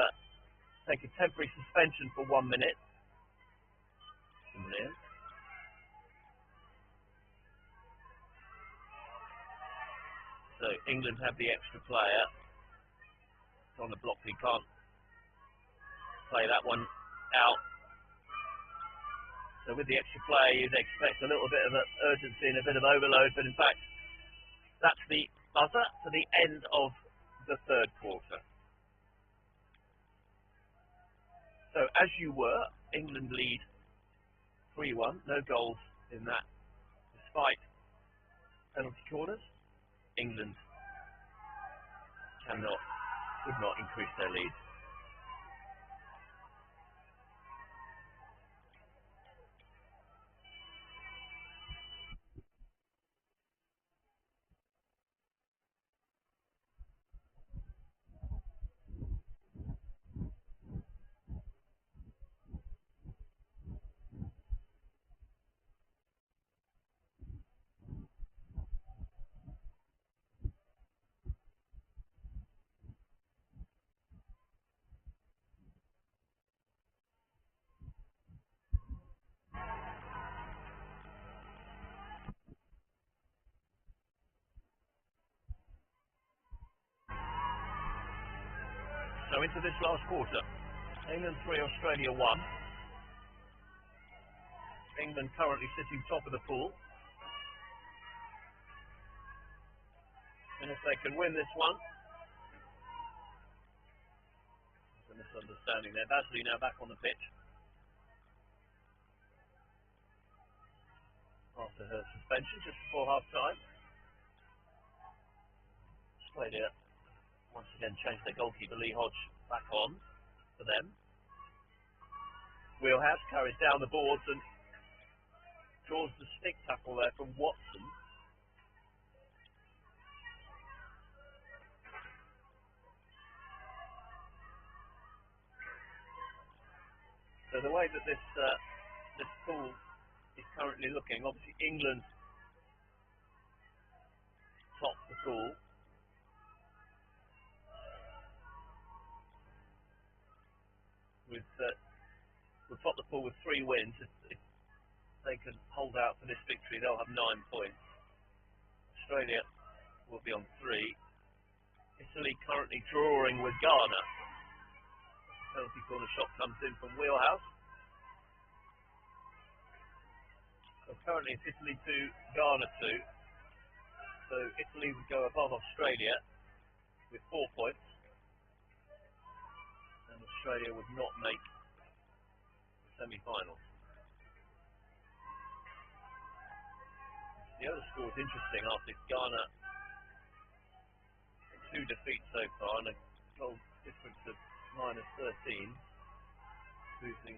take a temporary suspension for 1 minute. So England have the extra player. It's on the block, he can't play that one out. So with the extra play, you'd expect a little bit of urgency and a bit of overload, but in fact, that's the buzzer to the end of the third quarter. So as you were, England lead 3-1, no goals in that, despite penalty corners. England could not increase their lead. So into this last quarter, England 3, Australia 1. England currently sitting top of the pool. And if they can win this one, there's a misunderstanding there. Basley now back on the pitch after her suspension just before half time. Australia once again changed their goalkeeper Lee Hodge back on for them. Wheelhouse carries down the boards and draws the stick tackle there from Watson. So the way that this pool is currently looking, obviously England tops the pool. We'll top the pool with 3 wins. If they can hold out for this victory, they'll have 9 points. Australia will be on 3. Italy currently drawing with Ghana. Penalty corner shot comes in from Wheelhouse. So currently it's Italy 2, Ghana 2. So Italy would go above Australia with 4 points. And Australia would not make the semi-finals. The other score is interesting after Ghana 2 defeats so far and a goal difference of -13, losing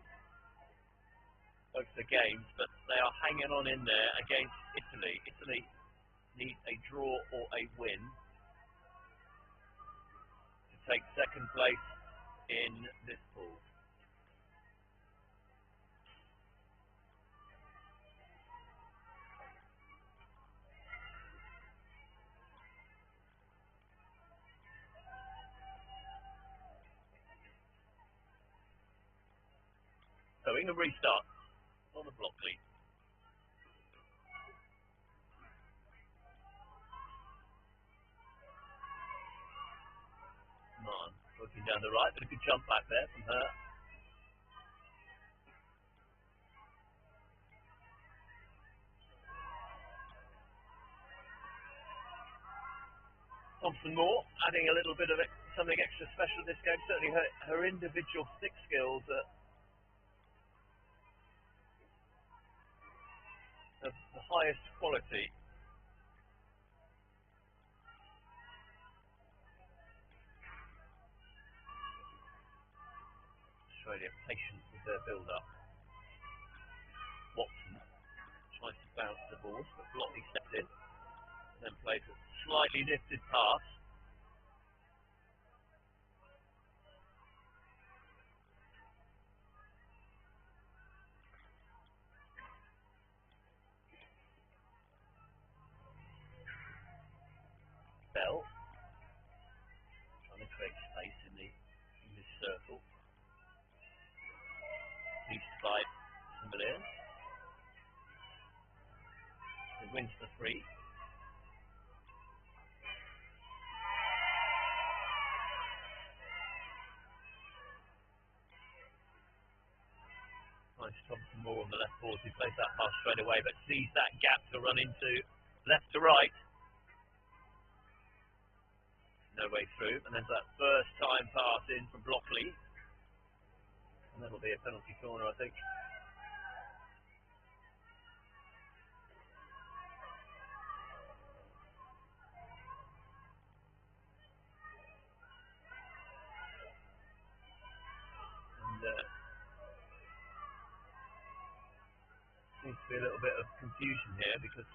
both the games, but they are hanging on in there against Italy. Italy need a draw or a win to take second place in this pool. So England restart on the block lead. Man, looking down the right, but a good jump back there from her. Thompson Moore adding a little bit of something extra special in this game. Certainly her individual stick skills are of the highest quality. Australia patient with their build-up. Watson tries to bounce the ball, but Blockley stepped in, then plays a slightly lifted pass. Bell trying to create space in this circle. Least by Similian. He wins the 3. Nice Thompson Moore on the left board who plays that pass straight away, but sees that gap to run into left to right. No way through, and there's that first time pass in from Blockley, and that'll be a penalty corner, I think. a little bit of confusion here because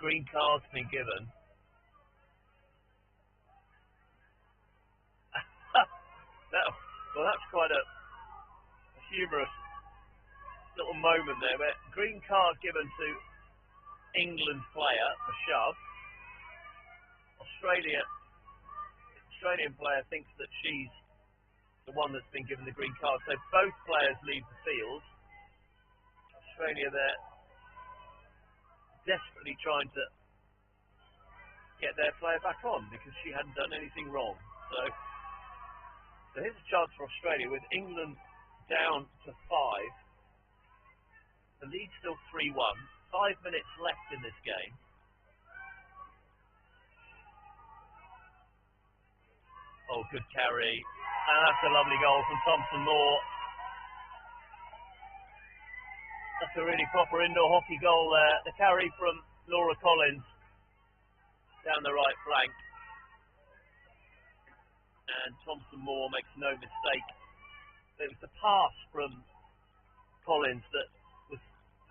green card's been given. Well, that's quite a humorous little moment there, where green card given to England player for shove. Australian player thinks that she's the one that's been given the green card, so both players leave the field. Australia there desperately trying to get their player back on because she hadn't done anything wrong. So here's a chance for Australia with England down to 5. The lead's still 3-1. 5 minutes left in this game. Oh, good carry. And that's a lovely goal from Thompson Moore. That's a really proper indoor hockey goal there. The carry from Laura Collins down the right flank. And Thompson Moore makes no mistake. It was the pass from Collins that was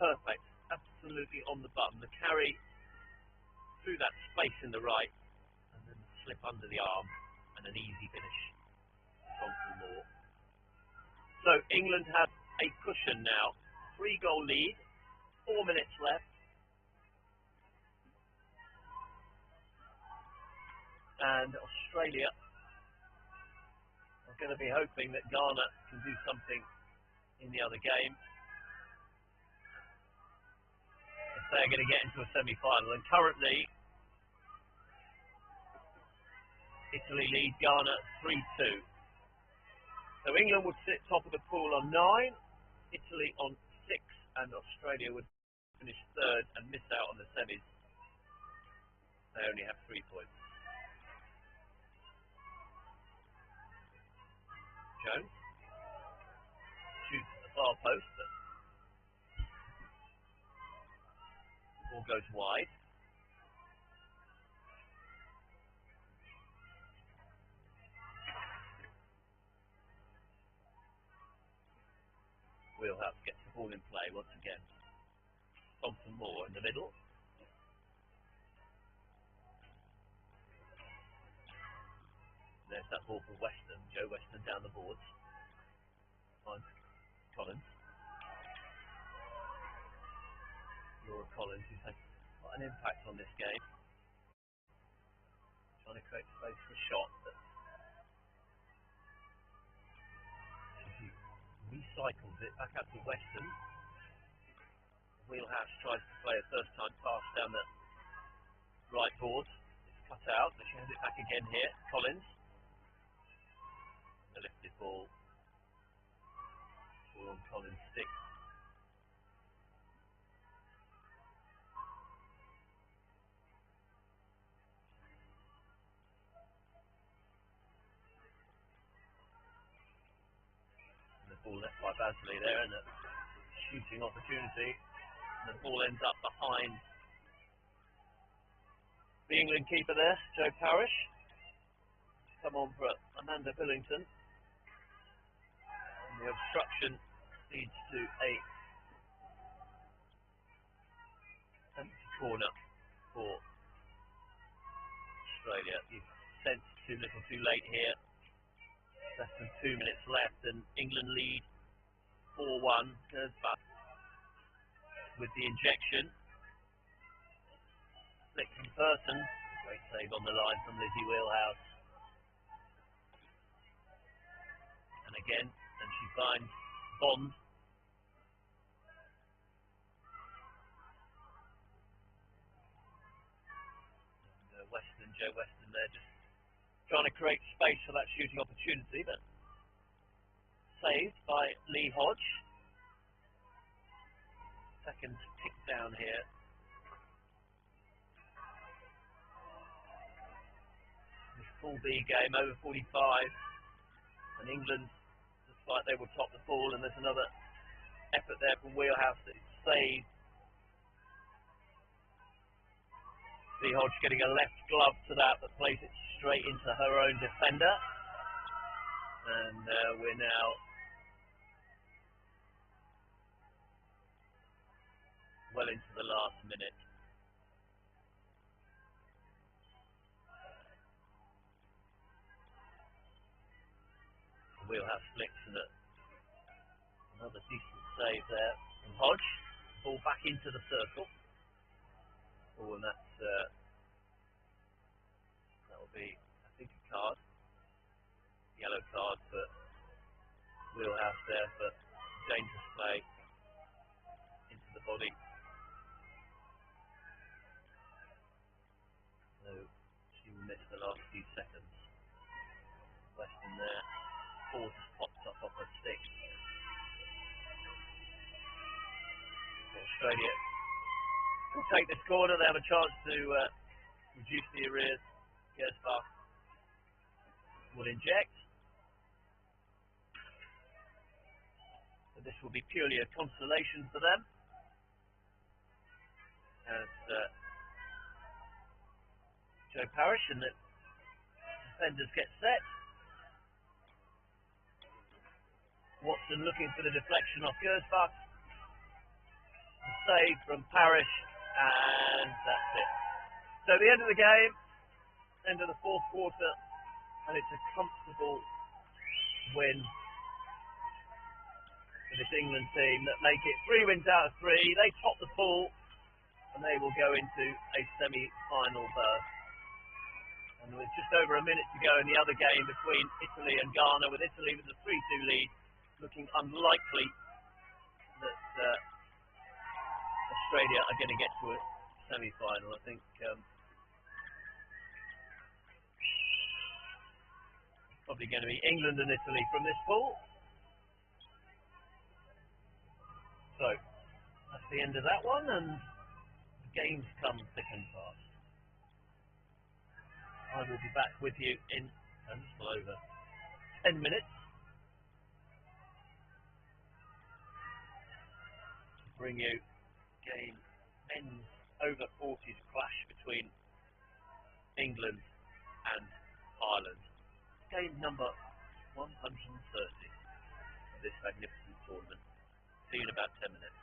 perfect. Absolutely on the button. The carry through that space in the right. And then the slip under the arm. And an easy finish. Thompson Moore. So England have a cushion now. 3-goal lead. 4 minutes left. And Australia are going to be hoping that Ghana can do something in the other game if they're going to get into a semi-final. And currently, Italy lead Ghana 3-2. So England would sit top of the pool on 9, Italy on 6, and Australia would finish third and miss out on the semis. They only have 3 points. Jones shoots at the far post, but the ball goes wide. Wheelhouse gets the ball in play once again. Thompson Moore in the middle. There's that ball for Weston. Joe Weston down the boards. Finds Collins. Laura Collins, who's had quite an impact on this game. Trying to create space for a shot, but she recycles it back up to Weston. Wheelhouse tries to play a first time pass down the right board. It's cut out, but she has it back again here. Collins. The lifted ball. Ball on Collins' stick. And the ball left by Basley there, and a shooting opportunity. And the ball ends up behind the England keeper there, Joe Parrish. Come on for Amanda Billington. And the obstruction leads to a empty corner for Australia. You've sensed too little too late here. Less than 2 minutes left, and England lead 4-1. But with the injection, flicked in person. Great save on the line from Lizzie Wheelhouse. And again, and she finds Bond. And Joe Weston there, just trying to create space for that shooting opportunity, but saved by Lee Hodge. Second tick down here. This full B game, over 45. And England, despite they will top the ball, and there's another effort there from Wheelhouse that is saved. Lee Hodge getting a left glove to that, but plays it straight into her own defender. And we're now well into the last minute. We'll have flicks and another decent save there from Hodge. Ball back into the circle. Oh, and that will be, I think, a card. Yellow card for Wheelhouse there for dangerous play into the body. So she will miss the last few seconds. Weston there. Ball just pops up off her stick. Australia will take this corner. They have a chance to reduce the arrears. Gersbach will inject. So this will be purely a consolation for them. As Joe Parrish and the defenders get set. Watson looking for the deflection off Gersbach. The save from Parrish, and that's it. So the end of the game, end of the fourth quarter, and it's a comfortable win for this England team that make it 3 wins out of 3. They top the pool, and they will go into a semi-final berth. And with just over a minute to go in the other game between Italy and Ghana, with Italy with a 3-2 lead, looking unlikely that Australia are going to get to a semi-final. I think it's probably going to be England and Italy from this pool. So that's the end of that one, and the games come thick and fast. I will be back with you in a little over 10 minutes. Bring you game men's over 40s clash between England and Ireland. Game number 130 of this magnificent tournament. See you in about 10 minutes.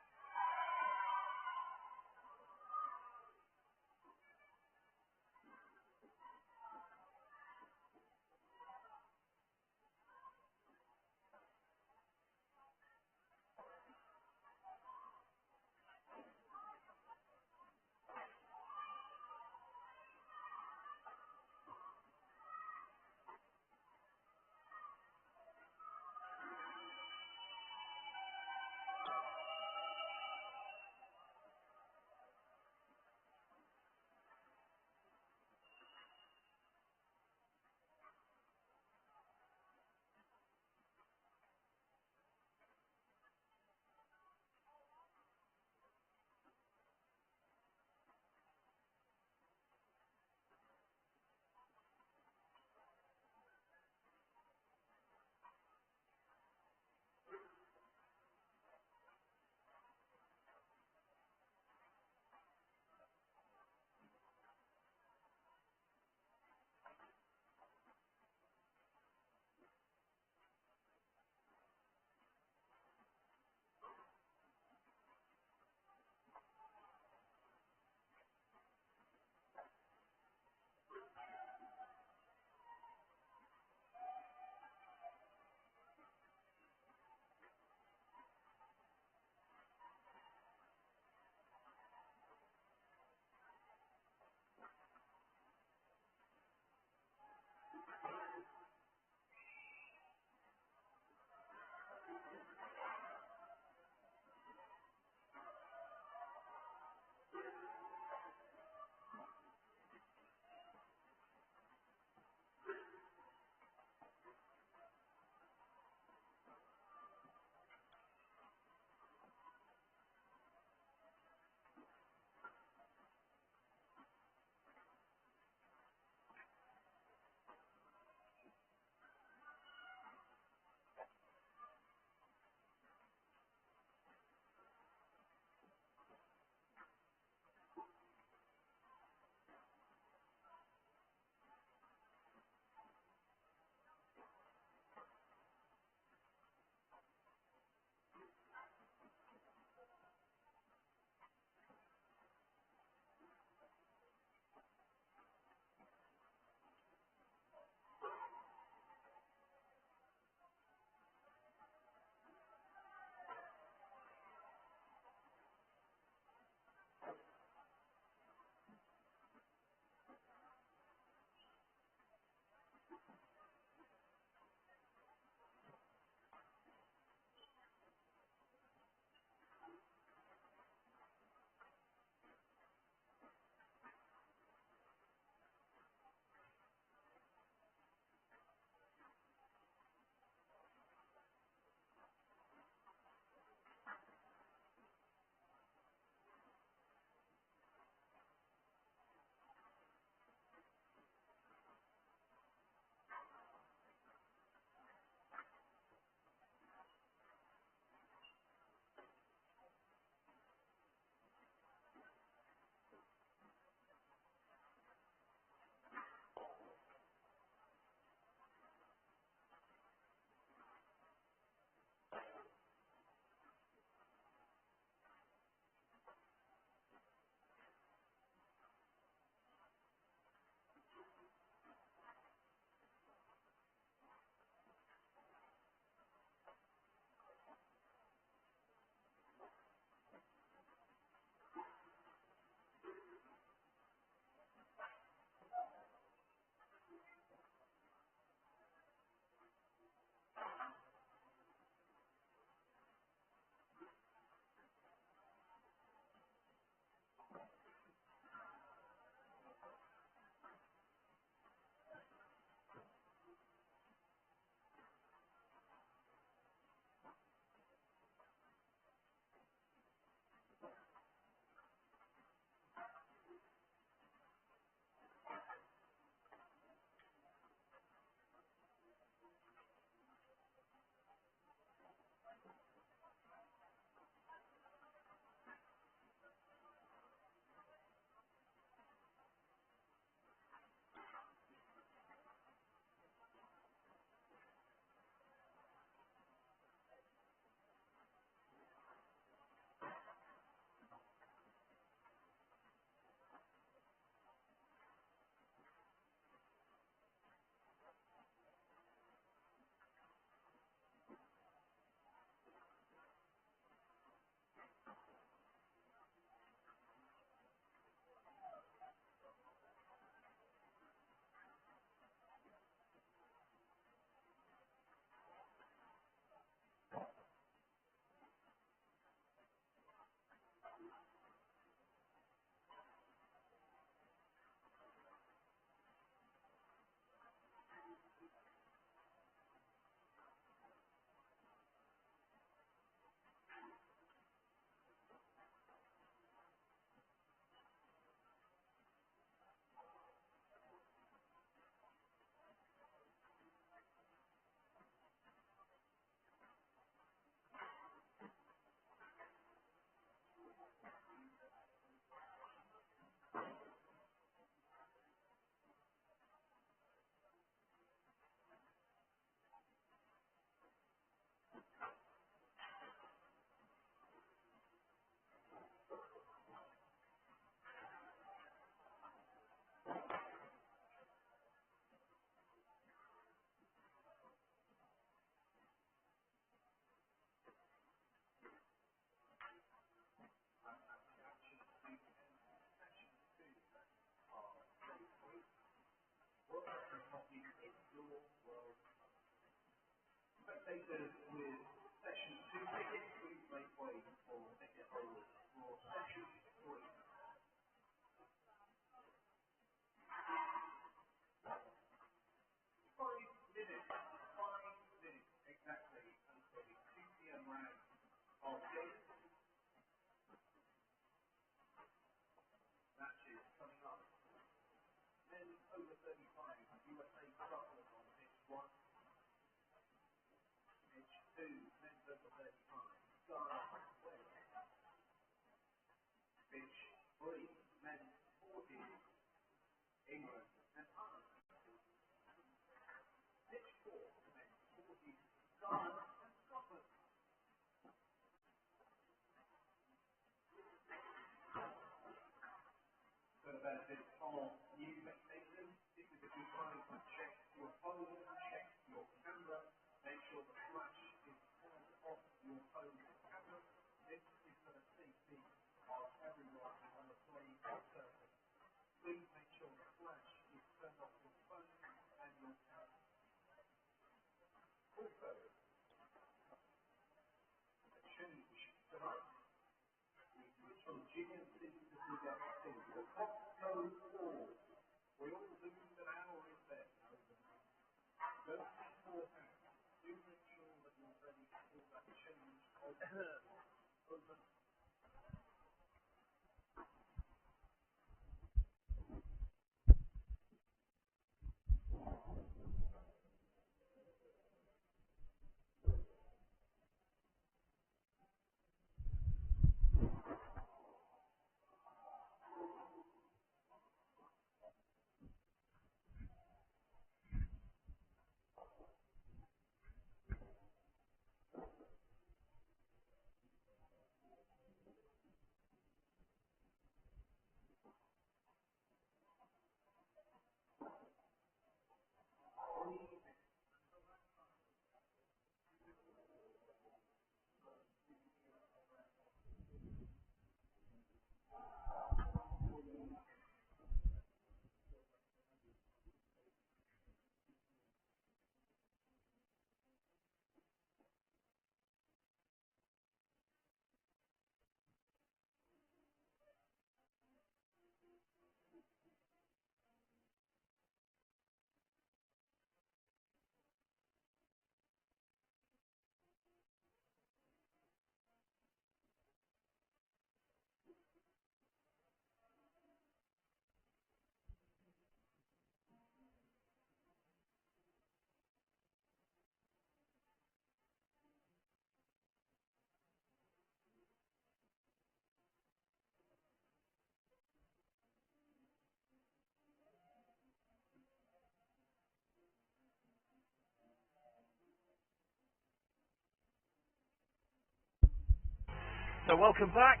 So welcome back.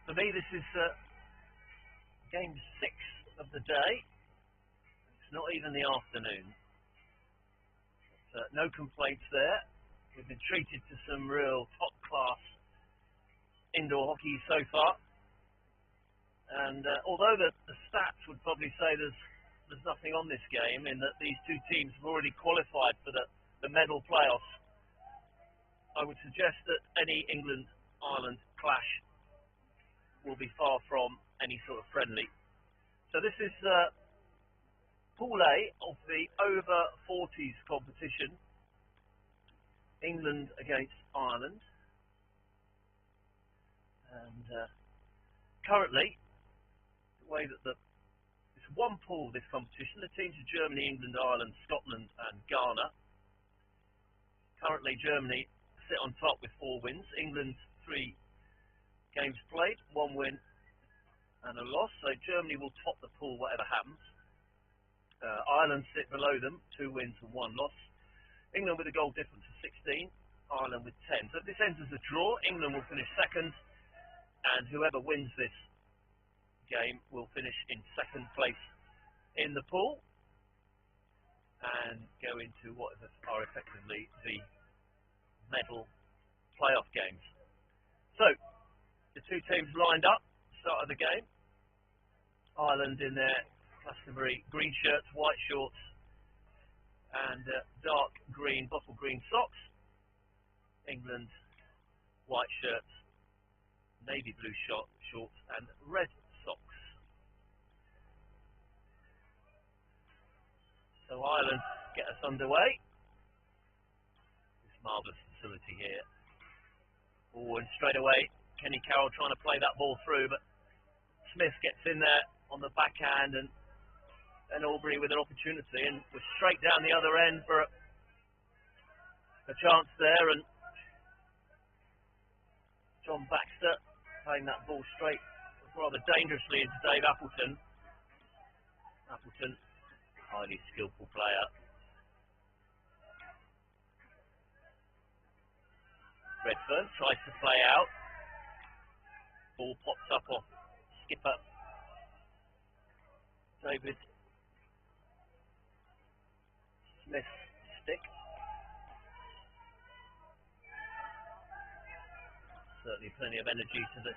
For me, this is game 6 of the day. It's not even the afternoon. But, no complaints there. We've been treated to some real top-class indoor hockey so far. And although the stats would probably say there's nothing on this game, in that these two teams have already qualified for the medal playoffs, I would suggest that any England-Ireland clash will be far from any sort of friendly. So this is Pool A of the over 40s competition, England against Ireland. And currently, the way that it's one pool, this competition, the teams of Germany, England, Ireland, Scotland and Ghana. Currently Germany sit on top with 4 wins, England 3 games played, 1 win and a loss, so Germany will top the pool whatever happens. Ireland sit below them, 2 wins and 1 loss. England with a goal difference of 16, Ireland with 10. So if this ends as a draw, England will finish second, and whoever wins this game will finish in second place in the pool and go into what are effectively the medal playoff games. So the two teams lined up, start of the game. Ireland in their customary green shirts, white shorts, and dark green, bottle green socks. England, white shirts, navy blue shorts, and red socks. So Ireland get us underway. This marvellous facility here. Oh, and straight away, Kenny Carroll trying to play that ball through, but Smith gets in there on the backhand, and Albury with an opportunity, and was straight down the other end for a chance there, and John Baxter playing that ball straight rather dangerously into Dave Appleton. Appleton, highly skillful player. Redfern tries to play out. Ball pops up off skipper David Smith's stick. Certainly plenty of energy to the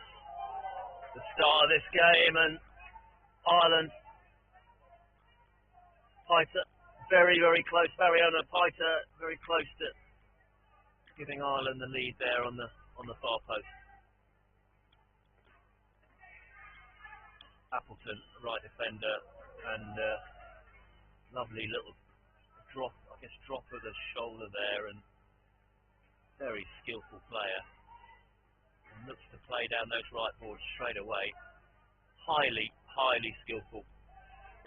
start of this game, and Ireland, Piter, very, very close. Barriona Piter, very close to giving Ireland the lead there on the far post. Appleton, right defender, and lovely little drop of the shoulder there, and very skillful player. And looks to play down those right boards straight away. Highly, highly skillful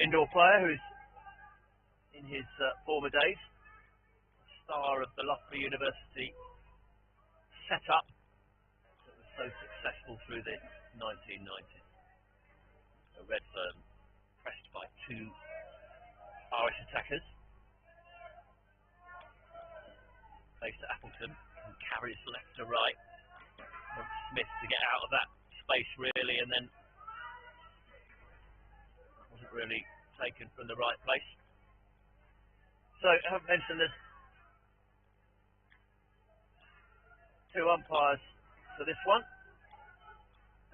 indoor player who's in his former days star of the Loughborough University setup that was so successful through the 1990s. Redfern pressed by two Irish attackers. Plays to Appleton, who carries left to right. Wants Smith to get out of that space really, and then that wasn't really taken from the right place. So I have mentioned there's two umpires for this one.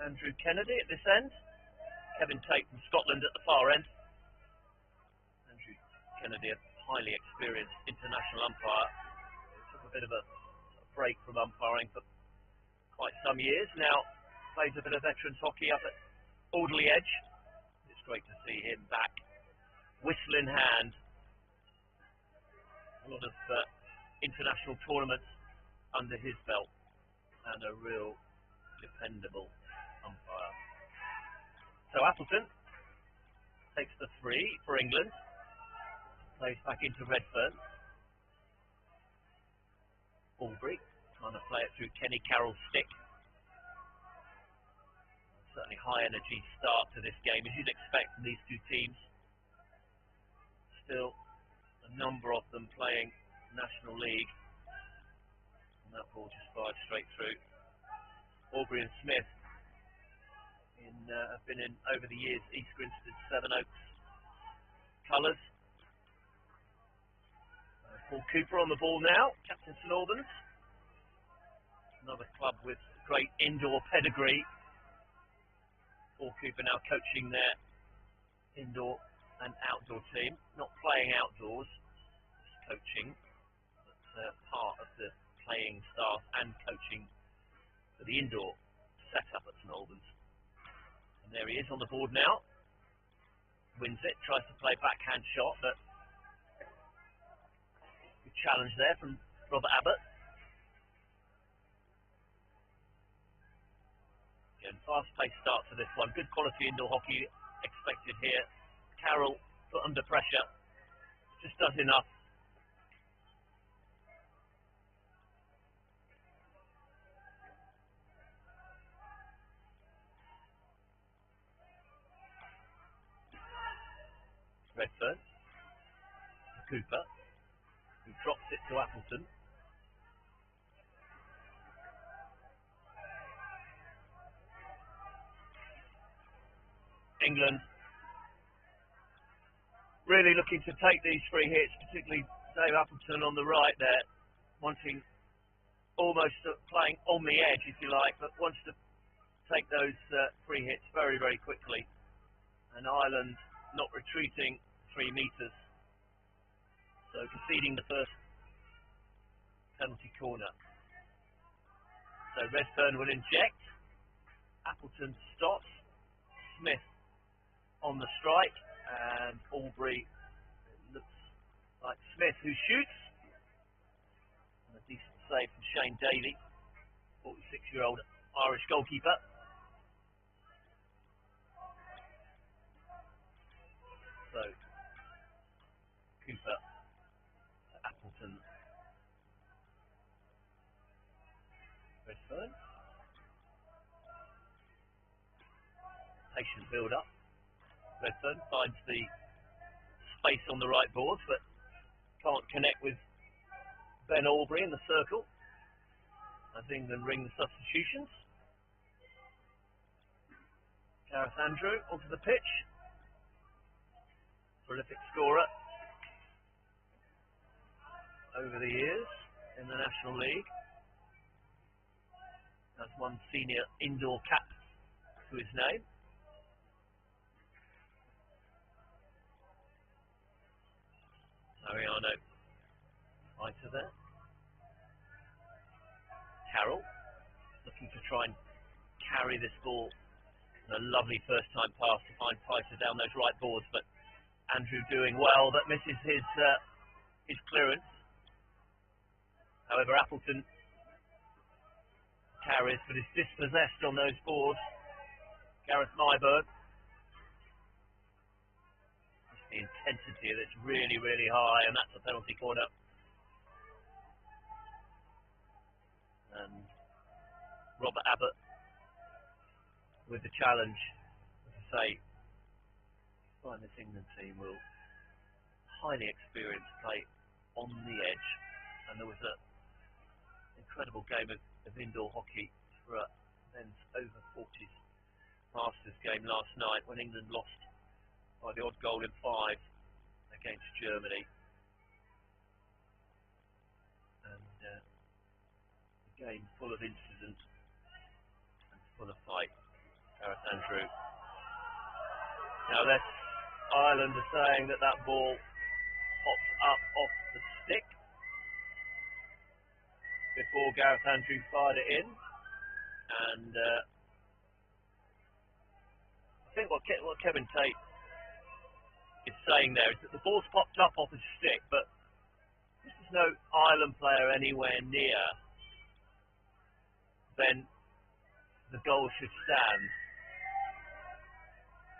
Andrew Kennedy at this end. Kevin Tate from Scotland at the far end. Andrew Kennedy, a highly experienced international umpire. He took a bit of a break from umpiring for quite some years. Now plays a bit of veterans hockey up at Alderley Edge. It's great to see him back. Whistle in hand. A lot of international tournaments under his belt, and a real dependable umpire. So Appleton takes the free for England. Plays back into Redfern. Albury trying to play it through Kenny Carroll's stick. Certainly high energy start to this game, as you'd expect from these two teams. Still a number of them playing National League. And that ball just fired straight through. Albury and Smith have been in, over the years, East Grinstead Sevenoaks colours. Paul Cooper on the ball now, captain St Albans. Another club with great indoor pedigree. Paul Cooper now coaching their indoor and outdoor team. Not playing outdoors, just coaching, but part of the playing staff and coaching for the indoor setup at St Albans. And there he is on the board now. Wins it, tries to play backhand shot, but good challenge there from Robert Abbott. Again, fast-paced start to this one. Good quality indoor hockey expected here. Carroll put under pressure. Just does enough. Redfern, Cooper, who drops it to Appleton. England really looking to take these free hits, particularly Dave Appleton on the right there, wanting almost playing on the edge, if you like, but wants to take those free hits very, very quickly. And Ireland not retreating 3 metres, so conceding the first penalty corner. So Redfern will inject, Appleton stops, Smith on the strike, and Albury, it looks like Smith who shoots, and a decent save from Shane Daly, 46-year-old Irish goalkeeper. So Cooper to Appleton, Redfern, patient build up. Redfern finds the space on the right boards, but can't connect with Ben Albury in the circle as England ring the substitutions. Gareth Andrew onto the pitch, prolific scorer over the years in the National League, has one senior indoor cap to his name. Mariano fighter there. Carroll looking to try and carry this ball. A lovely first time pass to find Piper down those right boards, but Andrew doing well, but misses his clearance. However, Appleton carries, but is dispossessed on those boards. Gareth Myburn. The intensity that's really, really high, and that's a penalty corner. And Robert Abbott with the challenge, as I say, find this England team will highly experienced play on the edge, and there was an incredible game of indoor hockey for a men's over 40s Masters game last night when England lost by the odd goal in 5 against Germany. And a game full of incident and full of fight. Gareth Andrew. Now that's Ireland are saying that ball pops up off the stick before Gareth Andrew fired it in. And I think what Kevin Tate is saying there is that the ball's popped up off his stick, but this is no Ireland player anywhere near, then the goal should stand.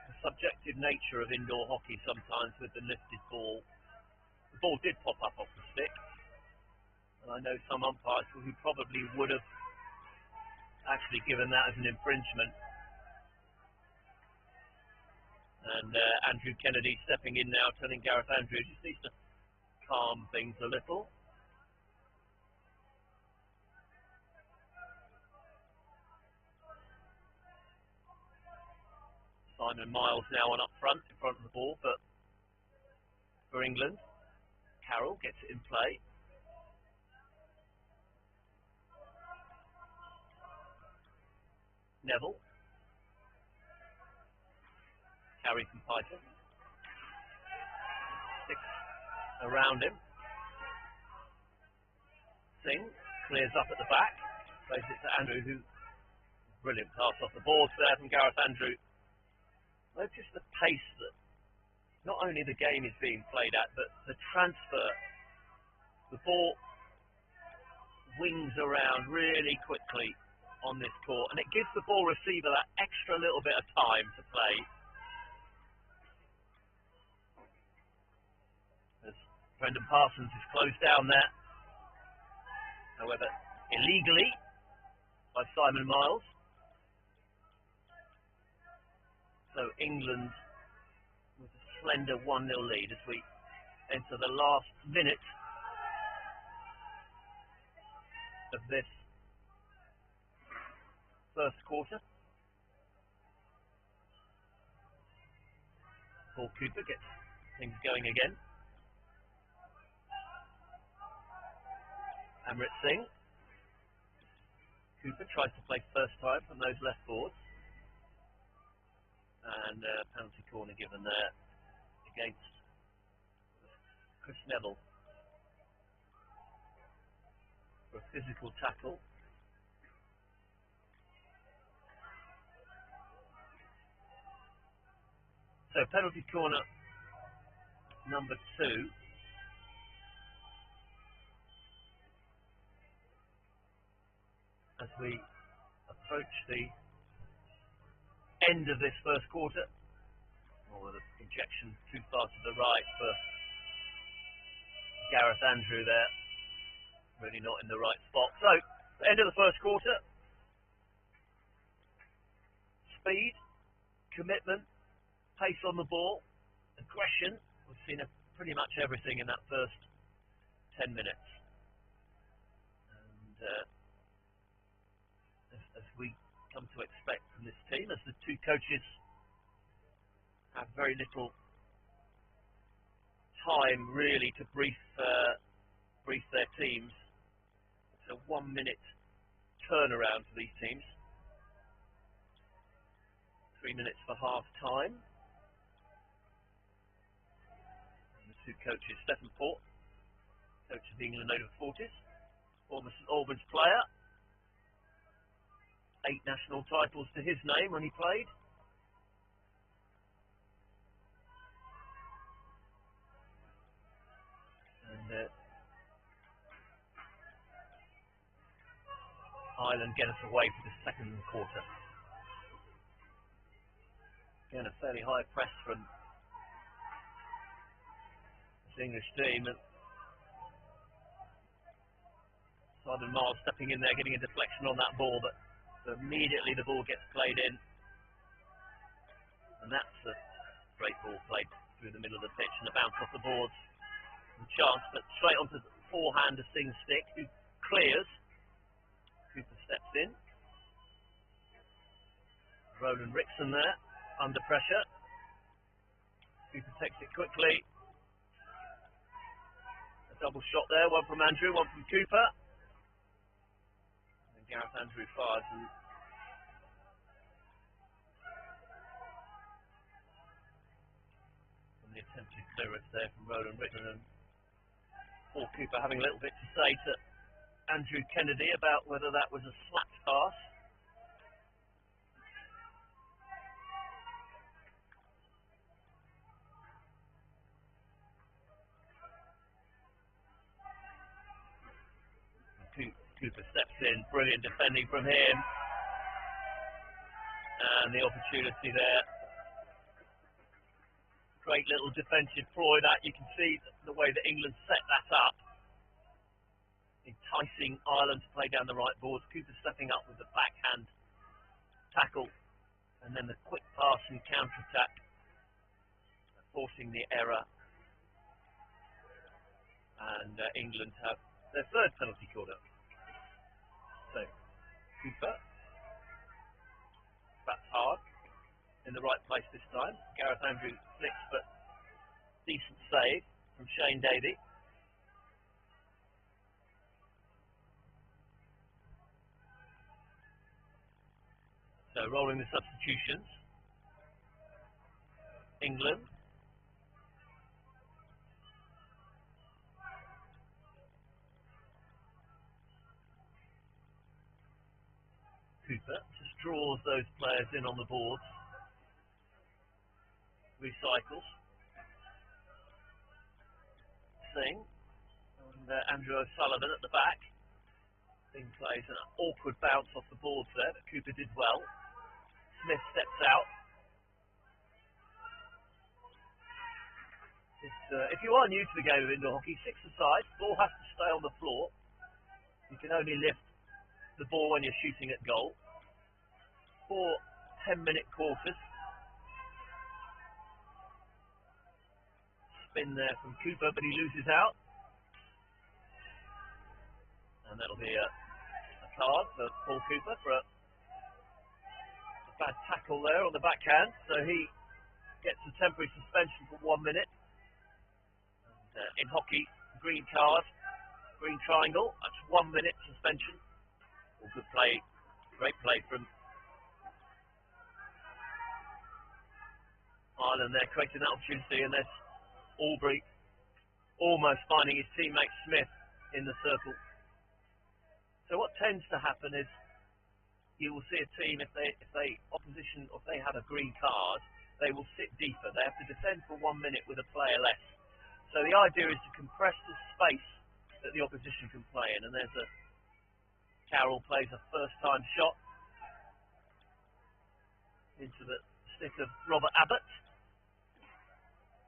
The subjective nature of indoor hockey sometimes with the lifted ball. The ball did pop up off the stick, and I know some umpires who probably would have actually given that as an infringement. And Andrew Kennedy stepping in now, telling Gareth Andrew just needs to calm things a little. Simon Miles now on up front, in front of the ball, but for England, Carroll gets it in play. Neville. Carry from Piper. 6 around him. Singh clears up at the back. Plays it to Andrew, who brilliant pass off the boards there from Gareth Andrew. Notice the pace that not only the game is being played at, but the transfer. The ball wings around really quickly on this court, and it gives the ball receiver that extra little bit of time to play. As Brendan Parsons is closed down there, however, illegally by Simon Miles. So England with a slender 1-0 lead as we enter the last minute of this first quarter. Paul Cooper gets things going again. Amrit Singh. Cooper tries to play first time from those left boards. And penalty corner given there Neville for a physical tackle. So penalty corner number 2. As we approach the end of this first quarter. Oh, the injection too far to the right for Gareth Andrew there. Really not in the right spot. So, end of the first quarter. Speed, commitment, pace on the ball, aggression. We've seen pretty much everything in that first 10 minutes. And as we come to expect from this team, as the two coaches have very little time really to brief their teams. It's a 1 minute turnaround for these teams. 3 minutes for half time. And the two coaches, Stephen Port, coach of the England over 40s, former St Albans player. 8 national titles to his name when he played. And Ireland get us away for the second quarter. Again, a fairly high press from this English team. And Simon Miles stepping in there, getting a deflection on that ball, but immediately the ball gets played in. And that's a great ball played through the middle of the pitch and a bounce off the boards. And chance, but straight onto the forehand of Singh Stick, who clears. Cooper steps in. Roland Rickson there, under pressure. Cooper takes it quickly. A double shot there, one from Andrew, one from Cooper. And Gareth Andrew fires and from the attempted clearance there from Roland Rickson, and Paul Cooper having a little bit to say to Andrew Kennedy about whether that was a slapped pass. Cooper steps in, brilliant defending from him. And the opportunity there. Great little defensive ploy that. You can see the way that England set that up. Enticing Ireland to play down the right boards. Cooper stepping up with the backhand tackle. And then the quick pass and counter-attack. Forcing the error. And England have their third penalty corner. So, Cooper. That's hard. In the right place this time. Gareth Andrew flicks, but decent save from Shane Davey. So, rolling the substitutions. England. Cooper just draws those players in on the boards. Recycles. Singh. And Andrew O'Sullivan at the back. Singh plays an awkward bounce off the boards there, but Cooper did well. Smith steps out. If you are new to the game of indoor hockey, 6-a-side, ball has to stay on the floor. You can only lift the ball when you're shooting at goal. 4 10-minute quarters. Spin there from Cooper, but he loses out. And that'll be a card for Paul Cooper for a bad tackle there on the backhand. So he gets a temporary suspension for 1 minute. And, in hockey, green card, green triangle, that's 1 minute suspension. Good play, great play from Ireland there, creating that opportunity, and there's almost finding his teammate Smith in the circle. So what tends to happen is you will see a team, if they have a green card, they will sit deeper. They have to defend for 1 minute with a player less. So the idea is to compress the space that the opposition can play in. And there's Carroll plays a first-time shot into the stick of Robert Abbott.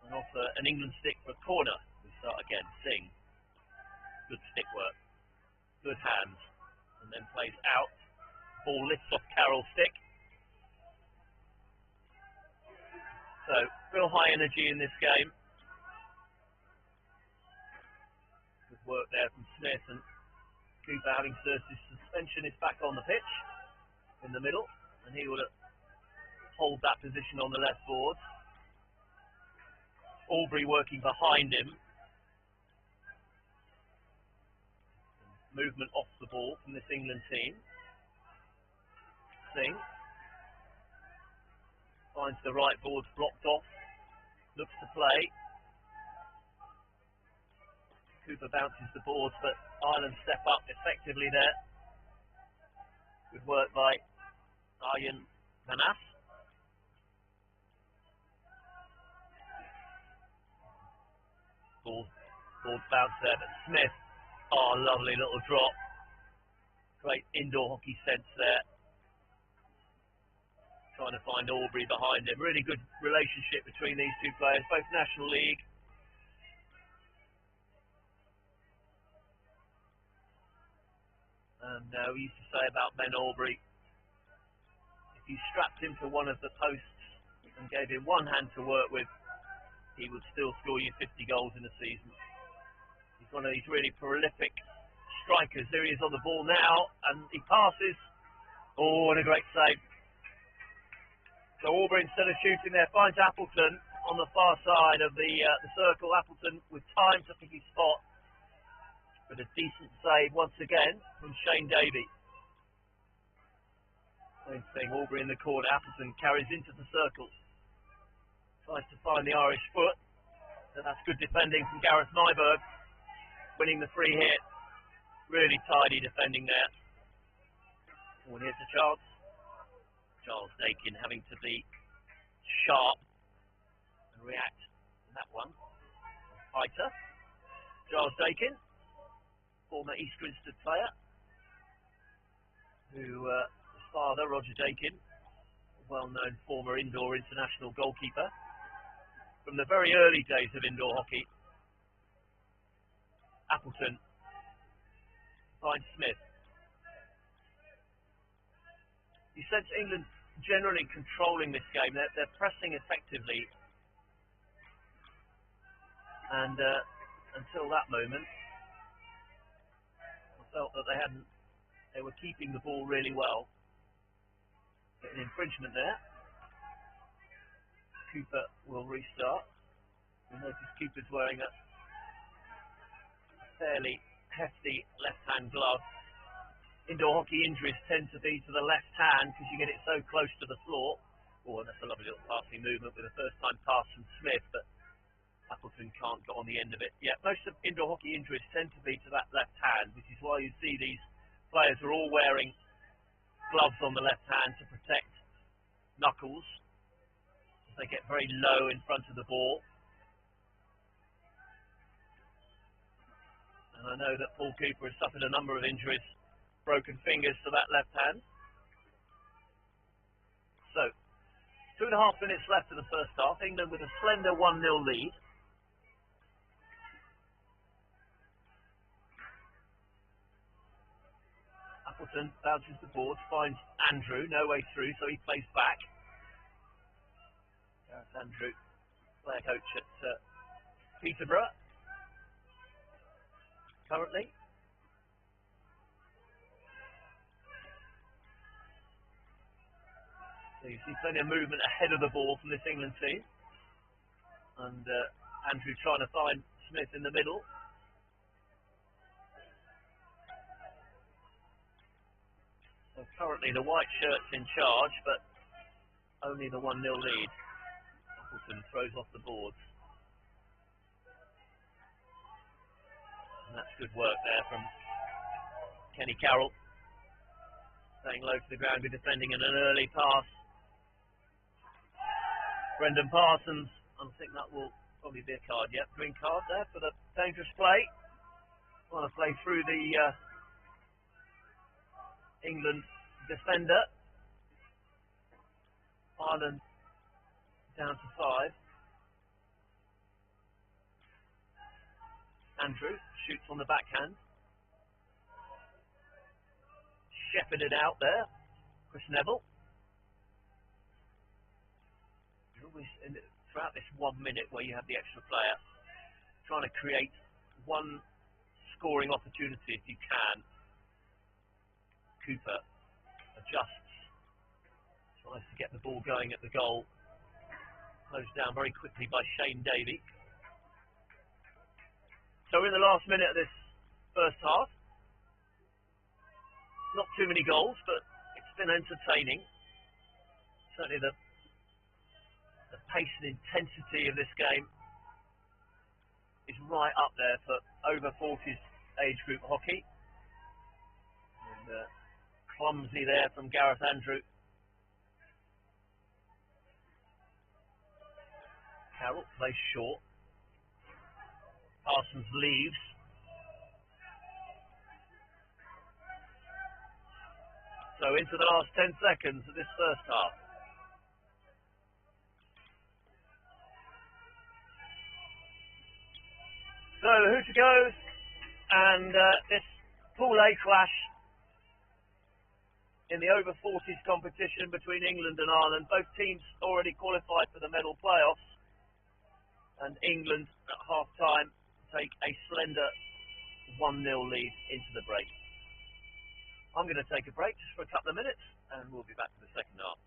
And off an England stick for a corner. We start again. Singh. Good stick work. Good hands. And then plays out. Ball lifts off Carroll's stick. So, real high energy in this game. Good work there from Smith, and Cooper, having served his suspension, is back on the pitch in the middle, and he will hold that position on the left board. Aubrey working behind him. Movement off the ball from this England team. Singh finds the right board blocked off, looks to play. Cooper bounces the boards, but Ireland step up effectively there. Good work by Aryan Manas. Ball bounce there, but Smith, lovely little drop. Great indoor hockey sense there. Trying to find Aubrey behind him. Really good relationship between these two players, both National League. And we used to say about Ben Aubrey, if you strapped him to one of the posts and gave him one hand to work with, he would still score you 50 goals in a season. He's one of these really prolific strikers. There he is on the ball now, and he passes. Oh, and a great save. So Aubrey, instead of shooting there, finds Appleton on the far side of the circle. Appleton with time to pick his spot. But a decent save once again from Shane Davey. Same thing, Aubrey in the corner. Appleton carries into the circle. Tries to find the Irish foot. So that's good defending from Gareth Nyberg. Winning the free hit. Really tidy defending there. Oh, and here's a chance. Charles Dakin having to be sharp and react to that one. Fighter. Charles Dakin, former East Grinstead player, who his father, Roger Dakin, a well-known former indoor international goalkeeper from the very early days of indoor hockey. Appleton finds Smith. You sense England generally controlling this game. They're pressing effectively, and until that moment, I felt that they were keeping the ball really well. But an infringement there. Cooper will restart. You notice Cooper's wearing a fairly hefty left-hand glove. Indoor hockey injuries tend to be to the left hand because you get it so close to the floor. Oh, that's a lovely little passing movement with a first-time pass from Smith, but Appleton can't get on the end of it. Yeah, most of indoor hockey injuries tend to be to that left hand, which is why you see these players are all wearing gloves on the left hand to protect knuckles as they get very low in front of the ball. And I know that Paul Cooper has suffered a number of injuries, broken fingers to that left hand. So, 2.5 minutes left of the first half. England with a slender 1-0 lead. Appleton bounces the board, finds Andrew, no way through, so he plays back. Gareth Andrew, player coach at Peterborough, currently. So you see plenty of movement ahead of the ball from this England team. And Andrew trying to find Smith in the middle. So currently the white shirt's in charge, but only the 1-0 lead. Appleton throws off the boards. Good work there from Kenny Carroll. Staying low to the ground, good defending, and an early pass. Brendan Parsons, I think that will probably be a card. Yep, green card there for the dangerous play. Want to play through the England defender. Ireland down to 5. Andrew shoots on the backhand. Shepherded out there. Chris Neville. You're always throughout this 1 minute where you have the extra player, trying to create one scoring opportunity if you can. Cooper adjusts, tries to get the ball going at the goal. Closed down very quickly by Shane Davey. So we're in the last minute of this first half. Not too many goals, but it's been entertaining. Certainly the pace and intensity of this game is right up there for over 40s age group hockey. And clumsy there from Gareth Andrew. Carroll plays short. Parsons leaves. So into the last 10 seconds of this first half. So the hooter goes, and this Pool A clash in the over 40s competition between England and Ireland. Both teams already qualified for the medal playoffs, and England at half-time take a slender 1-0 lead into the break. I'm going to take a break just for a couple of minutes, and we'll be back for the second half.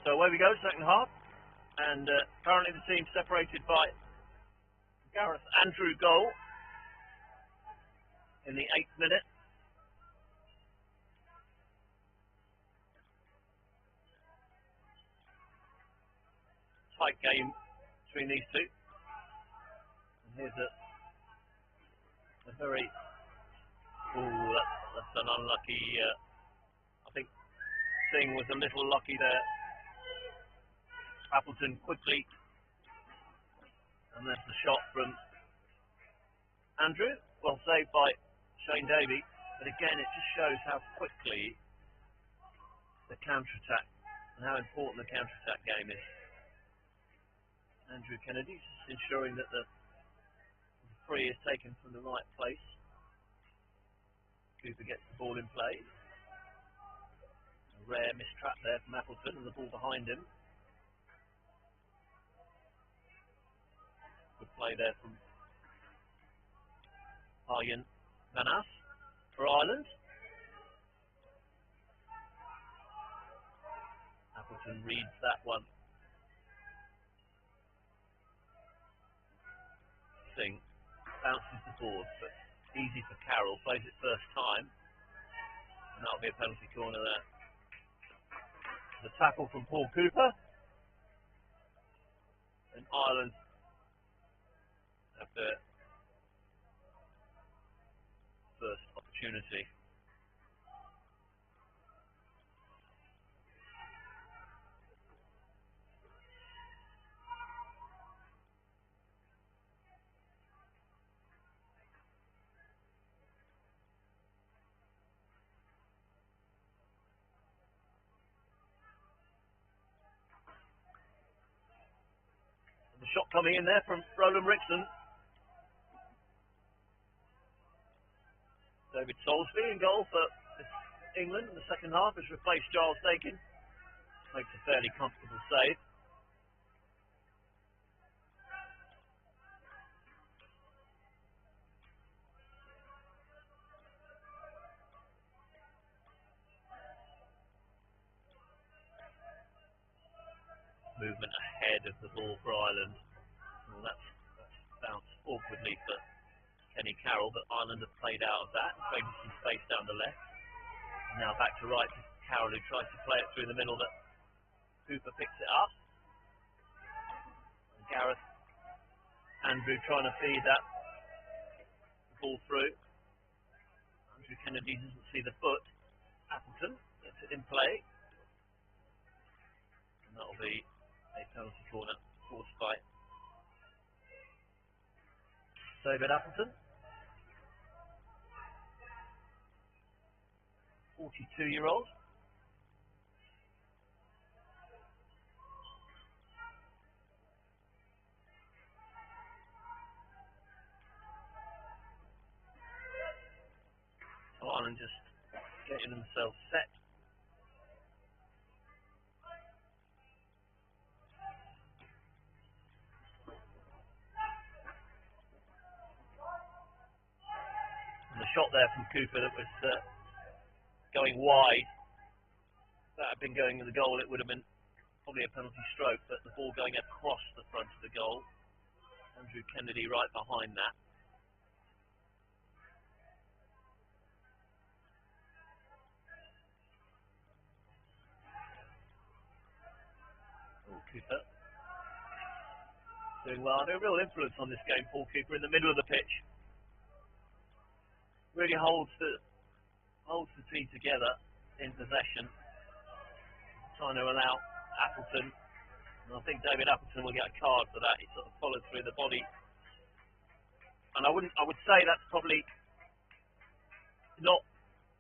So away we go, second half. And currently the team separated by Gareth Andrew goal in the 8th minute. tight game between these two. And here's a very... Ooh, that's an unlucky... I think Singh was a little lucky there. Appleton quickly. And there's the shot from Andrew. Well saved by Shane Davey. But again, it just shows how quickly the counter-attack and how important the counter-attack game is. Andrew Kennedy just ensuring that the free is taken from the right place. Cooper gets the ball in play. A rare mistrap there from Appleton and the ball behind him. Good play there from Aryan Manas for Ireland. Appleton reads that one. Singh bounces the board, but easy for Carroll. Plays it first time. And that'll be a penalty corner there. The tackle from Paul Cooper. And Ireland have their first opportunity. The shot coming in there from Roland Rixon. David Salisbury in goal for England in the second half has replaced Giles Dakin. Makes a fairly comfortable save. Movement ahead of the ball for Ireland. Well, that's bounced awkwardly for Kenny Carroll, but Ireland have played out of that, created some space down the left. And now back to right to Carroll, who tries to play it through the middle, but Cooper picks it up. And Gareth Andrew trying to feed that ball through. Andrew Kennedy doesn't see the foot. Appleton gets it in play. And that'll be a penalty corner forced by David Appleton. 42-year-old. So Ireland just getting themselves set. And the shot there from Cooper that was going wide. If that had been going to the goal, it would have been probably a penalty stroke, but the ball going across the front of the goal. Andrew Kennedy right behind that. Oh, Cooper doing well. Had a real influence on this game, Paul Cooper, in the middle of the pitch. Really holds the team together in possession, trying to allow Appleton, and I think David Appleton will get a card for that. He sort of followed through the body, and I would say that's probably not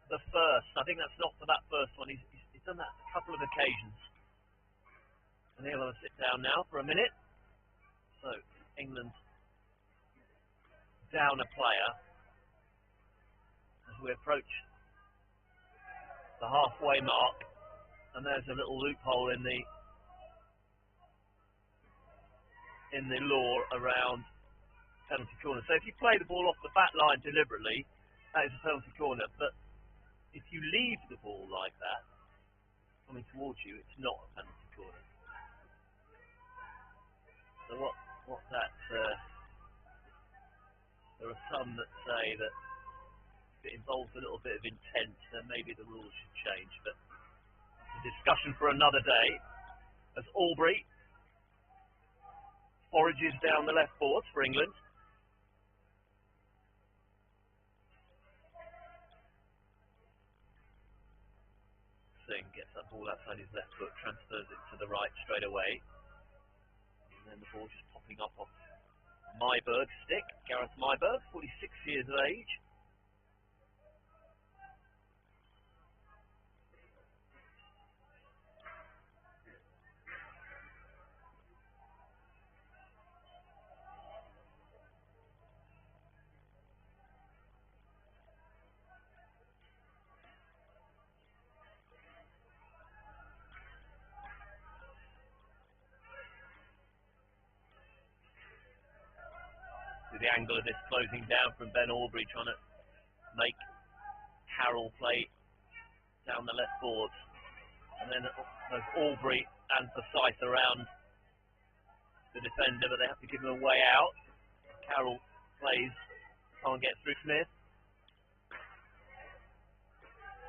the first. I think that's not for that first one. He's done that a couple of occasions, and he'll have to sit down now for a minute. So England down a player as we approach the halfway mark, and there's a little loophole in the law around penalty corner. So if you play the ball off the back line deliberately, that is a penalty corner. But if you leave the ball like that coming towards you, it's not a penalty corner. So what that there are some that say that it involves a little bit of intent, then maybe the rules should change, but it's a discussion for another day. As Albury forages down the left boards for England. Singh gets that ball outside his left foot, transfers it to the right straight away. And then the ball just popping up off Myberg's stick. Gareth Myberg, 46 years of age. The angle of this closing down from Ben Aubrey, trying to make Carroll play down the left boards, and then both Aubrey and Forsyth around the defender, but they have to give him a way out. Carroll plays, can't get through Smith.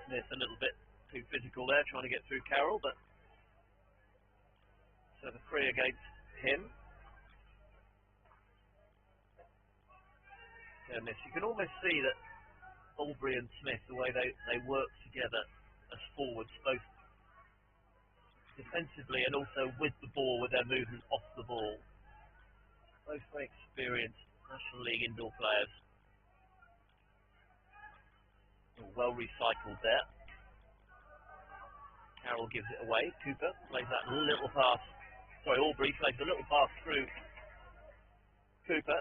Smith a little bit too physical there, trying to get through Carroll, but so the free against him. You can almost see that Aubrey and Smith, the way they work together as forwards, both defensively and also with the ball, with their movement off the ball. Both very experienced National League indoor players. Well recycled there. Carroll gives it away. Cooper plays that little pass. Sorry, Aubrey plays a little pass through Cooper.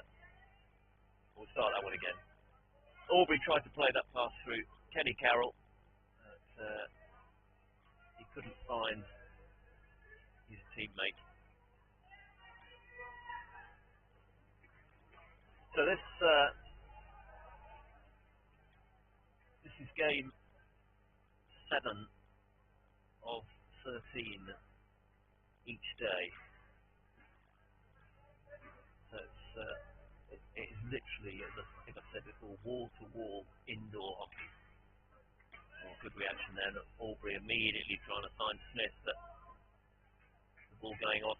We'll start that one again. Aubrey tried to play that pass through Kenny Carroll, but he couldn't find his teammate. So this is game 7 of 13 each day. So it is literally, as I said before, wall-to-wall indoor hockey. Good reaction there. That Aubrey immediately trying to find Smith, but the ball going off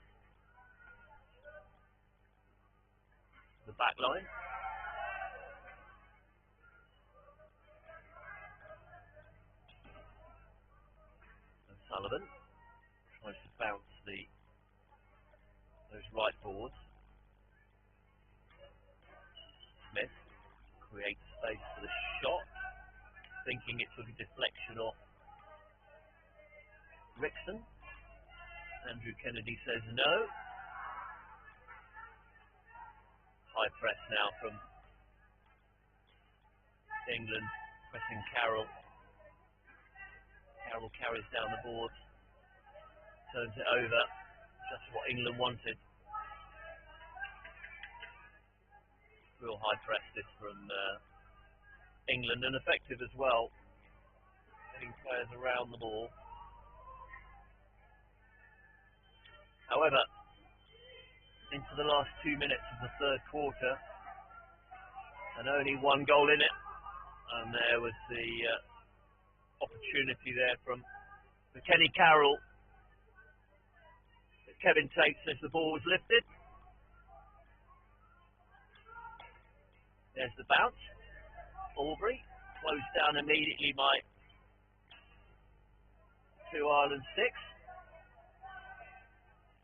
the back line. And Sullivan tries to bounce those right boards. Smith creates space for the shot, thinking it took a deflection off Rickson. Andrew Kennedy says no. High press now from England, pressing Carroll. Carroll carries down the board, turns it over, just what England wanted. Real high press this from England, and effective as well, getting players around the ball. However, into the last 2 minutes of the third quarter, and only one goal in it, and there was the opportunity there from Kenny Carroll. Kevin Tate says the ball was lifted. There's the bounce. Aubrey closed down immediately by 2 Ireland 6.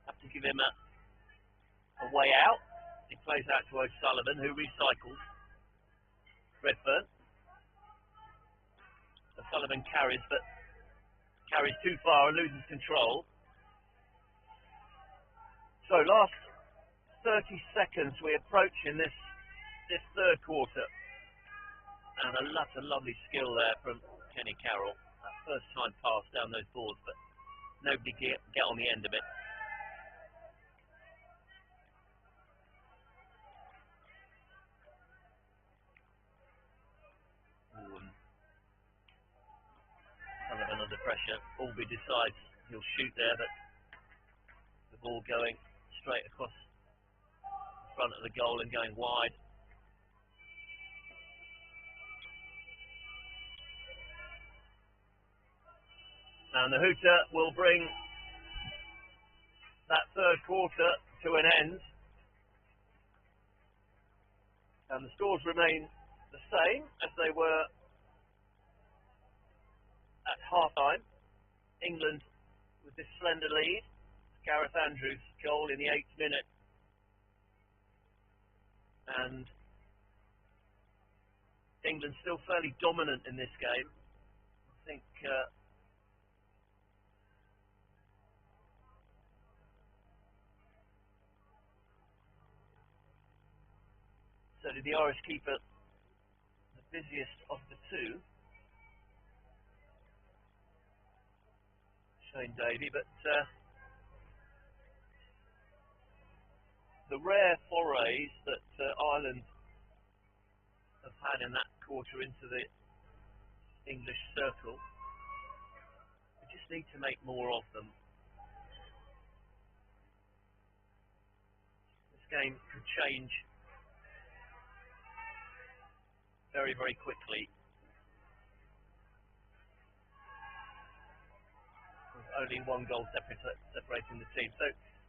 Have to give him a way out. He plays out to O'Sullivan, who recycles. Redfern. O'Sullivan carries, but carries too far and loses control. So last 30 seconds we approach in this third quarter, and that's a lovely skill there from Kenny Carroll. That first time pass down those boards, but nobody get on the end of it. Sullivan under pressure. Aubrey decides he'll shoot there, but the ball going straight across the front of the goal and going wide. And the hooter will bring that third quarter to an end. And the scores remain the same as they were at half-time. England with this slender lead. Gareth Andrews' goal in the 8th minute. And England still fairly dominant in this game. I think so did the Irish keeper, the busiest of the two, Shane Davey, but the rare forays that Ireland have had in that quarter into the English circle, we just need to make more of them. This game could change very, very quickly. With only one goal separating the team. So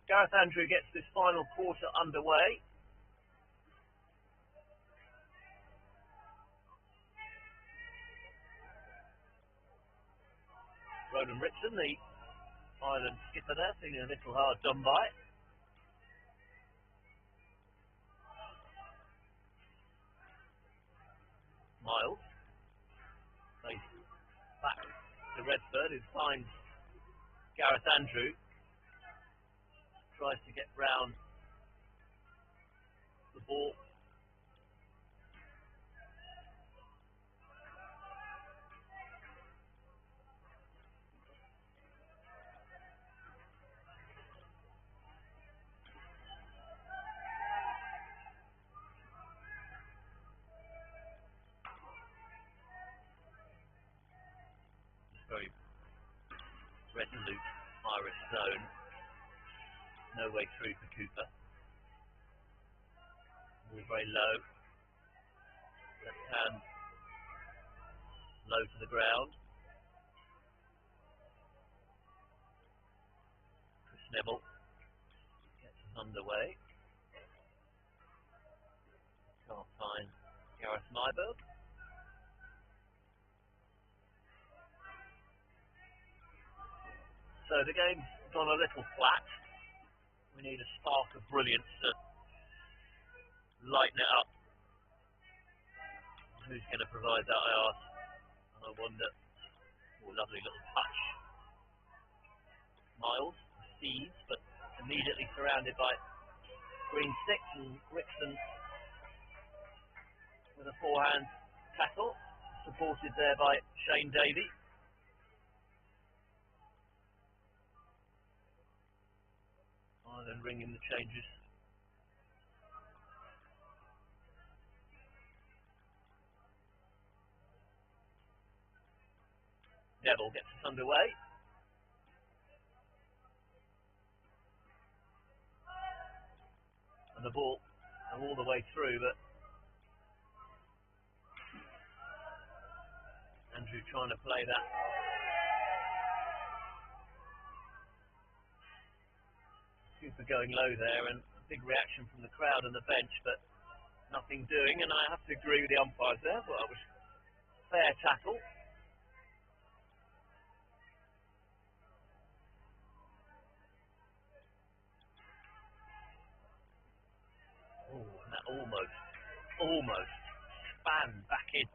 Gareth Andrews gets this final quarter underway. Ronan Ritson, the Ireland skipper there, feeling a little hard done by. Miles plays back to Redford, who finds Gareth Andrews, tries to get round the ball. Very resolute Irish zone. No way through for Cooper. All very low. Left hand low to the ground. Chris Neville gets us underway. Can't find Gareth Myberg. So the game's gone a little flat. We need a spark of brilliance to lighten it up. Who's going to provide that, I ask? And I wonder. Oh, lovely little touch. Miles sees, but immediately surrounded by green six, and Rickson with a forehand tackle, supported there by Shane Davey. Ireland ringing the changes. Neville gets us underway. And the ball all the way through, but Andrew trying to play that. Cooper going low there, and a big reaction from the crowd and the bench, but nothing doing, and I have to agree with the umpires there. Well, it was a fair tackle. Oh, and that almost span back in.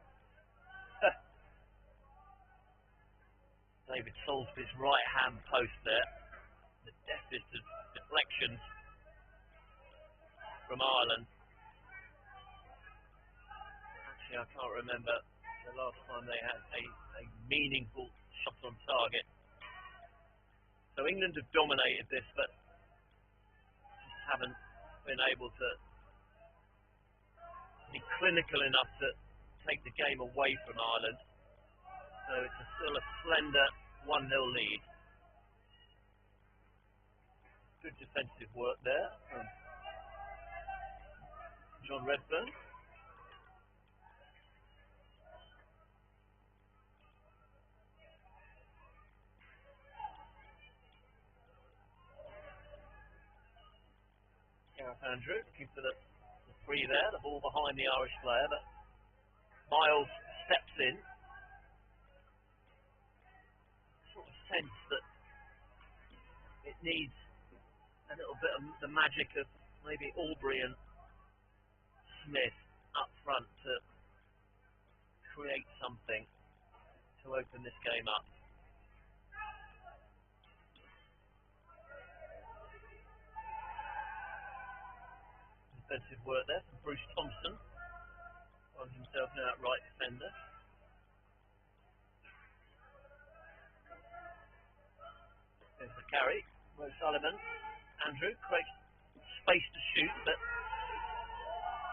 David Salisbury's right hand post there. The deftest of deflections from Ireland. Actually, I can't remember the last time they had a meaningful shot on target. So England have dominated this, but just haven't been able to be clinical enough to take the game away from Ireland. So it's still a slender 1-0 lead. Good defensive work there from John Redfern. Gareth Andrews looking for the free there, the ball behind the Irish player, but Miles steps in. Sort of sense that it needs a little bit of the magic of maybe Aubrey and Smith up front to create something to open this game up. Defensive work there from Bruce Thompson. Finds himself now at right defender. There's the carry. Mo Sullivan. Andrew creates space to shoot, but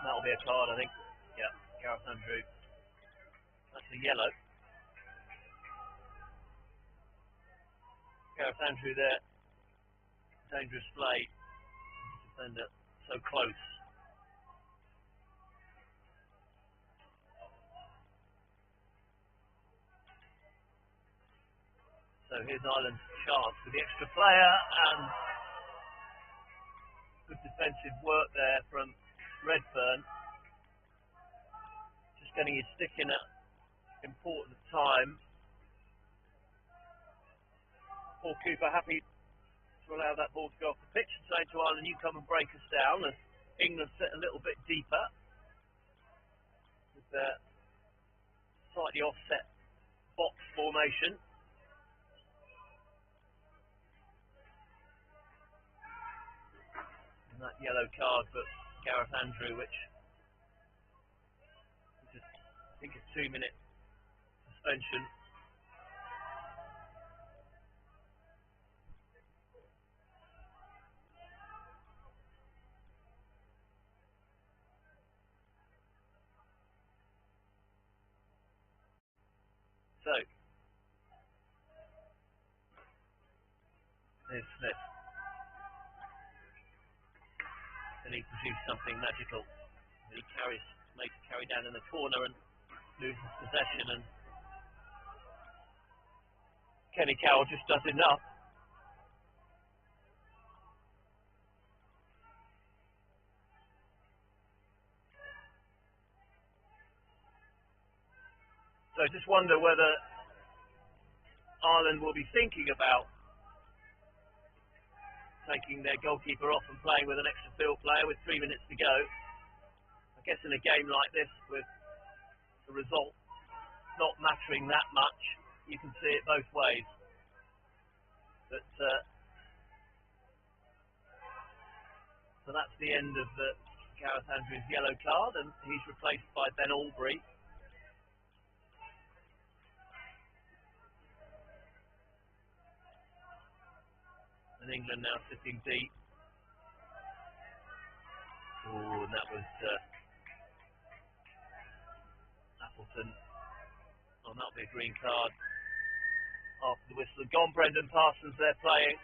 that'll be a card, I think. Yeah, Gareth Andrew. That's a yellow. Gareth Andrew there. Dangerous play. Defender so close. So here's Ireland's chance with the extra player, and good defensive work there from Redfern. Just getting his stick in at important time. Paul Cooper happy to allow that ball to go off the pitch and say to Ireland, you come and break us down, as England sit a little bit deeper with their slightly offset box formation. That yellow card for Gareth Andrew, which is, I think, a 2-minute suspension. So, there's Smith. And he produced something magical. He makes a carry down in the corner and loses possession, and Kenny Cowell just does enough. So I just wonder whether Ireland will be thinking about taking their goalkeeper off and playing with an extra field player with 3 minutes to go. I guess in a game like this, with the result not mattering that much, you can see it both ways. But so that's the end of Gareth Andrews' yellow card, and he's replaced by Ben Aubrey. And England now sitting deep. Oh, and that was Appleton. Oh, that'll be a green card after the whistle had gone. Brendan Parsons there playing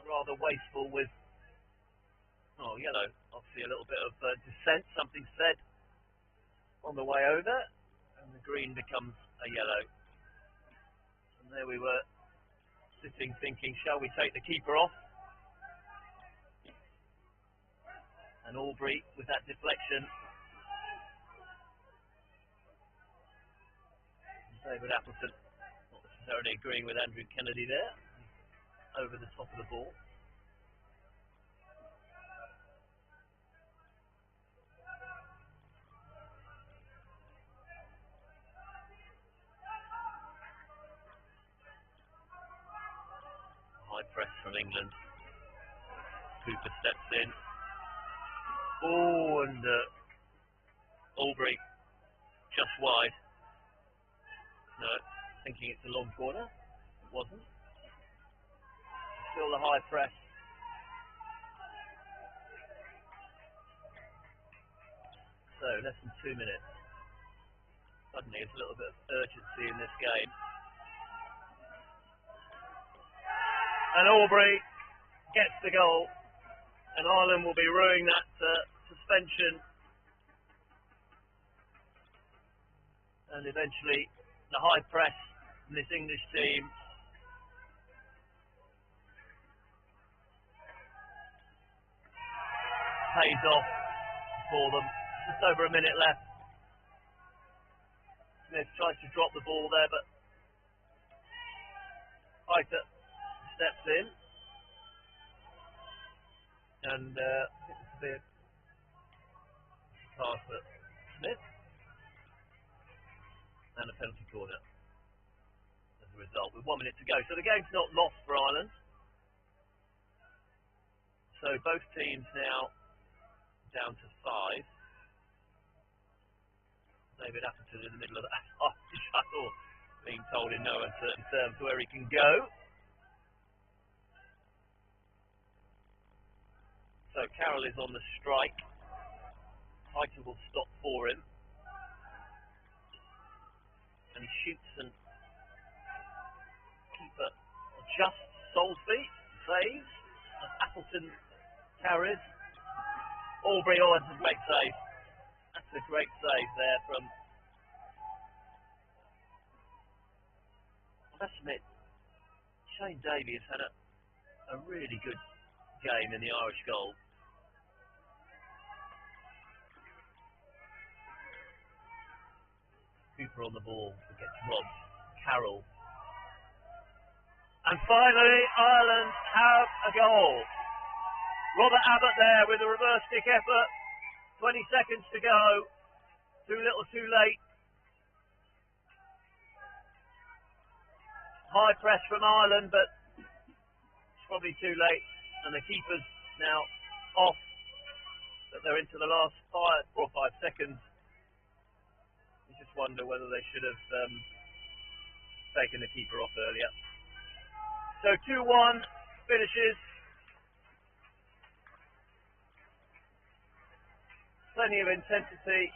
rather wasteful with, yellow. Obviously a little bit of dissent, something said on the way over, and the green becomes a yellow. And there we were, sitting thinking, shall we take the keeper off? And Aubrey with that deflection. And David Appleton not necessarily agreeing with Andrew Kennedy there. Over the top of the ball. High press from England. Cooper steps in. Oh, and Aubrey just wide. No, thinking it's a long corner. It wasn't. Still the high press. So, less than 2 minutes. Suddenly, there's a little bit of urgency in this game. And Aubrey gets the goal, and Ireland will be ruining that suspension. And eventually, the high press from this English team pays off for them. Just over a minute left. Smith tries to drop the ball there, but Heiter steps in. And it's a bit pass at Smith. And a penalty corner as a result, with 1 minute to go. So the game's not lost for Ireland. So both teams now down to 5. David Appleton in the middle of that shuttle, being told in no uncertain terms where he can go. So Carroll is on the strike. Heiter will stop for him. And he shoots and keeper adjusts Soulsby, saves. Appleton carries. Albury, that's a great save. That's a great save there from, I must admit, Shane Davey has had a really good game in the Irish goal. Cooper on the ball, gets robbed. Carroll. And finally, Ireland have a goal. Robert Abbott there with a reverse kick effort. 20 seconds to go. Too little, too late. High press from Ireland, but it's probably too late. And the keeper's now off. But they're into the last 4 or 5 seconds. You just wonder whether they should have taken the keeper off earlier. So 2-1 finishes. Plenty of intensity.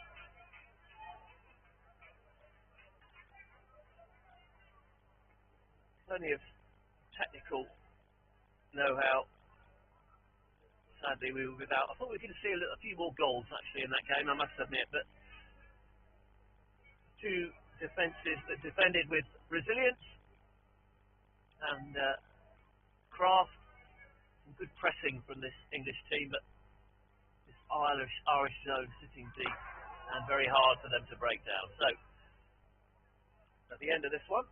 Plenty of technical know-how. Sadly, we were without. I thought we were going to see a few more goals actually in that game, I must admit, but two defences that defended with resilience and craft. Some good pressing from this English team, but this Irish zone sitting deep and very hard for them to break down. So, at the end of this one,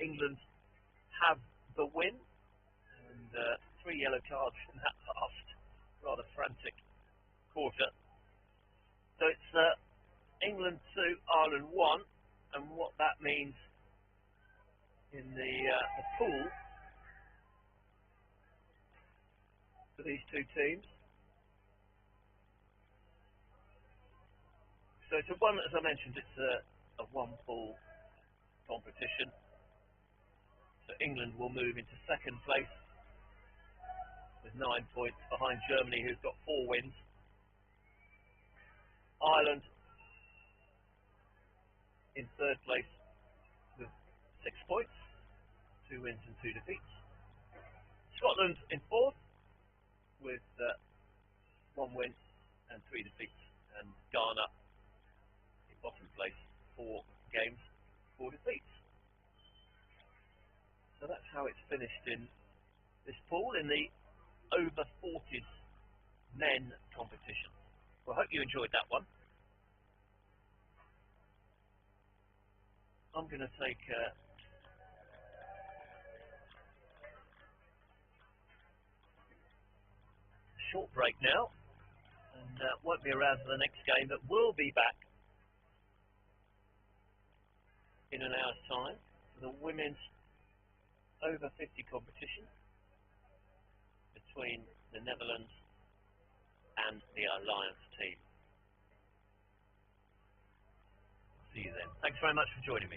England have the win, and 3 yellow cards in that last rather frantic quarter. So it's England 2, Ireland 1, and what that means in the pool for these two teams. So it's as I mentioned, it's a one-pool competition. So England will move into second place with 9 points behind Germany, who's got 4 wins. Ireland in third place with 6 points, 2 wins and 2 defeats. Scotland in fourth with 1 win and 3 defeats, and Ghana in bottom place, 4 games, 4 defeats. So that's how it's finished in this pool in the over 40s men competition. Well, I hope you enjoyed that one. I'm going to take a short break now, and won't be around for the next game, but we'll be back in an hour's time for the women's over 50 competition between the Netherlands and the Alliance team. See you then. Thanks very much for joining me.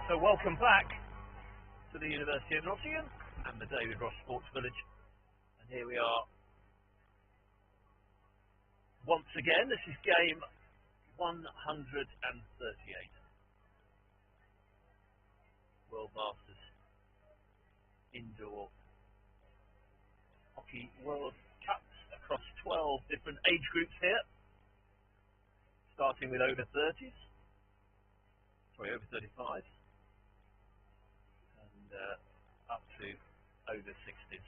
So welcome back to the University of Nottingham and the David Ross Sports Village. And here we are once again. This is game 138. World Masters Indoor Hockey World Cups across 12 different age groups here. Starting with over 30s. Sorry, over 35. And up to over 60s.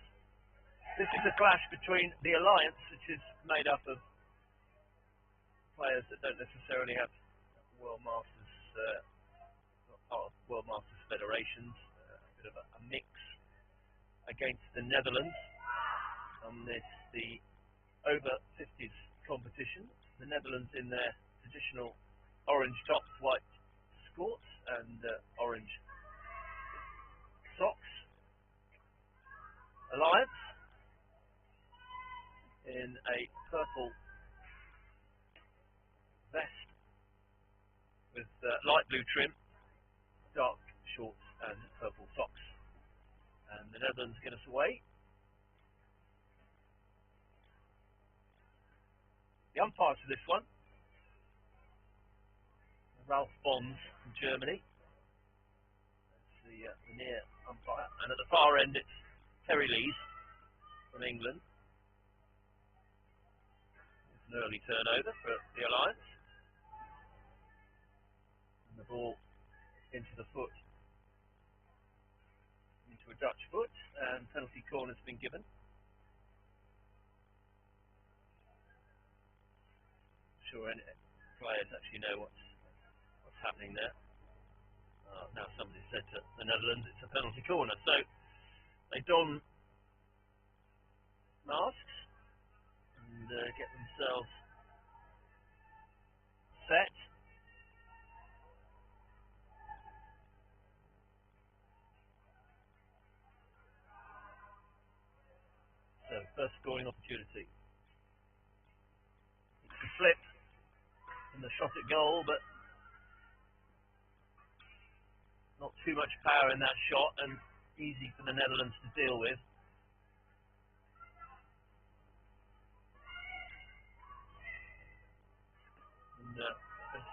This is a clash between the Alliance, which is made up of players that don't necessarily have World Masters, part of World Masters federations, a bit of a mix, against the Netherlands on this, the over 50s competition. The Netherlands in their traditional orange tops, white skorts and orange socks. Alliance in a purple vest with light blue trim, dark shorts and purple socks. And the Netherlands get us away. The umpires for this one, Ralph Bonds from Germany. That's the near umpire. And at the far end it's Terry Lees from England. It's an early turnover for the Alliance. And the ball into the foot. Into a Dutch foot, and penalty corner's been given. Sure any players actually know what's happening there. Now somebody said to the Netherlands it's a penalty corner, so they don masks and get themselves set. So first scoring opportunity. It's a flip in the shot at goal, but not too much power in that shot, and easy for the Netherlands to deal with. And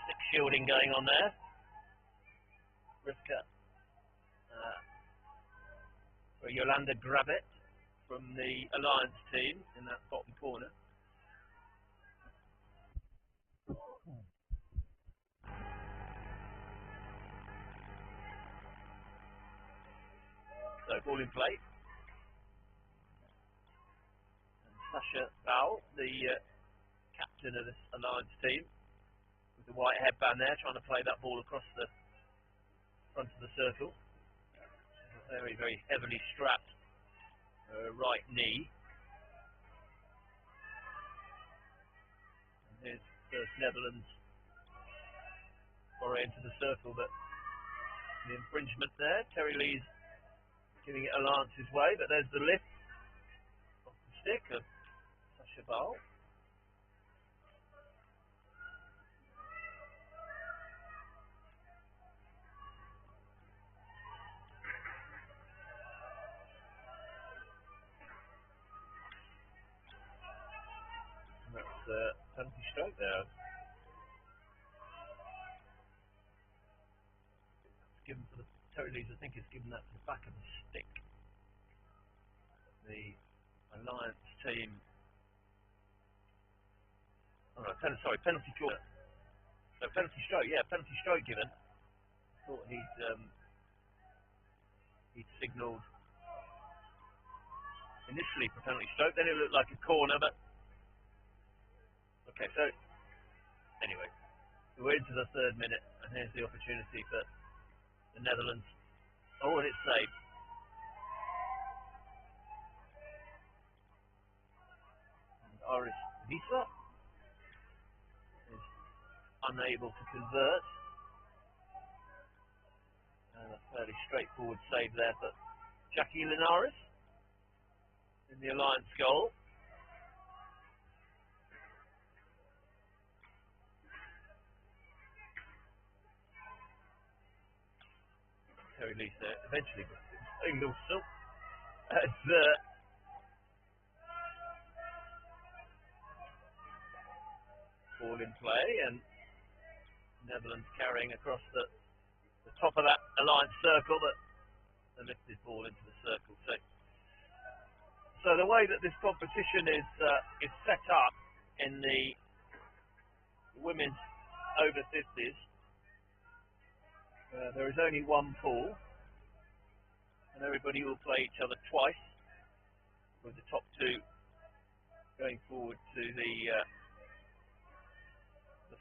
stick shielding going on there. Rivka, for Yolanda Gravet from the Alliance team in that bottom corner. So ball in play. And Sasha Bowell, the captain of this Alliance team, with the white headband there, trying to play that ball across the front of the circle. Very, very heavily strapped right knee. And here's first Netherlands foray into the circle, but the infringement there. Terry Lees giving it Alliance's way, but there's the lift off the stick of Sasha Bowell. And that's penalty stroke there. It's given to the Terry Lees, I think, is given that to the back of the stick. The Alliance team. Oh no, penalty corner. So penalty stroke, yeah, penalty stroke given. Thought he'd signalled initially for penalty stroke, then it looked like a corner, but okay, so anyway, we're into the third minute, and here's the opportunity for the Netherlands. Oh, and it's saved. And Iris Visa is unable to convert. And a fairly straightforward save there for Jackie Linares in the Alliance goal. very least eventually signal still as ball in play, and Netherlands carrying across the top of that alliance circle, the lifted ball into the circle. So the way that this competition is set up in the women's over 50s, there is only one pool, and everybody will play each other twice, with the top two going forward to the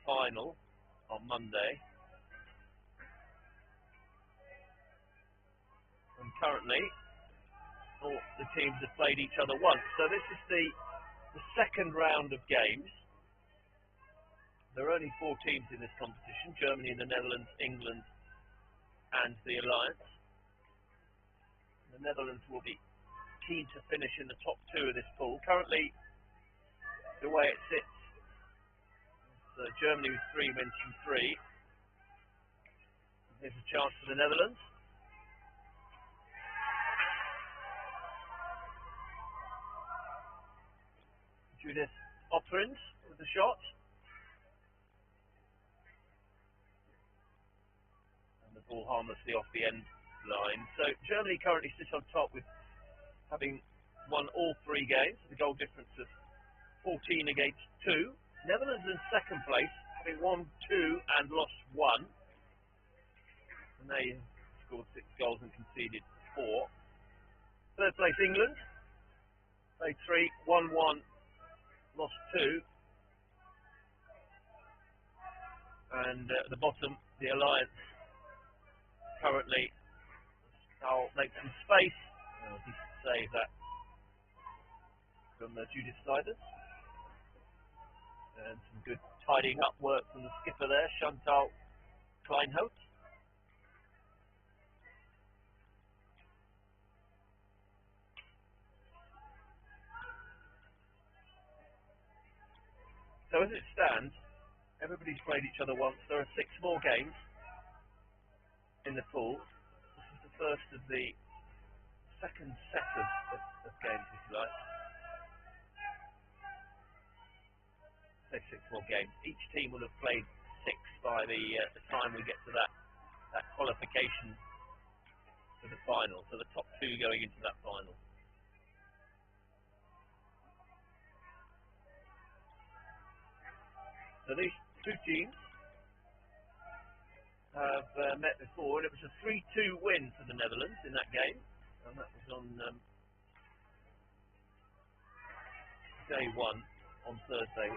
final on Monday. And currently, all the teams have played each other once. So this is the second round of games. There are only 4 teams in this competition: Germany, the Netherlands, England, and the Alliance. The Netherlands will be keen to finish in the top 2 of this pool. Currently, the way it sits, Germany with 3 wins from 3. Here's a chance for the Netherlands. Judith Otrins with the shot. And the ball harmlessly off the end line. So Germany currently sits on top with having won all 3 games, with a goal difference of 14 against 2. Netherlands in second place, having won 2 and lost 1. And they scored 6 goals and conceded 4. Third place England, played 3, won 1, lost 2. And at the bottom, the Alliance currently, I'll make some space. Decent save that from Judith Snyders. And some good tidying up work from the skipper there, Chantal Kleinhout. So as it stands, everybody's played each other once. There are 6 more games in the pool. This is the first of the second set of games, if you like. 6 more games. Each team will have played 6 by the time we get to that qualification for the final. So the top 2 going into that final. So these 2 teams have met before, and it was a 3-2 win for the Netherlands in that game, and that was on day 1 on Thursday.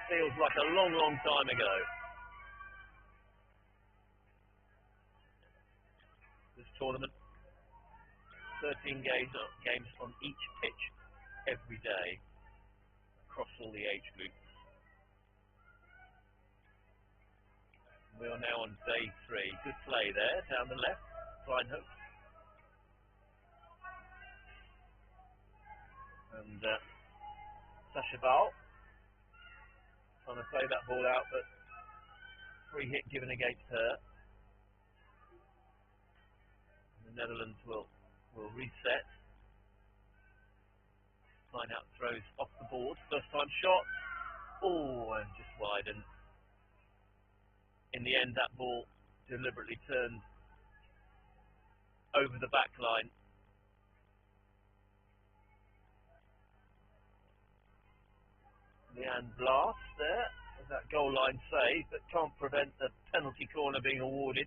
Feels like a long, long time ago. This tournament, 13 games on each pitch every day across all the age groups. We are now on day 3. Good play there down the left, Kleinhout. And Sasha Ball trying to play that ball out, but free hit given against her. And the Netherlands will reset. Kleinhout throws off the board. First time shot. Oh, and just wide. And in the end, that ball deliberately turned over the back line. Leanne Blas there with that goal line save, but can't prevent the penalty corner being awarded.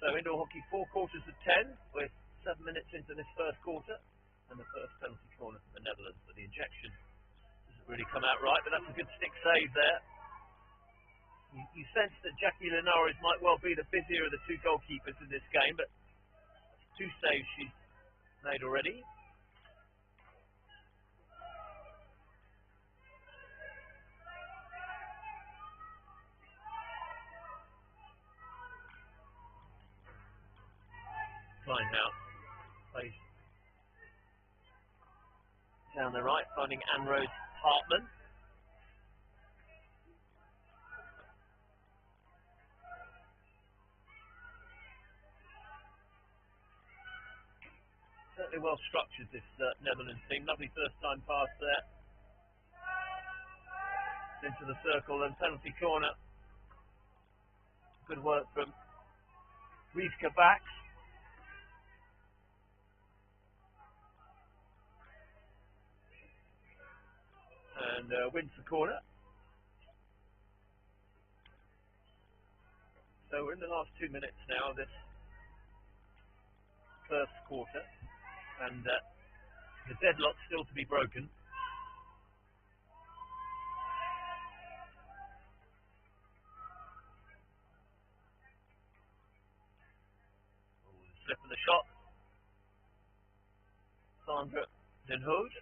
So indoor hockey, 4 quarters of 10, with 7 minutes into this first quarter, and the first penalty corner for the Netherlands. But the injection doesn't really come out right, but that's a good stick save there. You sense that Jackie Linares might well be the busier of the 2 goalkeepers in this game, but 2 saves she's made already. Kleinhout plays down down the right, finding Anne-Rose Hartman. Certainly well structured, this Netherlands team. Lovely first time pass there. Into the circle and penalty corner. Good work from Riefke Bax. And wins the corner. So we're in the last 2 minutes now of this first quarter. And the deadlock still to be broken. Slip of the shot. Sandra Den Hoed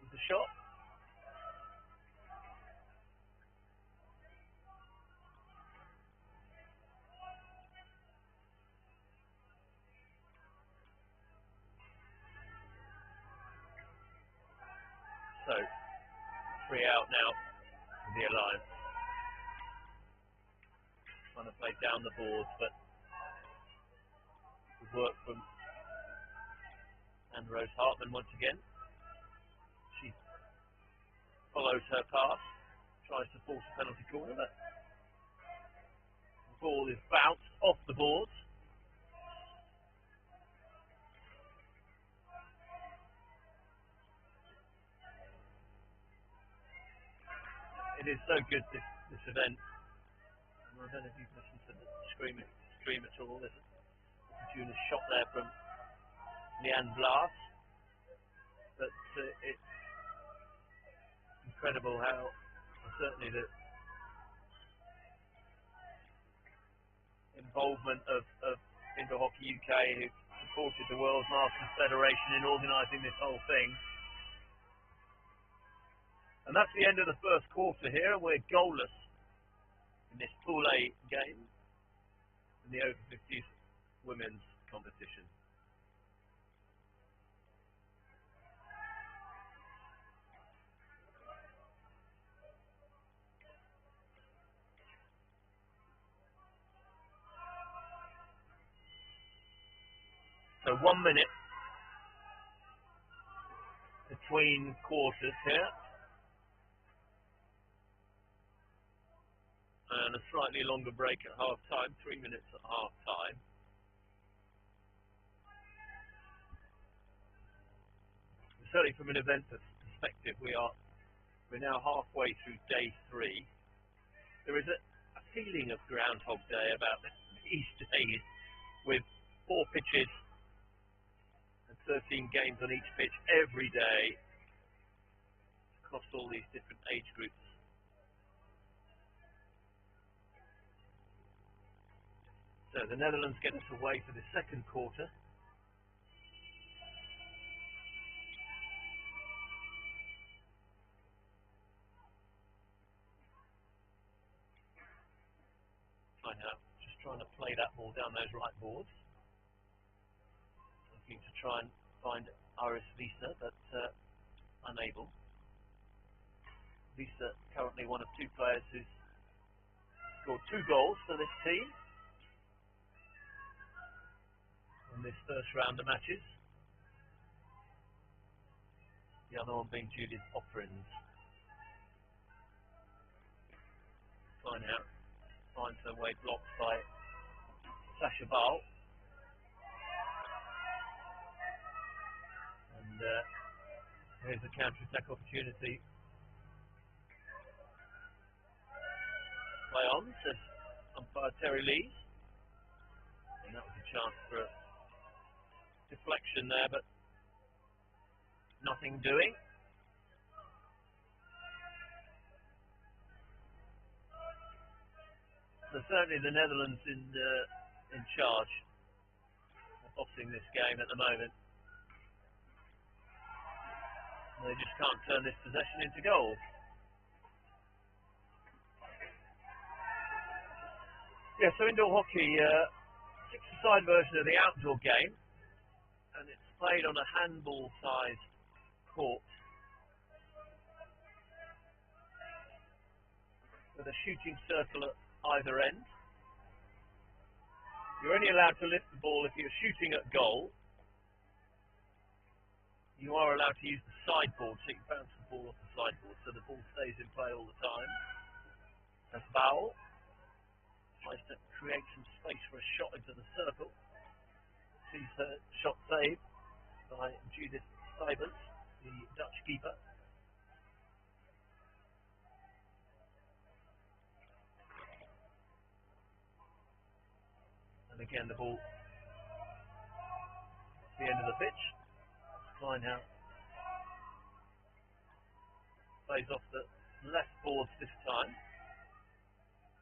with the shot. So, 3 out now for the Alliance. Trying to play down the boards, but good work from Anne-Rose Hartman once again. She follows her pass, tries to force a penalty corner, but the ball is bounced off the boards. It is so good, this event. I don't know if you've listened to the stream at all. There's a opportunist shot there from Leanne Blas. But it's incredible how, certainly the involvement of Indoor Hockey UK, who supported the World Masters Federation in organising this whole thing. And that's the end of the first quarter here, and we're goalless in this Pool A game in the over 50s women's competition. So 1 minute between quarters here. And a slightly longer break at half time, 3 minutes at half time. Certainly from an event perspective, we're now halfway through day 3. There is a feeling of Groundhog Day about these days, with 4 pitches and 13 games on each pitch every day across all these different age groups. So the Netherlands get us away for the second quarter. Just trying to play that ball down those right boards. Looking to try and find Iris Visa, but unable. Visa currently one of 2 players who's scored 2 goals for this team in this first round of matches. The other one being Judith Opprins. Finds her way blocked by Sasha Ball. And here's a counter-attack opportunity. Play on, says umpire Terry Lees. And that was a chance for a deflection there, but nothing doing. So certainly the Netherlands in charge of bossing this game at the moment. They just can't turn this possession into goals. Yeah, so indoor hockey, 6-a-side version of the outdoor game, and it's played on a handball-sized court with a shooting circle at either end. You're only allowed to lift the ball if you're shooting at goal. You are allowed to use the sideboard, so you bounce the ball off the sideboard so the ball stays in play all the time. That's foul. Tries to create some space for a shot into the circle. Sees her shot saved by Judith Stivers, the Dutch keeper. And again the ball at the end of the pitch. Kleinhout plays off the left boards this time.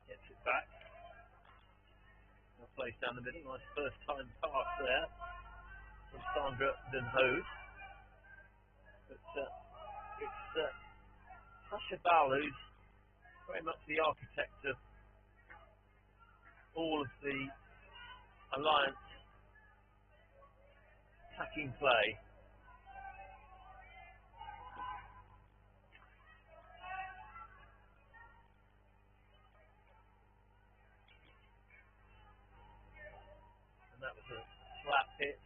Gets it back. Now plays down the middle. Nice first time pass there from Sandra Den Hoed. But it's Sasha Ball who's very much the architect of all of the Alliance attacking play. And that was a slap hit.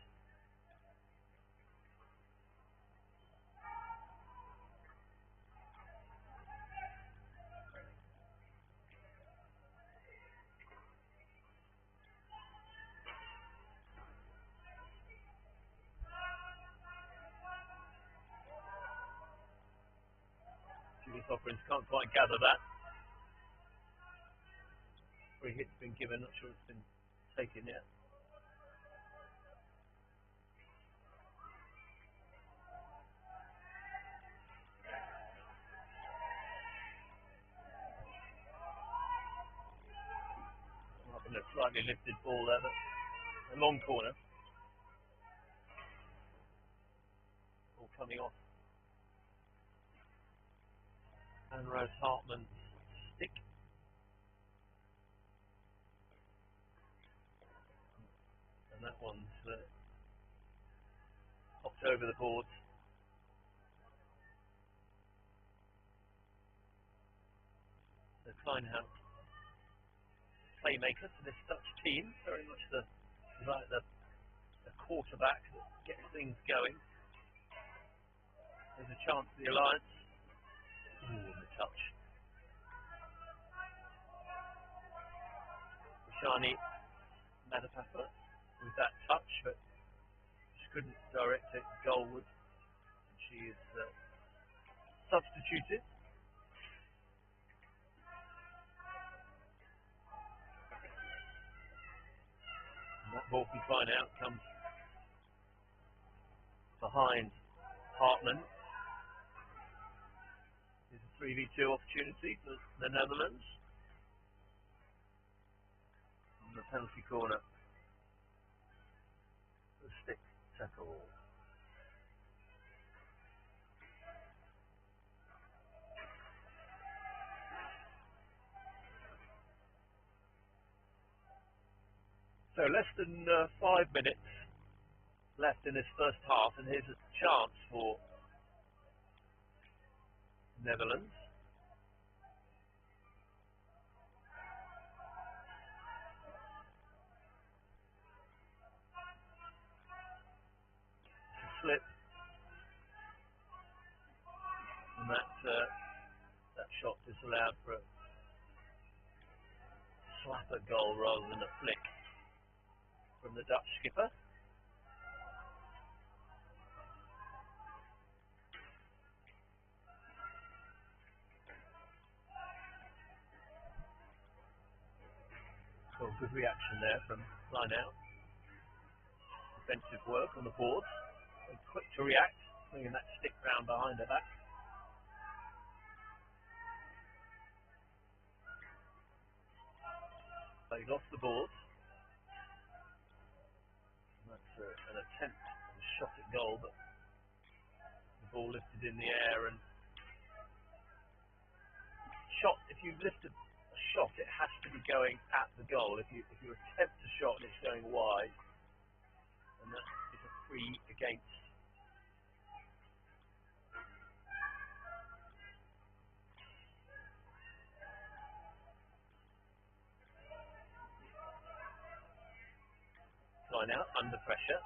Judith Offerings can't quite gather that. Free hit's been given, not sure it's been taken yet. Up in a slightly lifted ball there, but a long corner. Ball coming off. And Rose Hartman's stick. And that one's popped over the boards. So Kleinhout, playmaker for this Dutch team, very much the quarterback that gets things going. There's a chance for the Alliance. Ooh, and the touch. Shani Madapapa with that touch, but she couldn't direct it goalward. She is substituted. And that ball from Kleinhout comes behind Hartman. It's a 3v2 opportunity for the Netherlands. On the penalty corner. The stick tackle. So less than 5 minutes left in this first half, and here's a chance for Netherlands. It's a slip, and that shot disallowed for a slapper goal rather than a flick from the Dutch skipper. So good reaction there from Kleinhout. Defensive work on the board. And quick to react, bringing that stick round behind her back. They lost the board. And that's an attempt at a shot at goal, but the ball lifted in the air and shot. If you lift a shot, it has to be going at the goal. If you attempt a shot and it's going wide, and that is a free against. line out under pressure.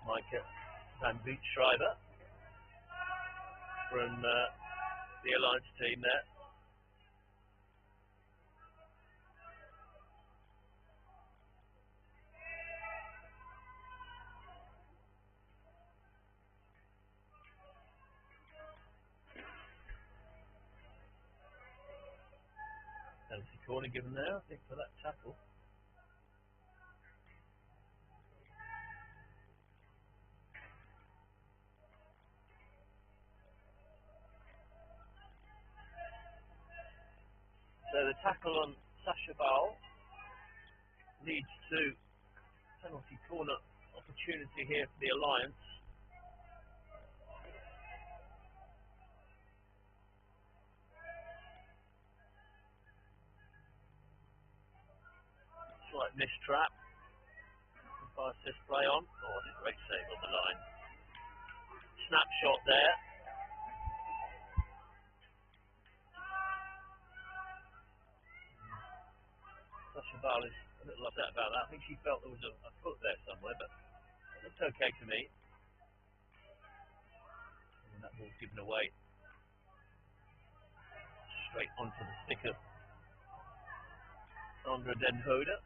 Micah Van Schreiber from the Alliance team there. Penalty corner given there, I think, for that tackle. So the tackle on Sasha Ball leads to penalty corner opportunity here for the Alliance. Slight mistrap. By assist play on. Oh, it's a great save on the line. Snapshot there. Sasha Ball is a little upset about that. I think she felt there was a foot there somewhere, but it's okay to me. And that ball's given away. Straight onto the stick of Sandra Den Hoda.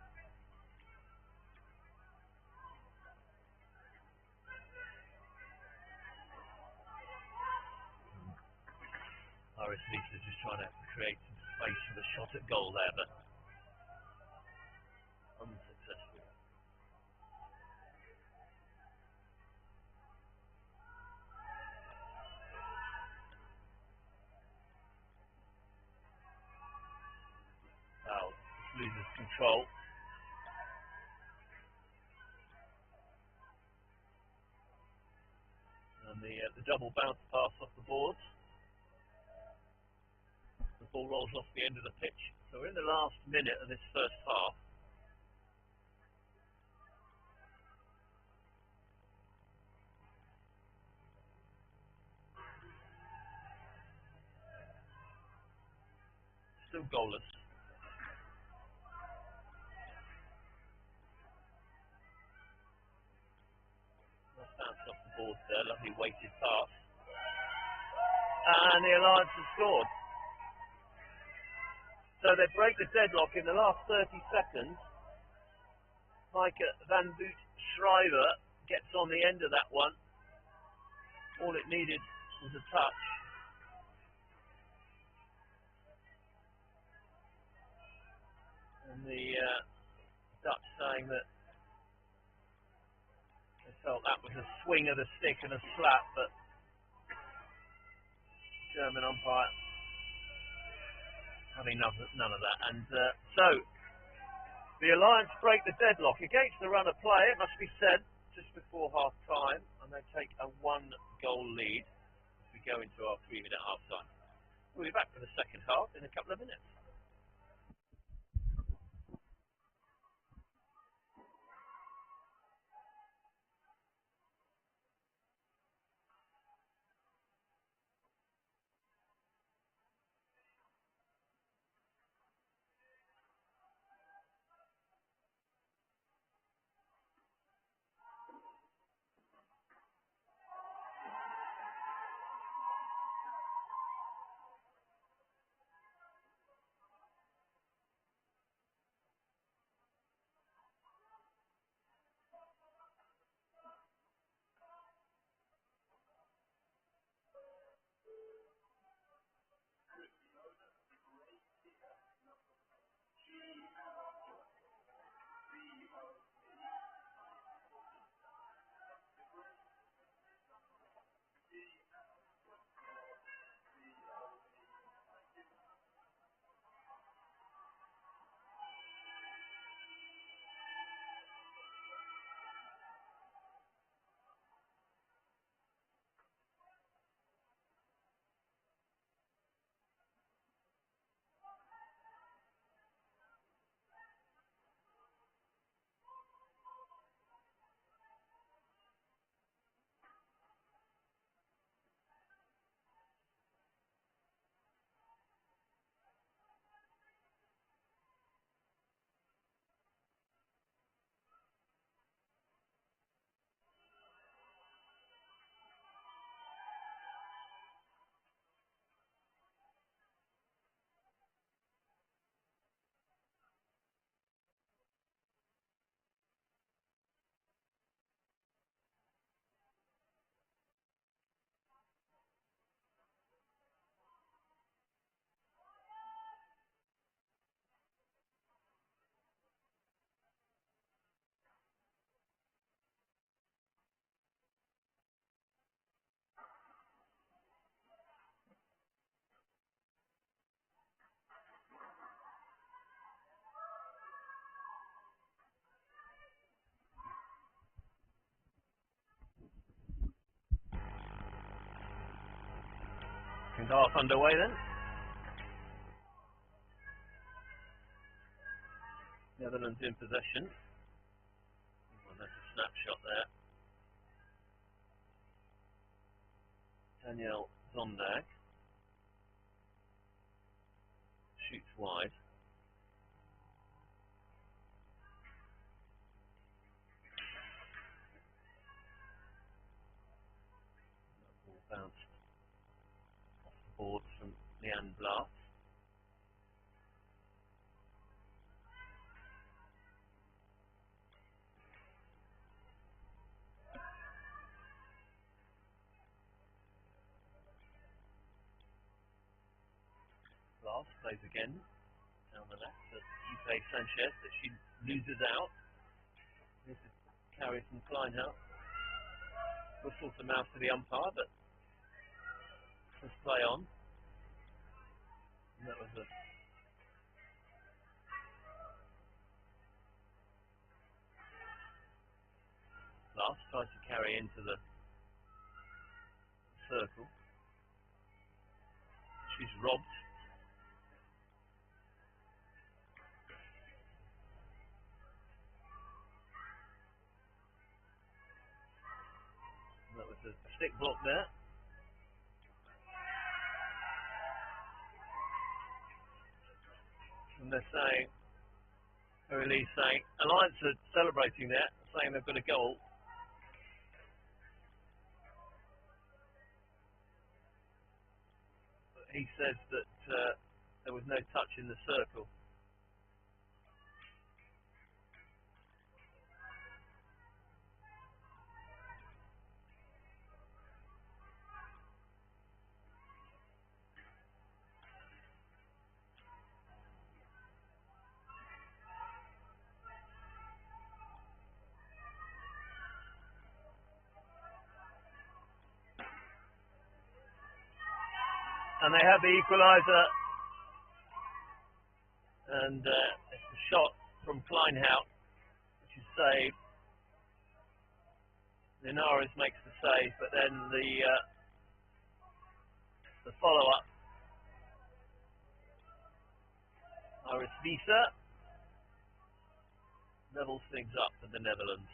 Iris Lisa just trying to create some space for the shot at goal there, but unsuccessful. Foul. Loses control. And the double bounce pass off the boards. The ball rolls off the end of the pitch. So we're in the last minute of this first half. Still goalless. Nice bounce off the boards there. Lovely weighted pass. And the Alliance has scored. So they break the deadlock in the last 30 seconds. Micah Van Schreiber gets on the end of that one. All it needed was a touch. And the Dutch saying that they felt that was a swing of the stick and a slap, but German umpire having none of that. And so the Alliance break the deadlock against the run of play, it must be said, just before half time, and they take a 1-goal lead as we go into our 3-minute half time. We'll be back for the second half in a couple of minutes. Second half underway then. Netherlands in possession. Oh, that's a snapshot there. Danielle Zondag shoots wide. That ball bounced off the boards from Leanne Blas. Blas plays again down the left to Ipe Sanchez, but she loses out. This is carry from Kleinhout. Whistle to mouth to the umpire, but let's play on. And that was a Blas tries to carry into the circle. She's robbed. That was a stick block there. And they're saying, Lee saying, Alliance are celebrating that, saying they've got a goal. But he says that there was no touch in the circle. And they have the equaliser, and it's a shot from Kleinhout, which is saved. Linares makes the save, but then the follow-up, Iris Visa, levels things up for the Netherlands.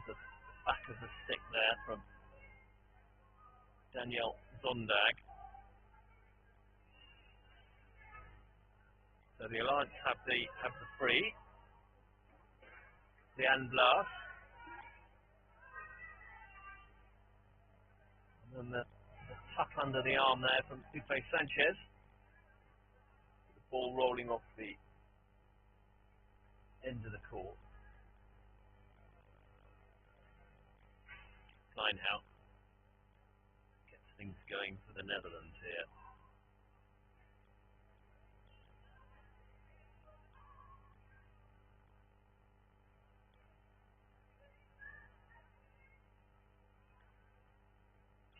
The back of the stick there from Danielle Zondag. So the Alliance have the free. Leanne Blas. And then the tuck under the arm there from Ipe Sanchez. The ball rolling off the end of the court. Kleinhout gets things going for the Netherlands here.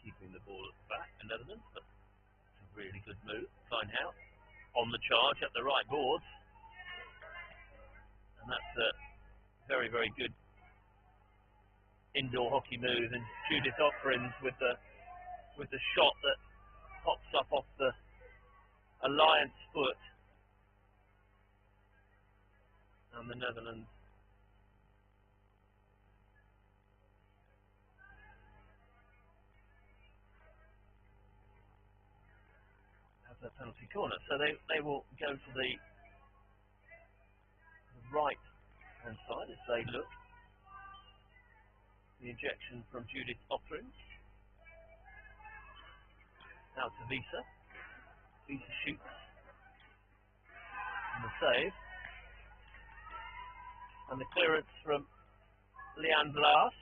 Keeping the ball at the back, the Netherlands, but it's a really good move. Kleinhout on the charge at the right boards. And that's a very, very good indoor hockey move, and Judith Offerins with the shot that pops up off the Alliance foot, and the Netherlands have their penalty corner, so they will go to the right hand side as they look. The ejection from Judith Offerins. Out to Visa. Visa shoots. And the save. And the clearance from Leanne Blas.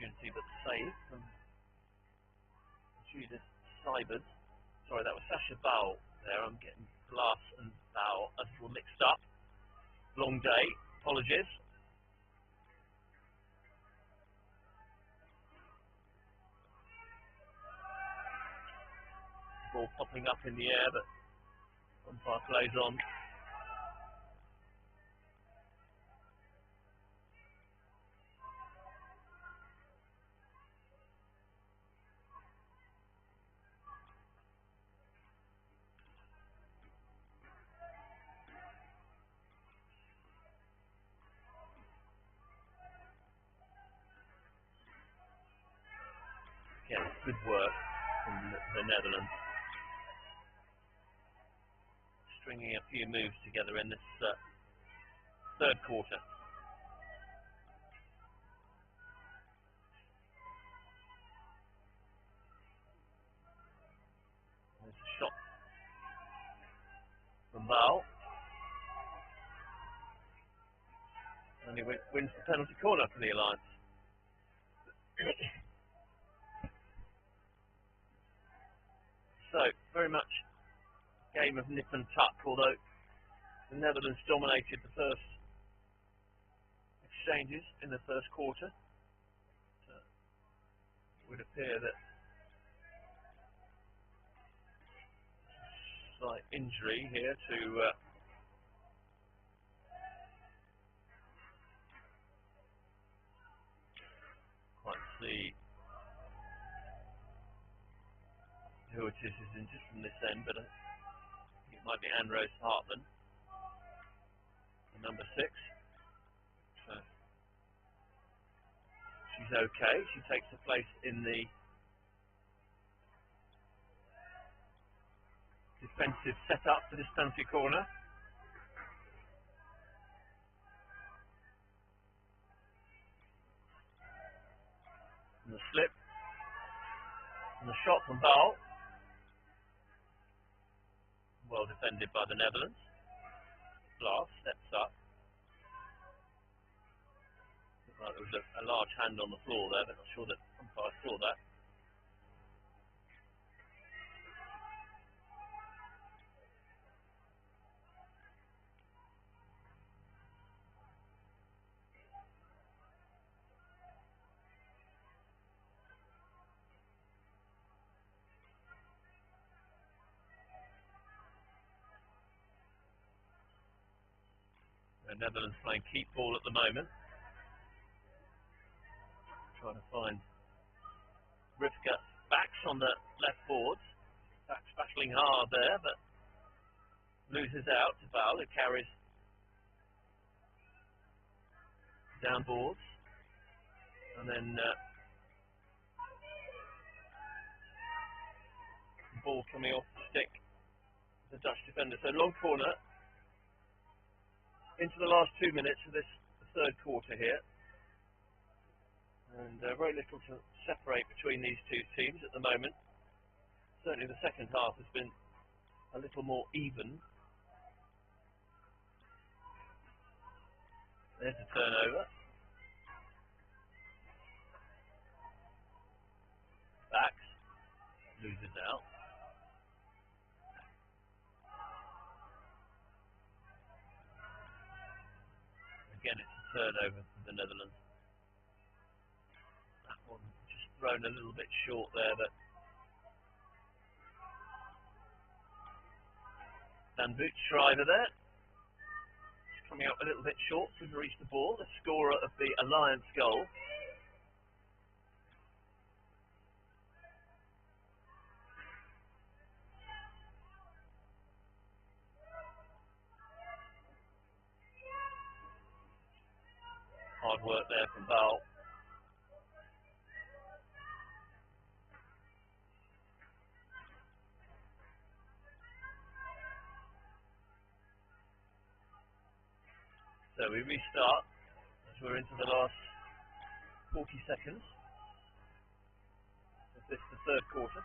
opportunity, but save from Judith Cybers. Sorry, that was Sasha Bowl there. I'm getting Glass and Bowl a little mixed up. Long day, apologies. Ball popping up in the air, but umpire plays on. Again, good work from the Netherlands. Stringing a few moves together in this third quarter. There's a shot from Val. And he wins the penalty corner for the Alliance. So, very much a game of nip and tuck, although the Netherlands dominated the first exchanges in the first quarter. So it would appear that slight injury here to quite see who it is injured from this end, but I think it might be Anne Rose Hartman, number 6. So she's okay. She takes a place in the defensive setup for this penalty corner. And the slip. And the shot from Val. Well defended by the Netherlands. Glass steps up. Looked like there was a large hand on the floor there, but not sure that umpire saw that. The Netherlands playing keep ball at the moment. Trying to find Rivka backs on the left boards. Backs battling hard there, but loses out to Val, who carries down boards. And then the ball coming off the stick. The Dutch defender. So long corner. Into the last 2 minutes of this third quarter here, and very little to separate between these two teams at the moment. Certainly the second half has been a little more even. There's a turnover. Backs, loses out. Again, it's a turnover for the Netherlands. That one just thrown a little bit short there, but Dan Bootschreiber there. It's coming up a little bit short to reach the ball, the scorer of the Alliance goal. Hard work there from Val. So we restart as we're into the last 40 seconds of this, the third quarter.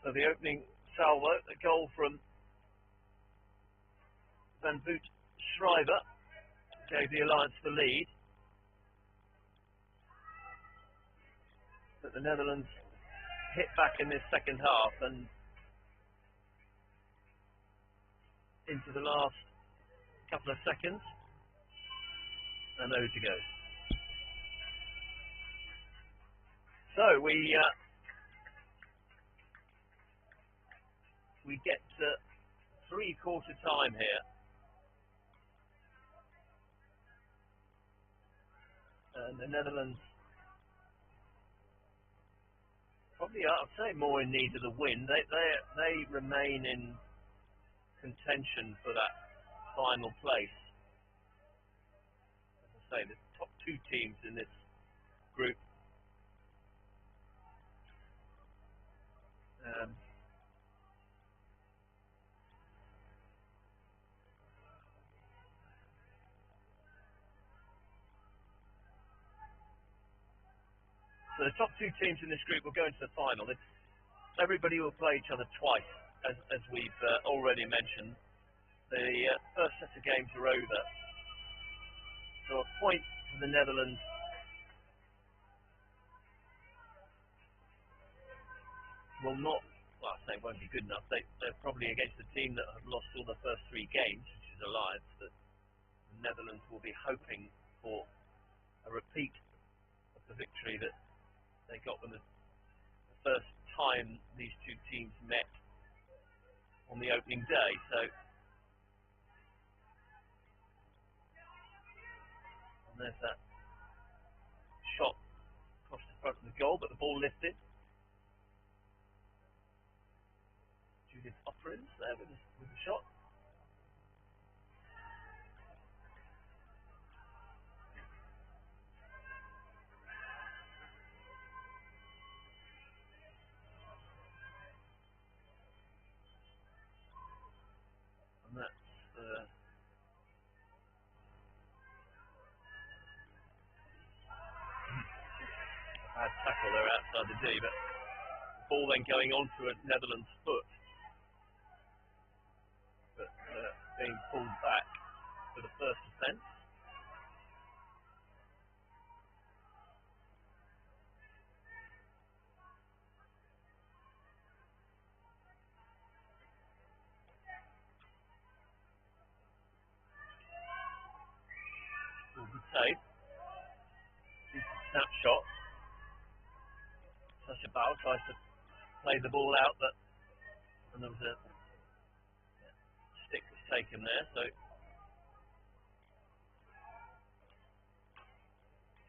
So the opening salvo, a goal from Van Boot Schrijver gave the Alliance the lead, but the Netherlands hit back in this second half, and into the last couple of seconds, and over to go. So we get to three-quarter time here. And the Netherlands probably, I'd say, more in need of the win. They remain in contention for that final place. As I say, the top two teams in this group. So the top two teams in this group will go into the final. Everybody will play each other twice, as we've already mentioned. The first set of games are over. So a point for the Netherlands will not, well, I say it won't be good enough. They're probably against a team that have lost all the first three games, which is Alliance, that the Netherlands will be hoping for a repeat of the victory that they got when the first time these two teams met on the opening day. So, and there's that shot across the front of the goal, but the ball lifted. Judith Offerings there with the shot. And that's a bad tackle there outside the D, but the ball then going onto a Netherlands foot, but being pulled back for the first offence. Good save. Decent snapshot. Sasha Bau tries to play the ball out, but and there was a stick was taken there, so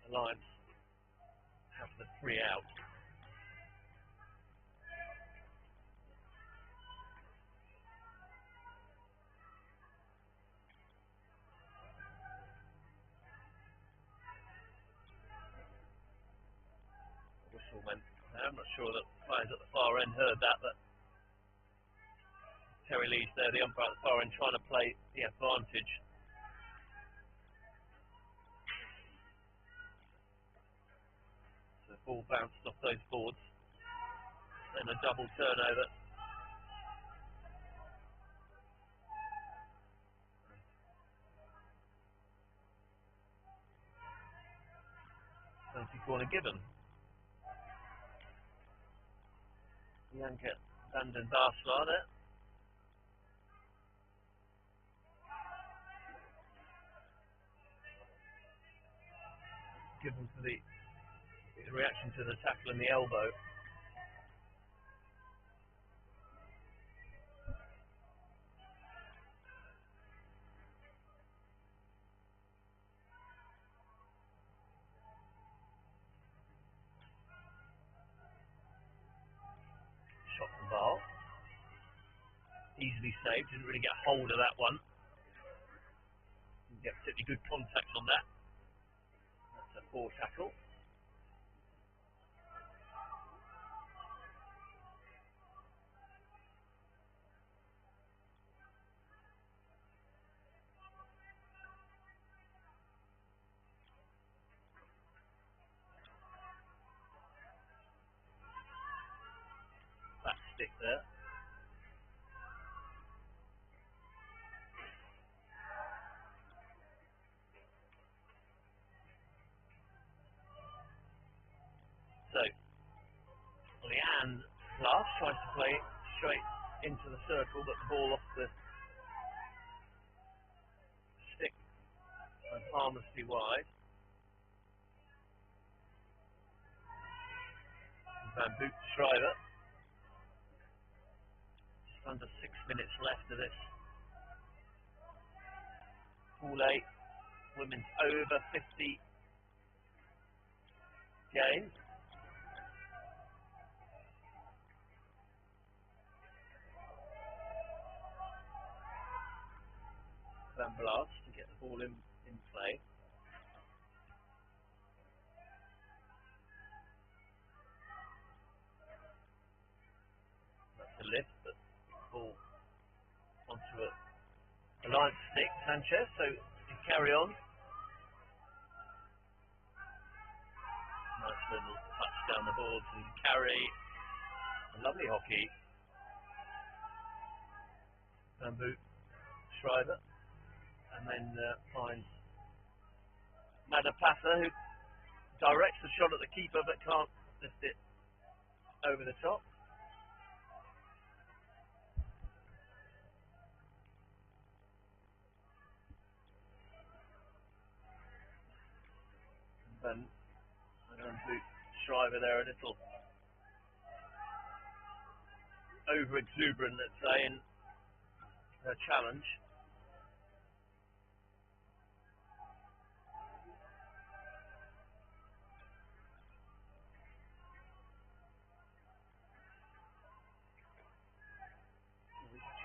Alliance have the free out. Whistle went there. I'm not sure that players at the far end heard that, but Terry Lee's there, the umpire at the far end, trying to play the advantage. So the ball bounced off those boards. Then a double turnover. Penalty corner given. Bianca van den Baarselaar there. Given for the reaction to the tackle and the elbow. Shot from Val. Easily saved, didn't really get hold of that one. Didn't get particularly good contact on that. That's a poor tackle. Back stick there. play it straight into the circle, but the ball off the stick and harmlessly wide. Van Boot Schrijver. Just under 6 minutes left of this Pool A women's over 50 game. Van Blast to get the ball in play. That's a lift, but ball onto a line stick, Sanchez, so to carry on. Nice little touch down the boards and carry. A lovely hockey. Van Boot Schrijver. And then finds Madapasa, who directs the shot at the keeper but can't lift it over the top. And then Boot Schrijver there, a little over exuberant, let's say, in her challenge.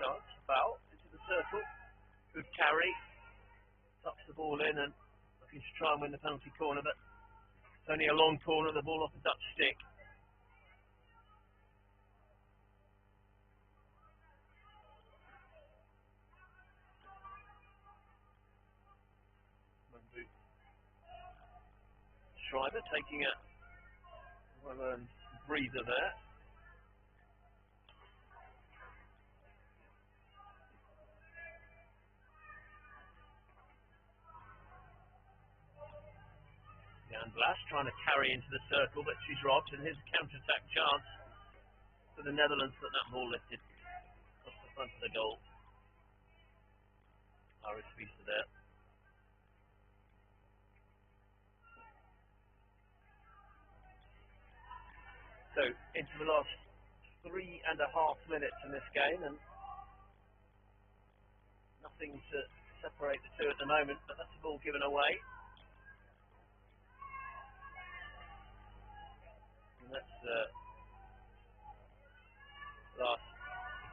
Chance, foul into the circle. Good carry. Tucks the ball in and looking to try and win the penalty corner, but it's only a long corner, the ball off the Dutch stick. Schrijver taking a well-earned breather there. And Blas trying to carry into the circle, but she's robbed, and here's a counter-attack chance for the Netherlands, but that ball lifted off the front of the goal. Iris Visa there. So, into the last 3.5 minutes in this game, and nothing to separate the two at the moment, but that's the ball given away. And that's last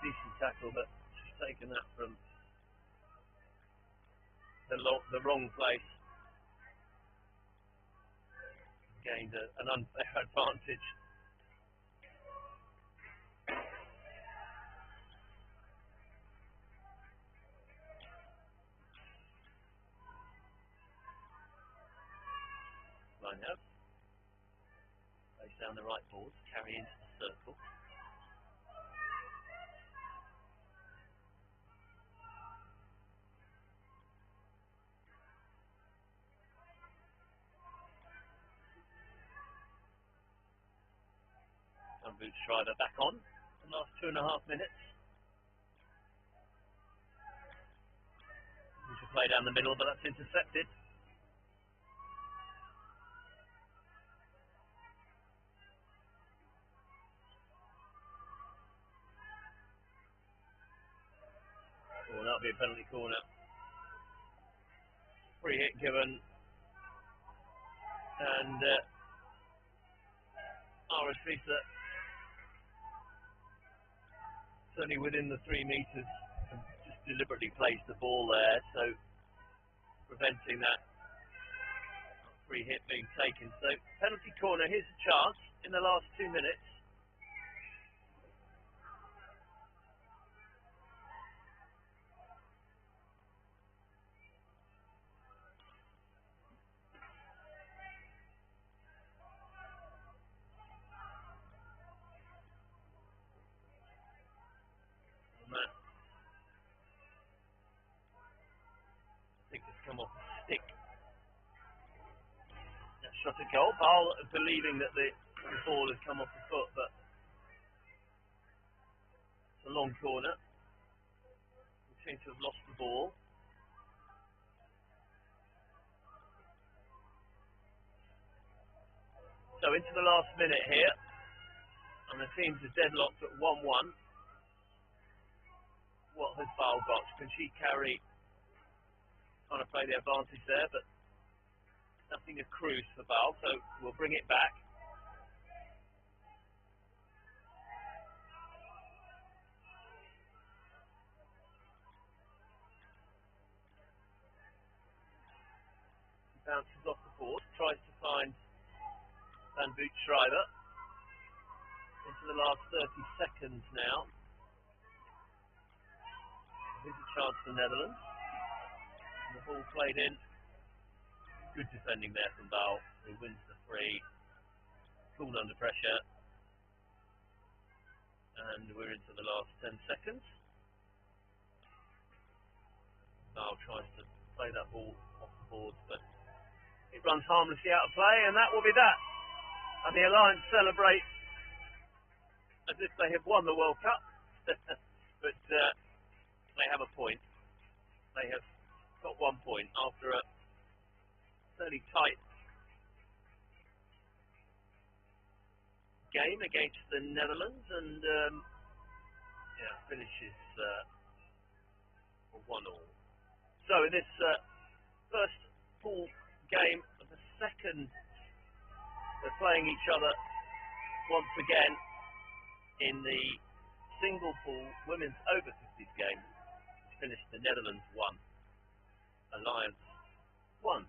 decent tackle, but she's taken that from the wrong place. Gained an unfair advantage. Line out. Place down the right boards, carry into the circle. And Boot Schrijver back on the last 2.5 minutes. We should play down the middle, but that's intercepted. Oh, that'll be a penalty corner. Free hit given. And Iris Visa certainly within the 3 meters and just deliberately placed the ball there, so preventing that free hit being taken. So penalty corner, here's a chance in the last 2 minutes. I think it's come off the stick. That shot at goal. Ball believing that the ball has come off the foot, but a long corner. We seem to have lost the ball. So into the last minute here, and the teams are deadlocked at 1-1. What has Bale got? Can she carry, trying to play the advantage there, but nothing accrues for Bale, so we'll bring it back. Bounces off the board, tries to find Van Boot Schreiber. Into the last 30 seconds now. Here's a chance for the Netherlands. And the ball played in. Good defending there from Bale, who wins the free. Cool under pressure. And we're into the last 10 seconds. Bale tries to play that ball off the board, but it runs harmlessly out of play, and that will be that. And the Alliance celebrate as if they have won the World Cup, but they have a point. They have got 1 point after a fairly tight game against the Netherlands, and finishes 1-1. So in this first pool game of the second, they're playing each other once again in the single pool women's over 50s game. Finished the Netherlands 1, Alliance 1.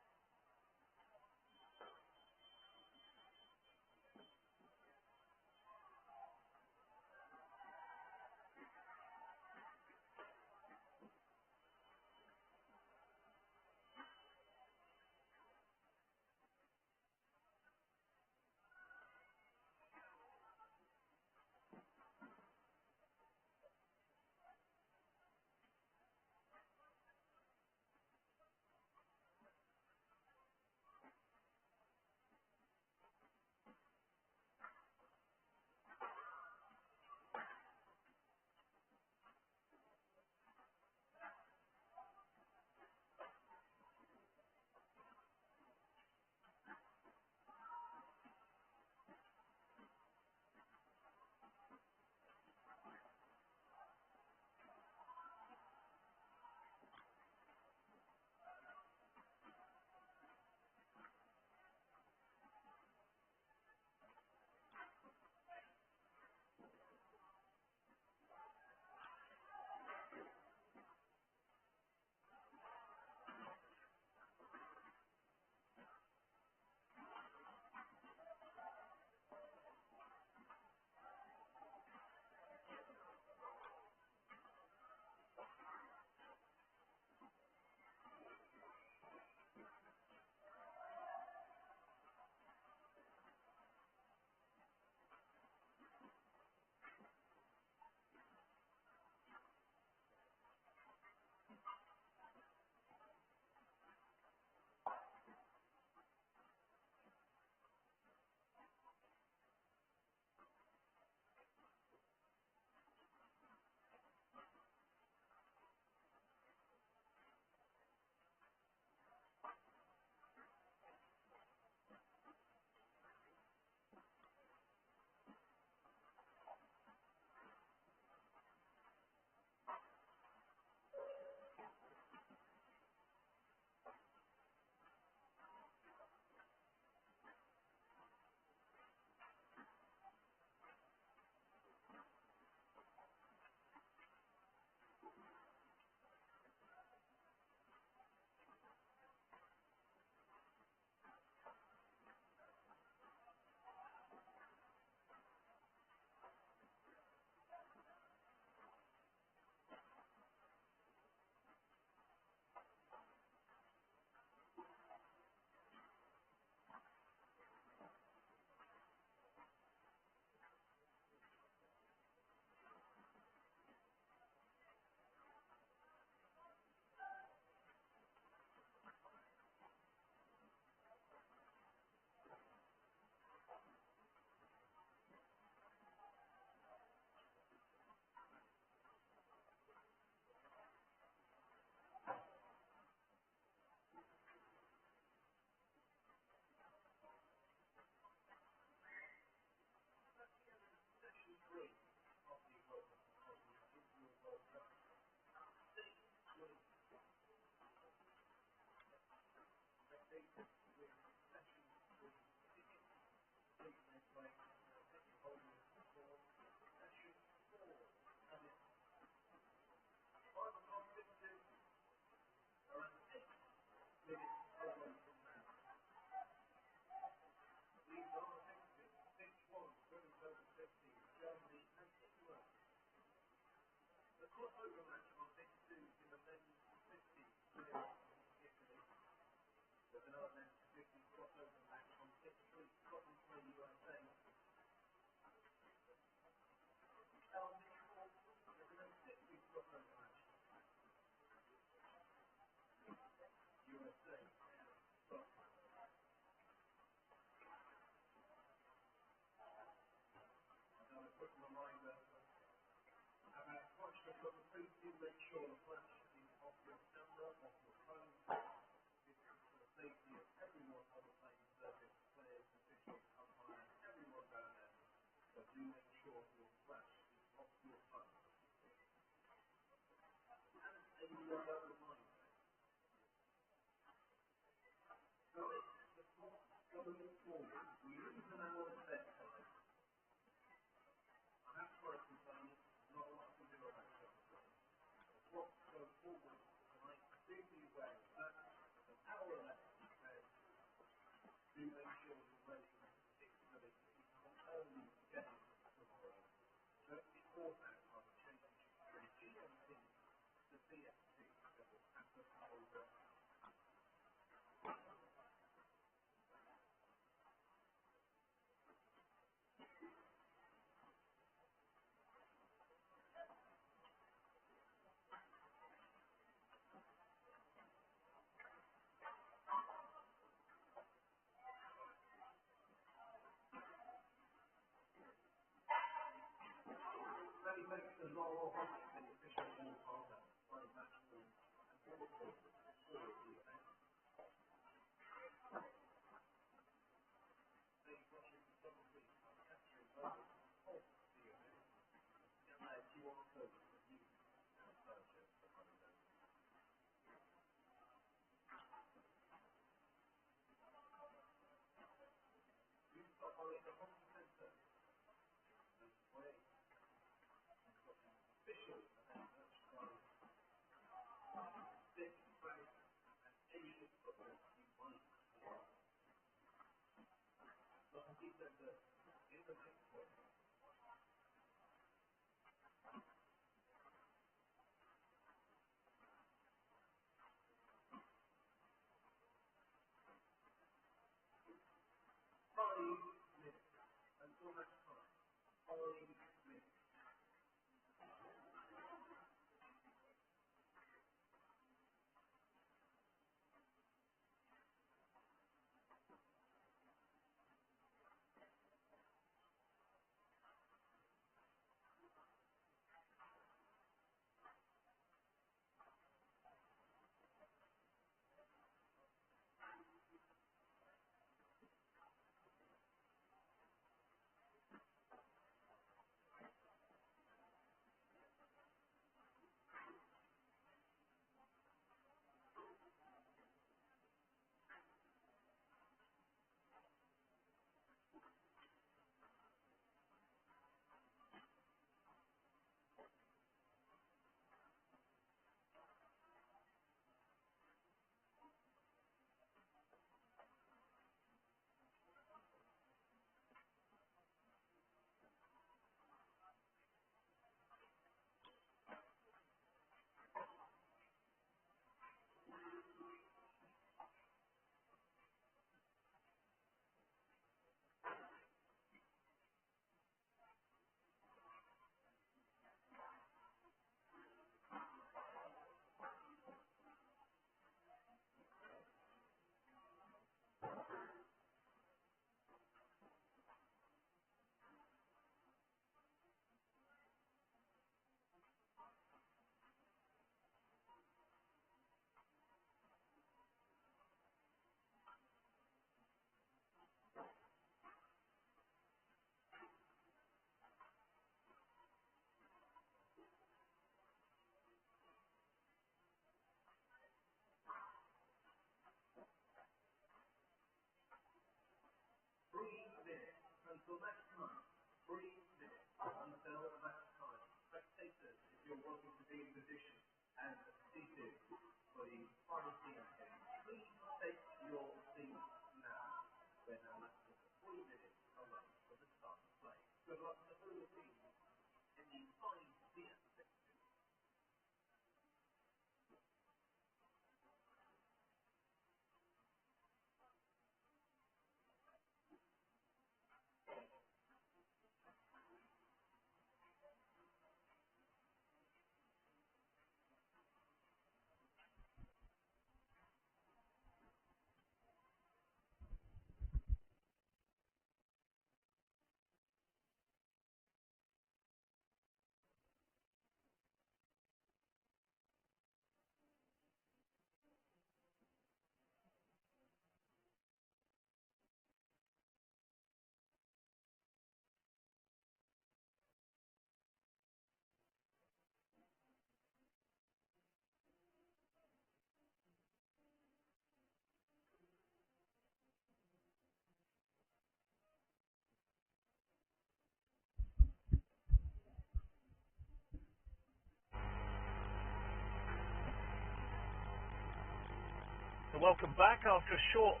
welcome back after a short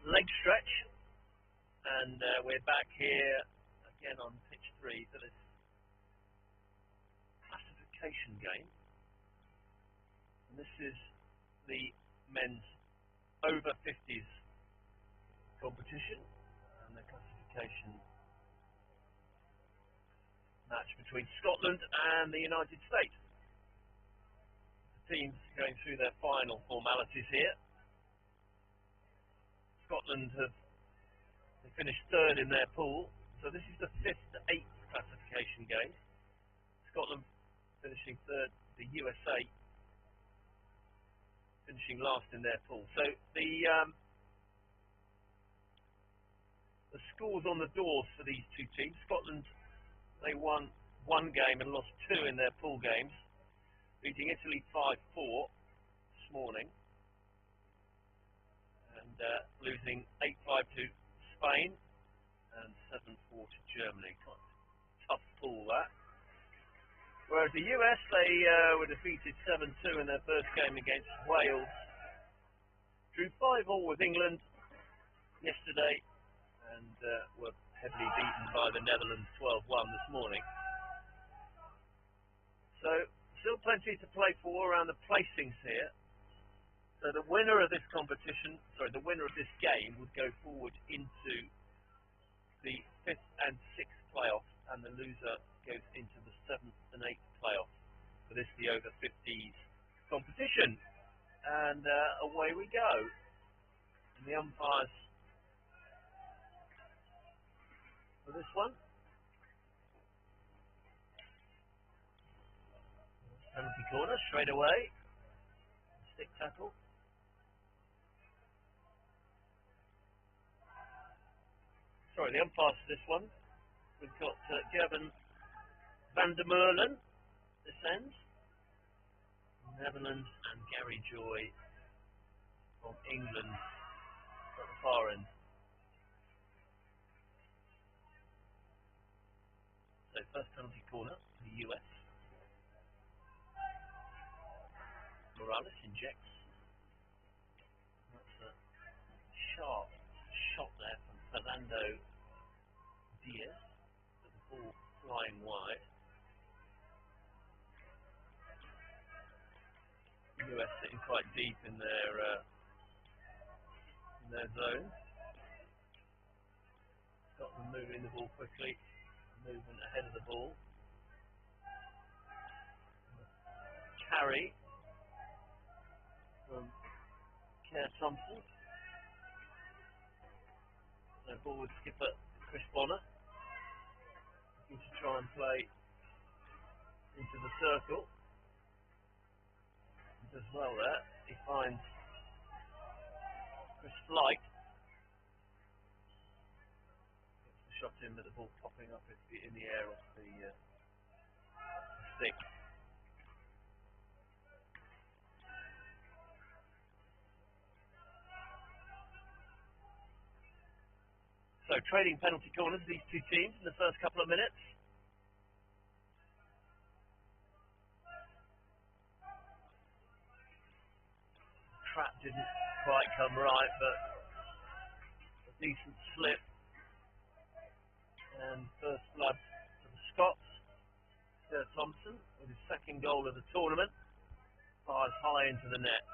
leg stretch, and we're back here again on pitch 3 for this classification game. And this is the men's over 50s competition and the classification match between Scotland and the United States. The teams going through their final formalities here. Scotland they finished 3rd in their pool, so this is the 5th to 8th classification game. Scotland finishing 3rd, the USA finishing last in their pool. So the scores on the doors for these two teams. Scotland, they won 1 game and lost 2 in their pool games, beating Italy 5-4 this morning, and losing 8-5 to Spain and 7-4 to Germany. Quite a tough pool, that. Whereas the US, they were defeated 7-2 in their first game against Wales, drew 5-5 with England yesterday, and were heavily beaten by the Netherlands 12-1 this morning. So, still plenty to play for around the placings here. So the winner of this competition, the winner of this game would go forward into the 5th and 6th playoff, and the loser goes into the 7th and 8th playoff for this, the over 50s competition. And away we go. And the umpires for this one. Penalty corner straight away. Stick tackle. Sorry, the umpires for this one. We've got Gavin van der Merlen, this end. Netherlands, and Gary Joy from England at the far end. So first penalty corner for the US. Morales injects. That's a sharp shot there from Fernando Diaz, with the ball flying wide. The US sitting quite deep in their zone. Scotland moving the ball quickly, movement ahead of the ball. Carry from Kerr Thompson. So forward skipper Chris Bonner looking to try and play into the circle. He does well there. He finds Chris Flight. Gets the shot in, but the ball popping up in the air off the stick. So trading penalty corners, these two teams in the first couple of minutes. Trap didn't quite come right, but a decent slip. And first blood for the Scots. Kerr Thompson with his 2nd goal of the tournament. Fires high into the net.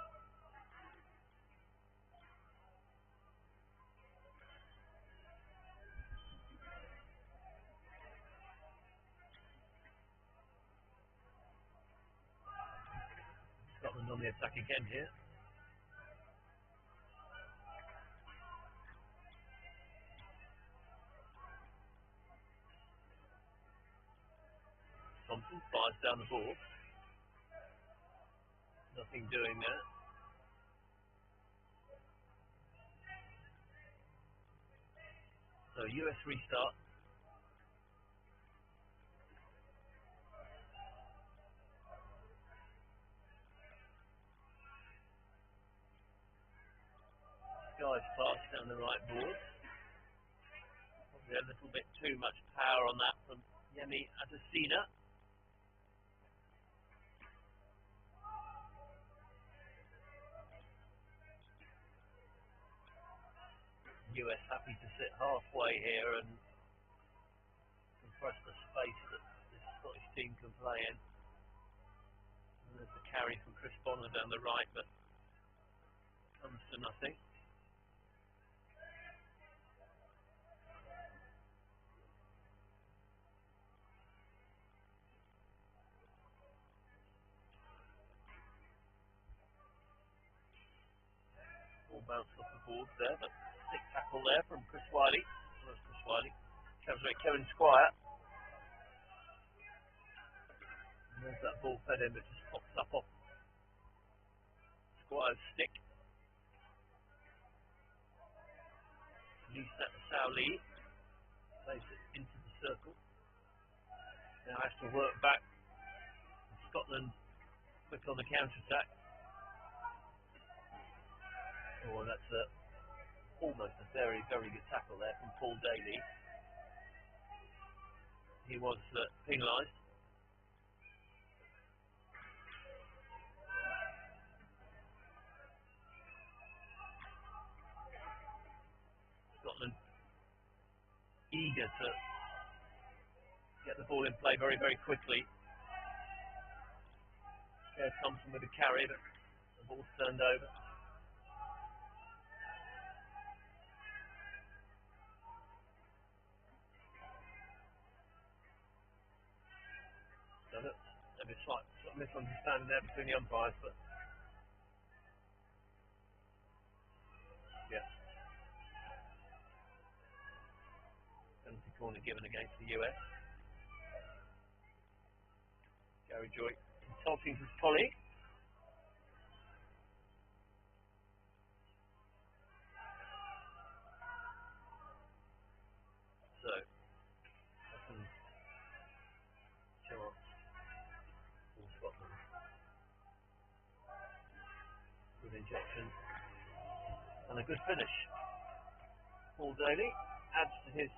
Scotland on the attack again here. Thompson fires down the ball. Nothing doing there. So US restart. Guy's pass down the right board. Probably a little bit too much power on that from Yemi Adesina. US happy to sit halfway here and compress the space that this Scottish team can play in. And there's the carry from Chris Bonner down the right, but comes to nothing. All bounced off the boards there, but stick tackle there from Chris Wiley. Well, that's Chris Wiley. Kevin Squire. And there's that ball fed in that just pops up off Squire's stick. Lisa Sowley plays it into the circle. Now has to work back. Scotland quick on the counter-attack. Oh, that's almost a very, very good tackle there from Paul Daly. He was penalised. Scotland eager to get the ball in play very, very quickly. There's Thompson with a carry, but the ball's turned over. So there's a slight sort of misunderstanding there between the umpires, but yeah. Penalty corner given against the US. Gary Joy consulting his colleague. So, second chance for Scotland. Good injection and a good finish. Paul Daly adds to his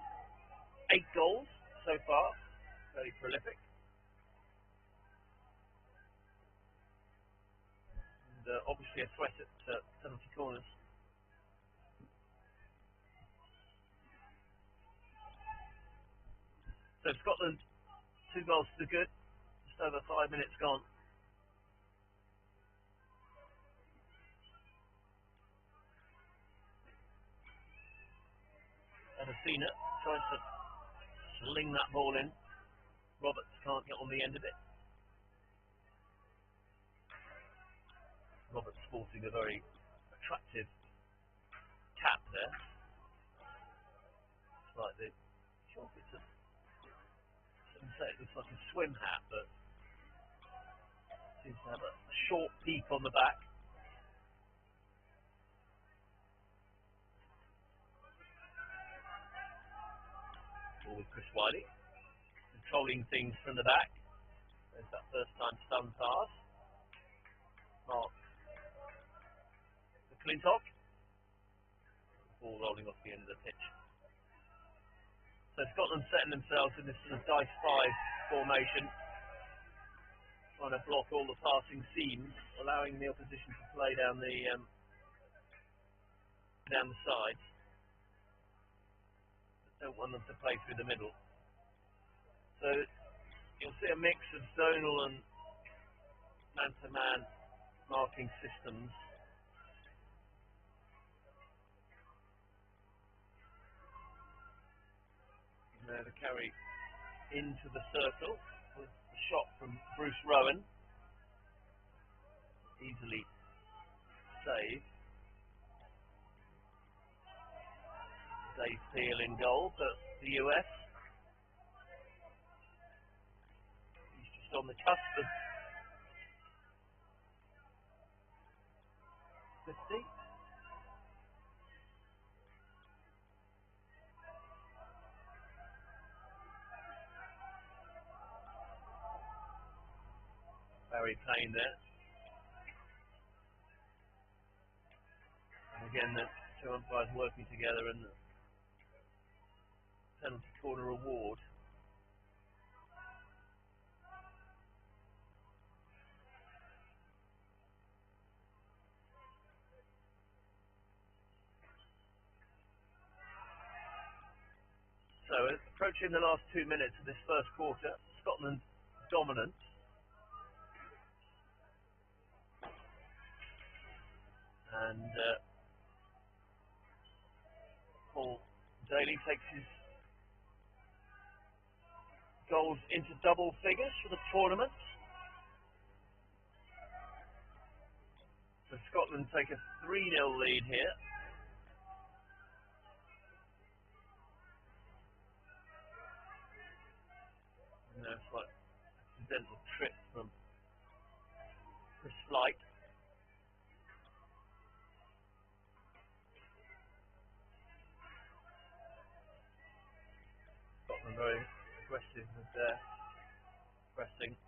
8 goals so far. Very prolific. And obviously a threat at penalty corners. So Scotland, 2 goals to the good. Just over 5 minutes gone. Adesina tries to sling that ball in. Roberts can't get on the end of it. Roberts sporting a very attractive cap there. It's like the, sure if it's a, I wouldn't say it looks like a swim hat, but it seems to have a short peak on the back. Ball with Chris Wiley, controlling things from the back. There's that first time stun pass. Mark McClintock. Ball rolling off the end of the pitch. So Scotland setting themselves in this sort of dice 5 formation, trying to block all the passing seams, allowing the opposition to play down the sides. But don't want them to play through the middle. So you'll see a mix of zonal and man-to-man marking systems. And there the carry into the circle with a shot from Bruce Rowan. Easily saved. Dave Peel in goal for the US. He's just on the cusp of 50. Barry Payne there. And again, the 2 umpires working together in the penalty corner award. approaching the last 2 minutes of this first quarter, Scotland dominant. And Paul Daly takes his goals into double figures for the tournament. So Scotland take a 3-0 lead here. And there's like accidental trip from Chris Flight. Scotland very aggressive with their pressing.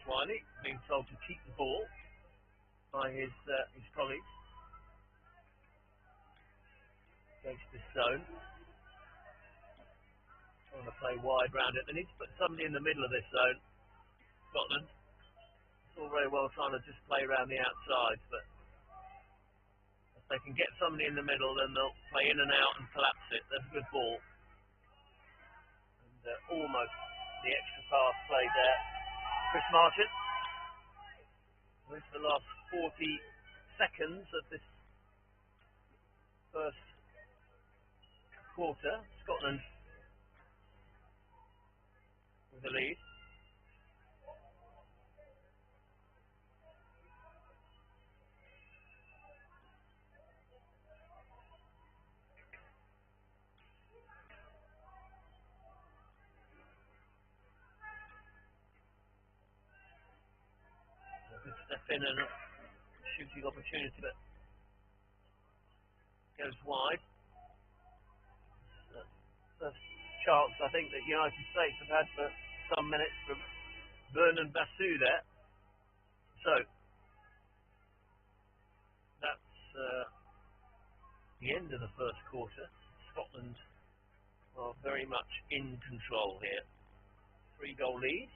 Wiley being told to keep the ball by his colleagues against this zone. Want to play wide round it. They need to put somebody in the middle of this zone. Scotland. It's all very well trying to just play around the outside, but if they can get somebody in the middle, then they'll play in and out and collapse it. That's a good ball. And almost the extra pass played there. Chris Martin. With the last 40 seconds of this first quarter, Scotland with the lead. Good step in and shooting opportunity, but goes wide. First chance I think that United States have had for some minutes from Vernon Basu there. So that's the end of the first quarter. Scotland are very much in control here. 3-goal lead.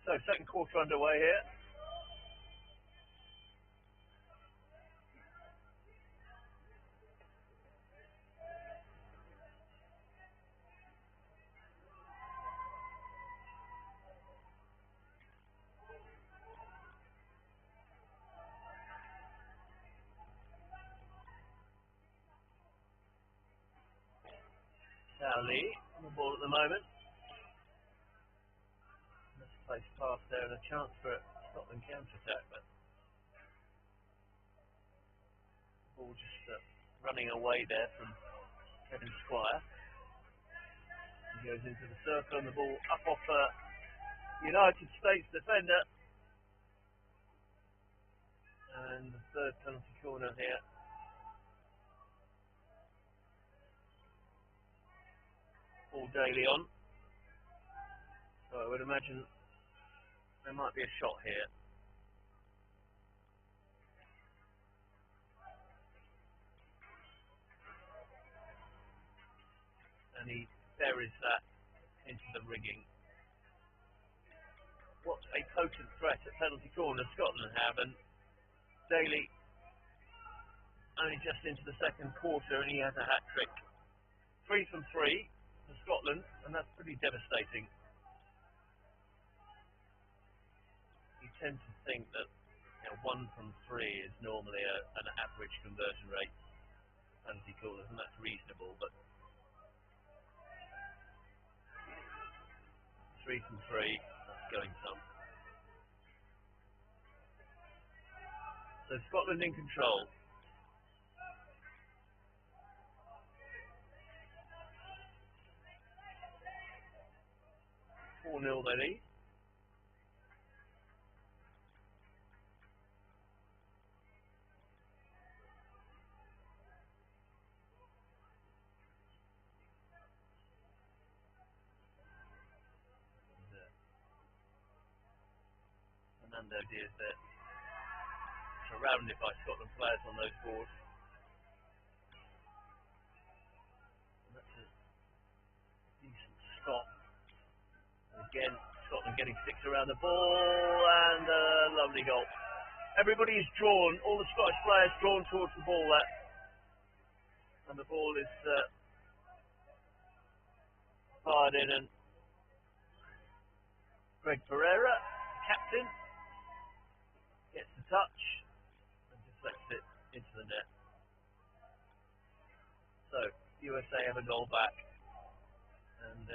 So second quarter underway here. Lee on the ball at the moment. Misplaced pass there and a chance for a Scotland counter-attack, but ball just running away there from Kevin Squire. He goes into the circle and the ball up off United States defender. And the third penalty corner here. Paul Daly on. So I would imagine there might be a shot here. And he buries that into the rigging. What a potent threat at penalty corner Scotland have, and Daly only just into the second quarter and he has a hat-trick. 3 from 3 for Scotland, and that's pretty devastating. You tend to think that 1 from 3 is normally an average conversion rate for penalty corners, and that's reasonable, but 3 from 3, that's going some. So Scotland in control. 4-0 they lead. Fernando Diaz there, surrounded by Scotland players on those boards. And that's a decent stop. And again, Scotland getting six around the ball, and a lovely goal. Everybody is drawn, all the Scottish players drawn towards the ball there. And the ball is fired in, and Greg Pereira, captain, gets the touch and deflects it into the net. So, USA have a goal back, and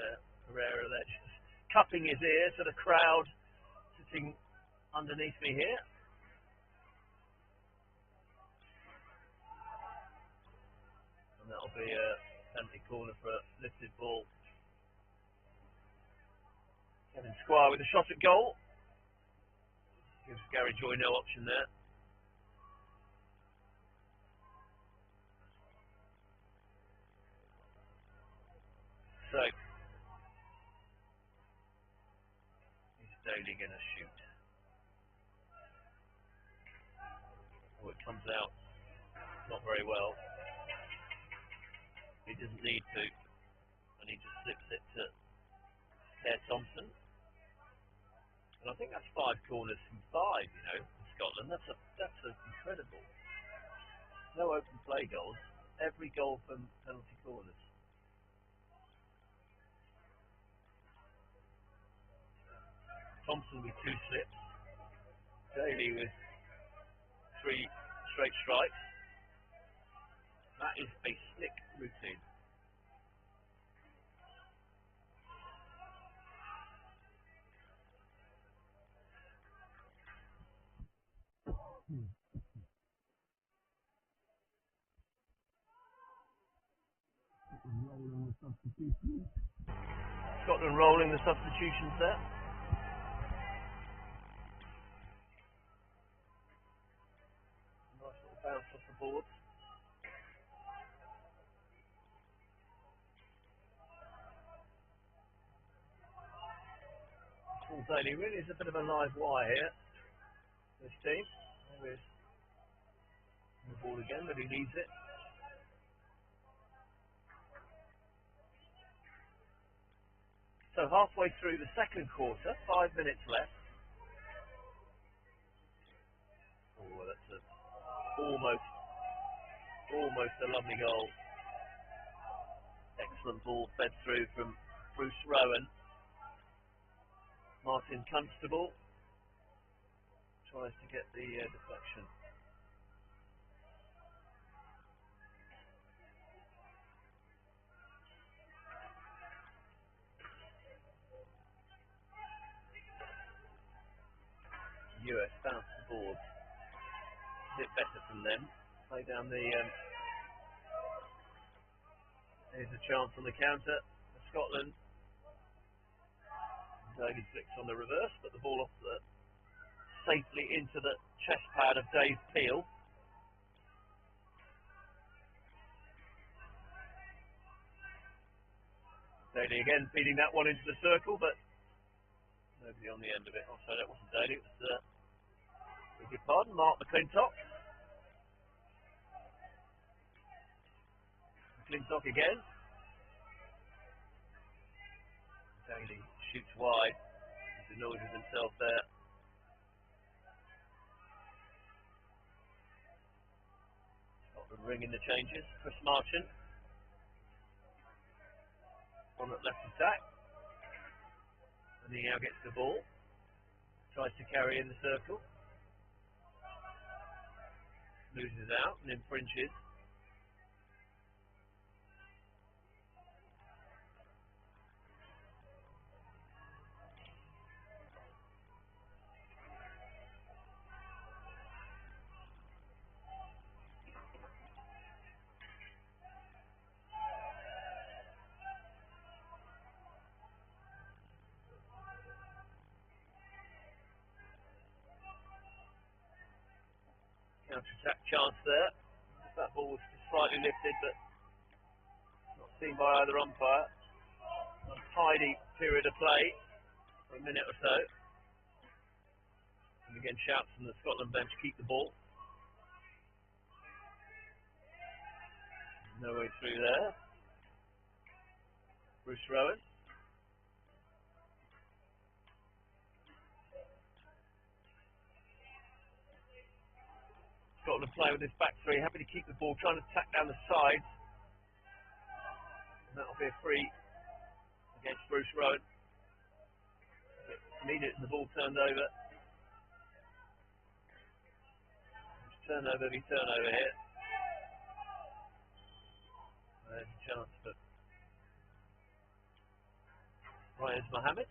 Pereira there just cupping his ear to the crowd sitting underneath me here. And that'll be a penalty corner for a lifted ball. Kevin Squire with a shot at goal. Gives Gary Joy no option there. So, is Daly going to shoot? Oh, it comes out not very well. He doesn't need to, and he just slips it to Claire Thompson. And I think that's 5 corners from 5, you know, in Scotland. That's incredible. No open play goals. Every goal from penalty corners. Thompson with 2 slips. Daly with 3 straight strikes. That is a slick routine. Scotland rolling the substitutions there. Nice little bounce off the board. Paul Daly really is a bit of a live wire here, this team. There is the ball again, but he needs it. So halfway through the second quarter, 5 minutes left. Oh, that's almost a lovely goal. Excellent ball fed through from Bruce Rowan. Martin Constable tries to get the deflection. US bounce the board. A bit better from them. Play down the. There's a chance on the counter for Scotland. Daly flicks on the reverse, but the ball off safely into the chest pad of Dave Peel. Daly again feeding that one into the circle, but nobody on the end of it. Oh, sorry, that wasn't Daly. It was, beg your pardon, Mark McClintock. McClintock again. Daly shoots wide. He's annoyed with himself there. Scotland ringing the changes. Chris Marchant on at left attack. And he now gets the ball. Tries to carry in the circle. Loses out and infringes. Counter-attack chance there. That ball was slightly lifted, but not seen by either umpire. A tidy period of play for a minute or so. And again, shouts from the Scotland bench, keep the ball. No way through there. Bruce Rowan. Scotland play with this back three, happy to keep the ball, trying to tack down the sides. And that'll be a free against Bruce Rowan. Immediately the ball turned over. Turnover here. There's a chance for Ryan Mohammed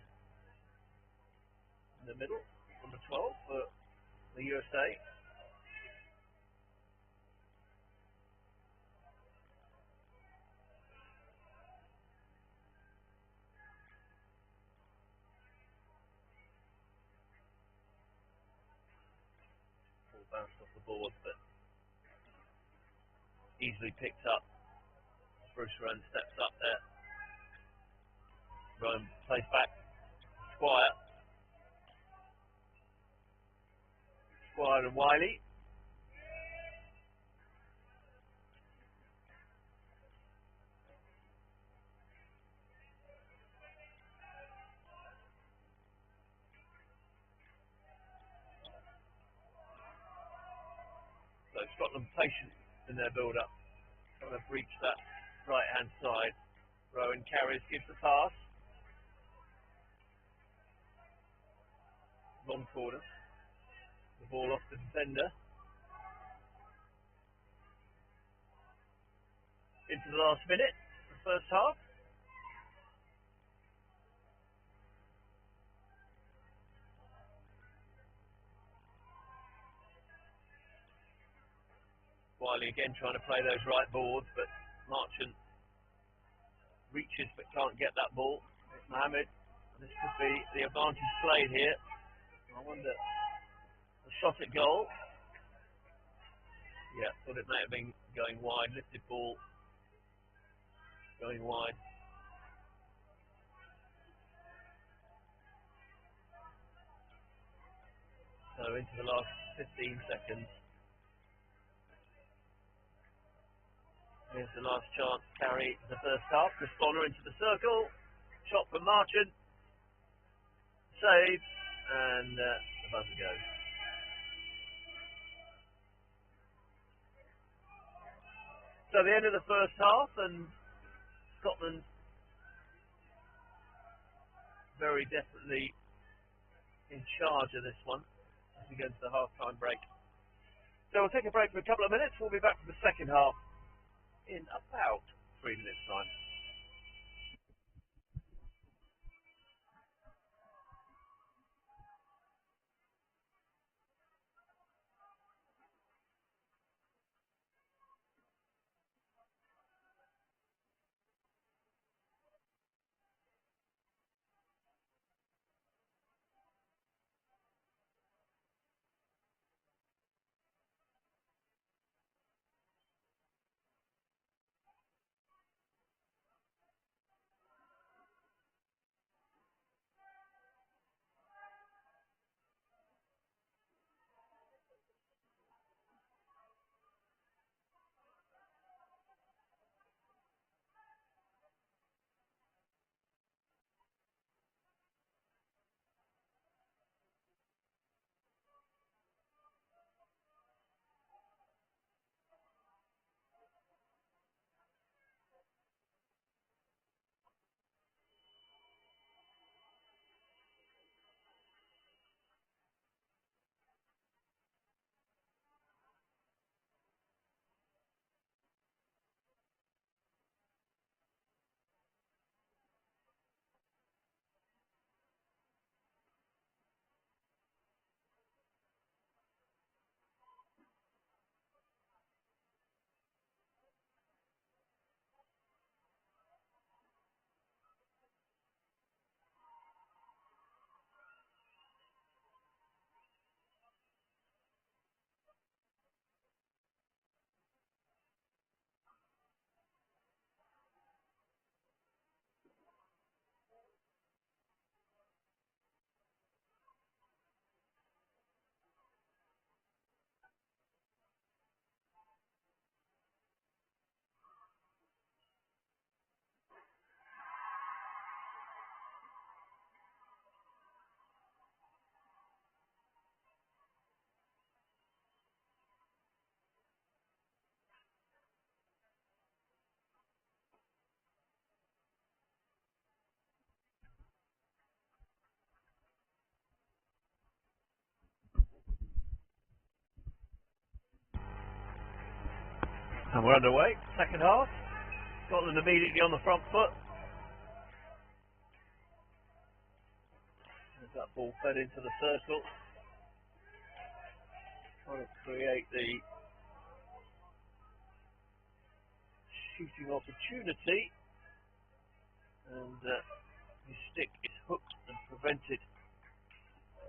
in the middle, number 12 for the USA. Ball bounced off the board, but easily picked up. Bruce Rowan steps up there. Rowan plays back. Squire and Wiley. So Scotland patient in their build-up, trying to breach that right-hand side. Rowan carries, gives the pass. Long corner. The ball off the defender. Into the last minute, the first half. Wiley again trying to play those right boards, but Marchant reaches but can't get that ball. It's Mohammed. And this could be the advantage played here. I wonder, the shot at goal. Yeah, thought it may have been going wide. Lifted ball going wide. So into the last 15 seconds. Here's the last chance, carry the first half. Chris Bonner into the circle. Shot from Marchant. Save. And the buzzer goes. So the end of the first half, and Scotland very definitely in charge of this one as we go to the half-time break. So we'll take a break for a couple of minutes. We'll be back for the second half in about 3 minutes' time. And we're underway, second half. Scotland immediately on the front foot. As that ball fed into the circle. Trying to create the shooting opportunity. And his stick is hooked and prevented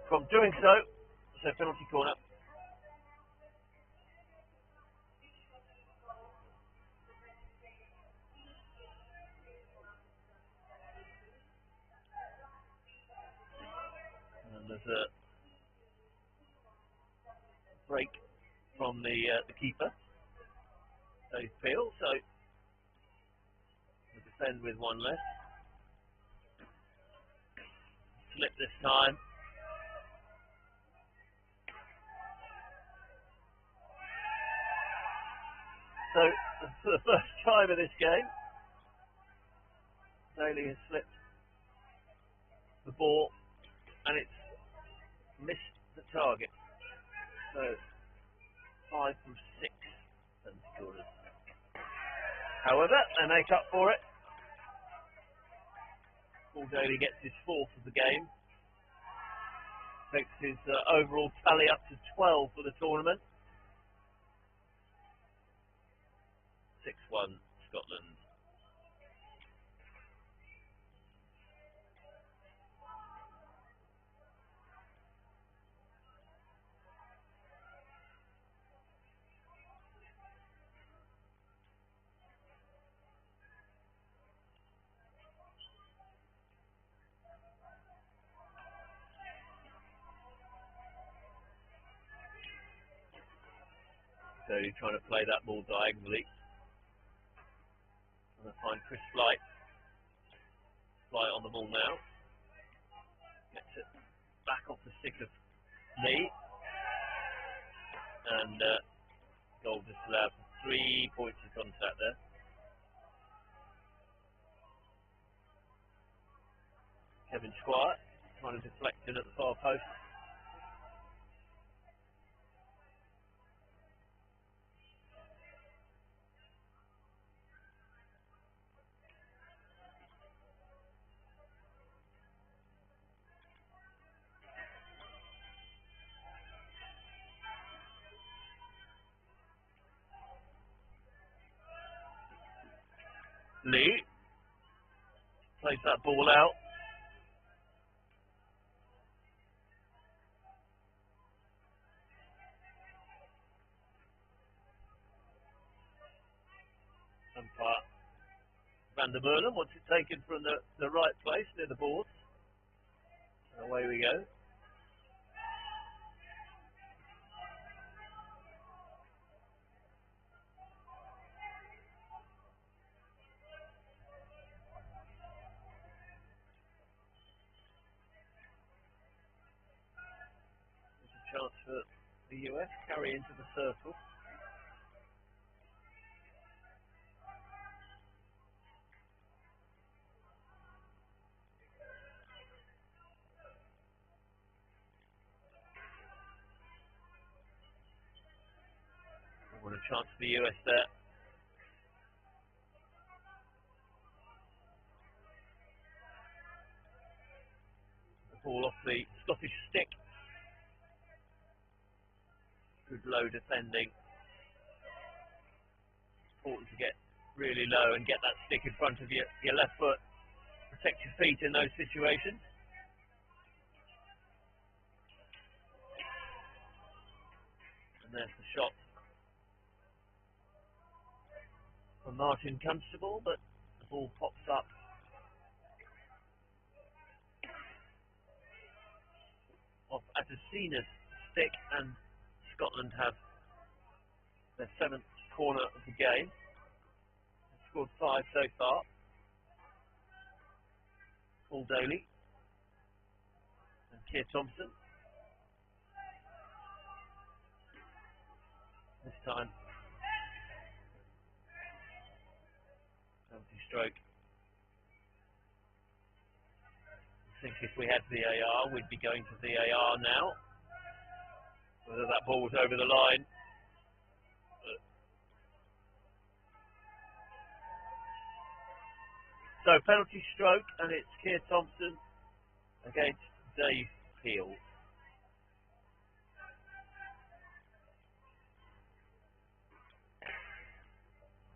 from doing so. So penalty corner. There's a break from the keeper, Dave Peel, so we'll defend with one less. Slip this time. So, for the first time in this game, Daly has slipped the ball and it's missed the target. So 5 from 6 penalty corners. However, they make up for it. Paul Daly gets his 4th of the game. Takes his overall tally up to 12 for the tournament. 6-1 Scotland. So he's trying to play that ball diagonally. Trying to find Chris Flight. Flight on the ball now. Gets it back off the stick of Lee. And goal disallowed for 3 points of contact there. Kevin Squire trying to deflect in at the far post. Lee plays that ball out. Umpire Van der Merlen wants it taken from the right place near the boards. And away we go. Chance for the US, carry into the circle. What a chance for the US there. The ball off the Scottish stick. Good low defending. Important to get really low and get that stick in front of your left foot. Protect your feet in those situations. And there's the shot from Martin Constable, but the ball pops up off Adesina's stick, and Scotland have their 7th corner of the game. They've scored 5 so far. Paul Daly and Keir Thompson. This time, penalty stroke. I think if we had VAR, we'd be going to VAR now. Whether that ball was over the line. But So penalty stroke, and it's Keir Thompson against Dave Peel.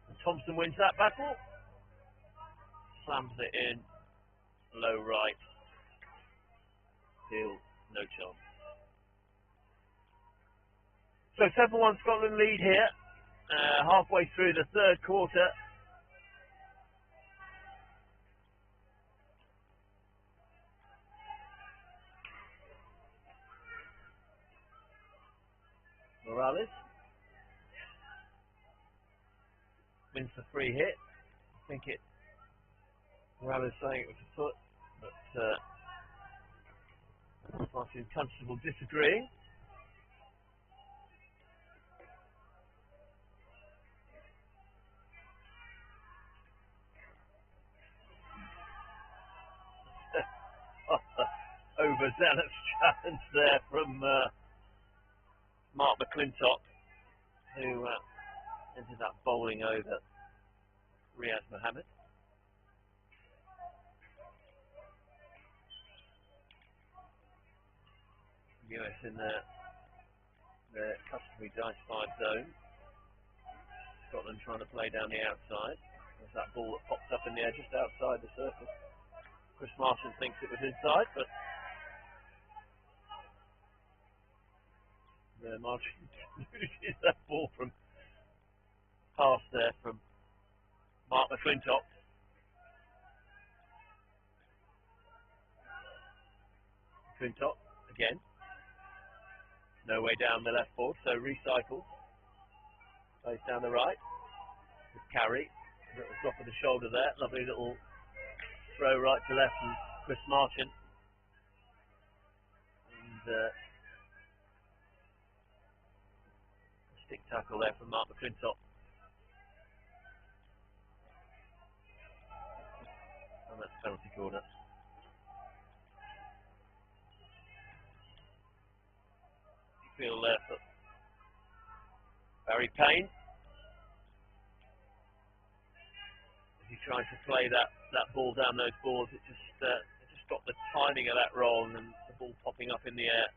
And Thompson wins that battle. Slams it in. Low right. Peel, no chance. So 7-1 Scotland lead here. Halfway through the third quarter. Morales wins the free hit. I think Morales saying it was a foot, but Martin Constable disagreeing. Overzealous challenge there from Mark McClintock, who ended up bowling over Riaz Mohammed. US in the customary dice 5 zone. Scotland trying to play down the outside. There's that ball that popped up in the air just outside the circle. Chris Martin thinks it was inside, but Martin loses that ball from pass there from Mark McClintock. McClintock again. No way down the left board, so recycles. Plays down the right. With carry. Little drop of the shoulder there. Lovely little throw right to left from Chris Martin. And stick tackle there from Mark McClintock. And that's penalty corner. Feel there for Barry Payne. As he tried to play that ball down those boards, it just got the timing of that wrong and the ball popping up in the air.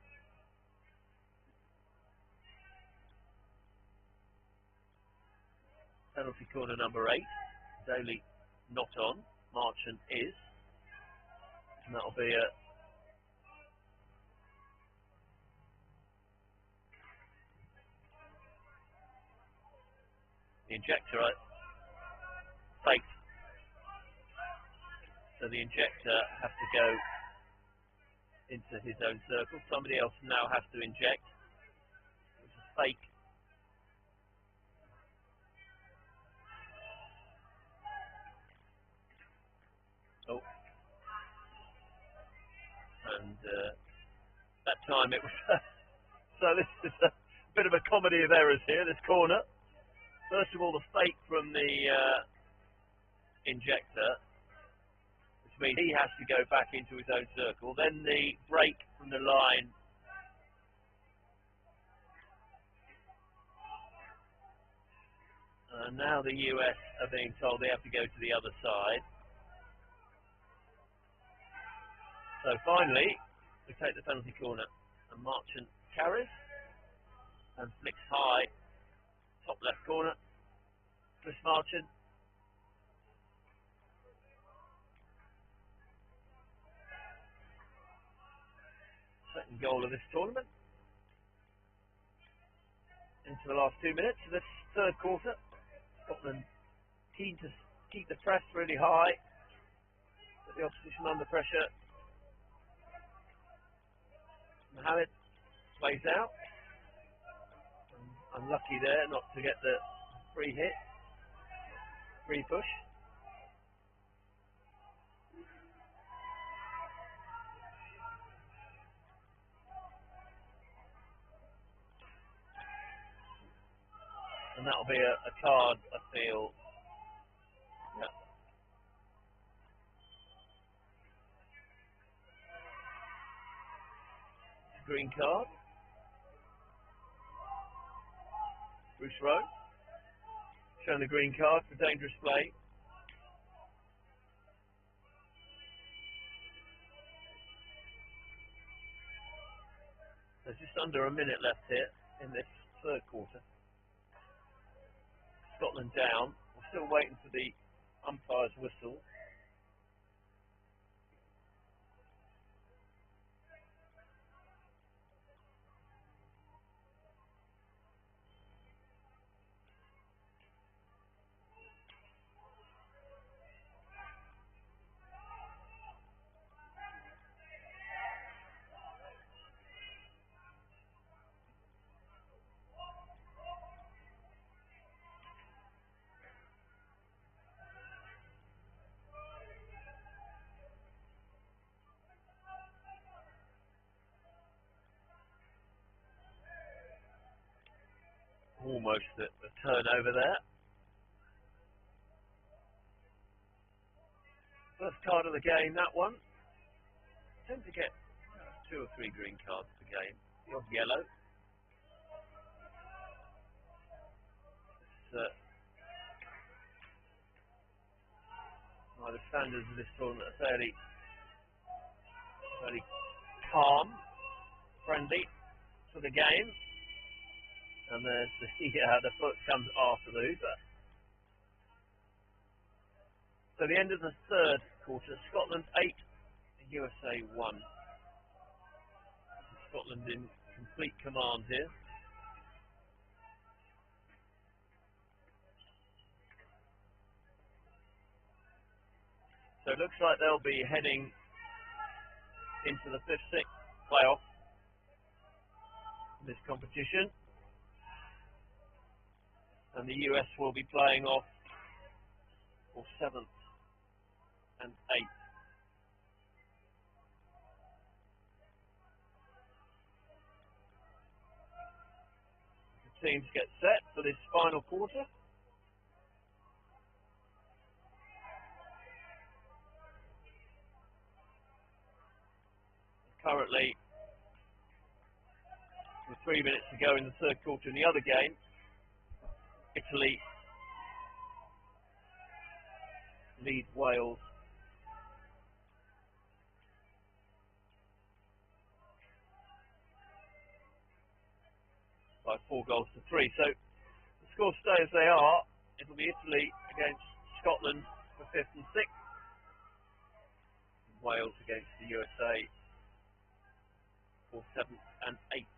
Penalty corner number 8. Daly not on. Marchant is. And that'll be a the injector faked. So the injector has to go into his own circle. Somebody else now has to inject. It's a fake. Oh. And that time it was... so this is a bit of a comedy of errors here, this corner. First of all, the fake from the injector, which means he has to go back into his own circle. Then the break from the line. And now the US are being told they have to go to the other side. So finally, we take the penalty corner. And Marchant carries and flicks high. Top left corner, Chris Marchant. Second goal of this tournament. Into the last 2 minutes of this third quarter. Scotland keen to keep the press really high, put the opposition under pressure. Mohammed plays out. Unlucky there not to get the free hit, free push. And that'll be a card, I feel. Yeah. Green card. Bruce Rowe, showing the green card for dangerous play. There's just under a minute left here in this third quarter. Scotland down. We're still waiting for the umpire's whistle. Almost a turnover there. First card of the game, that one. Tend to get 2 or 3 green cards per game. The odd yellow. The standards of this tournament are fairly calm, friendly to the game. And there's the foot comes after the hooper. So the end of the third quarter, Scotland 8, USA 1. Scotland in complete command here. So it looks like they'll be heading into the 5th-6th playoff in this competition. And the US will be playing off for 7th and 8th. The teams get set for this final quarter. Currently, with 3 minutes to go in the third quarter in the other game, Italy lead Wales by 4 goals to 3. So the scores stay as they are. It'll be Italy against Scotland for 5th and 6th. Wales against the USA for 7th and 8th.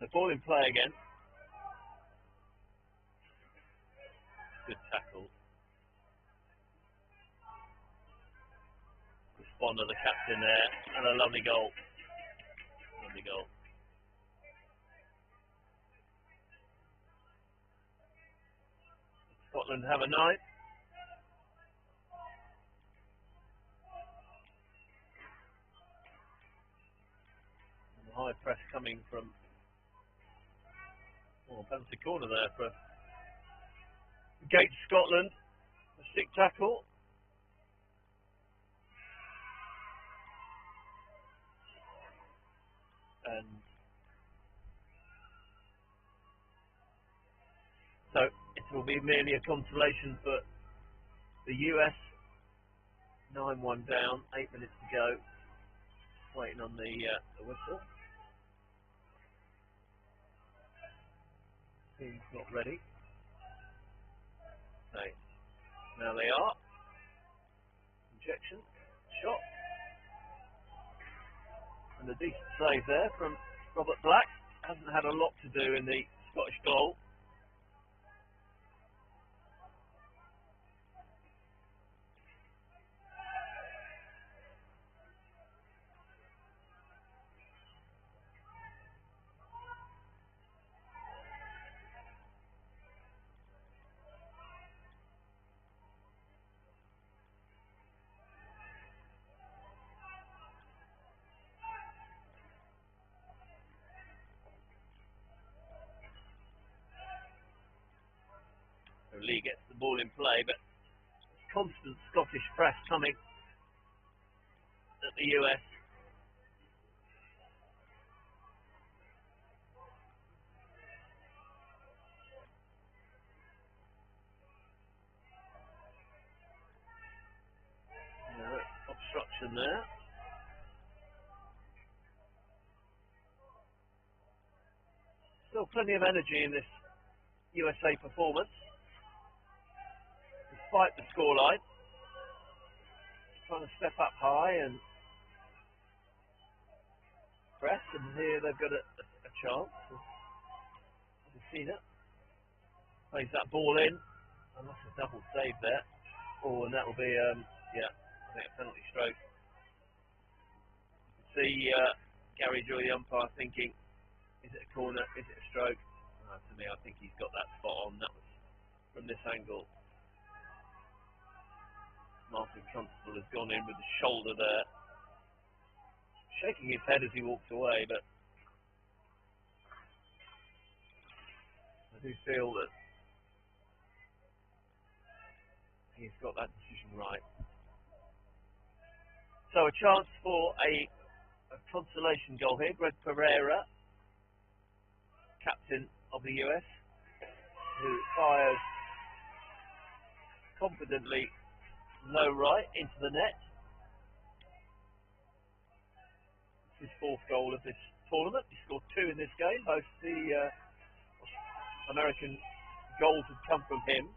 So ball in play again. Good tackle. Respond to the captain there, and a lovely goal. Lovely goal. Scotland have a 9. And the high press coming from penalty corner there for against Scotland. A stick tackle. And so it will be merely a consolation for the US. 9-1 down, 8 minutes to go. Waiting on the whistle. Team's not ready. Okay. Now they are. Injection. Shot. And a decent save there from Robert Black. Hasn't had a lot to do in the Scottish goal. Lee gets the ball in play, but constant Scottish press coming at the US. Obstruction there. Still plenty of energy in this USA performance, despite the scoreline. Trying to step up high and press, and here they've got a chance. You've seen it. Plays that ball in, and that's a double save there. Oh, and that will be, yeah, I think a penalty stroke. You can see Gary Joy, the umpire, thinking, is it a corner, is it a stroke? To me, I think he's got that spot on. That was from this angle. Martin Constable has gone in with the shoulder there, shaking his head as he walks away, but I do feel that he's got that decision right. So a chance for a consolation goal here. Greg Pereira, captain of the US, who fires confidently low right into the net. It's his fourth goal of this tournament. He scored 2 in this game. Both the American goals have come from him.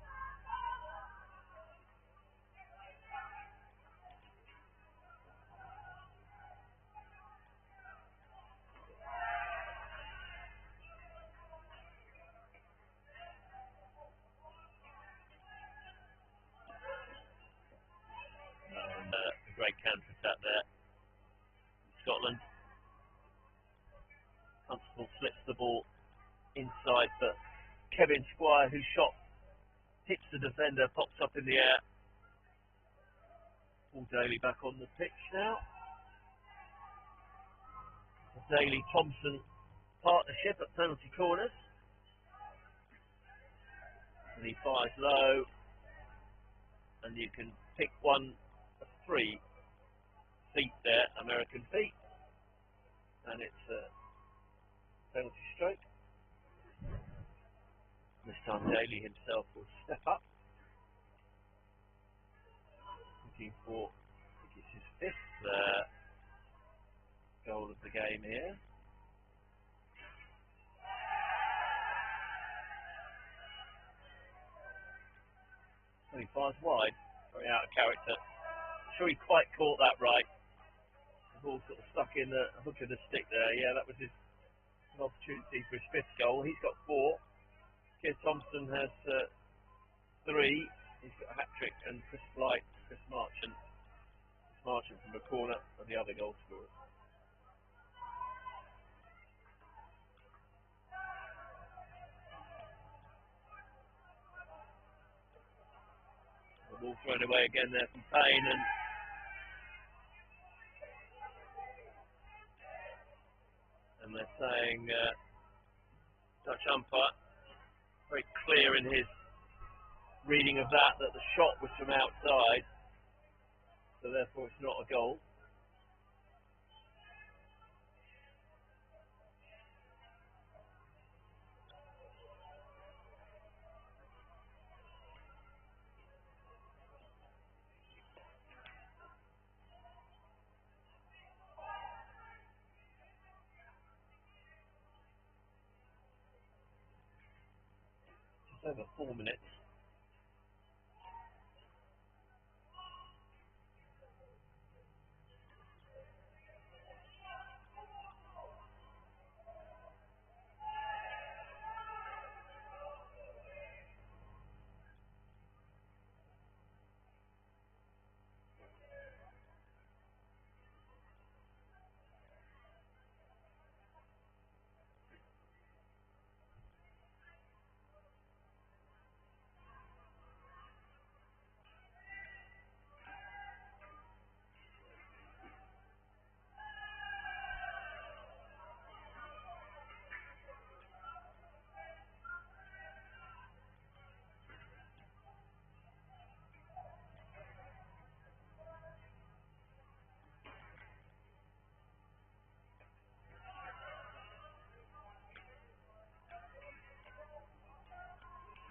A great counter attack there. Scotland. Constable slips the ball inside, but Kevin Squire, whose shot hits the defender, pops up in the air. Paul Daly back on the pitch now. The Daly-Thompson partnership at penalty corners. And he fires low, and you can pick one of 3 feet there, American feet, and it's a penalty stroke. This time Daly himself will step up, looking for, I think it's his 5th goal of the game here. So he fires wide, very out of character. I'm sure he quite caught that right. The ball sort of stuck in the hook of the stick there. Yeah, that was an opportunity for his 5th goal. He's got 4. Keir Thompson has 3. He's got a hat-trick, and Chris Marchant from the corner are the other goal scorers. The ball thrown away again there from Payne, and they're saying Dutch umpire very clear in his reading of that the shot was from outside, so therefore it's not a goal. Over 4 minutes.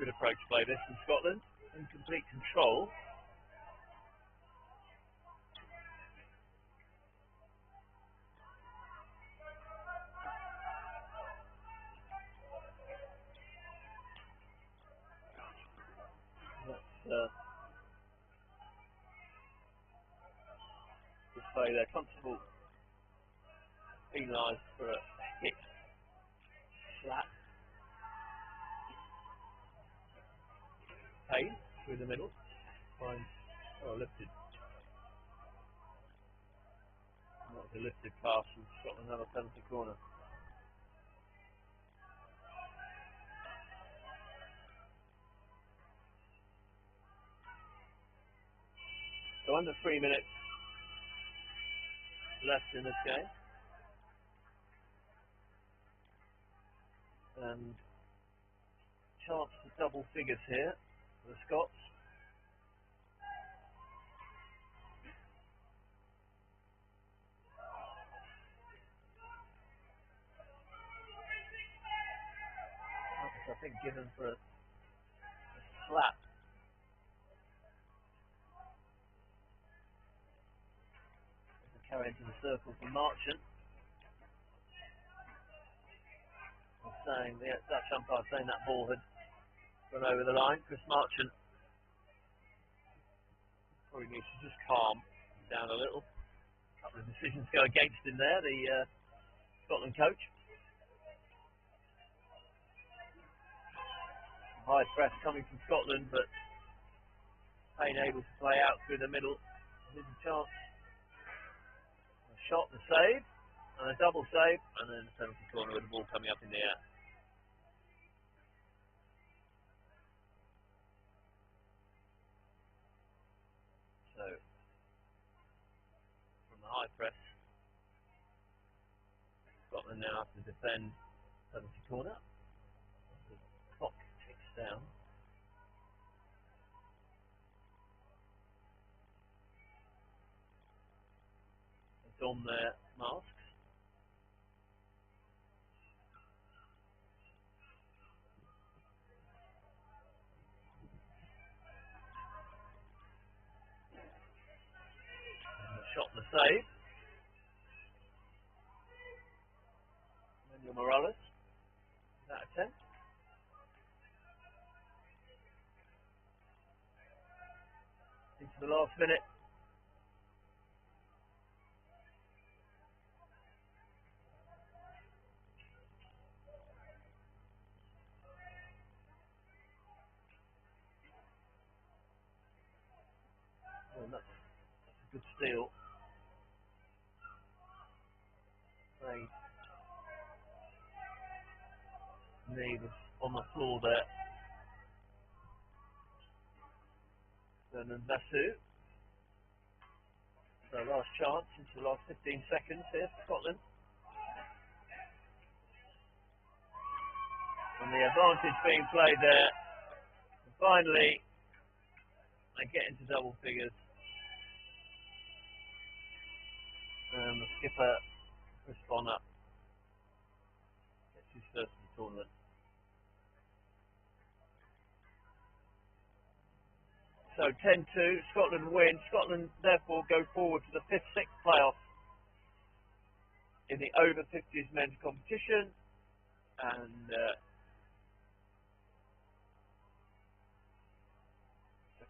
good approach play this from Scotland, in complete control. Let's display their comfortable penalised for a hit flat. Payne through the middle. Finds lifted. That was a lifted pass from Scotland have a penalty corner. So under 3 minutes left in this game. And chance for double figures here for the Scots. I think given for a slap. Carry into the circle for Marchant. Saying the Dutch umpire saying that ball had gone over the line. Chris Marchant probably needs to just calm down a little. A couple of decisions go against him there, the Scotland coach. High press coming from Scotland, but Payne able to play out through the middle. Here's a chance. A shot, the save, and a double save, and then the penalty corner with the ball coming up in the air. So, from the high press, Scotland now have to defend penalty corner. The clock ticks down. It's on their masks. And the shot and the save. Manuel Morales. That attempt. Into the last minute. Oh, that's a good steal. Playing knee was on the floor there. Vernon Vasu. So last chance into the last 15 seconds here for Scotland. And the advantage being played there. And finally, they get into double figures. And the skipper, Chris Bonner, gets his first in the tournament. So 10-2, Scotland win. Scotland therefore go forward to the 5th-6th playoff in the over 50s men's competition, and a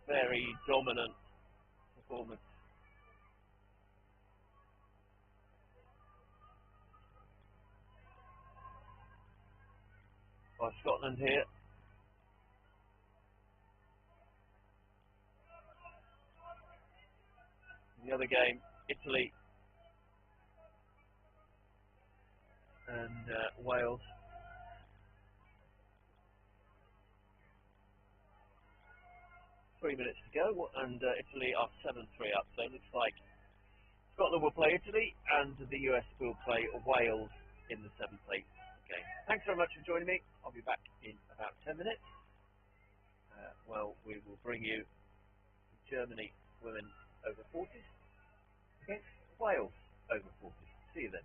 very dominant performance by Scotland here. In the other game, Italy and Wales. Three minutes to go, and Italy are 7-3 up. So it looks like Scotland will play Italy, and the US will play Wales in the 7th place game. Thanks very much for joining me. I'll be back in about 10 minutes. We will bring you Germany women over 40s against Wales over 40s. See you then.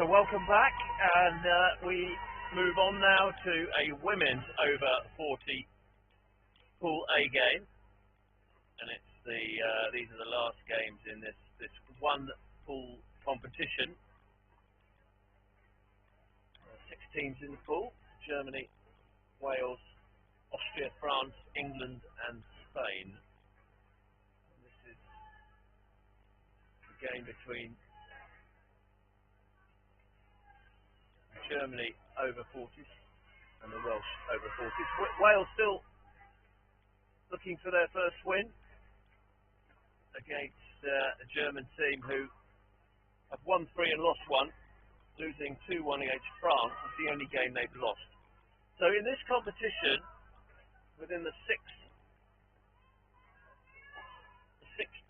So welcome back, and we move on now to a women's over 40 Pool A game, and it's these are the last games in this one pool competition. 6 teams in the pool: Germany, Wales, Austria, France, England, and Spain. This is the game between Germany over 40s and the Welsh over 40s. Wales still looking for their first win against a German team who have won 3 and lost 1, losing 2-1 against France. It's the only game they've lost. So in this competition, within the six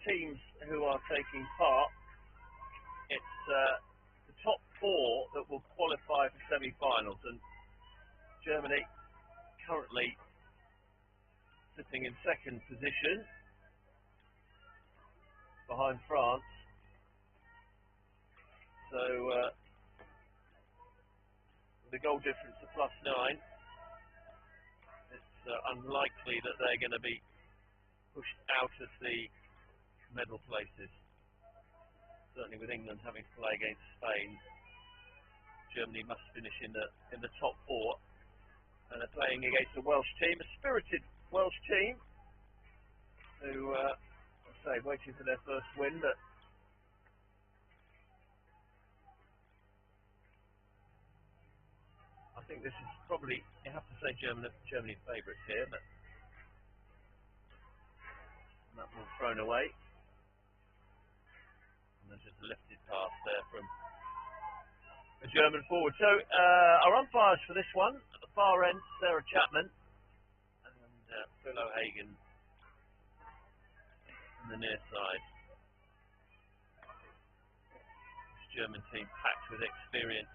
teams who are taking part, it's the top 4 that will qualify for semi-finals, and Germany currently sitting in 2nd position behind France. So the goal difference of +9, it's unlikely that they're going to be pushed out of the medal places. Certainly with England having to play against Spain, Germany must finish in the top 4, and they're playing against a Welsh team, a spirited Welsh team, who waiting for their first win, but I think this is probably, you have to say, Germany's favourites here, but that ball thrown away. And there's just a lifted pass there from a German forward. So our umpires for this one, at the far end, Sarah Chapman and Phil O'Hagan on the near side. This German team packed with experience.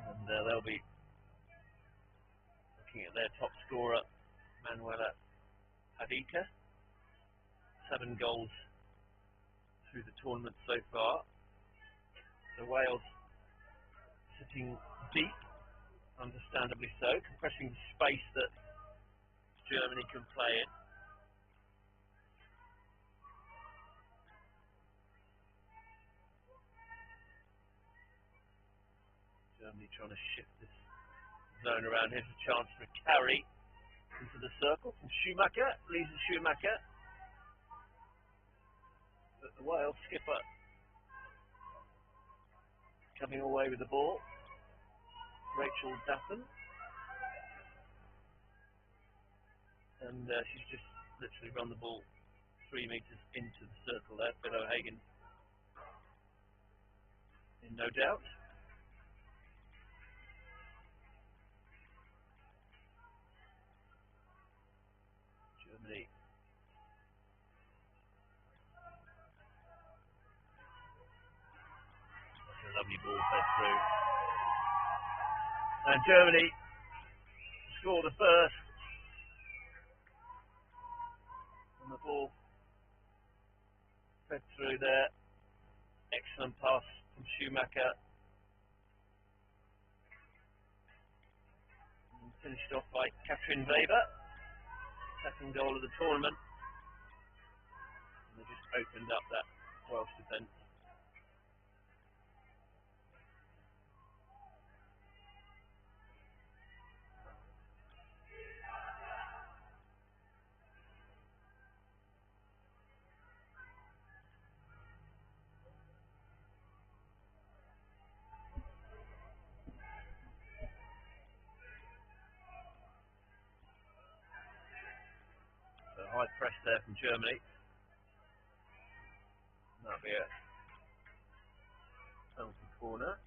And they'll be looking at their top scorer, Manuela Adika. 7 goals through the tournament so far. So Wales sitting deep, understandably so, compressing the space that Germany can play in. Germany trying to shift this zone around. Here's a chance for a carry into the circle from Schumacher, Lisa Schumacher. But the Wales skipper coming away with the ball. Rachel Daffen. And she's just literally run the ball 3 metres into the circle there. Phil O'Hagan in no doubt. Germany. That's a lovely ball fed through. And Germany score the first. And the ball fed through there. Excellent pass from Schumacher. And finished off by Katrin Weber. Second goal of the tournament. And they just opened up that Welsh defence. So high press there from Germany. That'll be a penalty corner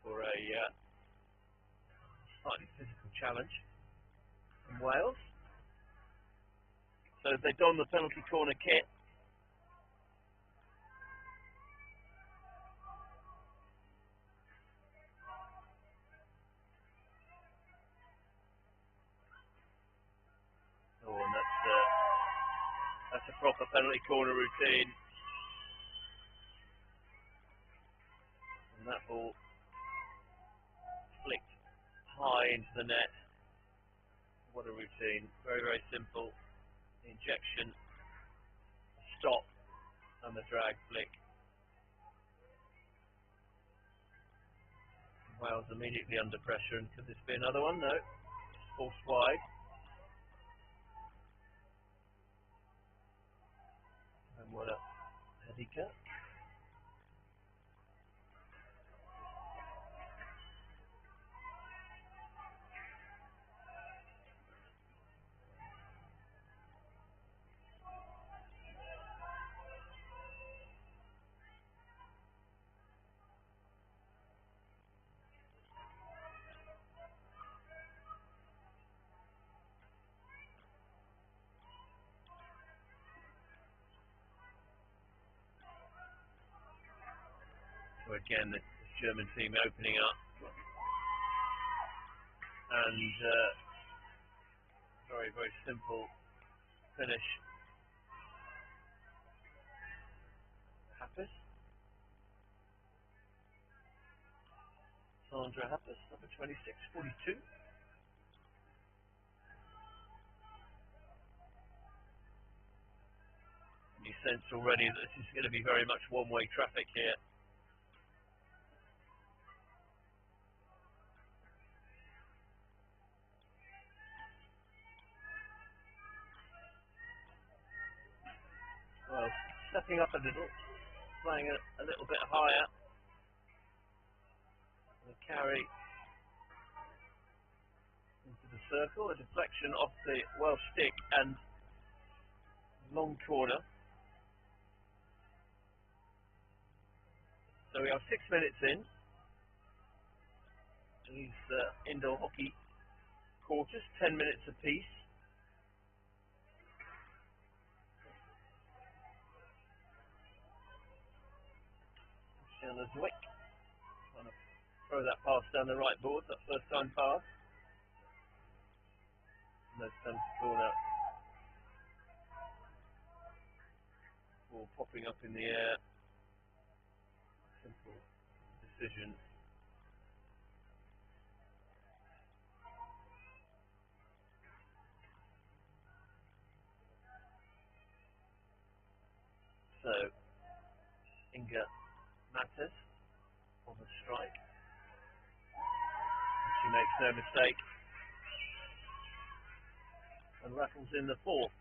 for a slightly physical challenge from Wales. So they don the penalty corner kit. Oh, and that's a proper penalty corner routine. And that ball flicked high into the net. What a routine. Very, very simple. The injection, stop, and the drag flick. Wales immediately under pressure, and could this be another one? No. Forced wide. And what a Hedika. So again, the German team opening up, and very, very simple finish. Happes, Sandra Happes, number 26, 42. You sense already that this is going to be very much one-way traffic here. Well, stepping up a little, playing a little bit higher. The carry into the circle, a deflection off the Welsh stick and long corner. So we have 6 minutes in these indoor hockey quarters, 10 minutes apiece. Shanna Zwick trying to throw that pass down the right board, that first time pass. No penalty corner. Ball popping up in the air. Simple decision. So, Inga Mattes on the strike. And she makes no mistake. And rattles in the fourth.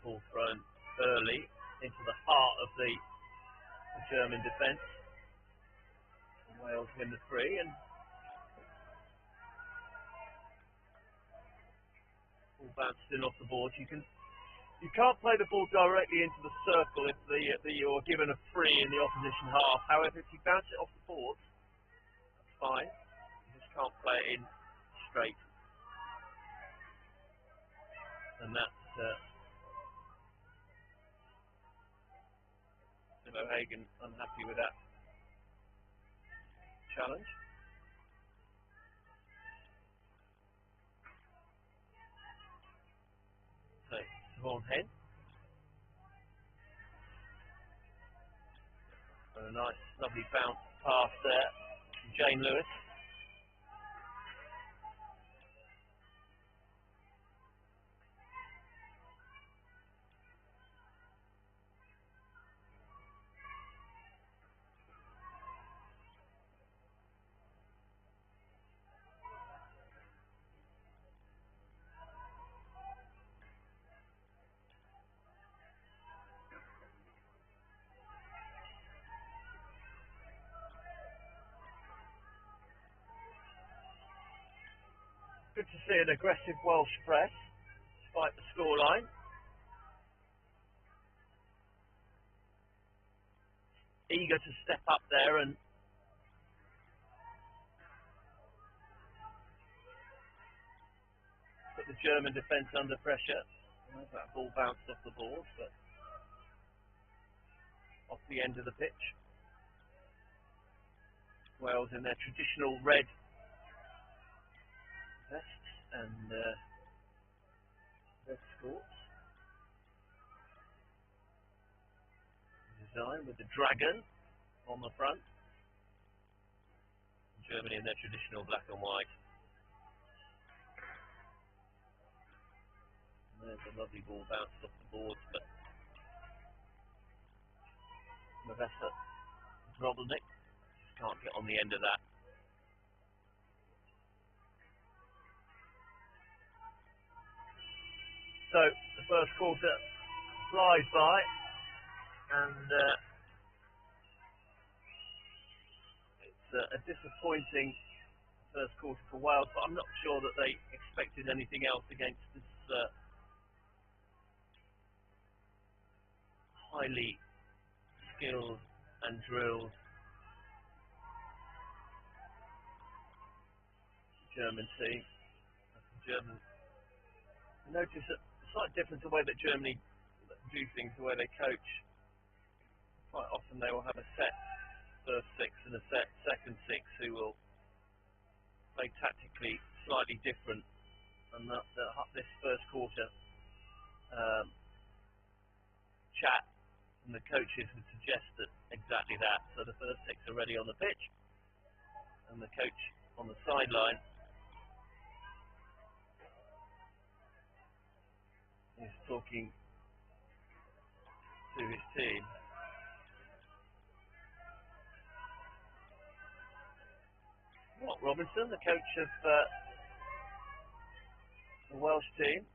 ball thrown early into the heart of the German defence. Wales win the free, and ball bounced in off the board. You can't play the ball directly into the circle if you're given a free in the opposition half. However, if you bounce it off the board, that's fine. You just can't play it in straight. And that's Timo Hagen unhappy with that challenge. So, Siobhan Hen. A nice, lovely bounce pass there from Jane Lewis. Good to see an aggressive Welsh press, despite the scoreline. Eager to step up there and put the German defence under pressure. That ball bounced off the board, but off the end of the pitch. Wales in their traditional red vests and red skirts. Design with the dragon on the front. Germany in their traditional black and white. And there's a lovely ball bounced off the boards, but Mavesa Drobelnik just can't get on the end of that. So the first quarter flies by, and it's a disappointing first quarter for Wales, but I'm not sure that they expected anything else against this highly skilled and drilled German team. Notice that slight difference the way that Germany do things, the way they coach. Quite often they will have a set first six and a set second six who will play tactically slightly different. And this first quarter chat from the coaches would suggest that exactly that. So the first six are ready on the pitch, and the coach on the sideline is talking to his team. Mark Robinson, the coach of the Welsh team.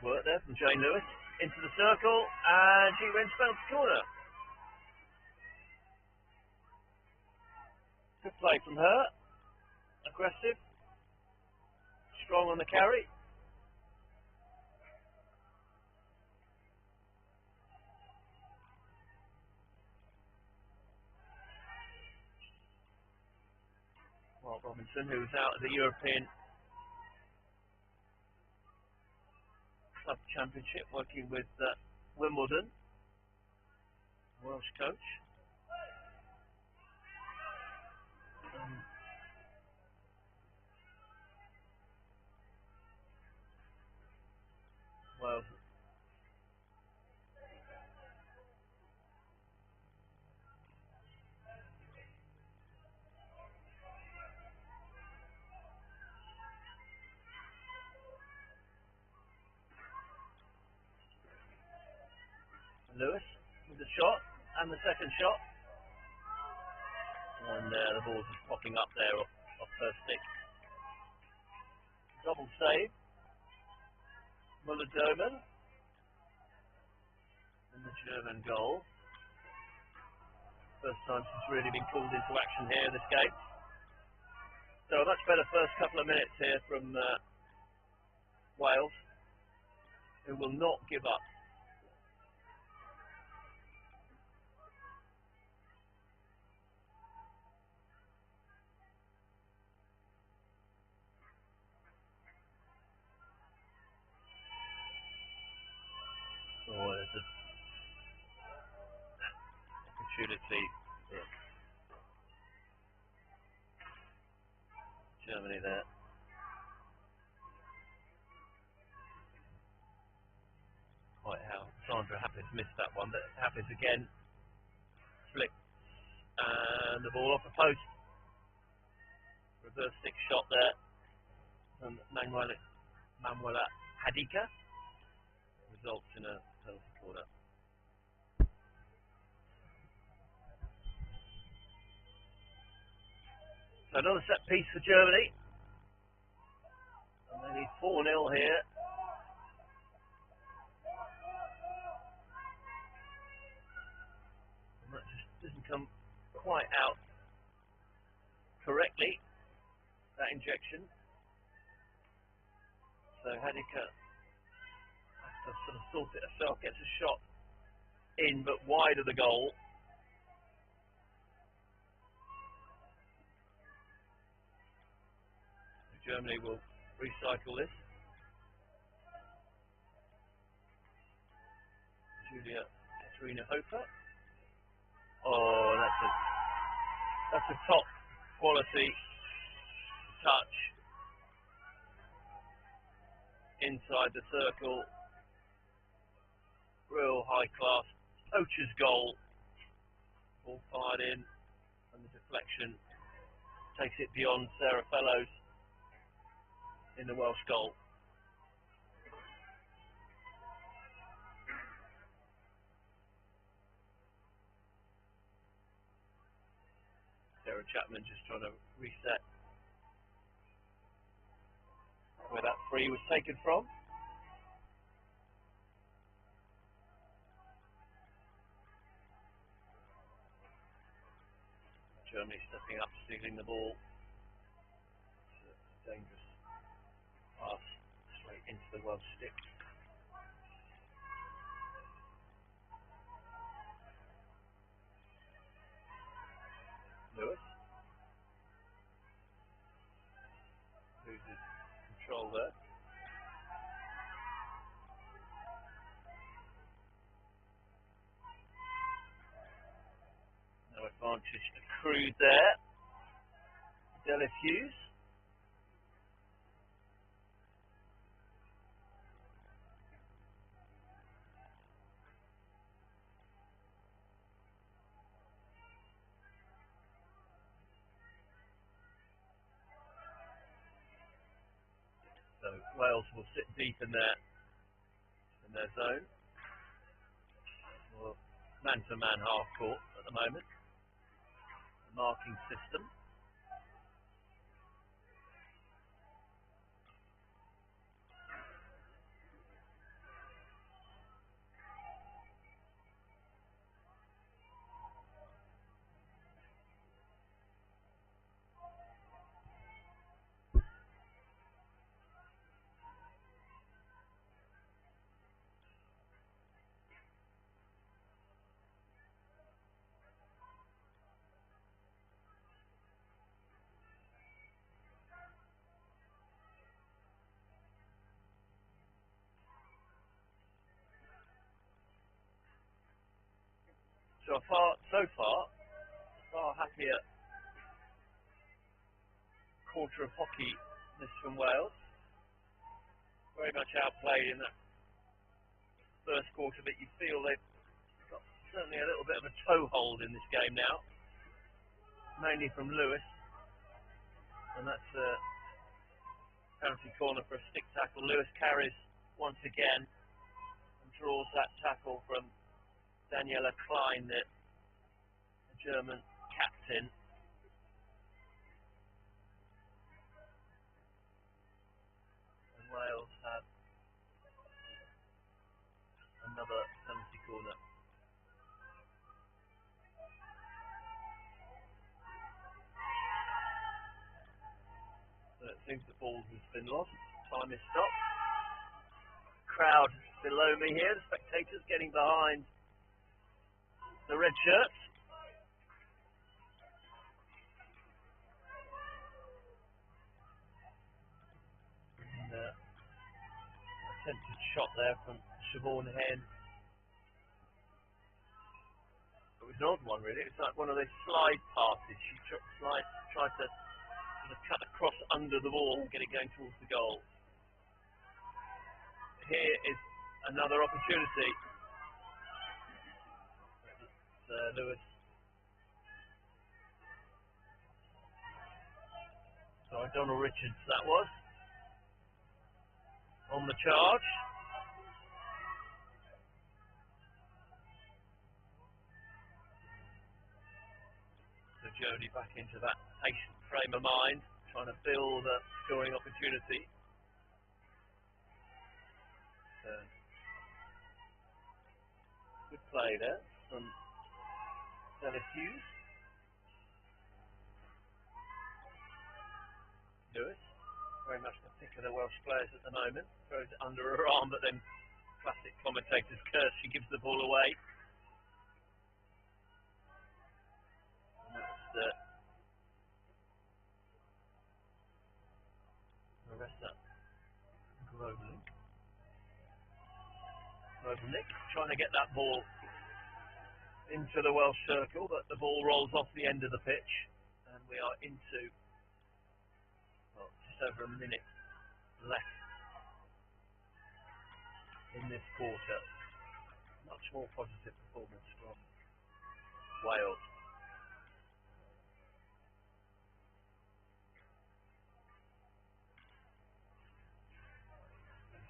Work there from Jane Lewis into the circle, and she wins bounce corner. Good play from her. Aggressive, strong on the carry. Mark Robinson, who was out of the European Club Championship, working with Wimbledon, Welsh coach. Wales Lewis with the shot and the second shot. And the ball's just popping up there off first stick. Double save. Muller-Doman. And the German goal. First time she's really been called into action here in this game. So a much better first couple of minutes here from Wales, who will not give up. Oh, there's an opportunity. Yeah. Germany there. Quite how Sandra Happis missed that one, but Happis again flicks and the ball off the post. Reverse stick shot there from Manuela Hadika. Results in a penalty corner. So another set piece for Germany. And they need 4-0 here. And that just doesn't come quite out correctly, that injection. So Hadika has to sort of sort it herself, gets a shot in but wide of the goal. Germany will recycle this. Julia Katerina Hofer. Oh, that's a top quality touch inside the circle. Real high class poacher's goal. Ball fired in, and the deflection takes it beyond Sarah Fellows in the Welsh goal. Sarah Chapman just trying to reset where that free was taken from. Germany stepping up, stealing the ball. It's a dangerous pass straight into the Welsh stick. Lewis loses control there. No advantage accrued there. Della Hughes. So Wales will sit deep in their zone. Well, man-to-man half court at the moment. The marking system. So far happier quarter of hockey this from Wales. Very much outplayed in that first quarter, but you feel they've got certainly a little bit of a toehold in this game now, mainly from Lewis, and that's a penalty corner for a stick tackle. Lewis carries once again and draws that tackle from Daniela Klein, the German captain. And Wales have another penalty corner. So it seems the ball has been lost. Time is stopped. Crowd below me here, the spectators getting behind the red shirts. And, attempted shot there from Siobhan Hen. It was an odd one, really. It's like one of those slide passes. She tried to sort of cut across under the ball and get it going towards the goal. Here is another opportunity. It's Lewis. Sorry, Donald Richards that was. On the charge. So Jodie back into that patient frame of mind, trying to build a scoring opportunity. Good play there from Dennis Hughes. Lewis, very much the pick of the Welsh players at the moment. Throws it under her arm, but then classic commentator's curse, she gives the ball away. And that's Marissa Groveling. Trying to get that ball into the Welsh circle, but the ball rolls off the end of the pitch, and we are into just over a minute left in this quarter. Much more positive performance from Wales.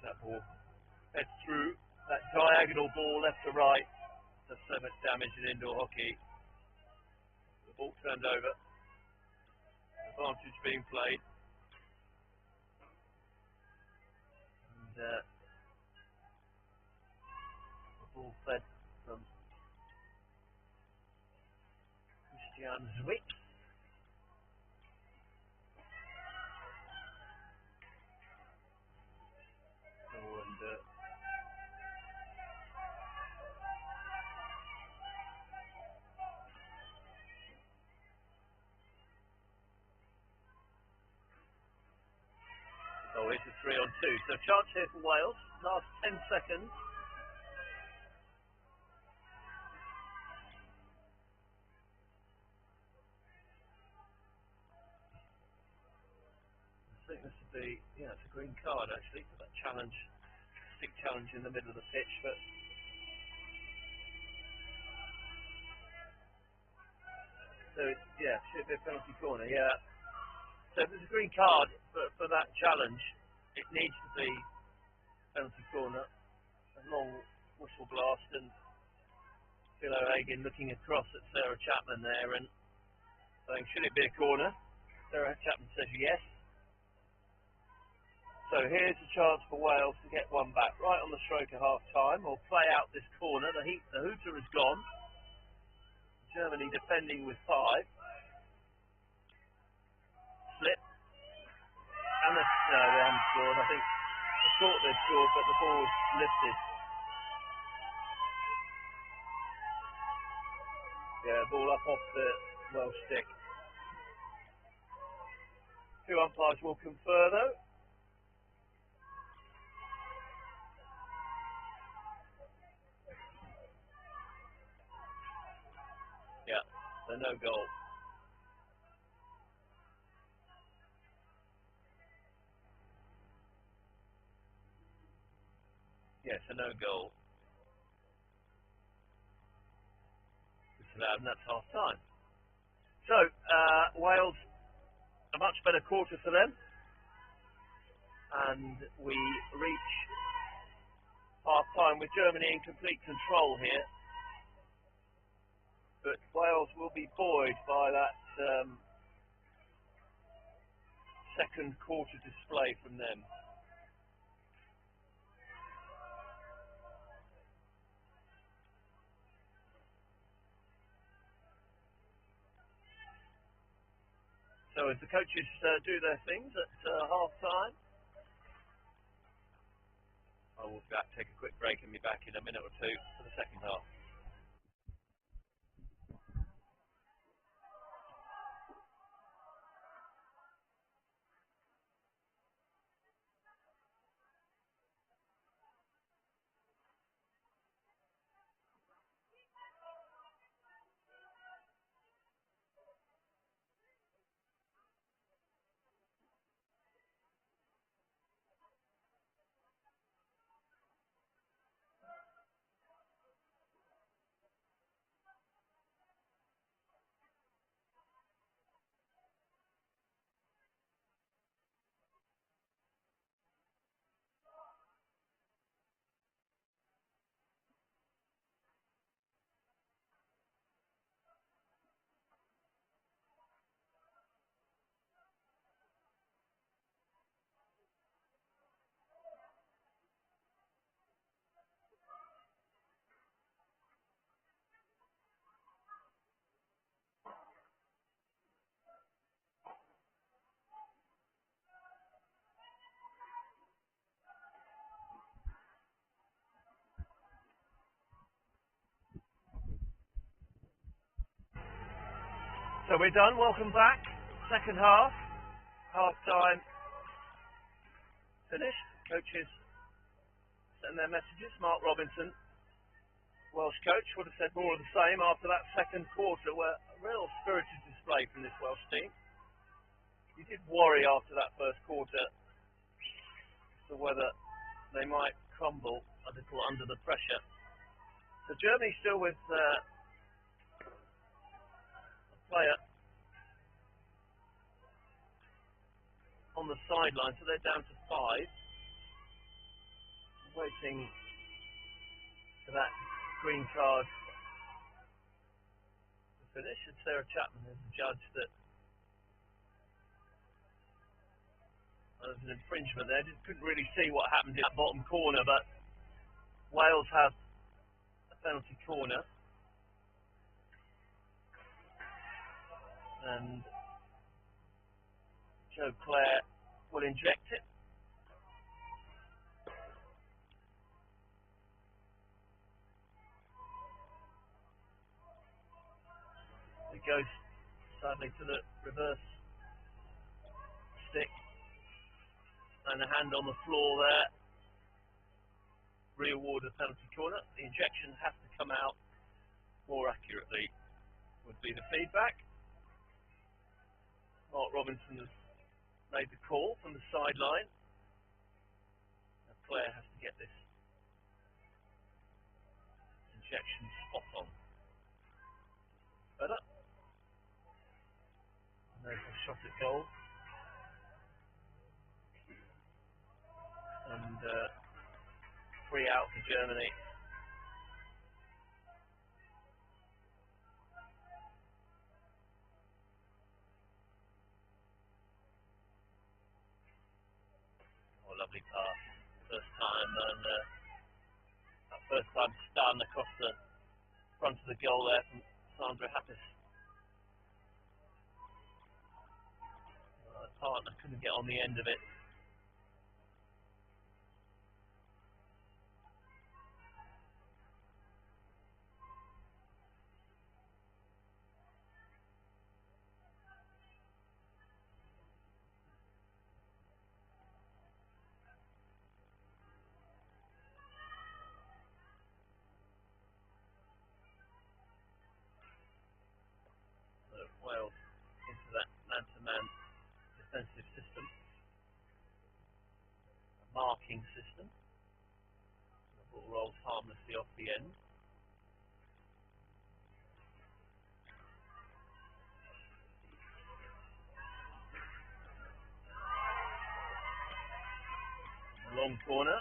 That ball heads through. That diagonal ball left to right does so much damage in indoor hockey. The ball turned over. Advantage being played. And the ball fed from Christian Zwick. Oh, it's a 3-on-2. So chance here for Wales. Last 10 seconds. I think this would be, it's a green card actually for that challenge, stick challenge in the middle of the pitch, but so should be a penalty corner, So if there's a green card for that challenge, it needs to be penalty corner. A long whistle blast, and Phil O'Hagan looking across at Sarah Chapman there and saying, should it be a corner? Sarah Chapman says yes. So here's a chance for Wales to get one back right on the stroke of half time, or play out this corner. The hooter is gone. Germany defending with 5. Slip. And they haven't scored. I think they thought they'd scored, but the ball was lifted. Ball up off the Welsh stick. 2 umpires will confer though. So no goal. So no goal. And that's half time. So Wales, a much better quarter for them, and we reach half time with Germany in complete control here. But Wales will be buoyed by that second quarter display from them. So as the coaches do their things at half time, I will take a quick break and be back in a minute or two for the second half. So we're done. Welcome back. Second half. Half time finished. Coaches send their messages. Mark Robinson, Welsh coach, would have said more of the same after that second quarter, where a real spirited display from this Welsh team. He did worry after that first quarter as to whether they might crumble a little under the pressure. So Germany still with a player on the sideline, so they're down to 5. Waiting for that green card to finish. And Sarah Chapman is the judge that there's an infringement there. Couldn't really see what happened in that bottom corner, but Wales have a penalty corner. And Joe Clare will inject it. It goes sadly to the reverse stick and a hand on the floor there. Re-award a penalty corner. The injection has to come out more accurately, would be the feedback. Mark Robinson has made the call from the sideline. Claire has to get this injection spot on. Better. And there's a shot at goal. And free out for Germany. Lovely pass, first time, and that first time stun across the front of the goal there from Sandra Happis. Partner couldn't get on the end of it. Wales into that man-to-man defensive system, a marking system. The ball rolls harmlessly off the end. A long corner.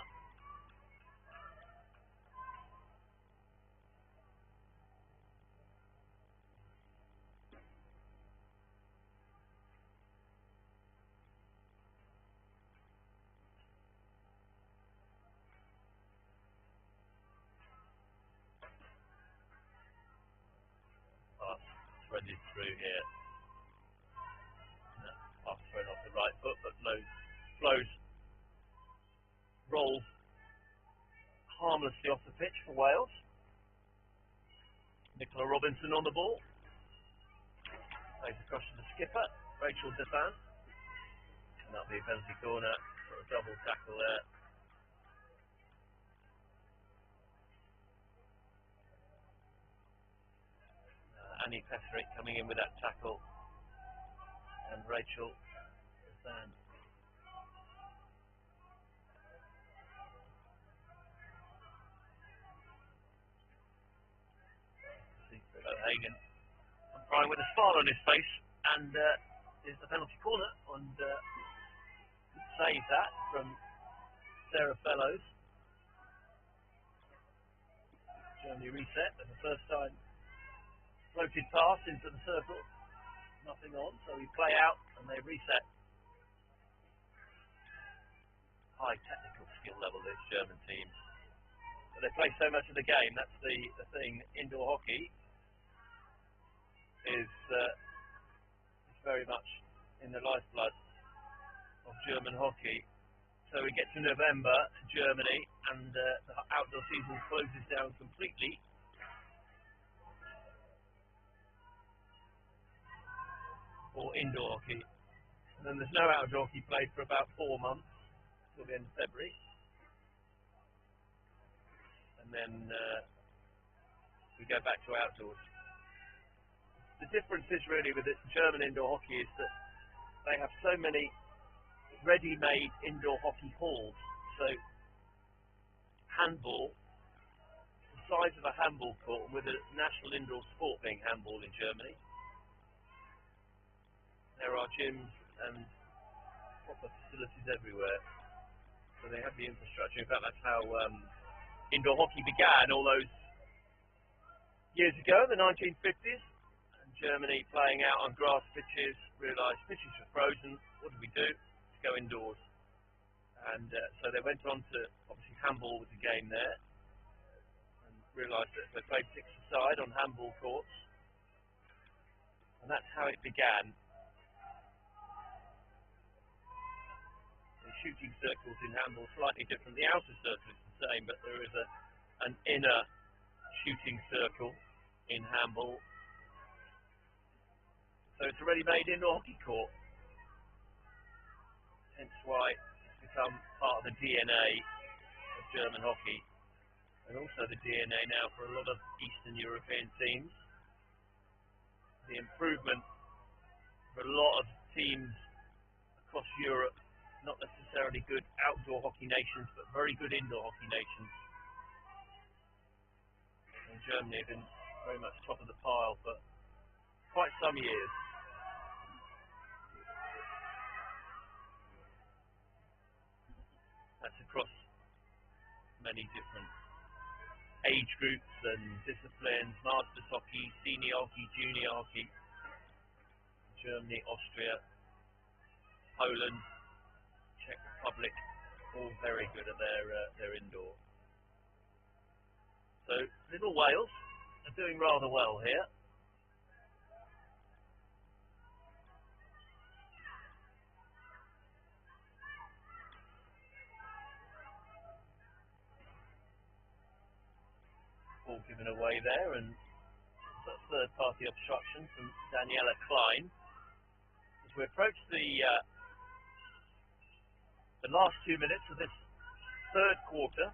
pounded through here. Pass thrown off the right foot, but flows rolls harmlessly off the pitch for Wales. Nicola Robinson on the ball. Plays across to the skipper, Rachel Defan. And that'll be a penalty corner for a double tackle there. Annie Petherick coming in with that tackle. And Rachel Defan. Hagen crying with a smile on his face, and is the penalty corner, and save that from Sarah Fellows. Germany reset for the first time. Floated pass into the circle, nothing on, so we play out and they reset. High technical skill level, this German team. But they play so much of the game, that's the thing. Indoor hockey is very much in the lifeblood of German hockey. So we get to November, Germany, and the outdoor season closes down completely. For indoor hockey. And then there's no outdoor hockey played for about 4 months, till the end of February. And then we go back to outdoors. The difference is really with the German indoor hockey is that they have so many ready-made indoor hockey halls. So handball, the size of a handball court, with a national indoor sport being handball in Germany. There are gyms and proper facilities everywhere. So they have the infrastructure. In fact, that's how indoor hockey began all those years ago, the 1950s. Germany playing out on grass pitches, realised pitches were frozen, what do we do? Let's go indoors. And so they went on to, obviously handball was a game there, and realised that they played 6-a-side on handball courts, and that's how it began. The shooting circles in handball slightly different. The outer circle is the same, but there is an inner shooting circle in handball. So it's a ready-made indoor hockey court. Hence why it's become part of the DNA of German hockey, and also the DNA now for a lot of Eastern European teams. The improvement for a lot of teams across Europe, not necessarily good outdoor hockey nations, but very good indoor hockey nations. And Germany have been very much top of the pile for quite some years. That's across many different age groups and disciplines, masters hockey, senior hockey, junior hockey, Germany, Austria, Poland, Czech Republic, all very good at their indoor. So little Wales are doing rather well here. Ball given away there, and that third party obstruction from Daniela Klein. As we approach the last 2 minutes of this third quarter,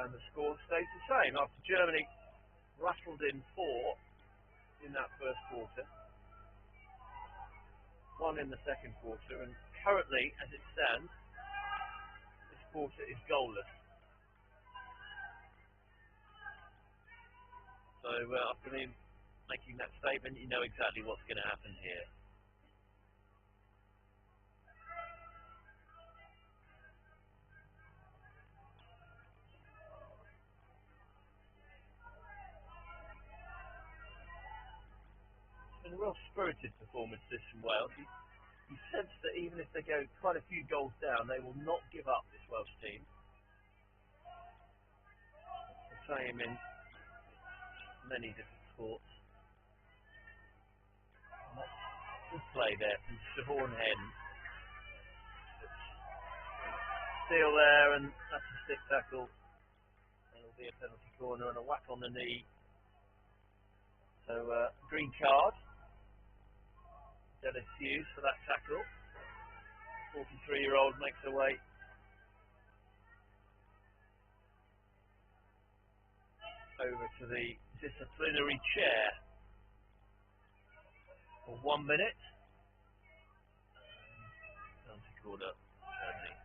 and the score stays the same after Germany rattled in 4 in that first quarter, 1 in the second quarter, and currently, as it stands, this quarter is goalless. So after me making that statement, you know exactly what's going to happen here. It's been a real spirited performance this from Wales. You sense that even if they go quite a few goals down, they will not give up, this Welsh team. It's the same in many different sports. Good play there from Siobhan Hen. Still there, and that's a stick tackle. It'll be a penalty corner and a whack on the knee. So green card. Dennis Hughes for that tackle. The 43-year-old makes her way over to the disciplinary chair for 1 minute. Penalty corner, Germany.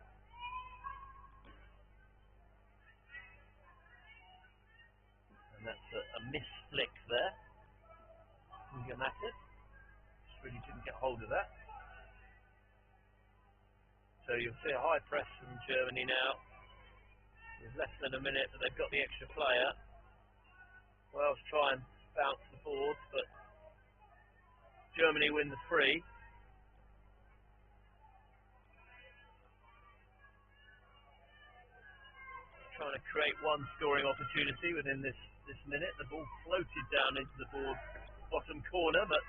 And that's a missed flick there. Massive. Really didn't get hold of that. So you'll see a high press from Germany now. There's less than a minute, but they've got the extra player. Wales try and bounce the boards, but Germany win the free. Trying to create one scoring opportunity within this minute. The ball floated down into the board bottom corner, but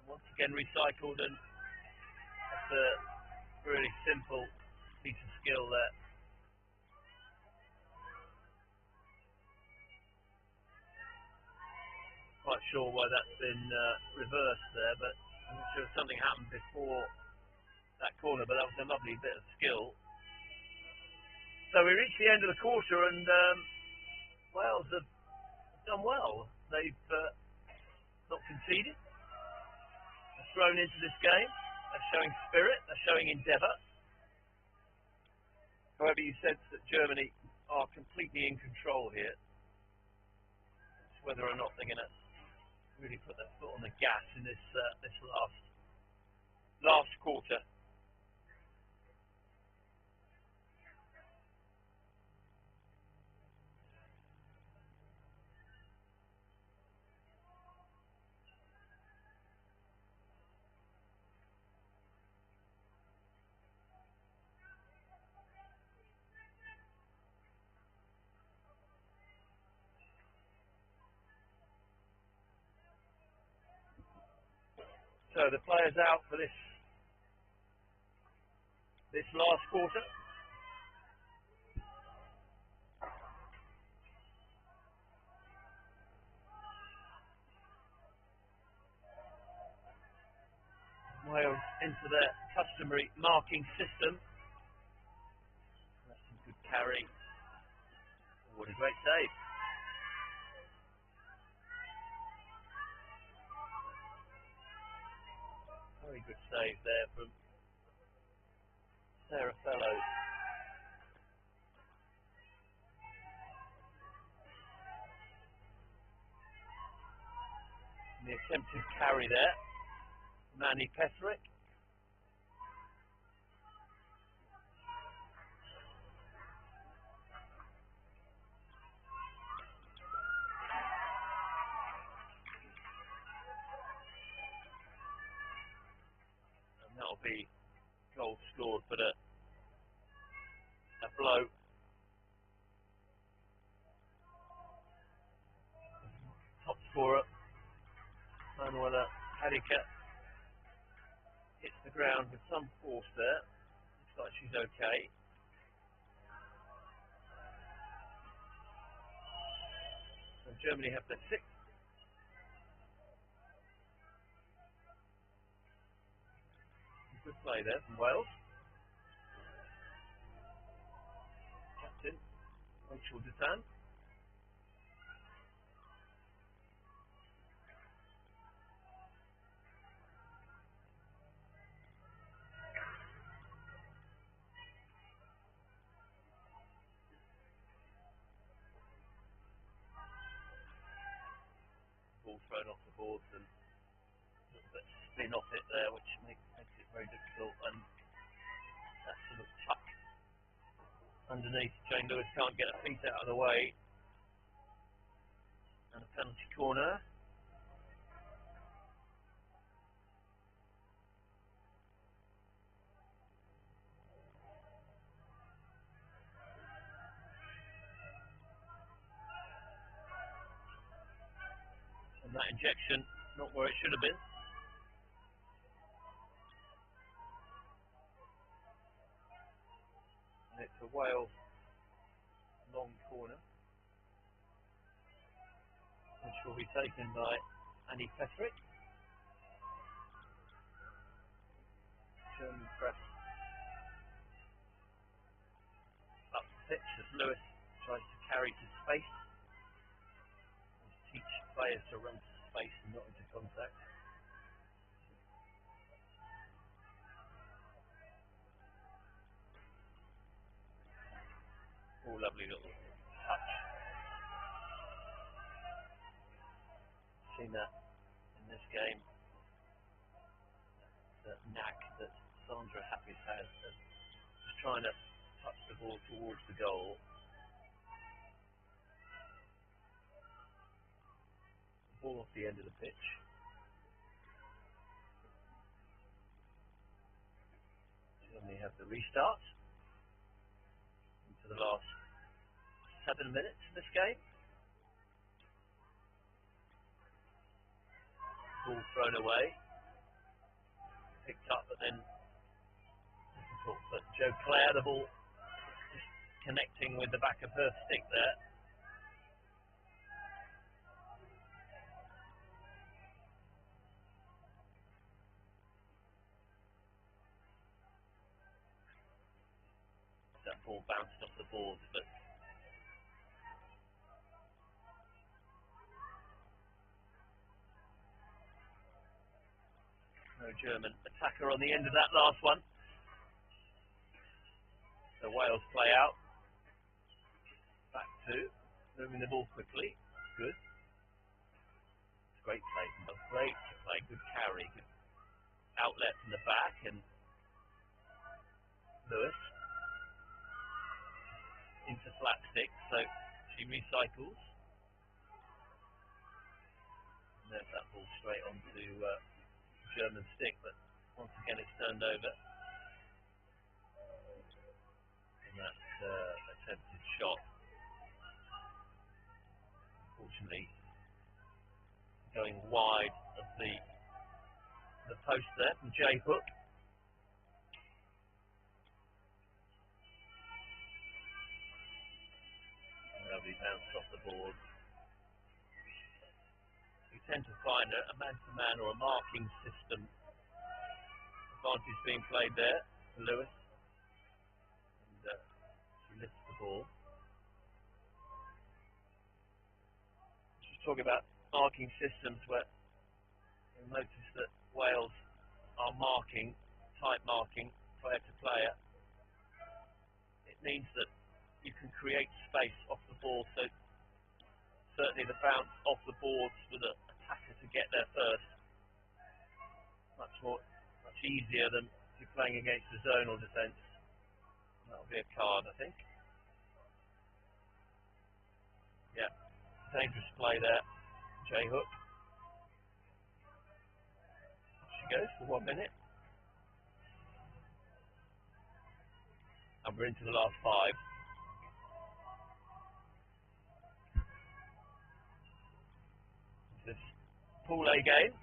once again recycled, and that's a really simple piece of skill there. Quite sure why that's been reversed there, but I'm not sure if something happened before that corner, but that was a lovely bit of skill. So we reached the end of the quarter, and Wales have done well. They've not conceded. They're thrown into this game. They're showing spirit. They're showing endeavour. However, you sense that Germany are completely in control here. It's whether or not they're going to really put their foot on the gas in this last quarter. So the players out for this last quarter. Wales into their customary marking system. That's some good carry. Oh, what a great save. Very good save there from Sarah Fellows. And the attempted carry there, Manny Petherick. And that'll be goal scored, but a blow. Top scorer, Manuela Hadika, hits the ground with some force there. Looks like she's okay. So Germany have the sixth. Good play there from Wales. Captain Rachel Dutan. Ball thrown off the boards and a little bit spin off it there, which makes it very difficult. And that sort of tuck underneath. Jane Lewis can't get her feet out of the way. And a penalty corner. And that injection, not where it should have been. And it's a Wales long corner, which will be taken by Annie Petherick. German press up the pitch as Lewis tries to carry to space. Teach players to run to space and not into contact. Oh, lovely little touch. Seen that in this game. That knack that Sandra Happy has of just trying to touch the ball towards the goal. Ball off the end of the pitch. So then we have the restart into the last 7 minutes of this game. Ball thrown away. Picked up, but then difficult. But Jo Clare, the ball just connecting with the back of her stick there. That ball bounced off the board, but no German attacker on the end of that last one. So Wales play out. Back two. Moving the ball quickly. Good. It's great play. Great to play. Good carry. Good outlet from the back. And Lewis into slapstick. So she recycles. And there's that ball straight onto German stick, but once again it's turned over. And that attempted shot, unfortunately, going wide of the post there from J Hook. Lovely bounce off the board. We tend to find a man-to-man or a marking system advantage being played there for Lewis. And she lifts the ball. Just talking about marking systems, where you'll notice that Wales are marking, tight marking, player to player. It means that you can create space off the ball, so certainly the bounce off the boards for the attacker to get there first. Much easier than if you're playing against the zonal defence. That'll be a card, I think. Yeah, dangerous play there. J Hook. She goes for 1 minute. And we're into the last 5. This Pool A game.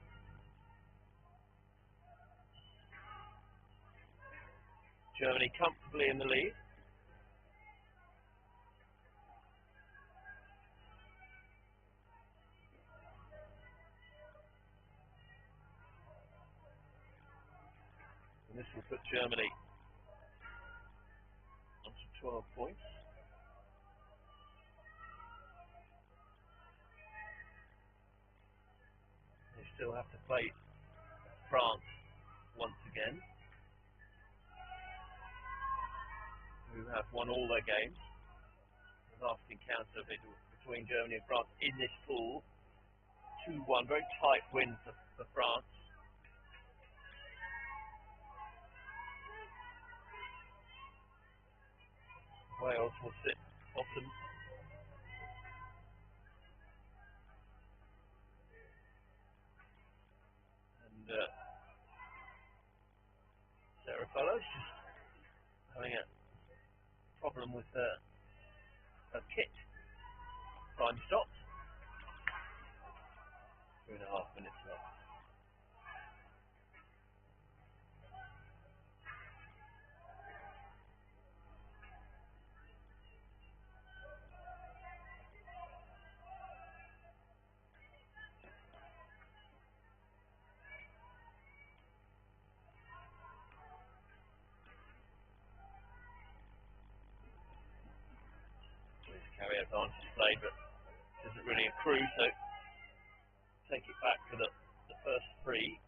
Germany comfortably in the lead. And this will put Germany onto 12 points. They still have to play France once again, who have won all their games. The last encounter between Germany and France in this pool, 2-1, very tight win for France. Wales will sit bottom. And Sarah Fellows just having a problem with her kit. Time stopped. Carry advantage play, but doesn't really accrue, so take it back to the first three.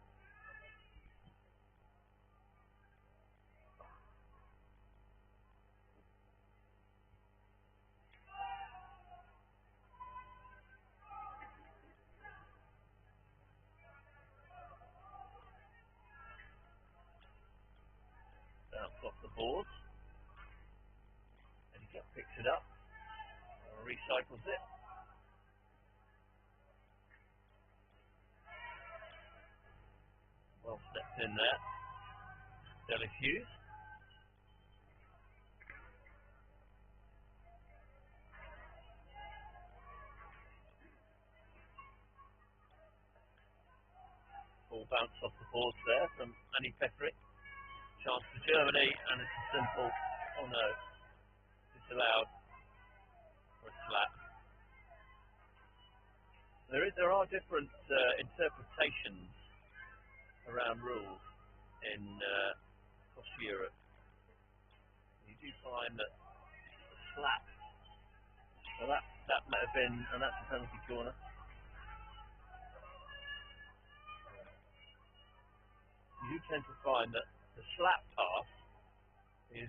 Bounce off the board. And he picks it up and recycles it. Well stepped in there. Dennis Hughes. Ball bounce off the boards there from Annie Petherick. Chance for Germany, and it's a simple, oh no, disallowed for a slap. There are different interpretations around rules in across Europe. You do find that a slap, well that may have been, and that's a penalty corner. You do tend to find that the slap pass is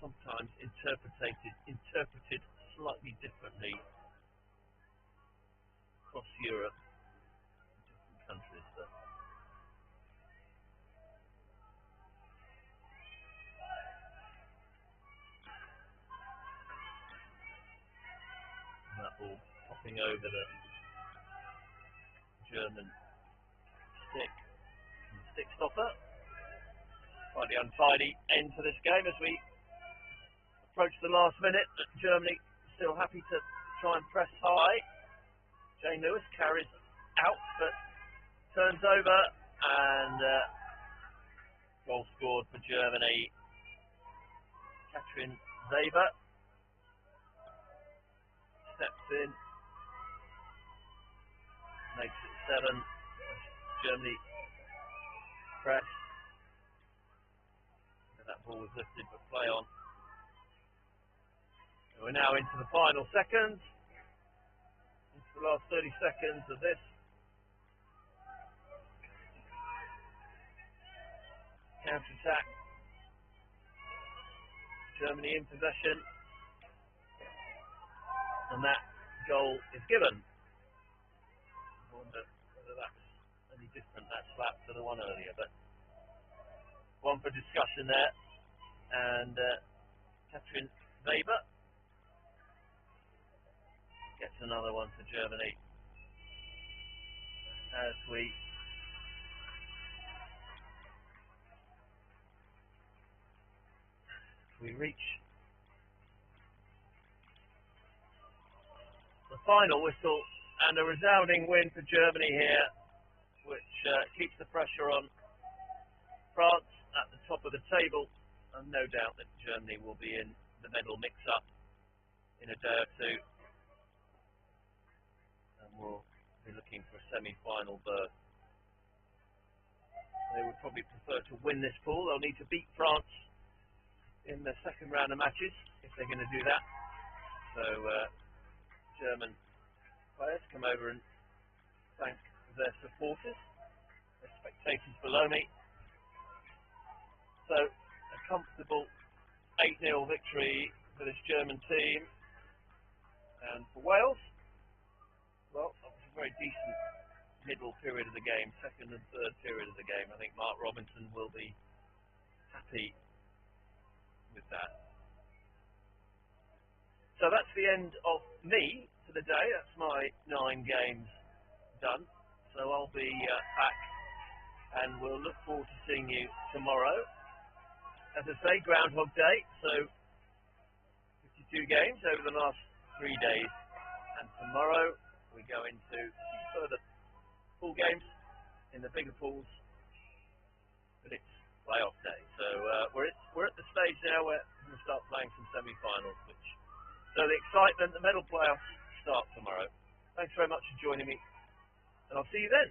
sometimes interpreted slightly differently across Europe, in different countries. But that ball popping over the German stick. Stick stopper. Slightly untidy end to this game as we approach the last minute. Germany still happy to try and press high. Jane Lewis carries out but turns over, and goal scored for Germany. Katrin Weber steps in, makes it 7. Germany press. And that ball was lifted but play on. And we're now into the final seconds. Into the last 30 seconds of this. Counter-attack. Germany in possession. And that goal is given. I wonder whether that's any different, that slap, to the one earlier, but one for discussion there. And Katrin Weber gets another one for Germany as we reach the final whistle, and a resounding win for Germany here, which keeps the pressure on France at the top of the table, and no doubt that Germany will be in the medal mix-up in a day or two, and will be looking for a semi-final berth. They would probably prefer to win this pool. They'll need to beat France in the second round of matches if they're going to do that. So German players come over and thank their supporters, the spectators below me. So a comfortable 8-0 victory for this German team. And for Wales, well, that was a very decent middle period of the game, second and third period of the game. I think Mark Robinson will be happy with that. So that's the end of me for the day. That's my 9 games done. So I'll be back, and we'll look forward to seeing you tomorrow. As I say, Groundhog Day, so 52 games over the last 3 days. And tomorrow we go into further pool games in the bigger pools, but it's playoff day. So we're at the stage now where we're going to start playing some semi-finals, so the excitement, the medal playoffs start tomorrow. Thanks very much for joining me, and I'll see you then.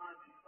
time